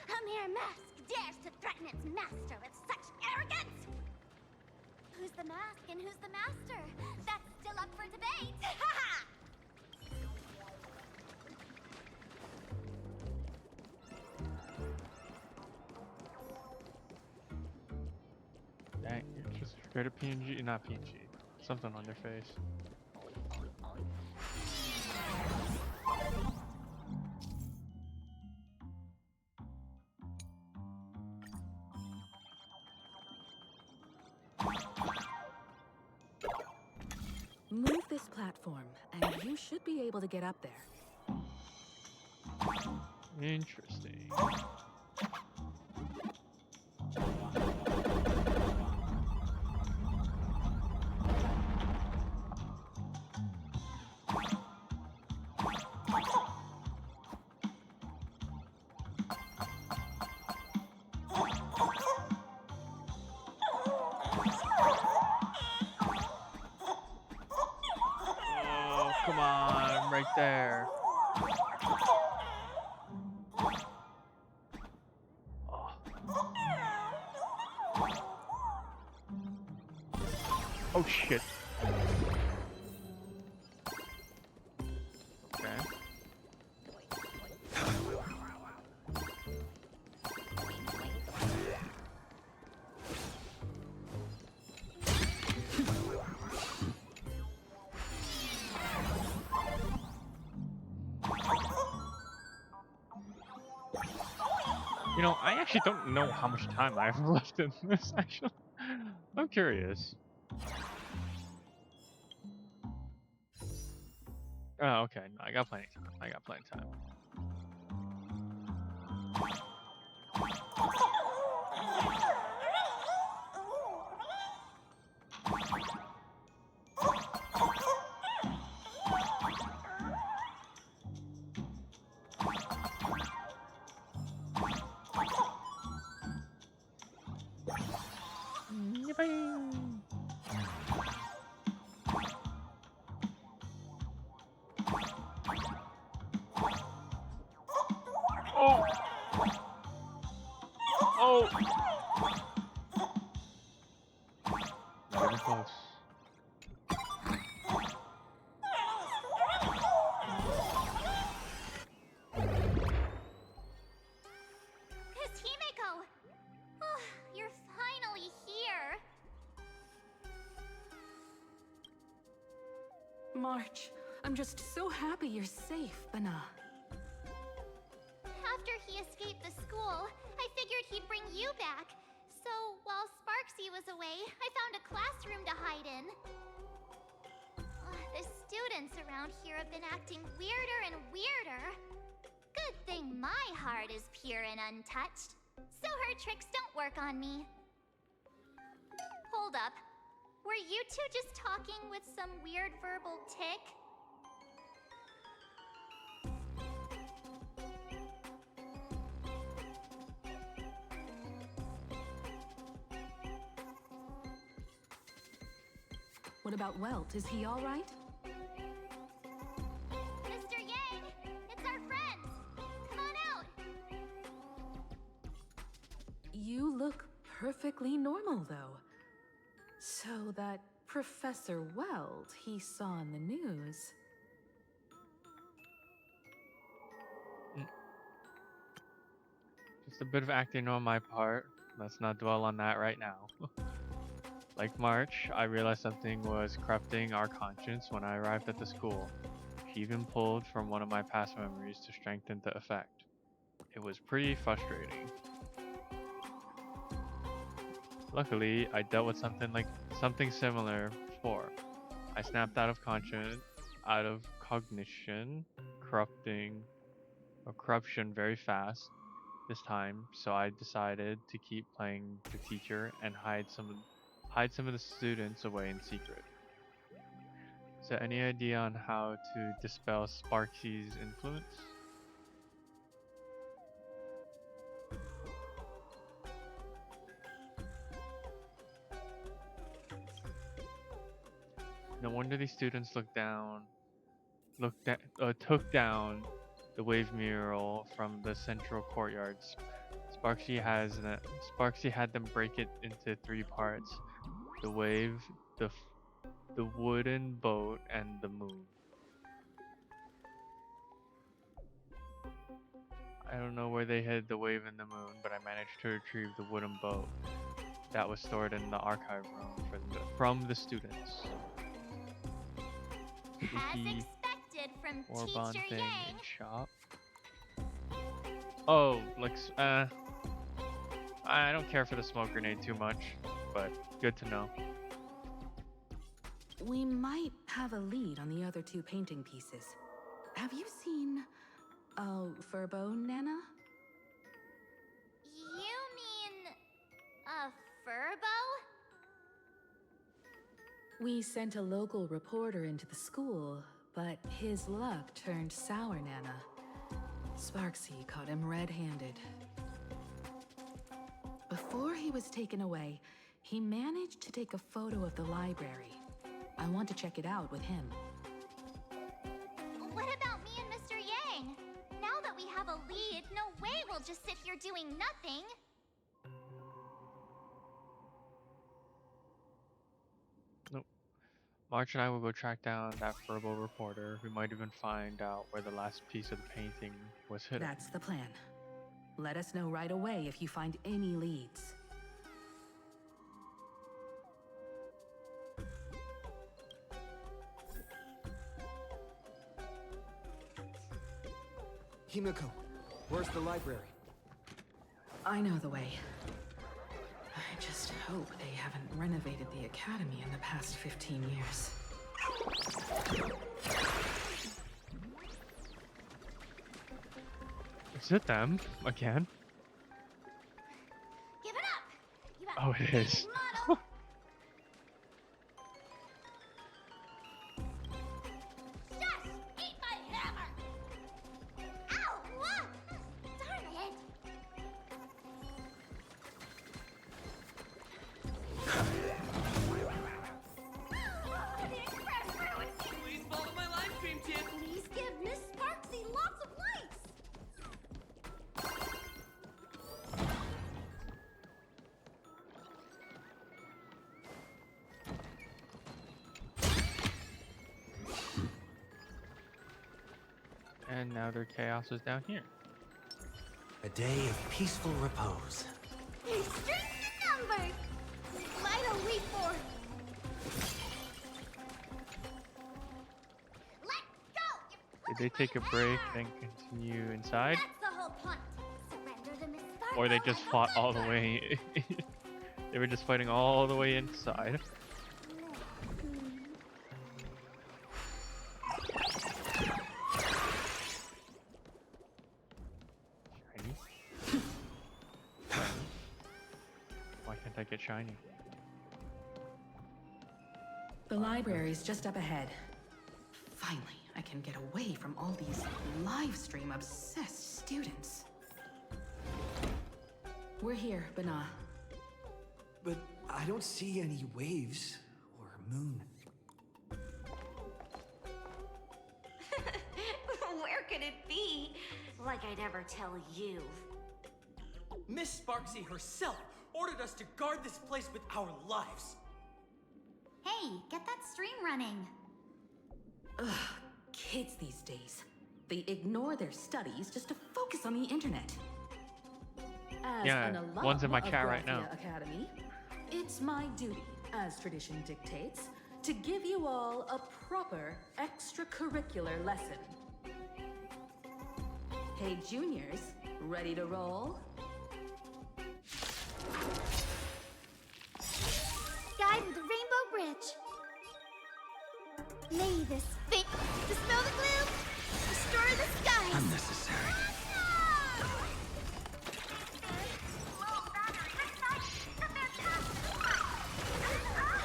A mere mask dares to threaten its master with such arrogance! Who's the mask and who's the master? That's still up for debate! Ha Dang, you're just straight up PNG, not PNG. Something on their face. this platform, and you should be able to get up there. Interesting. Oh, come on, right there. Oh shit. Okay. You know, I actually don't know how much time I have left in this, actually. I'm curious. Oh, okay. No, I got plenty of time. I got plenty of time. Yippee! Oh! Oh! Not even close. Miss Himeko! Oh, you're finally here. March, I'm just so happy you're safe, Bana. After he escaped the school, I figured he'd bring you back. So, while Sparksy was away, I found a classroom to hide in. The students around here have been acting weirder and weirder. Good thing my heart is pure and untouched, so her tricks don't work on me. Hold up. Were you two just talking with some weird verbal tick? What about Welt? Is he all right? Mr. Yang, it's our friends. Come on out. You look perfectly normal, though. So that Professor Welt he saw in the news. Just a bit of acting on my part. Let's not dwell on that right now. Like March, I realized something was corrupting our conscience when I arrived at the school. She even pulled from one of my past memories to strengthen the effect. It was pretty frustrating. Luckily, I dealt with something similar before. I snapped out of cognition, corruption very fast this time, so I decided to keep playing the teacher and hide some of the students away in secret. So any idea on how to dispel Sparksy's influence? No wonder these students took down the wave mural from the central courtyards. Sparksy had them break it into 3 parts: the wave, the wooden boat, and the moon. I don't know where they hid the wave and the moon, but I managed to retrieve the wooden boat that was stored in the archive room from the students. As expected from Orbon Teacher thing Yang. in shop. Oh, I don't care for the smoke grenade too much, but good to know. We might have a lead on the other two painting pieces. Have you seen Furbo, Nana? You mean a furbo? We sent a local reporter into the school, but his luck turned sour, Nana. Sparksy caught him red-handed. Before he was taken away, he managed to take a photo of the library. I want to check it out with him. What about me and Mr. Yang? Now that we have a lead, no way we'll just sit here doing nothing. Nope. March and I will go track down that Furbo reporter. We might even find out where the last piece of the painting was hidden. That's the plan. Let us know right away if you find any leads. Himiko, where's the library? I know the way. I just hope they haven't renovated the academy in the past 15 years. Is it them again? Give it up! You have Oh, it is. model. Shush! Eat my hammer! Ow! What? Darn it! The express crew is... Please follow my live stream tip. Please give Miss Sparksy lots of likes. And now their chaos is down here. A day of peaceful repose. Hey, strings and numbers! Light a leap for... Let go! Did they take a break and continue inside? That's the whole point. Surrender to Miss Sparkle Or they just and fought you'll all the get way... They were just fighting all the way inside. Shiny? Why can't I get shiny? The library's just up ahead. Finally, I can get away from all these live stream obsessed students. We're here, Bana. But I don't see any waves or moon. Where could it be? Like I'd ever tell you. Miss Sparksy herself ordered us to guard this place with our lives. Hey, get that stream running. Ugh, kids these days. They ignore their studies just to focus on the internet. As Yeah, an alum one's in my of chat right now. Graphia Academy, it's my duty, as tradition dictates, to give you all a proper extracurricular lesson. Hey, juniors, ready to roll? Guide with the Rainbow Bridge. May this thing dispel the gloom, destroy the skies. Unnecessary.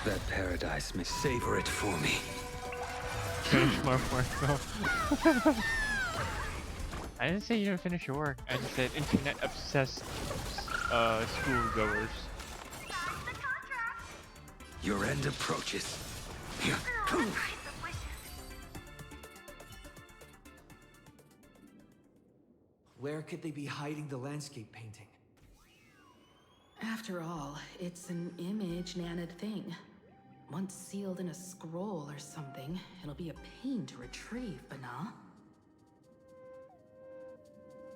That paradise may savor it for me. Finish my work, bro. I didn't say you didn't finish your work. I just said internet obsessed schoolgoers. Your end approaches. Where could they be hiding the landscape painting? After all, it's an image Nana'd thing. Once sealed in a scroll or something, it'll be a pain to retrieve, Bana.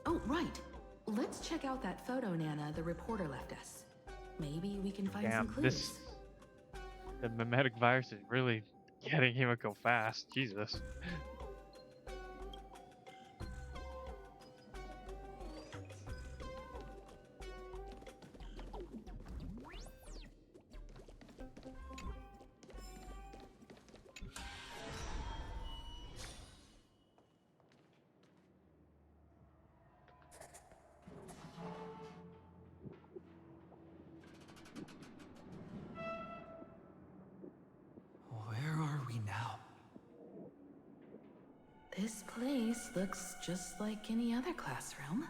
Oh, right. Let's check out that photo Nana the reporter left us. Maybe we can find some Damn, clues. the mimetic virus is really getting Himiko fast. Jesus. This place looks just like any other classroom.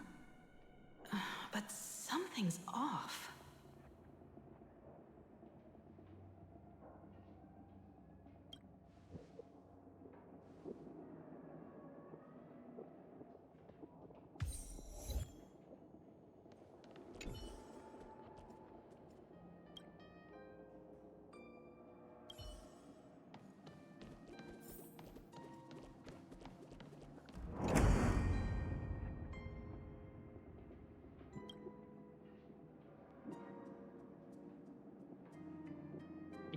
But something's off.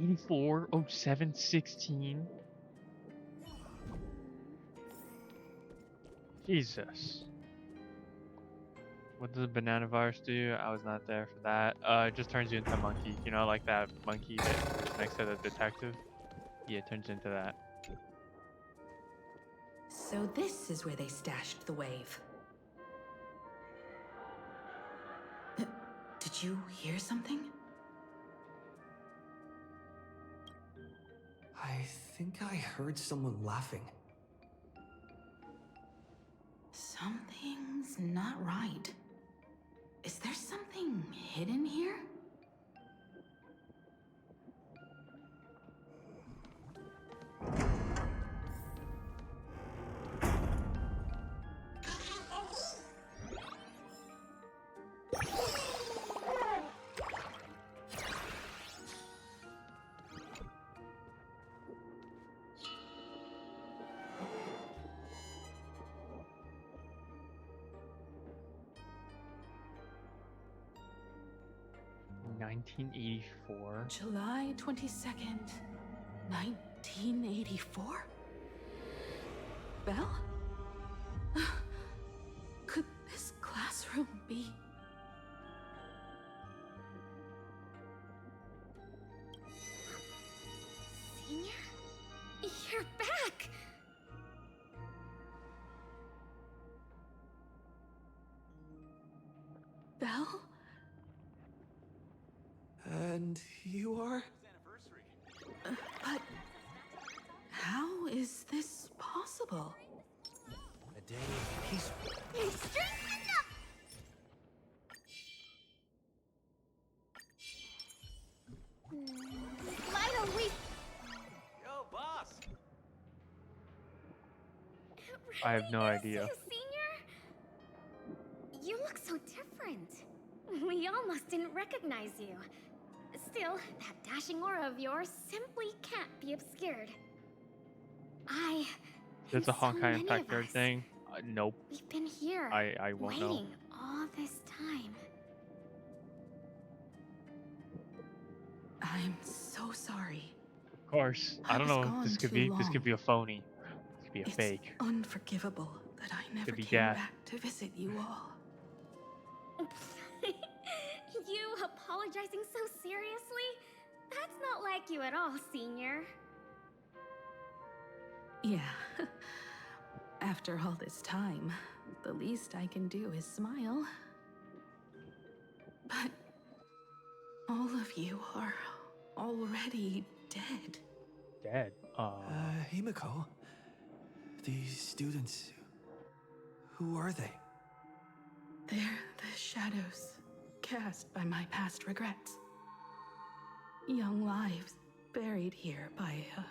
'84, 07, 16. Jesus. What does the banana virus do? I was not there for that. It just turns you into a monkey. You know, like that monkey that was next to the detective? Yeah, it turns into that. So this is where they stashed the wave. Did you hear something? I think I heard someone laughing. Something's not right. Is there something hidden here? '84. July 22nd, 1984? Belle? Could this classroom be? Senior? You're back! Belle? And you are? But how is this possible? A day of peace. Why don't we... Yo, boss! I have no idea. You, Senior? You look so different. We almost didn't recognize you. Still, that dashing aura of yours simply can't be obscured. There's a and so Honkai many Impact of Nerd us, thing. Nope. we've been here, I won't know. waiting all this time. I'm so sorry. Of course. I don't was know. gone This could too be. long. This could be a phony. This could be a fake. Unforgivable that I never be came Dad. back to visit you all. You apologizing so seriously? That's not like you at all, Senior. Yeah. After all this time, the least I can do is smile. But all of you are already dead. Dead? Himiko, these students, who are they? They're the shadows cast by my past regrets. Young lives buried here by a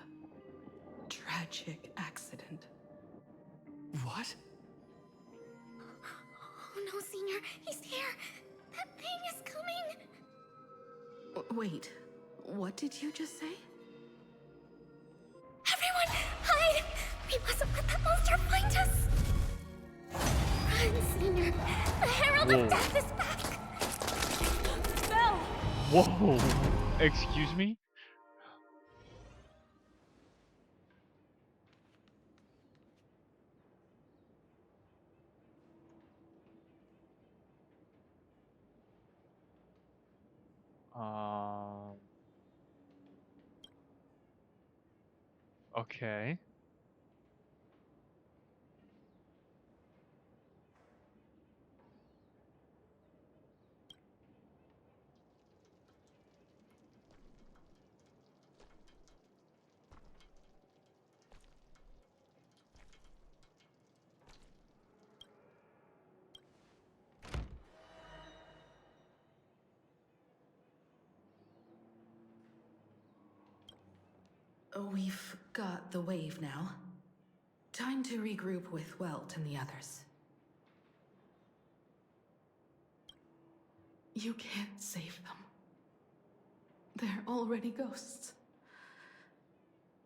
tragic accident. What? Oh no, Senior, he's here. That thing is coming. Wait, what did you just say? Everyone, hide! We mustn't let that monster find us. Run, Senior. The Herald of Death is back. Belle! Whoa! Excuse me? Okay. We've got the wave now. Time to regroup with Welt and the others. You can't save them. They're already ghosts.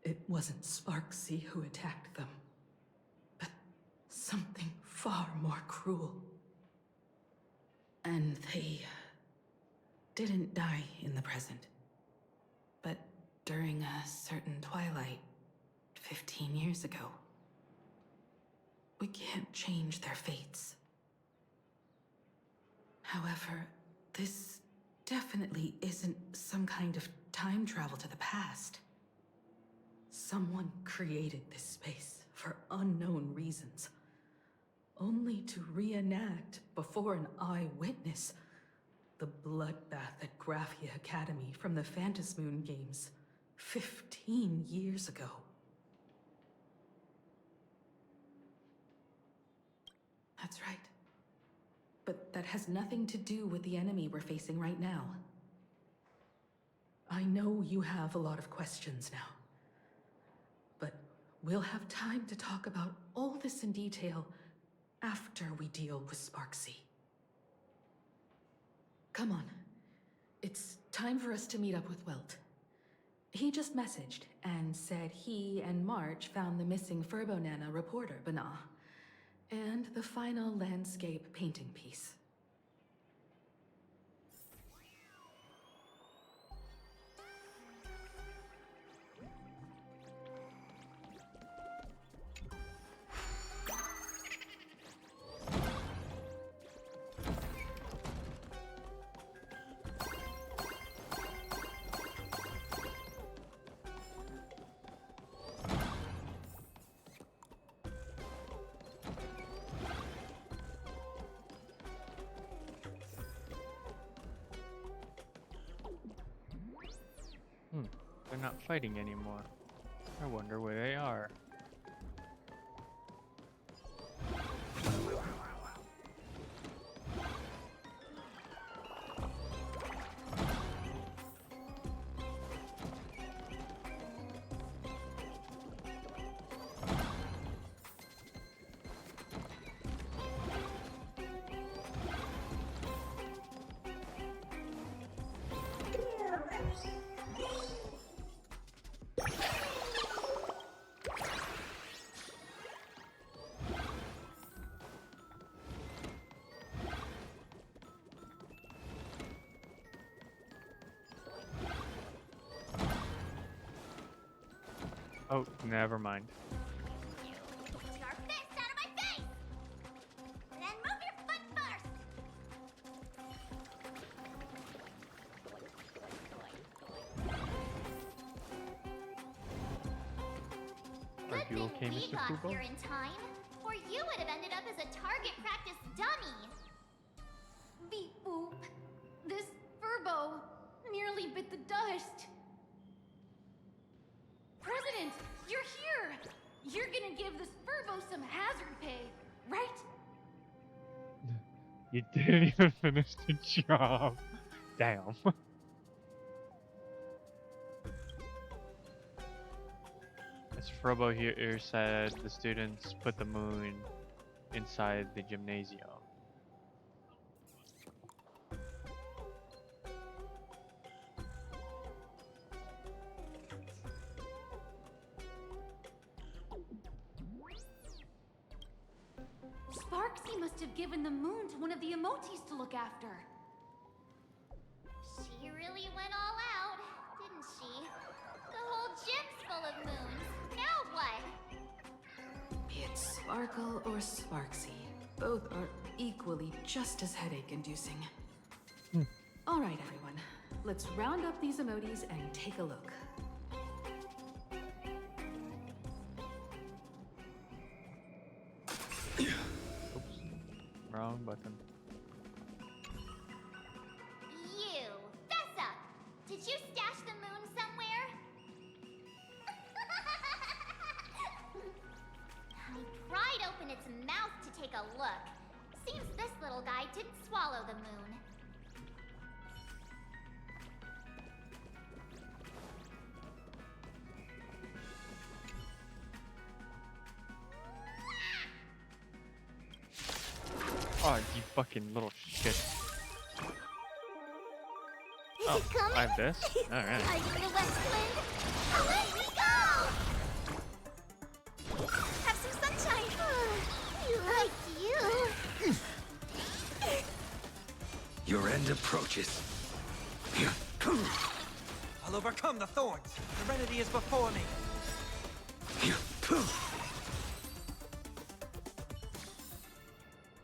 It wasn't Sparksy who attacked them, but something far more cruel. And they didn't die in the present, but during a certain twilight 15 years ago. We can't change their fates. However, this definitely isn't some kind of time travel to the past. Someone created this space for unknown reasons, only to reenact before an eyewitness the bloodbath at Graphia Academy from the Phantasmoon games 15 years ago. That's right. But that has nothing to do with the enemy we're facing right now. I know you have a lot of questions now, but we'll have time to talk about all this in detail after we deal with Sparksy. Come on. It's time for us to meet up with Welt. He just messaged and said he and March found the missing Furbonana reporter, Bana, and the final landscape painting piece. They're not fighting anymore. I wonder where they are. Oh, never mind. Get your fist out of my face! Then move your foot first! Are Good you thing okay, we Mr. got Kubo? here in time, or you would have ended up as a target practice dummy. Beep boop. This Furbo nearly bit the dust. President, you're here! You're gonna give this Furbo some hazard pay, right? You didn't even finish the job. Damn. As Frobo here said, the students put the moon inside the gymnasium. Sparksy must have given the moon to one of the emotes to look after. She really went all out, didn't she? The whole gym's full of moons. Now what? Be it Sparkle or Sparksy, both are equally just as headache-inducing. All right, everyone. Let's round up these emotes and take a look. Oops. Wrong button. You, fess up! Did you stash the moon somewhere? I pried open its mouth to take a look. Seems this little guy didn't swallow the moon. Oh, you fucking little shit. Oh, Coming? I have this? Alright. Are you the west wind? Away we go! Have some sunshine. You like you. Your end approaches. I'll overcome the thorns. Serenity is before me.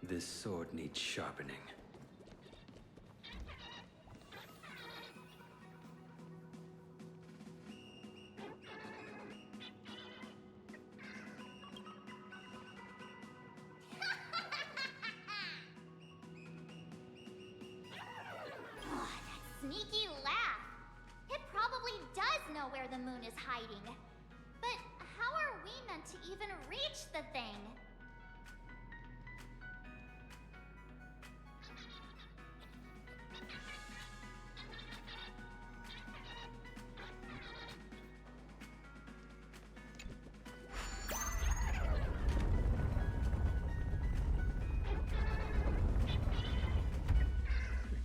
This sword needs sharpening. Sneaky laugh. It probably does know where the moon is hiding. But how are we meant to even reach the thing?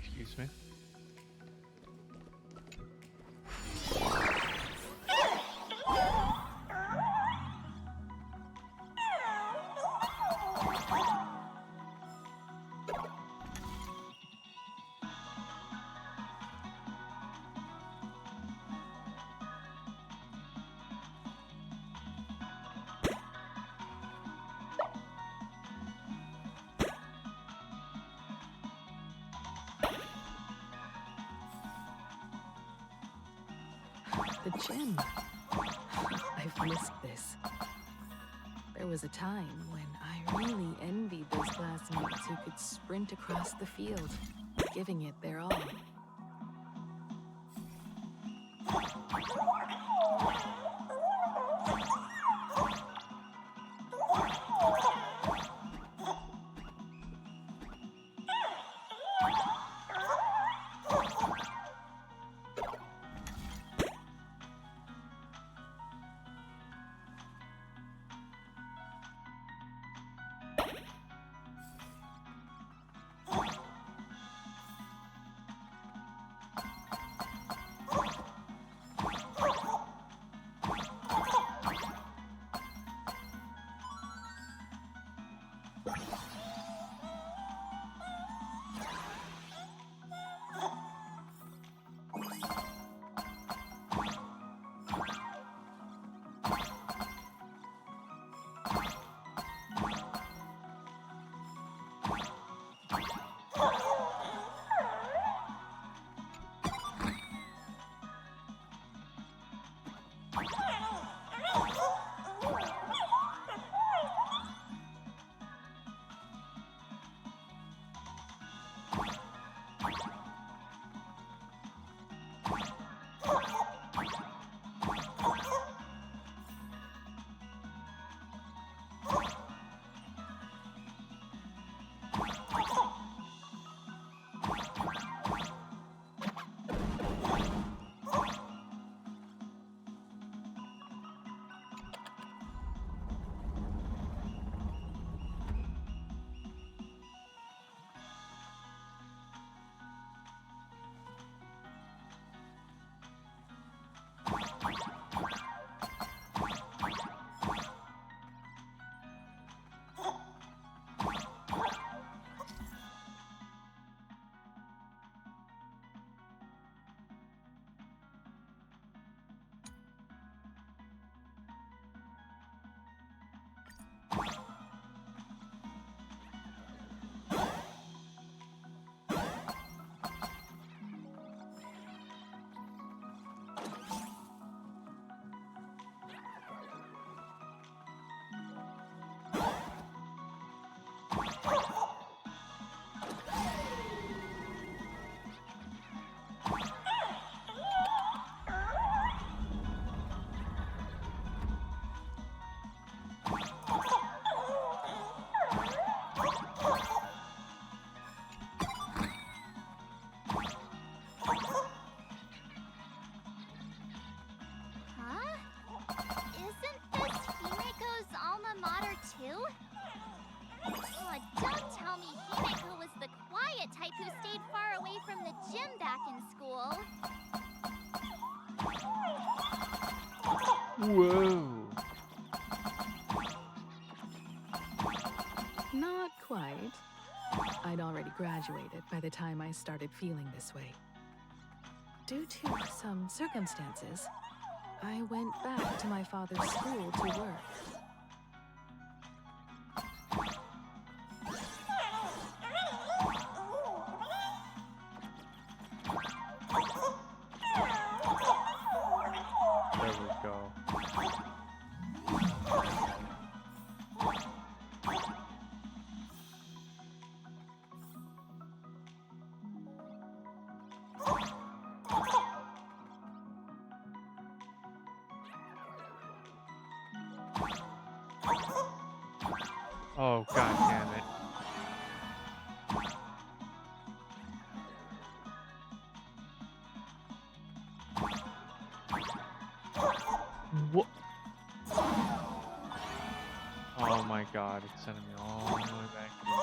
Excuse me. The gym. I've missed this. There was a time when I really envied those classmates who could sprint across the field, giving it their all. Whoa. Not quite. I'd already graduated by the time I started feeling this way. Due to some circumstances, I went back to my father's school to work. There we go. Oh, god damn it. What? Oh my god, it's sending me all the way back here.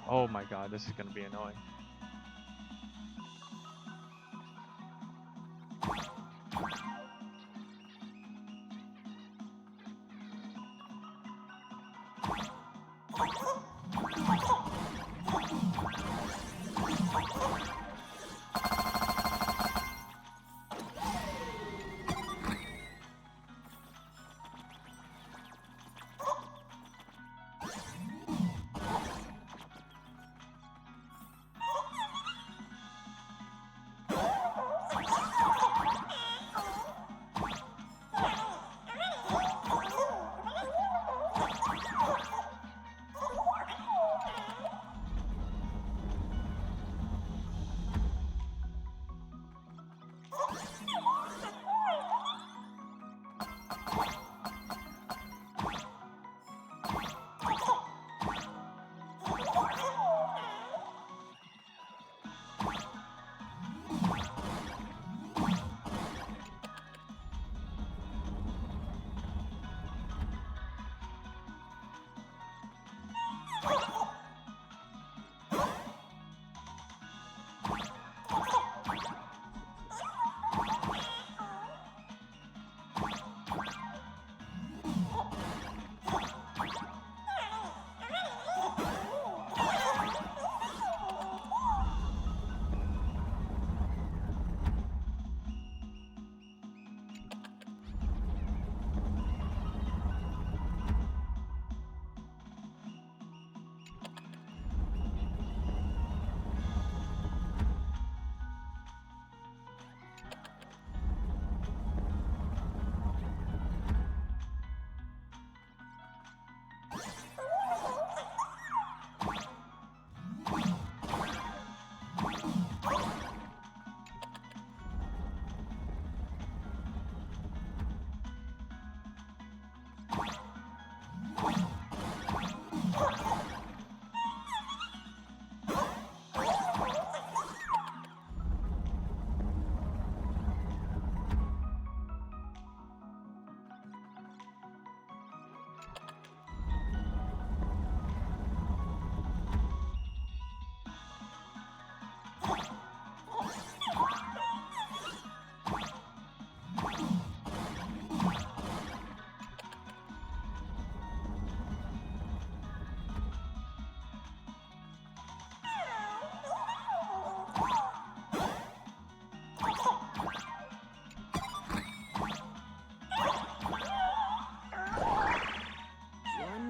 Oh my god, this is gonna be annoying.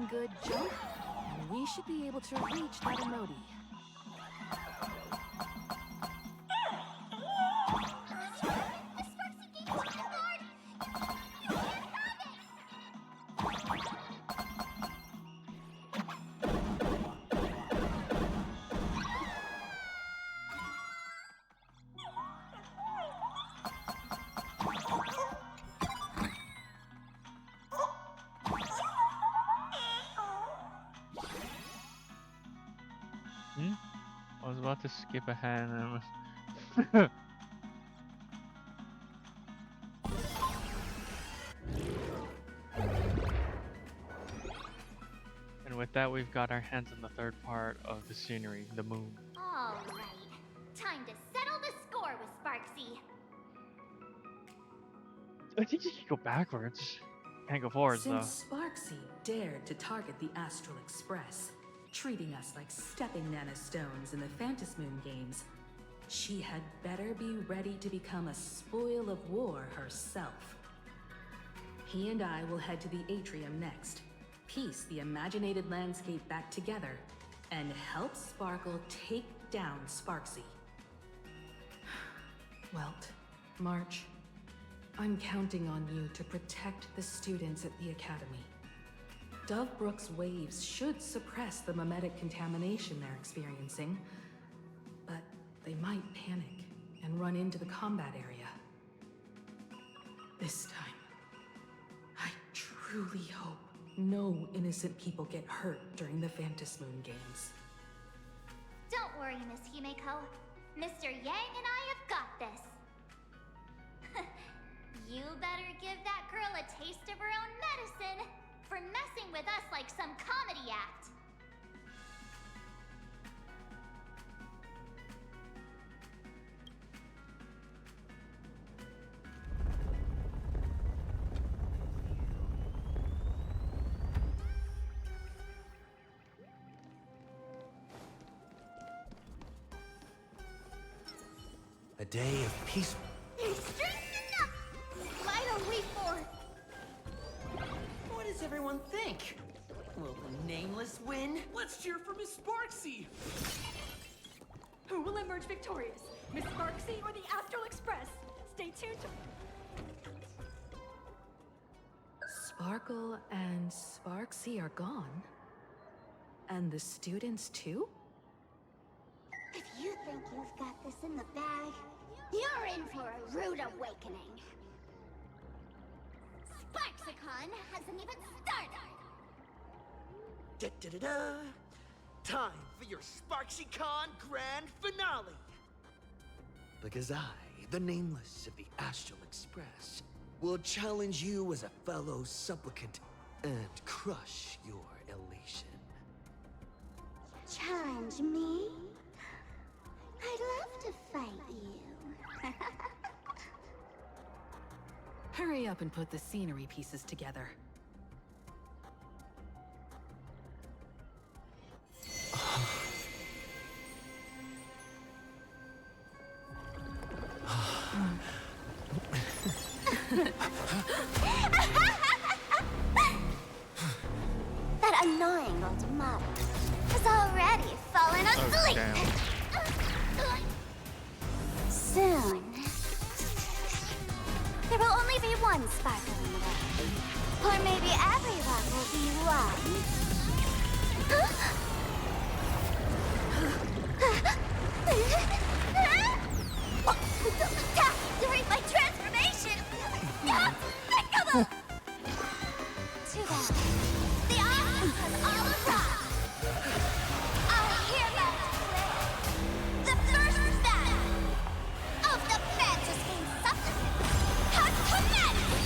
Good jump, and we should be able to reach that emoji. I was about to skip ahead and with that, we've got our hands on the third part of the scenery, the moon. All right. Time to settle the score with Sparksy. I think you can go backwards. Can't go forwards, though. Since Sparksy dared to target the Astral Express, treating us like stepping nanostones in the Phantasmoon games, she had better be ready to become a spoil of war herself. He and I will head to the atrium next, piece the imaginated landscape back together, and help Sparkle take down Sparksy. Welt, March, I'm counting on you to protect the students at the Academy. Dovebrook's waves should suppress the mimetic contamination they're experiencing, but they might panic and run into the combat area. This time, I truly hope no innocent people get hurt during the Phantasmoon games. Don't worry, Miss Himeko. Mr. Yang and I have got this. You better give that girl a taste of her own medicine for messing with us like some comedy act. A day of peace. He's strength enough! Why don't we for? What does everyone think? Will the Nameless win? Let's cheer for Miss Sparksy! Who will emerge victorious? Miss Sparksy or the Astral Express? Stay tuned to... Sparkle and Sparksy are gone. And the students too? If you think you've got this in the bag, you're in for a rude awakening. Sparksicon hasn't even started! Da-da-da-da! Time for your SparksyCon grand finale! Because I, the Nameless of the Astral Express, will challenge you as a fellow supplicant and crush your elation. Challenge me? I'd love to fight you. Hurry up and put the scenery pieces together. That annoying old model has already fallen asleep. Soon, there will only be one Sparkle in the world. Or maybe everyone will be one. Don't attack during my transformation! Despicable! Too bad. The audience has all arrived. I hereby declare the first battle of the Phantasmoon supplement has commenced!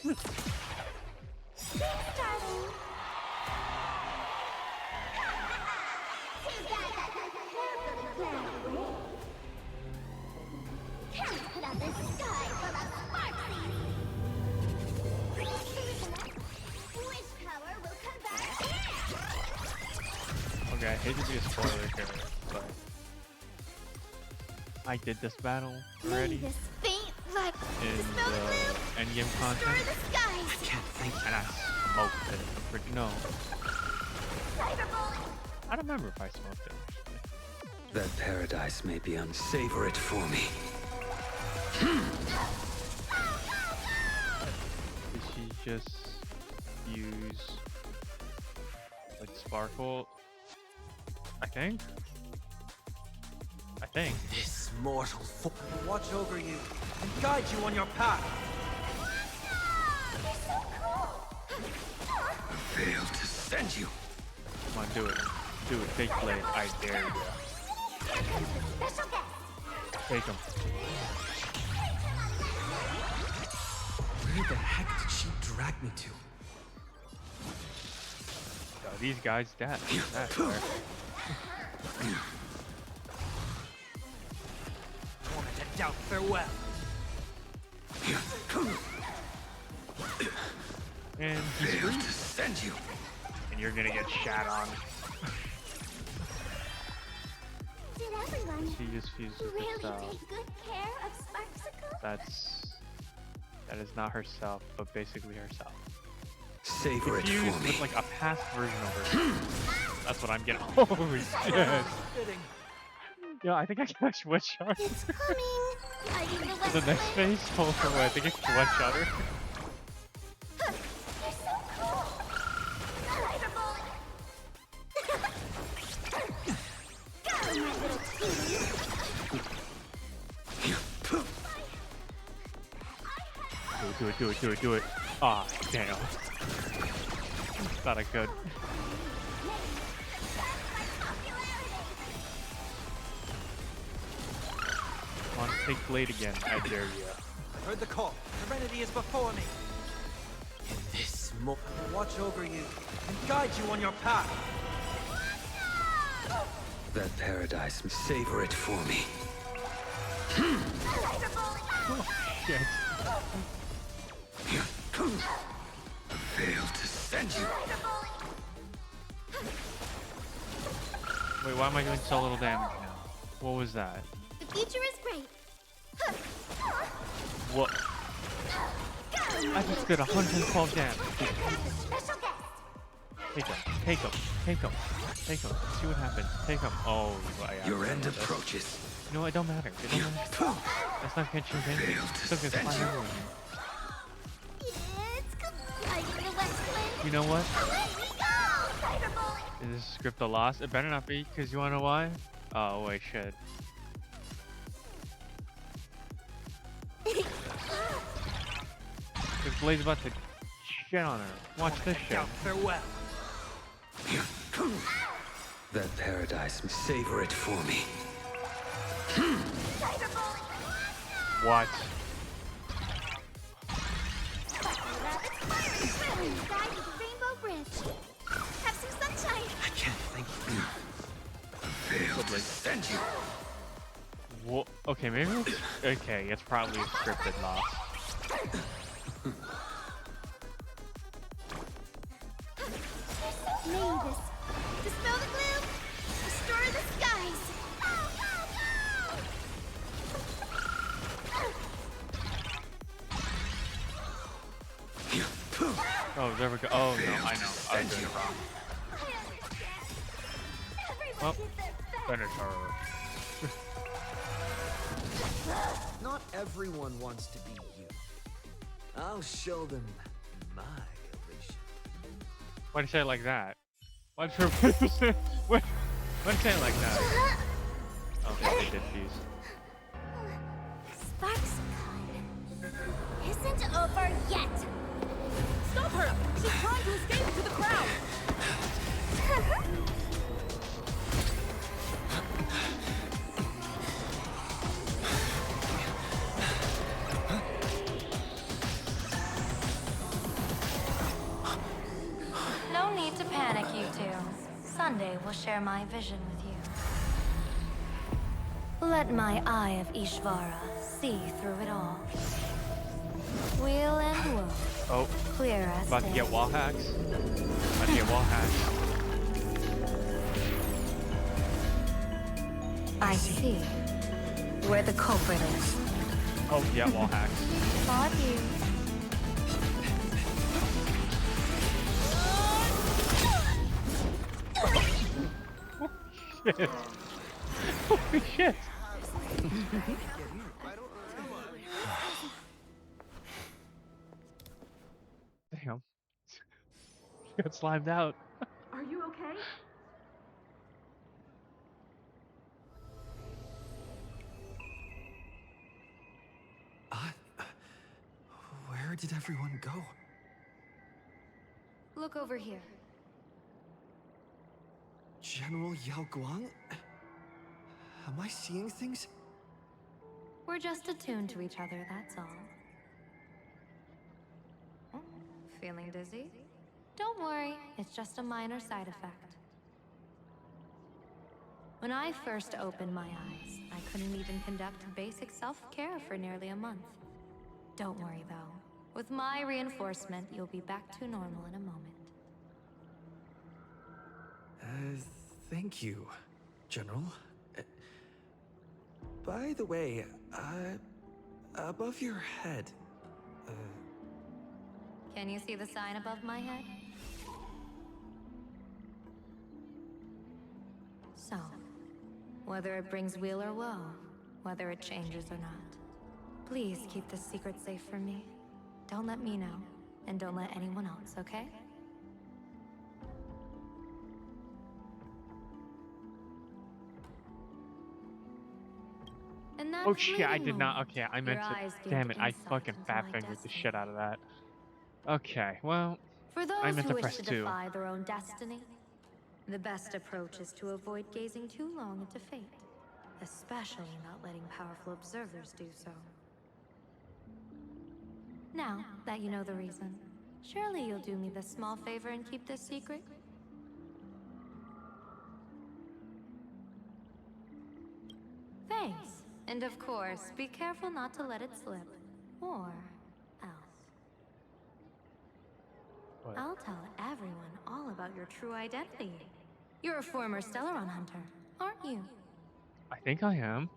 Starting. Too bad that doesn't carefully plan away. Can't put out the sky full of Sparksies! Wish power will come back here! Okay, I hate to be a spoiler here, but I did this battle already This faint like in the snow the gloom endgame destroy content, the skies! and I smoked it. I'm pretty no. Cyberbullet! I don't remember if I smoked it actually. That paradise may be unsavor it for me. Did she just use like Sparkle? I think. This mortal foe will watch over you and guide you on your path. You're so cool! Failed to send you. Come on, do it. Do it. Take blade. I dare you. Here comes the special guest! Take him. heck did she drag me to? Yo, these guys dead. That's fair. Torment and doubt, farewell. And he's Failed free. to send you. And you're gonna get shat on. Did everyone She just fuses really herself. take good care of Sparksicle? That is not herself, but basically herself. Savor it Fused for me. with like a past version of herself. That's what I'm getting. Holy shit! Yo, I think I can actually one-shot her. It's coming. I need the The next phase? Hold on, wait, I think I can one-shot her. You're so cool. Cyberbully. Go, my little cutie. Do it. Ah, damn. Thought I could. Come on, take blade again. I dare you. I heard the call. Serenity is before me. In this moment, I will watch over you and guide you on your path. That paradise. Savor it for me. Oh, shit. Failed to send you. Wait, why am I doing so little damage now? What was that? The future is great. What? I just did 112 damage. Special guest. Take him. See what happens. Take him. Oh, Your end approaches. No, it don't matter. It don't matter. That's not gonna change anything. Still gonna find everyone. It's colliding the West Wind. You know what? Away we go, Cyberbully. Is this script a loss? It better not be, because you wanna know why? Oh, wait, shit. Because Blade's about to shit on her. Watch this shit. Farewell. That paradise. Savor it for me. What? Rabbit's firing thrilling sky with a rainbow bridge. Have some sunshine. I can't think. Failed to send you. What? Okay, maybe it's... Okay, it's probably a scripted loss. Mavis, dispel the gloom, restore the skies. Oh, there we go. Oh, no, I know. I was doing it wrong. Well, finish her. Not everyone wants to be you. I'll show them my elation. Why'd you say it like that? Why'd you say it like that? Okay, they did fuse. Sparksicon isn't over yet. Stop her! She's trying to escape into the crowd! No need to panic, you two. Sunday will share my vision with you. Let my eye of Ishvara see through it all. Wheel and wound. Oh, Clear as about to day. get wall hacks. About to get wall hacks. I see where the culprit is. Oh, yeah, wall hacks. Spot you. Shit. Holy shit. Damn. She got slimed out. Are you okay? Where did everyone go? Look over here. General Yao Guang? Am I seeing things? We're just attuned to each other, that's all. feeling dizzy? Don't worry, it's just a minor side effect. When I first opened my eyes, I couldn't even conduct basic self-care for nearly a month. Don't worry though. With my reinforcement, you'll be back to normal in a moment. Thank you, General. By the way, above your head, Can you see the sign above my head? So, whether it brings weal or woe, whether it changes or not, please keep this secret safe from me. Don't let me know, and don't let anyone else, okay? In that Oh shit, I fleeting did not. moment, Okay, I your meant to. eyes gained Damn it, I insight fucking into fat my fingered the destiny. shit out of that. Okay, well, For I those meant who to wish press to 2. defy their own destiny, the best approach is to avoid gazing too long into fate, especially not letting powerful observers do so. Now that you know the reason, surely you'll do me this small favor and keep this secret? Thanks. And of course, be careful not to let it slip. Or else. What? I'll tell everyone all about your true identity. You're a former Stellaron hunter, aren't you? I think I am.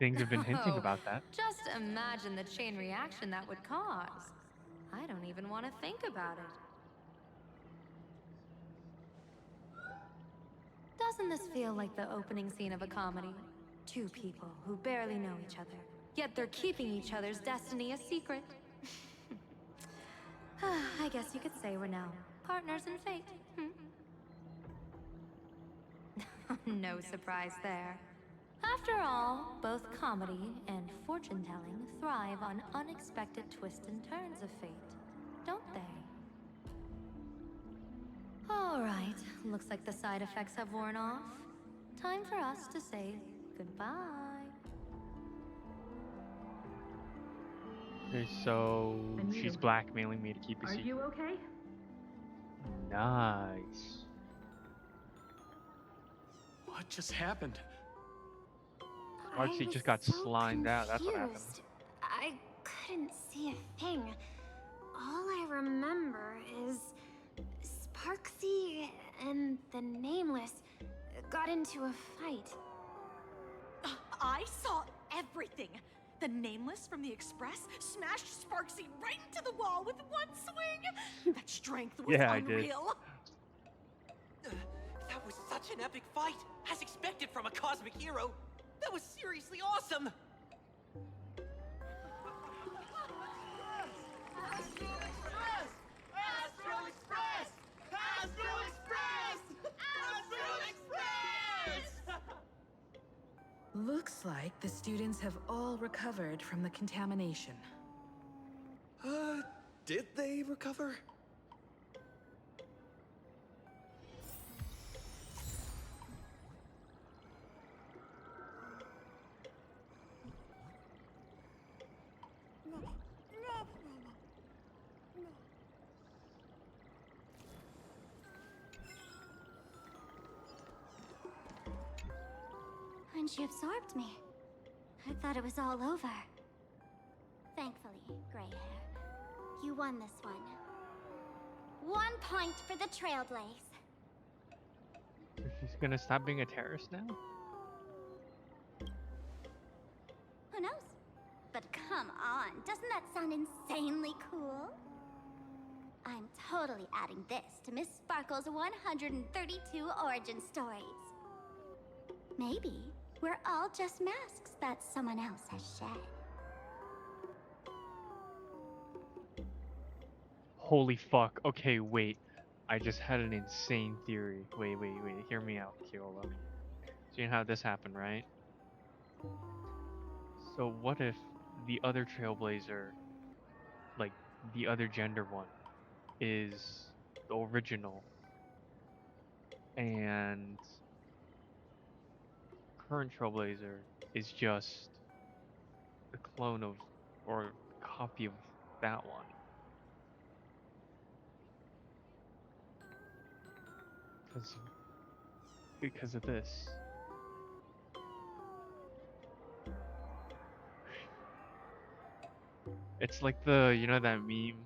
Things have been hinting Oh, about that. just imagine the chain reaction that would cause. I don't even want to think about it. Doesn't this feel like the opening scene of a comedy? Two people who barely know each other, yet they're keeping each other's destiny a secret. I guess you could say we're now partners in fate. No surprise there. After all, both comedy and fortune-telling thrive on unexpected twists and turns of fate, don't they? All right, looks like the side effects have worn off. Time for us to say goodbye. Okay, so she's blackmailing me to keep a Are secret. you okay? Nice. What just happened? Sparksy just got slimed out. That's what happened. I couldn't see a thing. All I remember is Sparksy and the Nameless got into a fight. I saw everything. The Nameless from the Express smashed Sparksy right into the wall with one swing. That strength was Yeah, I did. unreal. That was such an epic fight, as expected from a cosmic hero. That was seriously awesome. Looks like the students have all recovered from the contamination. Did they recover? When she absorbed me, I thought it was all over. Thankfully, gray hair, you won this one. 1 point for the Trailblaze. So she's gonna stop being a terrorist now? Who knows? But come on, doesn't that sound insanely cool? I'm totally adding this to Miss Sparkle's 132 origin stories. Maybe we're all just masks that someone else has shed. Holy fuck. Okay, wait. I just had an insane theory. Wait. Hear me out, Kiola. So you know how this happened, right? So what if the other Trailblazer, like the other gender one, is the original, and current Trailblazer is just a clone of, or copy of that one? because of this. It's like you know that meme?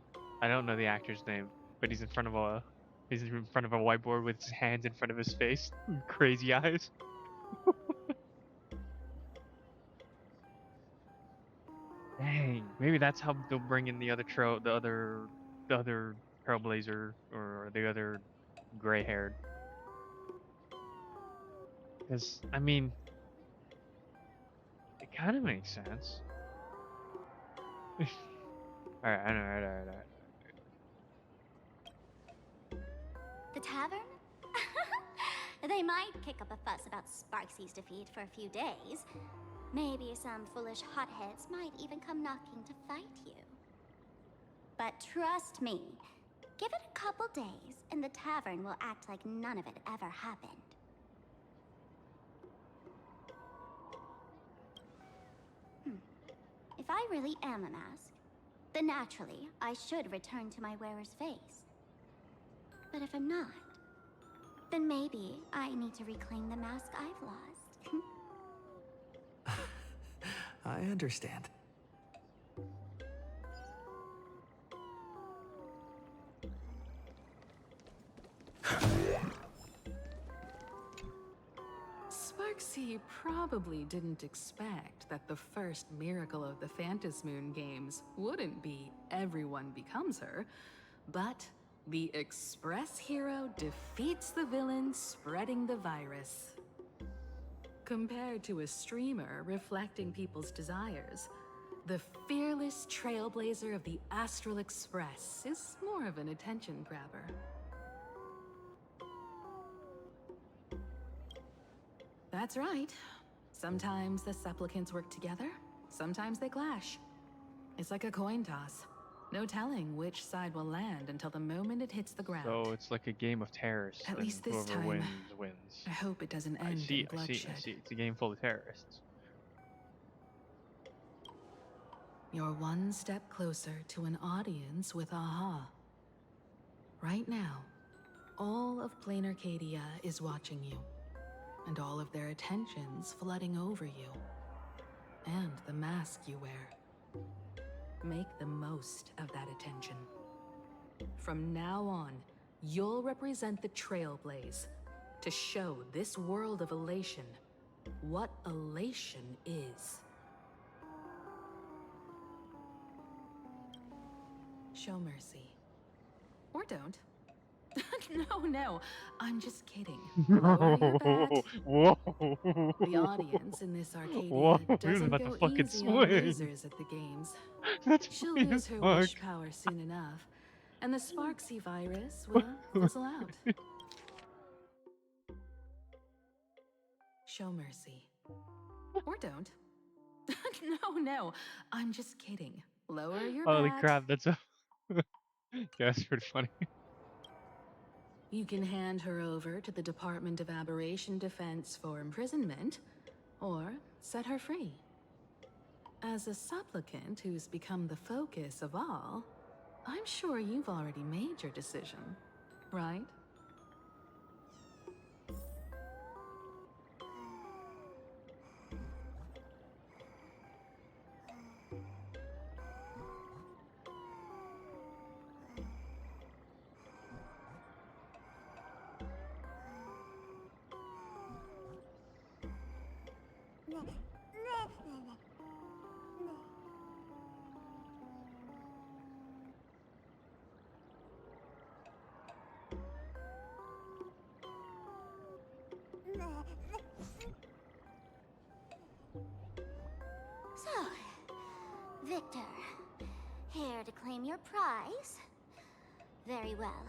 I don't know the actor's name, but he's in front of a whiteboard with his hands in front of his face, crazy eyes. Dang, maybe that's how they'll bring in the other trailblazer or the other gray-haired. Because I mean, it kind of makes sense. Alright, alright. The tavern? They might kick up a fuss about Sparksy's defeat for a few days. Maybe some foolish hotheads might even come knocking to fight you. But trust me, give it a couple days and the tavern will act like none of it ever happened. If I really am a mask, then naturally I should return to my wearer's face. But if I'm not, then maybe I need to reclaim the mask I've lost. I understand. Sparksy probably didn't expect that the first miracle of the Phantasmoon games wouldn't be everyone becomes her, but the Express hero defeats the villain spreading the virus. Compared to a streamer reflecting people's desires, the fearless trailblazer of the Astral Express is more of an attention grabber. That's right. Sometimes the supplicants work together, sometimes they clash. It's like a coin toss. No telling which side will land until the moment it hits the ground. So it's like a game of terrorists. At least this whoever time, wins. I hope it doesn't end in bloodshed. I see. It's a game full of terrorists. You're one step closer to an audience with Aha. Right now, all of Plain Arcadia is watching you, and all of their attention's flooding over you. And the mask you wear. Make the most of that attention. From now on, you'll represent the Trailblaze to show this world of elation what elation is. Show mercy. Or don't. No, I'm just kidding. Lower your bat. Whoa. The audience in this Arcadia Whoa, he was doesn't about go to fucking easy on swing. losers at the games. That's She'll funny lose as her fuck. wish power soon enough, and the Sparksy virus will fizzle out. Show mercy. Or don't. No, I'm just kidding. Lower your Holy bat. crap, that's a... yeah, that's pretty funny. You can hand her over to the Department of Aberration Defense for imprisonment, or set her free. As a supplicant who's become the focus of all, I'm sure you've already made your decision, right? So, Victor, here to claim your prize? Very well.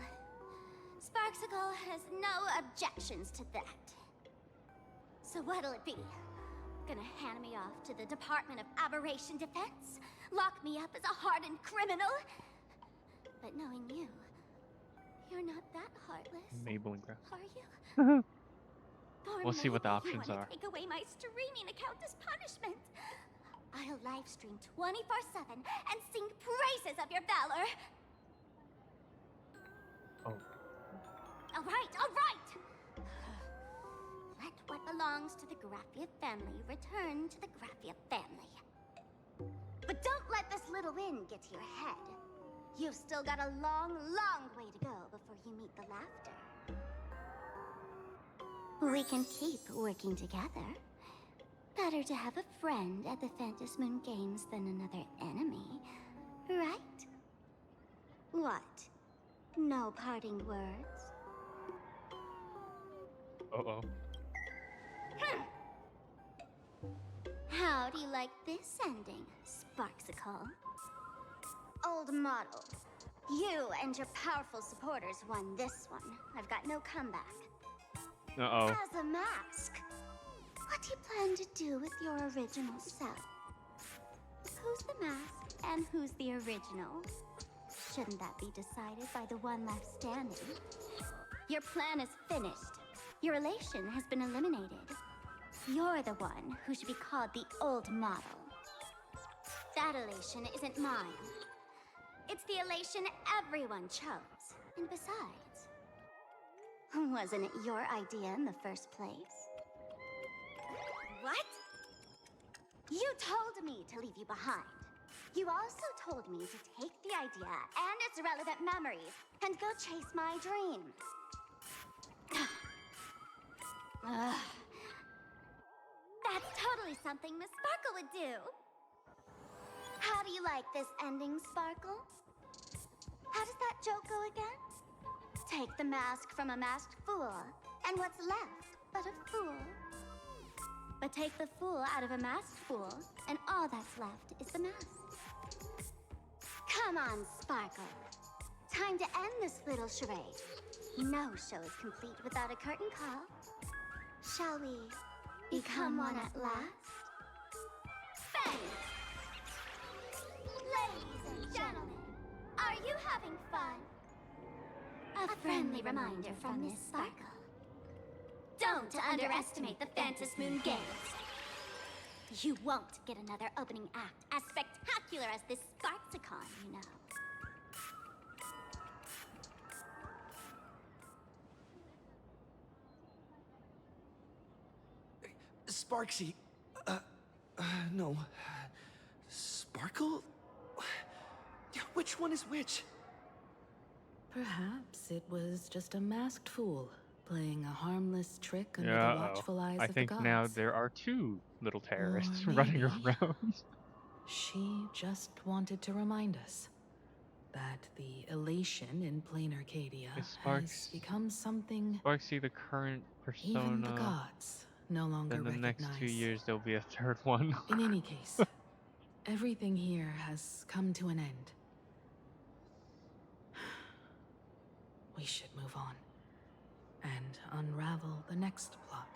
Sparksicle has no objections to that. So what'll it be? Gonna hand me off to the Department of Aberration Defense? Lock me up as a hardened criminal? But knowing you, you're not that heartless, Mabel and Graf. are you? Or We'll see what the maybe you options wanna are. take away my streaming account as punishment. I'll live stream 24/7 and sing praises of your valor. Oh. All right. let what belongs to the Graffia family return to the Graffia family. But don't let this little win get to your head. You've still got a long, long way to go before you meet the laughter. We can keep working together. Better to have a friend at the Phantom Moon Games than another enemy, right? What? No parting words? Uh-oh. How do you like this ending, Sparksicle? Old model. You and your powerful supporters won this one. I've got no comeback. Uh-oh. As a mask, what do you plan to do with your original self? Who's the mask and who's the original? Shouldn't that be decided by the one left standing? Your plan is finished. Your elation has been eliminated. You're the one who should be called the old model. That elation isn't mine. It's the elation everyone chose. And besides, wasn't it your idea in the first place? What? You told me to leave you behind. You also told me to take the idea and its relevant memories and go chase my dream. Ugh. That's totally something Miss Sparkle would do. How do you like this ending, Sparkle? How does that joke go again? Take the mask from a masked fool, and what's left but a fool? But take the fool out of a masked fool, and all that's left is the mask. Come on, Sparkle. Time to end this little charade. No show is complete without a curtain call. Shall we become one at last? Bang! Ladies and gentlemen, are you having fun? A friendly reminder from Miss Sparkle. Don't underestimate the Phantom Moon Games. You won't get another opening act as spectacular as this Sparksicon, you know. Sparksy. No. Sparkle? Which one is which? Perhaps it was just a masked fool playing a harmless trick under Yeah, the watchful eyes I of the think gods. now there are two little terrorists Or running maybe around. She just wanted to remind us that the elation in plain Arcadia Is has become something Sparksy the current even the persona? gods no longer Then the next recognize. 2 years there'll be a third one. In any case, everything here has come to an end. We should move on and unravel the next plot.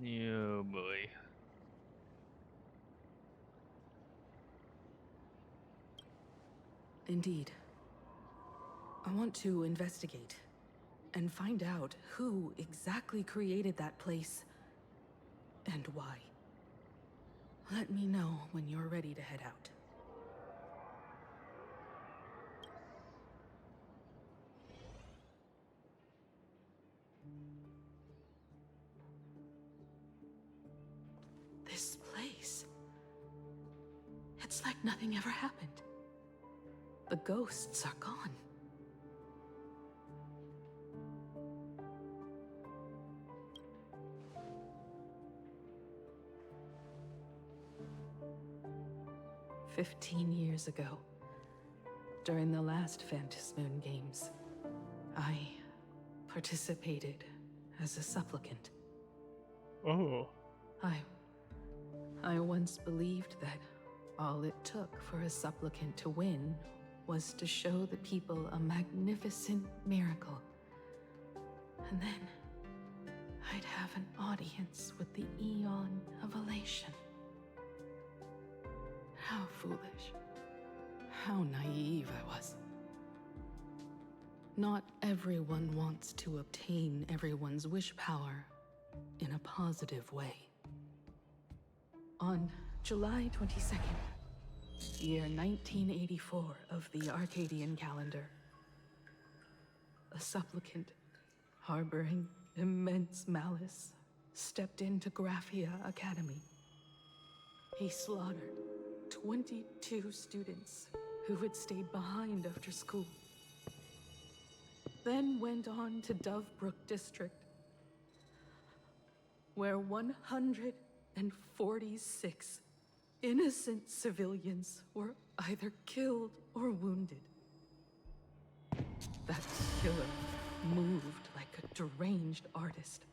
Oh boy. Indeed. I want to investigate and find out who exactly created that place and why. Let me know when you're ready to head out. This place. It's like nothing ever happened. The ghosts are gone. "15 years ago, during the last Phantom Moon Games, I participated as a supplicant. Oh. I once believed that all it took for a supplicant to win was to show the people a magnificent miracle. And then I'd have an audience with the Eon of Elation. How foolish. How naive I was. Not everyone wants to obtain everyone's wish power in a positive way. On July 22nd, year 1984 of the Arcadian calendar, a supplicant harboring immense malice, stepped into Graphia Academy. He slaughtered 22 students who had stayed behind after school. Then went on to Dovebrook District, where 146 innocent civilians were either killed or wounded. That killer moved like a deranged artist,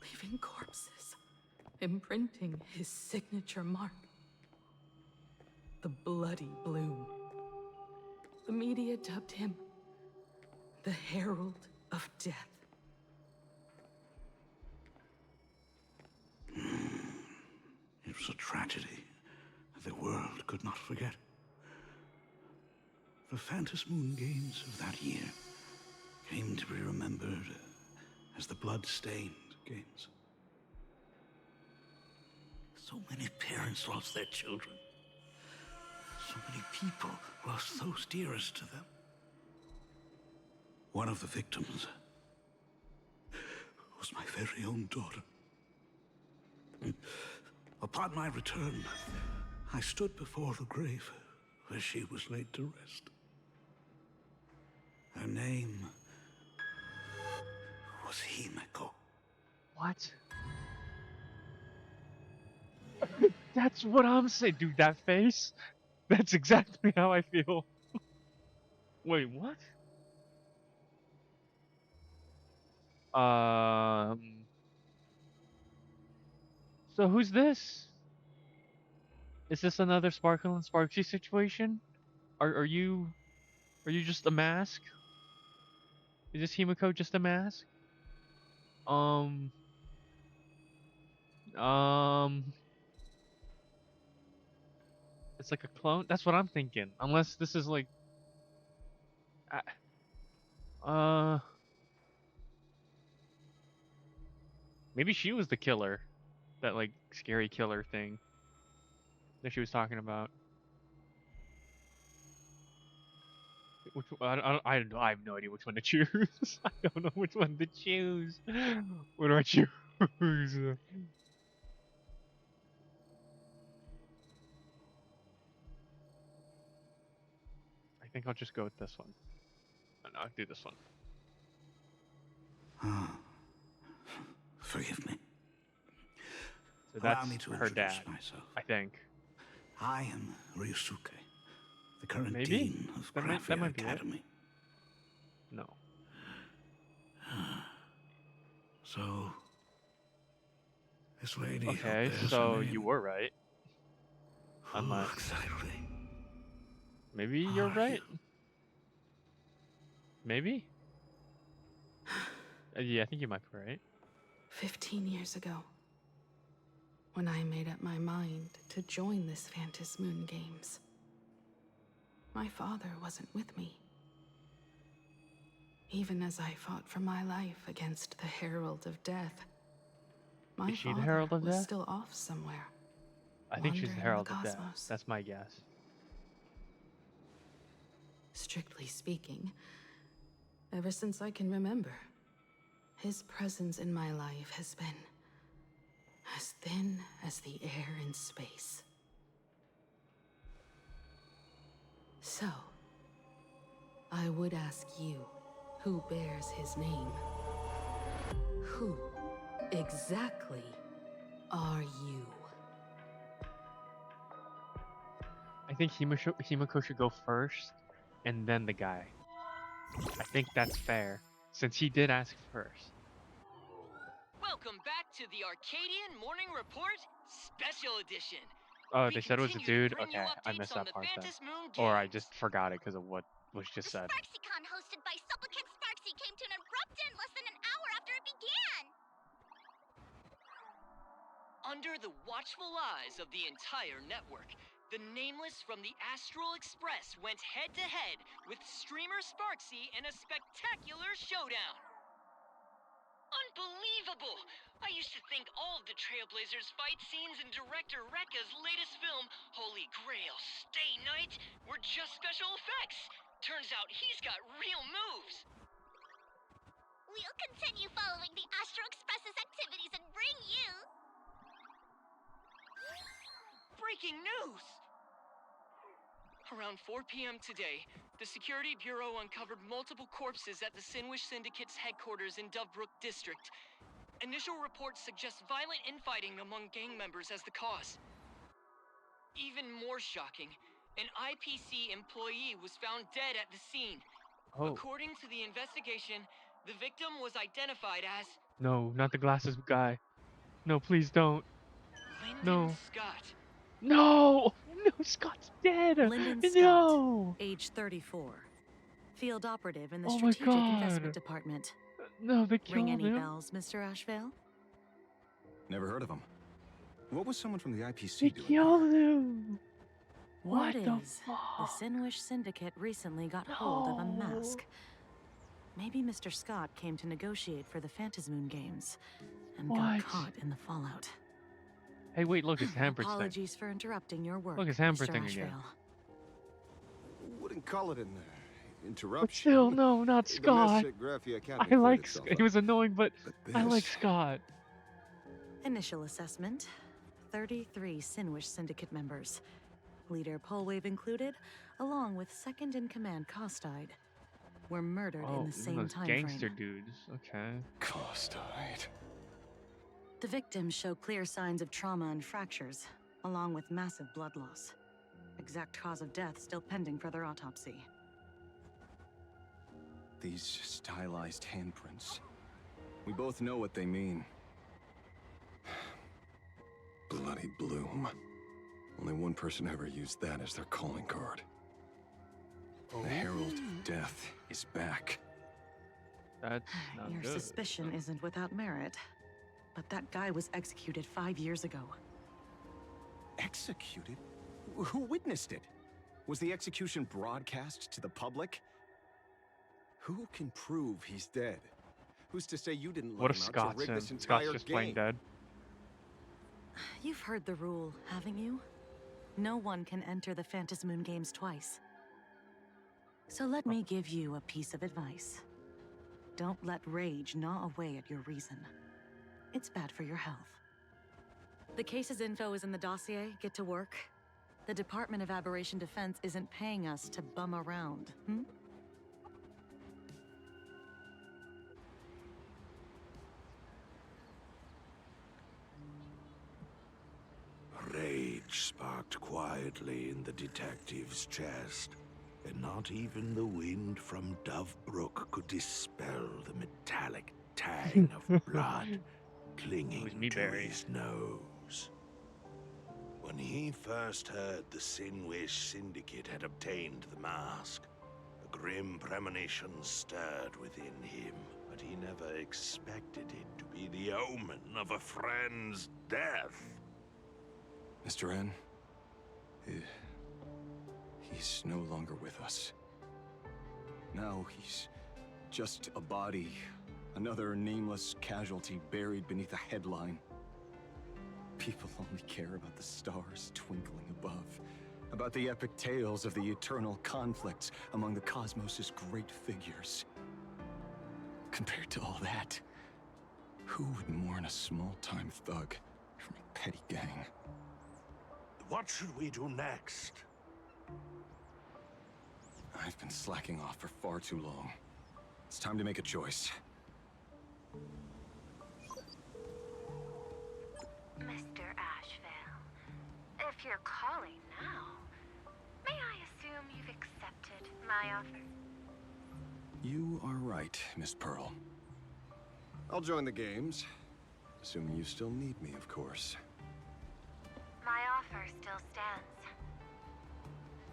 leaving corpses, imprinting his signature mark. The Bloody Bloom. The media dubbed him the Herald of Death. It was a tragedy the world could not forget. The Phantom Moon Games of that year came to be remembered as the Blood-Stained Games. So many parents lost their children. So many people lost those dearest to them. One of the victims was my very own daughter. Upon my return, I stood before the grave where she was laid to rest. Her name was Himeko. What? That's what I'm saying, dude. That face. That's exactly how I feel. Wait, what? So who's this? Is this another Sparkle and Sparksy situation? Are you just a mask? Is this Himiko just a mask? Um, it's like a clone. That's what I'm thinking. Unless this is like, maybe she was the killer, that like scary killer thing that she was talking about. Which I have no idea which one to choose. I don't know which one to choose. What do I choose? I think I'll just go with this one. No, I'll do this one. Forgive me. So Allow that's me to her introduce dad, myself. I think. I am Ryusuke, the current Maybe? dean of That Graphia might be it. Academy. No. So, this lady Okay, up there's so her name. you were right. Unless Exactly. maybe you're right. Maybe. Yeah, I think you might be right. 15 years ago, when I made up my mind to join this Phantom Moon Games, my father wasn't with me. Even as I fought for my life against the Herald of Death, my Is she the father Herald of was Death? still off somewhere. I think she's the wandering Herald the of Death. cosmos. That's my guess. Strictly speaking, ever since I can remember, his presence in my life has been as thin as the air in space. So, I would ask you, who bears his name? Who exactly are you? I think Himiko should go first, and then the guy. I think that's fair, since he did ask first. Welcome back to the Arcadian Morning Report Special Edition. Oh, We they said it was a continue to dude? bring you Okay, I updates missed on that the part then. Phantom Moon Or I Games. just forgot it because of what was just said. SparksyCon hosted by Supplicant Sparksy came to an abrupt end less than an hour after it began. Under the watchful eyes of the entire network, the Nameless from the Astral Express went head-to-head with streamer Sparksy in a spectacular showdown. Unbelievable! I used to think all of the Trailblazers fight scenes in director Rekka's latest film, Holy Grail Stay Night, were just special effects. Turns out he's got real moves. We'll continue following the Astro Express's activities and bring you... Breaking news! Around 4 p.m. today, the Security Bureau uncovered multiple corpses at the Sinwish Syndicate's headquarters in Dovebrook District. Initial reports suggest violent infighting among gang members as the cause. Even more shocking, an IPC employee was found dead at the scene. Oh. According to the investigation, the victim was identified as... No, not the glasses guy. No, please don't. Lyndon No. Scott. No! No, Scott's dead! Lyndon No! Scott, age 34. Field operative in the Oh my Strategic God. Investment Department. No, they Ring killed any him. bells, Mr. Ashvale? Never heard of him. What was someone from the IPC They doing? killed him! What What the is? The Sinwish Syndicate recently got hold of a mask. Maybe Mr. Scott came to negotiate for the Phantasmoon games and got What? caught in the fallout. Hey, wait, look, it's Hamper's thing. Apologies for interrupting your work, Look, it's Hamper Mr. thing again. Ashvale. Wouldn't call it an But interruption. still, no, not The Scott. domestic Graphia Academy I cleared like itself Scott. up. He was annoying, but I like this- Scott. Initial assessment, 33 Sinwish Syndicate members. Leader Polwave included, along with second-in-command Costide, were murdered Oh, in the even same those time gangster frame. dudes. Okay. Costide. The victims show clear signs of trauma and fractures, along with massive blood loss. Exact cause of death still pending further autopsy. These stylized handprints. We both know what they mean. Bloody Bloom. Only one person ever used that as their calling card. The Herald of Death is back. That's not Your good. suspicion isn't without merit, but that guy was executed 5 years ago. Executed? Who witnessed it? Was the execution broadcast to the public? Who can prove he's dead? Who's to say you didn't What let if him out Scott's to rig in? this Scott's entire just game? plain dead. You've heard the rule, haven't you? No one can enter the Phantasmoon games twice. So let me give you a piece of advice. Don't let rage gnaw away at your reason. It's bad for your health. The case's info is in the dossier. Get to work. The Department of Aberration Defense isn't paying us to bum around, Rage sparked quietly in the detective's chest, and not even the wind from Dovebrook could dispel the metallic tang of blood clinging to his nose. When he first heard the Sinwish Syndicate had obtained the mask, a grim premonition stirred within him, but he never expected it to be the omen of a friend's death. Mr. N, he's no longer with us. Now he's just a body, another nameless casualty buried beneath a headline. People only care about the stars twinkling above, about the epic tales of the eternal conflicts among the cosmos's great figures. Compared to all that, who would mourn a small-time thug from a petty gang? What should we do next? I've been slacking off for far too long. It's time to make a choice. Mr. Ashvale, if you're calling now, may I assume you've accepted my offer? You are right, Miss Pearl. I'll join the games. Assuming you still need me, of course. My offer still stands.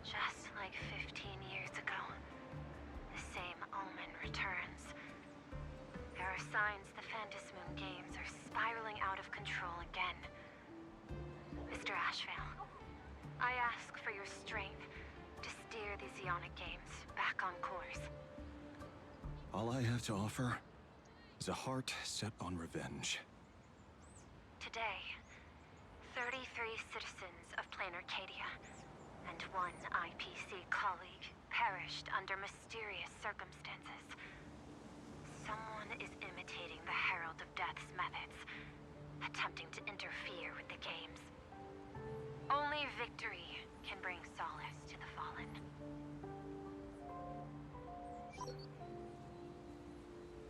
Just like 15 years ago, the same omen returns. There are signs the Phantasmoon games are spiraling out of control again. Mr. Ashvale, I ask for your strength to steer the Zeonic games back on course. All I have to offer is a heart set on revenge. Today, 33 citizens of Plain Arcadia and one IPC colleague perished under mysterious circumstances. someone is imitating the Herald of Death's methods, attempting to interfere with the games. Only victory can bring solace to the fallen.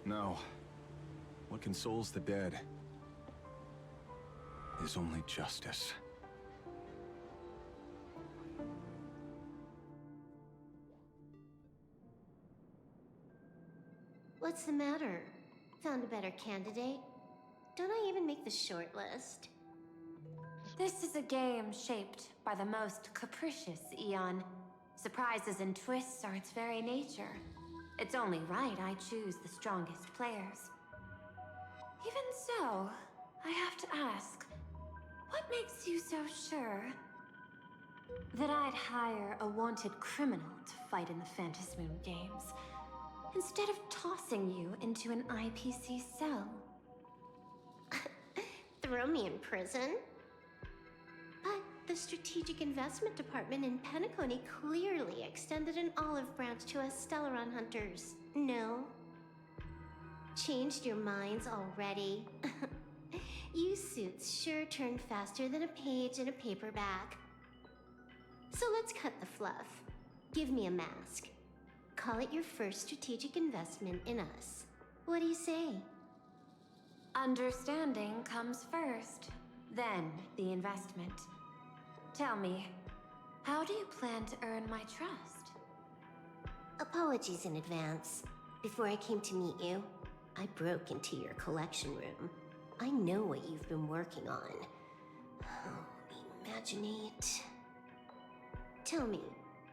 No. What consoles the dead is only justice. What's the matter? Found a better candidate? Don't I even make the short list? This is a game shaped by the most capricious Eon. Surprises and twists are its very nature. It's only right I choose the strongest players. Even so, I have to ask, what makes you so sure that I'd hire a wanted criminal to fight in the Phantasmoon games, instead of tossing you into an IPC cell? Throw me in prison? But the Strategic Investment Department in Penacony clearly extended an olive branch to us Stellaron hunters. No? Changed your minds already? You suits sure turn faster than a page in a paperback. So let's cut the fluff. Give me a mask. Call it your first strategic investment in us. What do you say? Understanding comes first, then the investment. Tell me, how do you plan to earn my trust? Apologies in advance. Before I came to meet you, I broke into your collection room. I know what you've been working on. Oh, imaginate. Tell me,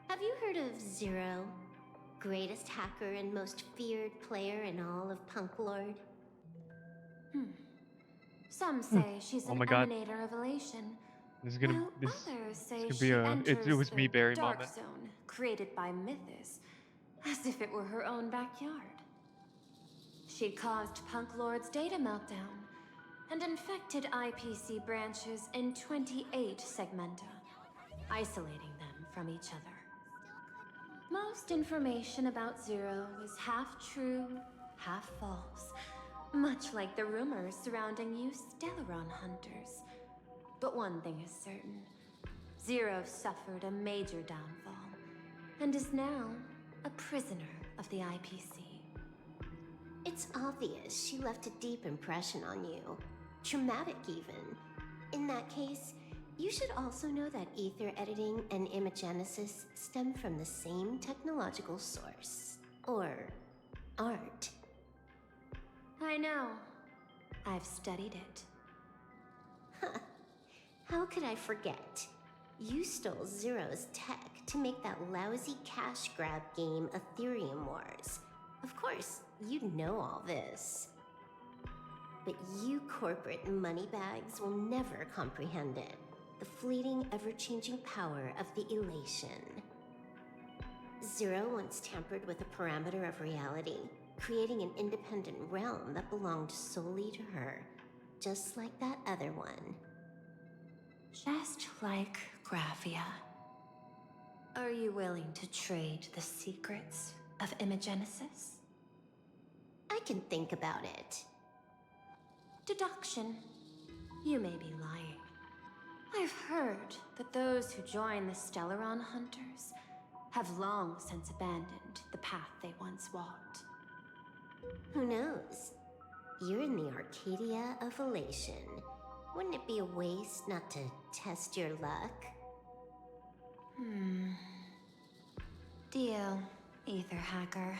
have you heard of Zero? Greatest hacker and most feared player in all of Punk Lord? Some say she's Oh an my god. emanator of elation. This is gonna While this others say could she be a enters it was me the Barry dark moment. zone created by Mythos, as if it were her own backyard. She caused Punk Lord's data meltdown and infected IPC branches in 28 segmenta, isolating them from each other. Most information about Zero is half true, half false, much like the rumors surrounding you Stellaron hunters. But one thing is certain. Zero suffered a major downfall, and is now a prisoner of the IPC. It's obvious she left a deep impression on you. Traumatic, even. In that case, you should also know that ether editing and imagenesis stem from the same technological source. Or art. I know. I've studied it. Huh. How could I forget? You stole Zero's tech to make that lousy cash grab game Ethereum Wars. Of course, you'd know all this. But you corporate moneybags will never comprehend it. The fleeting, ever-changing power of the elation. Zero once tampered with a parameter of reality, creating an independent realm that belonged solely to her, just like that other one. Just like Graphia. Are you willing to trade the secrets of imagenesis? I can think about it. Deduction. You may be lying. I've heard that those who join the Stellaron Hunters have long since abandoned the path they once walked. Who knows? You're in the Arcadia of Elation. Wouldn't it be a waste not to test your luck? Deal, Ether Hacker.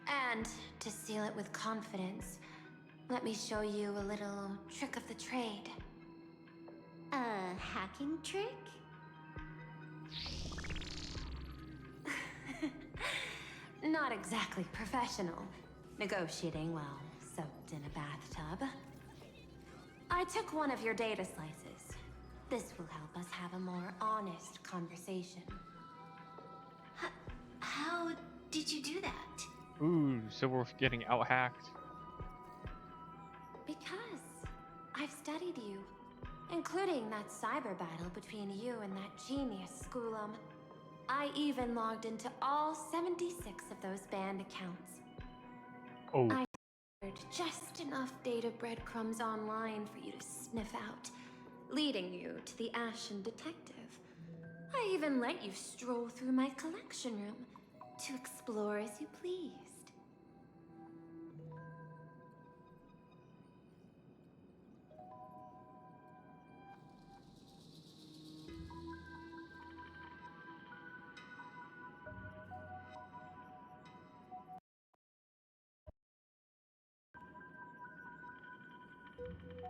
And to seal it with confidence, let me show you a little trick of the trade. A hacking trick? Not exactly professional. Negotiating while soaked in a bathtub. I took one of your data slices. This will help us have a more honest conversation. How did you do that? Ooh, so we're getting out-hacked. Because I've studied you, including that cyber battle between you and that genius Schoolum. I even logged into all 76 of those banned accounts. Oh. Just enough data breadcrumbs online for you to sniff out, leading you to the Ashen Detective. I even let you stroll through my collection room to explore as you pleased.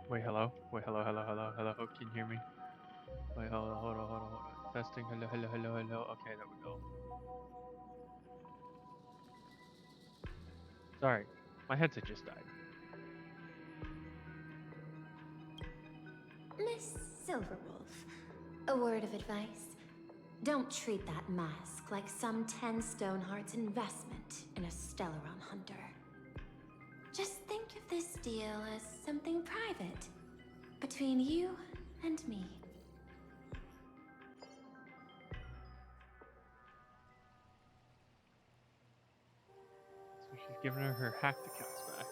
Wait, hello? Wait, hello, hello, hello, hello. Can you hear me? Wait, hold on, hold on, hold on, hold on. Testing, hello, hello, hello, hello. Okay, there we go. Sorry, my headset just died. Miss Silverwolf, a word of advice. Don't treat that mask like some 10 Stonehearts investment in a Stellaron hunter. Just think of this deal as something private between you and me. So she's giving her hacked accounts back.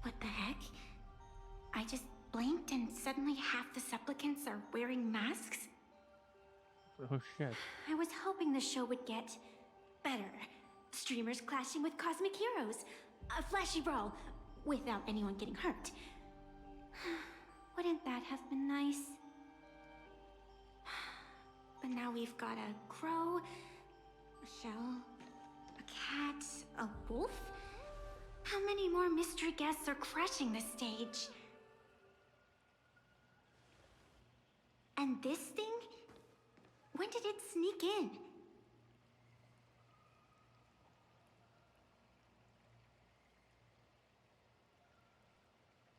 What the heck? I just blinked and suddenly half the supplicants are wearing masks? Oh shit. I was hoping the show would get better. Streamers clashing with cosmic heroes. A flashy brawl without anyone getting hurt. Wouldn't that have been nice? But now we've got a crow, a shell, a cat, a wolf? How many more mystery guests are crashing the stage? And this thing? When did it sneak in?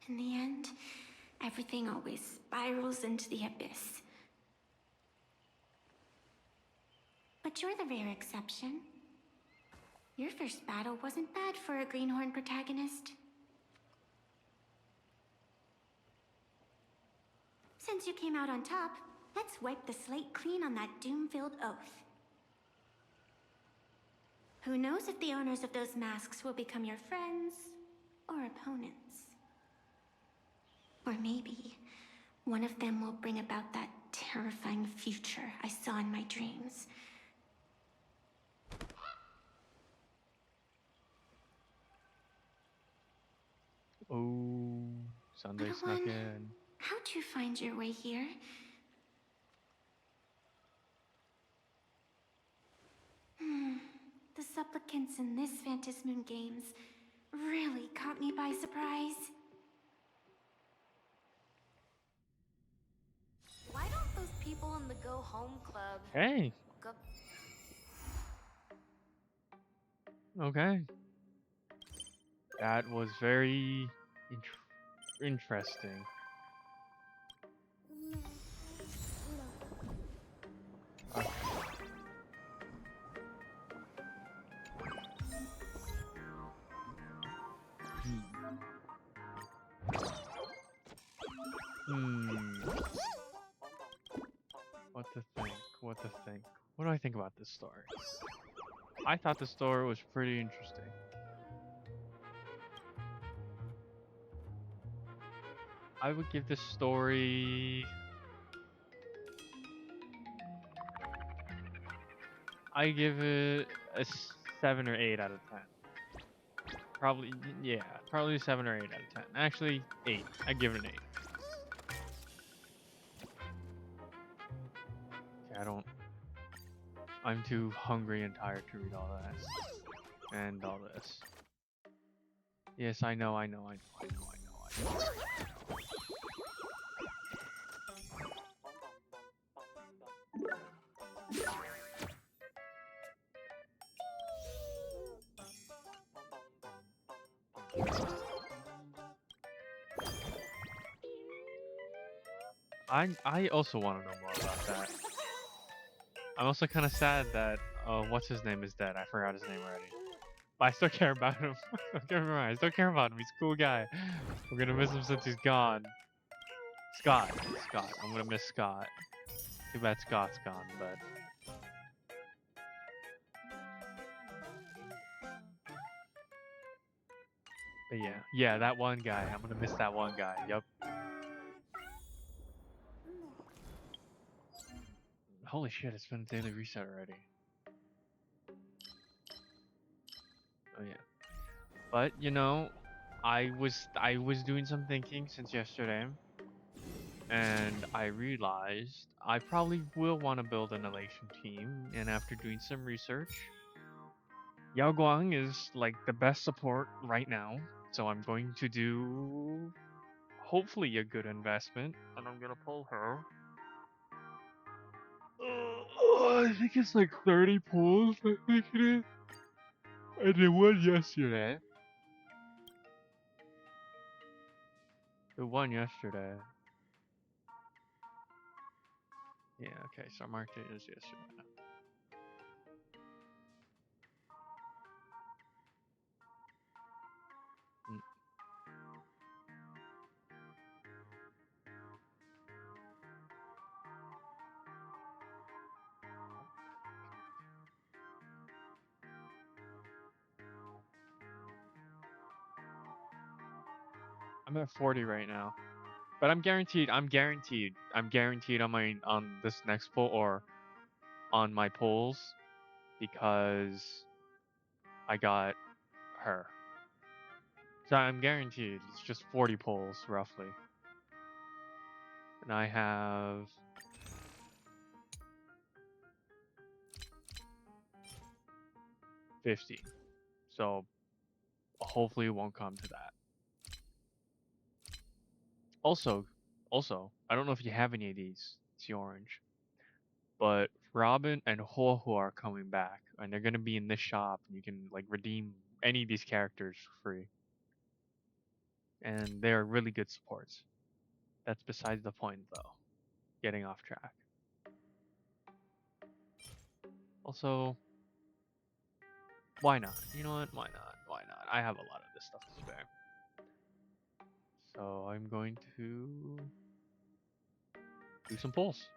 In the end, everything always spirals into the abyss. But you're the rare exception. Your first battle wasn't bad for a greenhorn protagonist. Since you came out on top, let's wipe the slate clean on that doom-filled oath. Who knows if the owners of those masks will become your friends or opponents? Or maybe one of them will bring about that terrifying future I saw in my dreams. Oh, Sunday Little snuck one, in. how'd you find your way here? The supplicants in this Phantasmoon Games really caught me by surprise. Why don't those people in the Go Home Club Hey. go... Okay. That was very interesting. Okay. What to think? What to think? What do I think about this story? I thought the story was pretty interesting. I would give this story... I give it a 7 or 8 out of 10. Probably, yeah, probably 7 or 8 out of 10. Actually, 8. I give it an 8. Okay, I'm too hungry and tired to read all that. And all this. Yes, I know. I also want to know more about that. I'm also kind of sad that what's his name is dead. I forgot his name already. But I still care about him. Don't get me wrong, I still care about him. He's a cool guy. We're gonna miss him since he's gone. Scott. I'm gonna miss Scott. Too bad Scott's gone, but... But yeah, that one guy. I'm gonna miss that one guy. Yup. Holy shit, it's been a daily reset already. Oh yeah. But you know, I was doing some thinking since yesterday, and I realized I probably will want to build an elation team. And after doing some research, Yao Guang is like the best support right now. So I'm going to do hopefully a good investment, and I'm gonna pull her. I think it's like 30 pulls. I think it is. I did one yesterday. The one yesterday. Yeah, okay, so I marked it as yesterday. Mm. I'm at 40 right now. But I'm guaranteed on this next pull or on my pulls because I got her. So I'm guaranteed it's just 40 pulls roughly. And I have 50. So hopefully it won't come to that. Also, I don't know if you have any of these. It's orange. But Robin and Ho are coming back, and they're gonna be in this shop, and you can like redeem any of these characters for free. And they're really good supports. That's besides the point, though. Getting off track. Also, why not? You know what? Why not? Why not? I have a lot of this stuff to spare. So I'm going to do some pulls.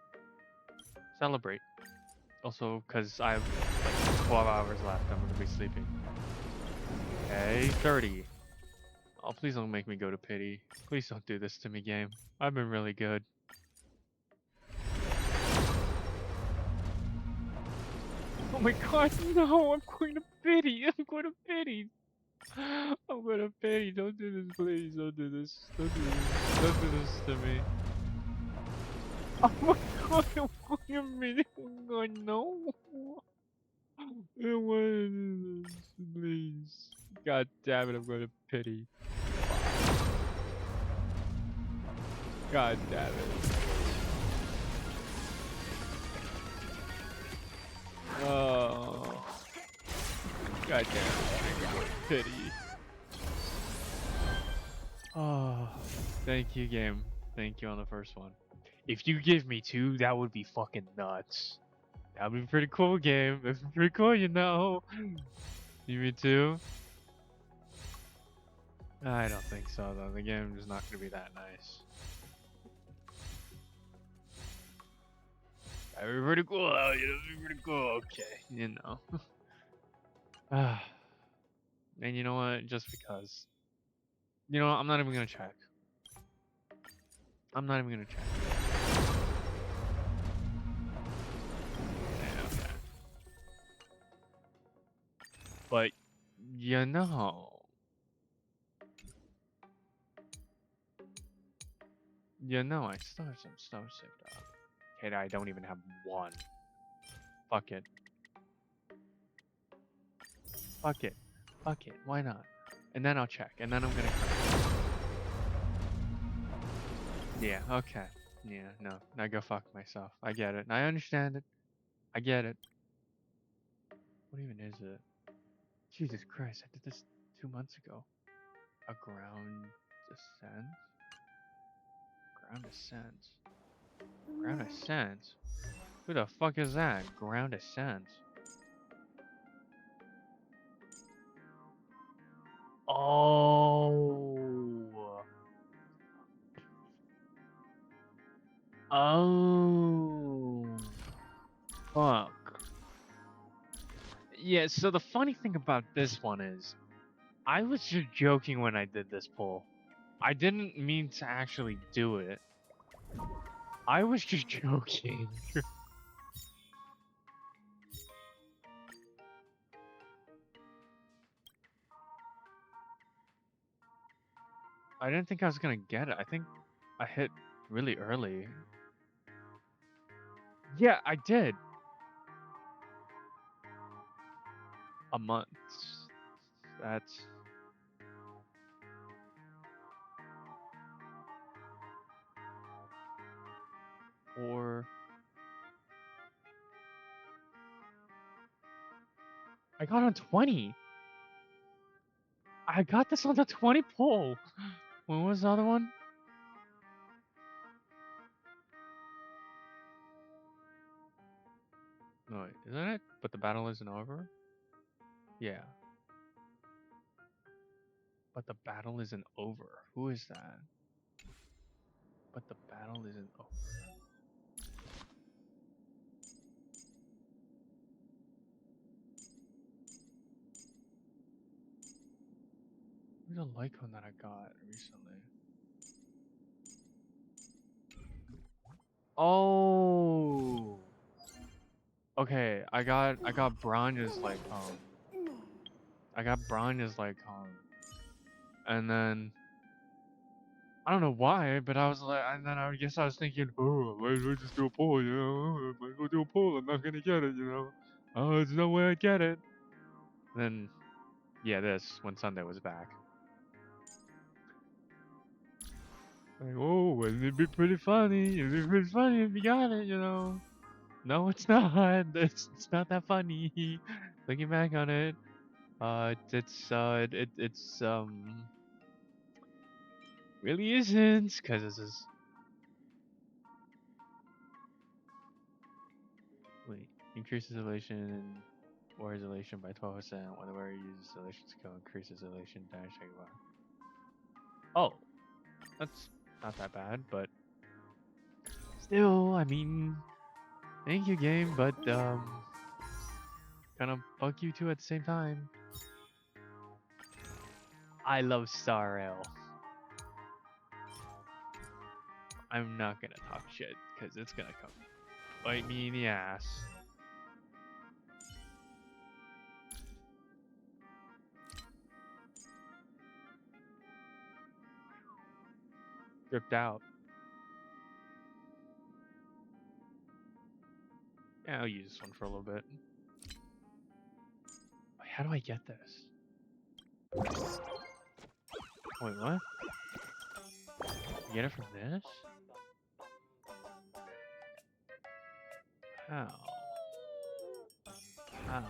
Celebrate. Also, because I have like 12 hours left, I'm going to be sleeping. Okay, 30. Oh, please don't make me go to pity. Please don't do this to me, game. I've been really good. Oh my god, no! I'm going to pity! I'm going to pity! I'm going to pity! Don't do this, please! Don't do this! Don't do this! Don't do this to me! Oh my god, I'm going to pity! Oh my god, no! I don't want to do this, please! God damn it, I'm going to pity! God damn it! Oh. God damn it. Pity. Oh. Thank you, game. Thank you on the first one. If you give me 2, that would be fucking nuts. That would be pretty cool, game. That'd be pretty cool, you know. You me too? I don't think so, though. The game is not going to be that nice. That'd be pretty cool, though. That'd be pretty cool. Okay, you know. And you know what? Just because. You know what? I'm not even going to check. I'm not even going to check. Yeah, okay. But, you know. You know, I still have some stuff saved up. Okay, I don't even have one. Fuck it. Fuck it. Fuck it. Why not? And then I'll check. And then I'm gonna cry. Yeah, okay. Yeah, no. Now go fuck myself. I get it. I understand it. I get it. What even is it? Jesus Christ, I did this 2 months ago. A ground descent? Ground ascent? Ground ascent? Who the fuck is that? Ground ascent? Oh. Oh. Fuck. Yeah, so the funny thing about this one is, I was just joking when I did this pull. I didn't mean to actually do it. I was just joking. I didn't think I was gonna get it. I think I hit really early. Yeah, I did. A month. That's... Or... I got on 20! I got this on the 20 pull! When was the other one? No, wait, isn't it? But the battle isn't over? Yeah. But the battle isn't over. Who is that? But the battle isn't over. Who's a Lycon that I got recently? Oh. Okay, I got Bronze's Lycon. I got Bronze's Lycon. And then I don't know why, but I was like, and then I guess I was thinking, oh, I might as well just do a pull, you know? I might as well do a pull. I'm not gonna get it, you know? Oh, there's no way I get it. Then, yeah, this when Sunday was back. Like, oh, wouldn't it be pretty funny? It'd be pretty funny if you got it, you know? No, it's not. It's not that funny. Looking back on it, it's really isn't, cause this is... Wait, increase isolation or isolation by 12%. When the wearer uses isolation skill, increase isolation dash take one. Oh, that's not that bad, but still, I mean, thank you, game, but kind of bug you too at the same time. I love Star Rail. I'm not gonna talk shit, cause it's gonna come bite me in the ass. Ripped out. Yeah, I'll use this one for a little bit. Wait, how do I get this? Wait, what? You get it from this? How? How?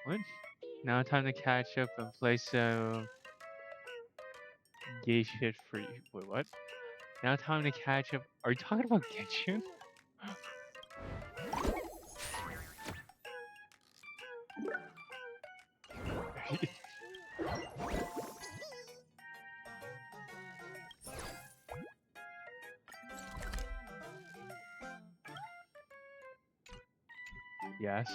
What? Now time to catch up and play some gay shit free. Wait, what? Now time to catch up. Are you talking about Genshin? Yes.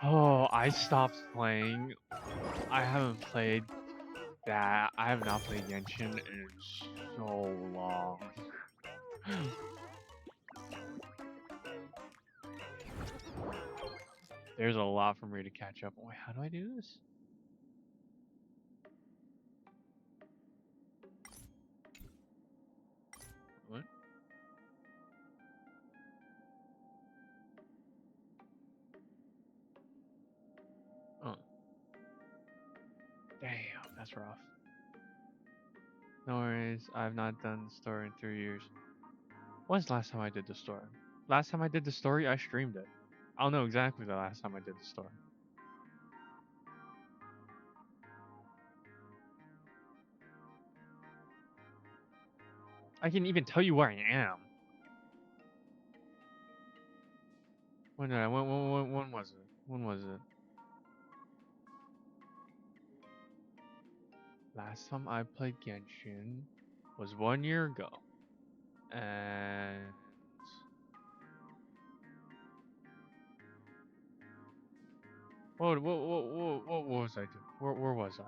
Oh, I stopped playing. I haven't played that. I have not played Genshin in so long. There's a lot for me to catch up. Wait, how do I do this? What? Oh. Damn, that's rough. No worries, I've not done the story in 3 years. When's the last time I did the story? Last time I did the story, I streamed it. I don't know exactly the last time I did the story. I can even tell you where I am. When did I? When was it? When was it? Last time I played Genshin was 1 year ago, and what was I doing? Where was I?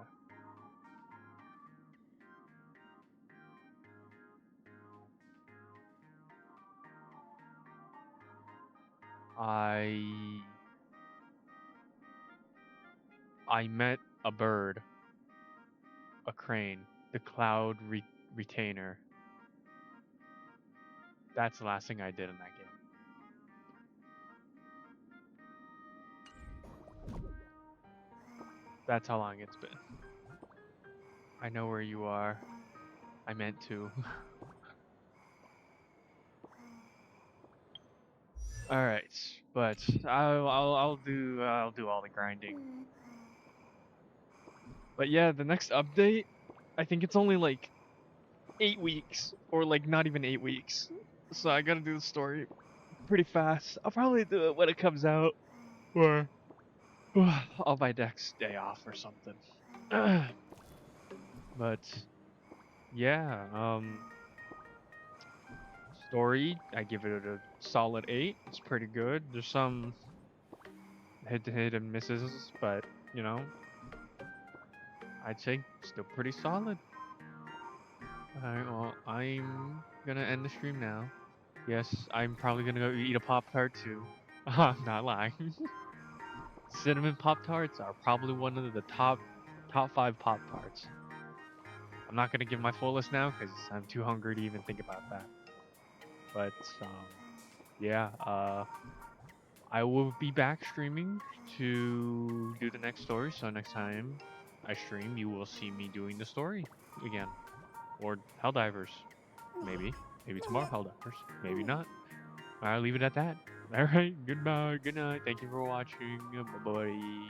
I met a bird, a crane, the cloud retainer. That's the last thing I did in that game. That's how long it's been. I know where you are. I meant to. All right, but I'll do all the grinding. But yeah, the next update, I think it's only like 8 weeks, or like not even 8 weeks. So I gotta do the story pretty fast. I'll probably do it when it comes out, or on my next day off or something. But yeah, story, I give it a solid 8. It's pretty good. There's some hit and misses, but you know, I'd say still pretty solid. Alright, well, I'm gonna end the stream now. Yes, I'm probably gonna go eat a Pop-Tart too. I'm not lying. Cinnamon Pop-Tarts are probably one of the top 5 Pop-Tarts. I'm not gonna give my full list now because I'm too hungry to even think about that. But yeah, I will be back streaming to do the next story. So next time I stream, you will see me doing the story again, or Helldivers, maybe. Maybe tomorrow Helldivers, maybe not. I'll leave it at that. All right, goodbye, good night. Thank you for watching. Bye bye.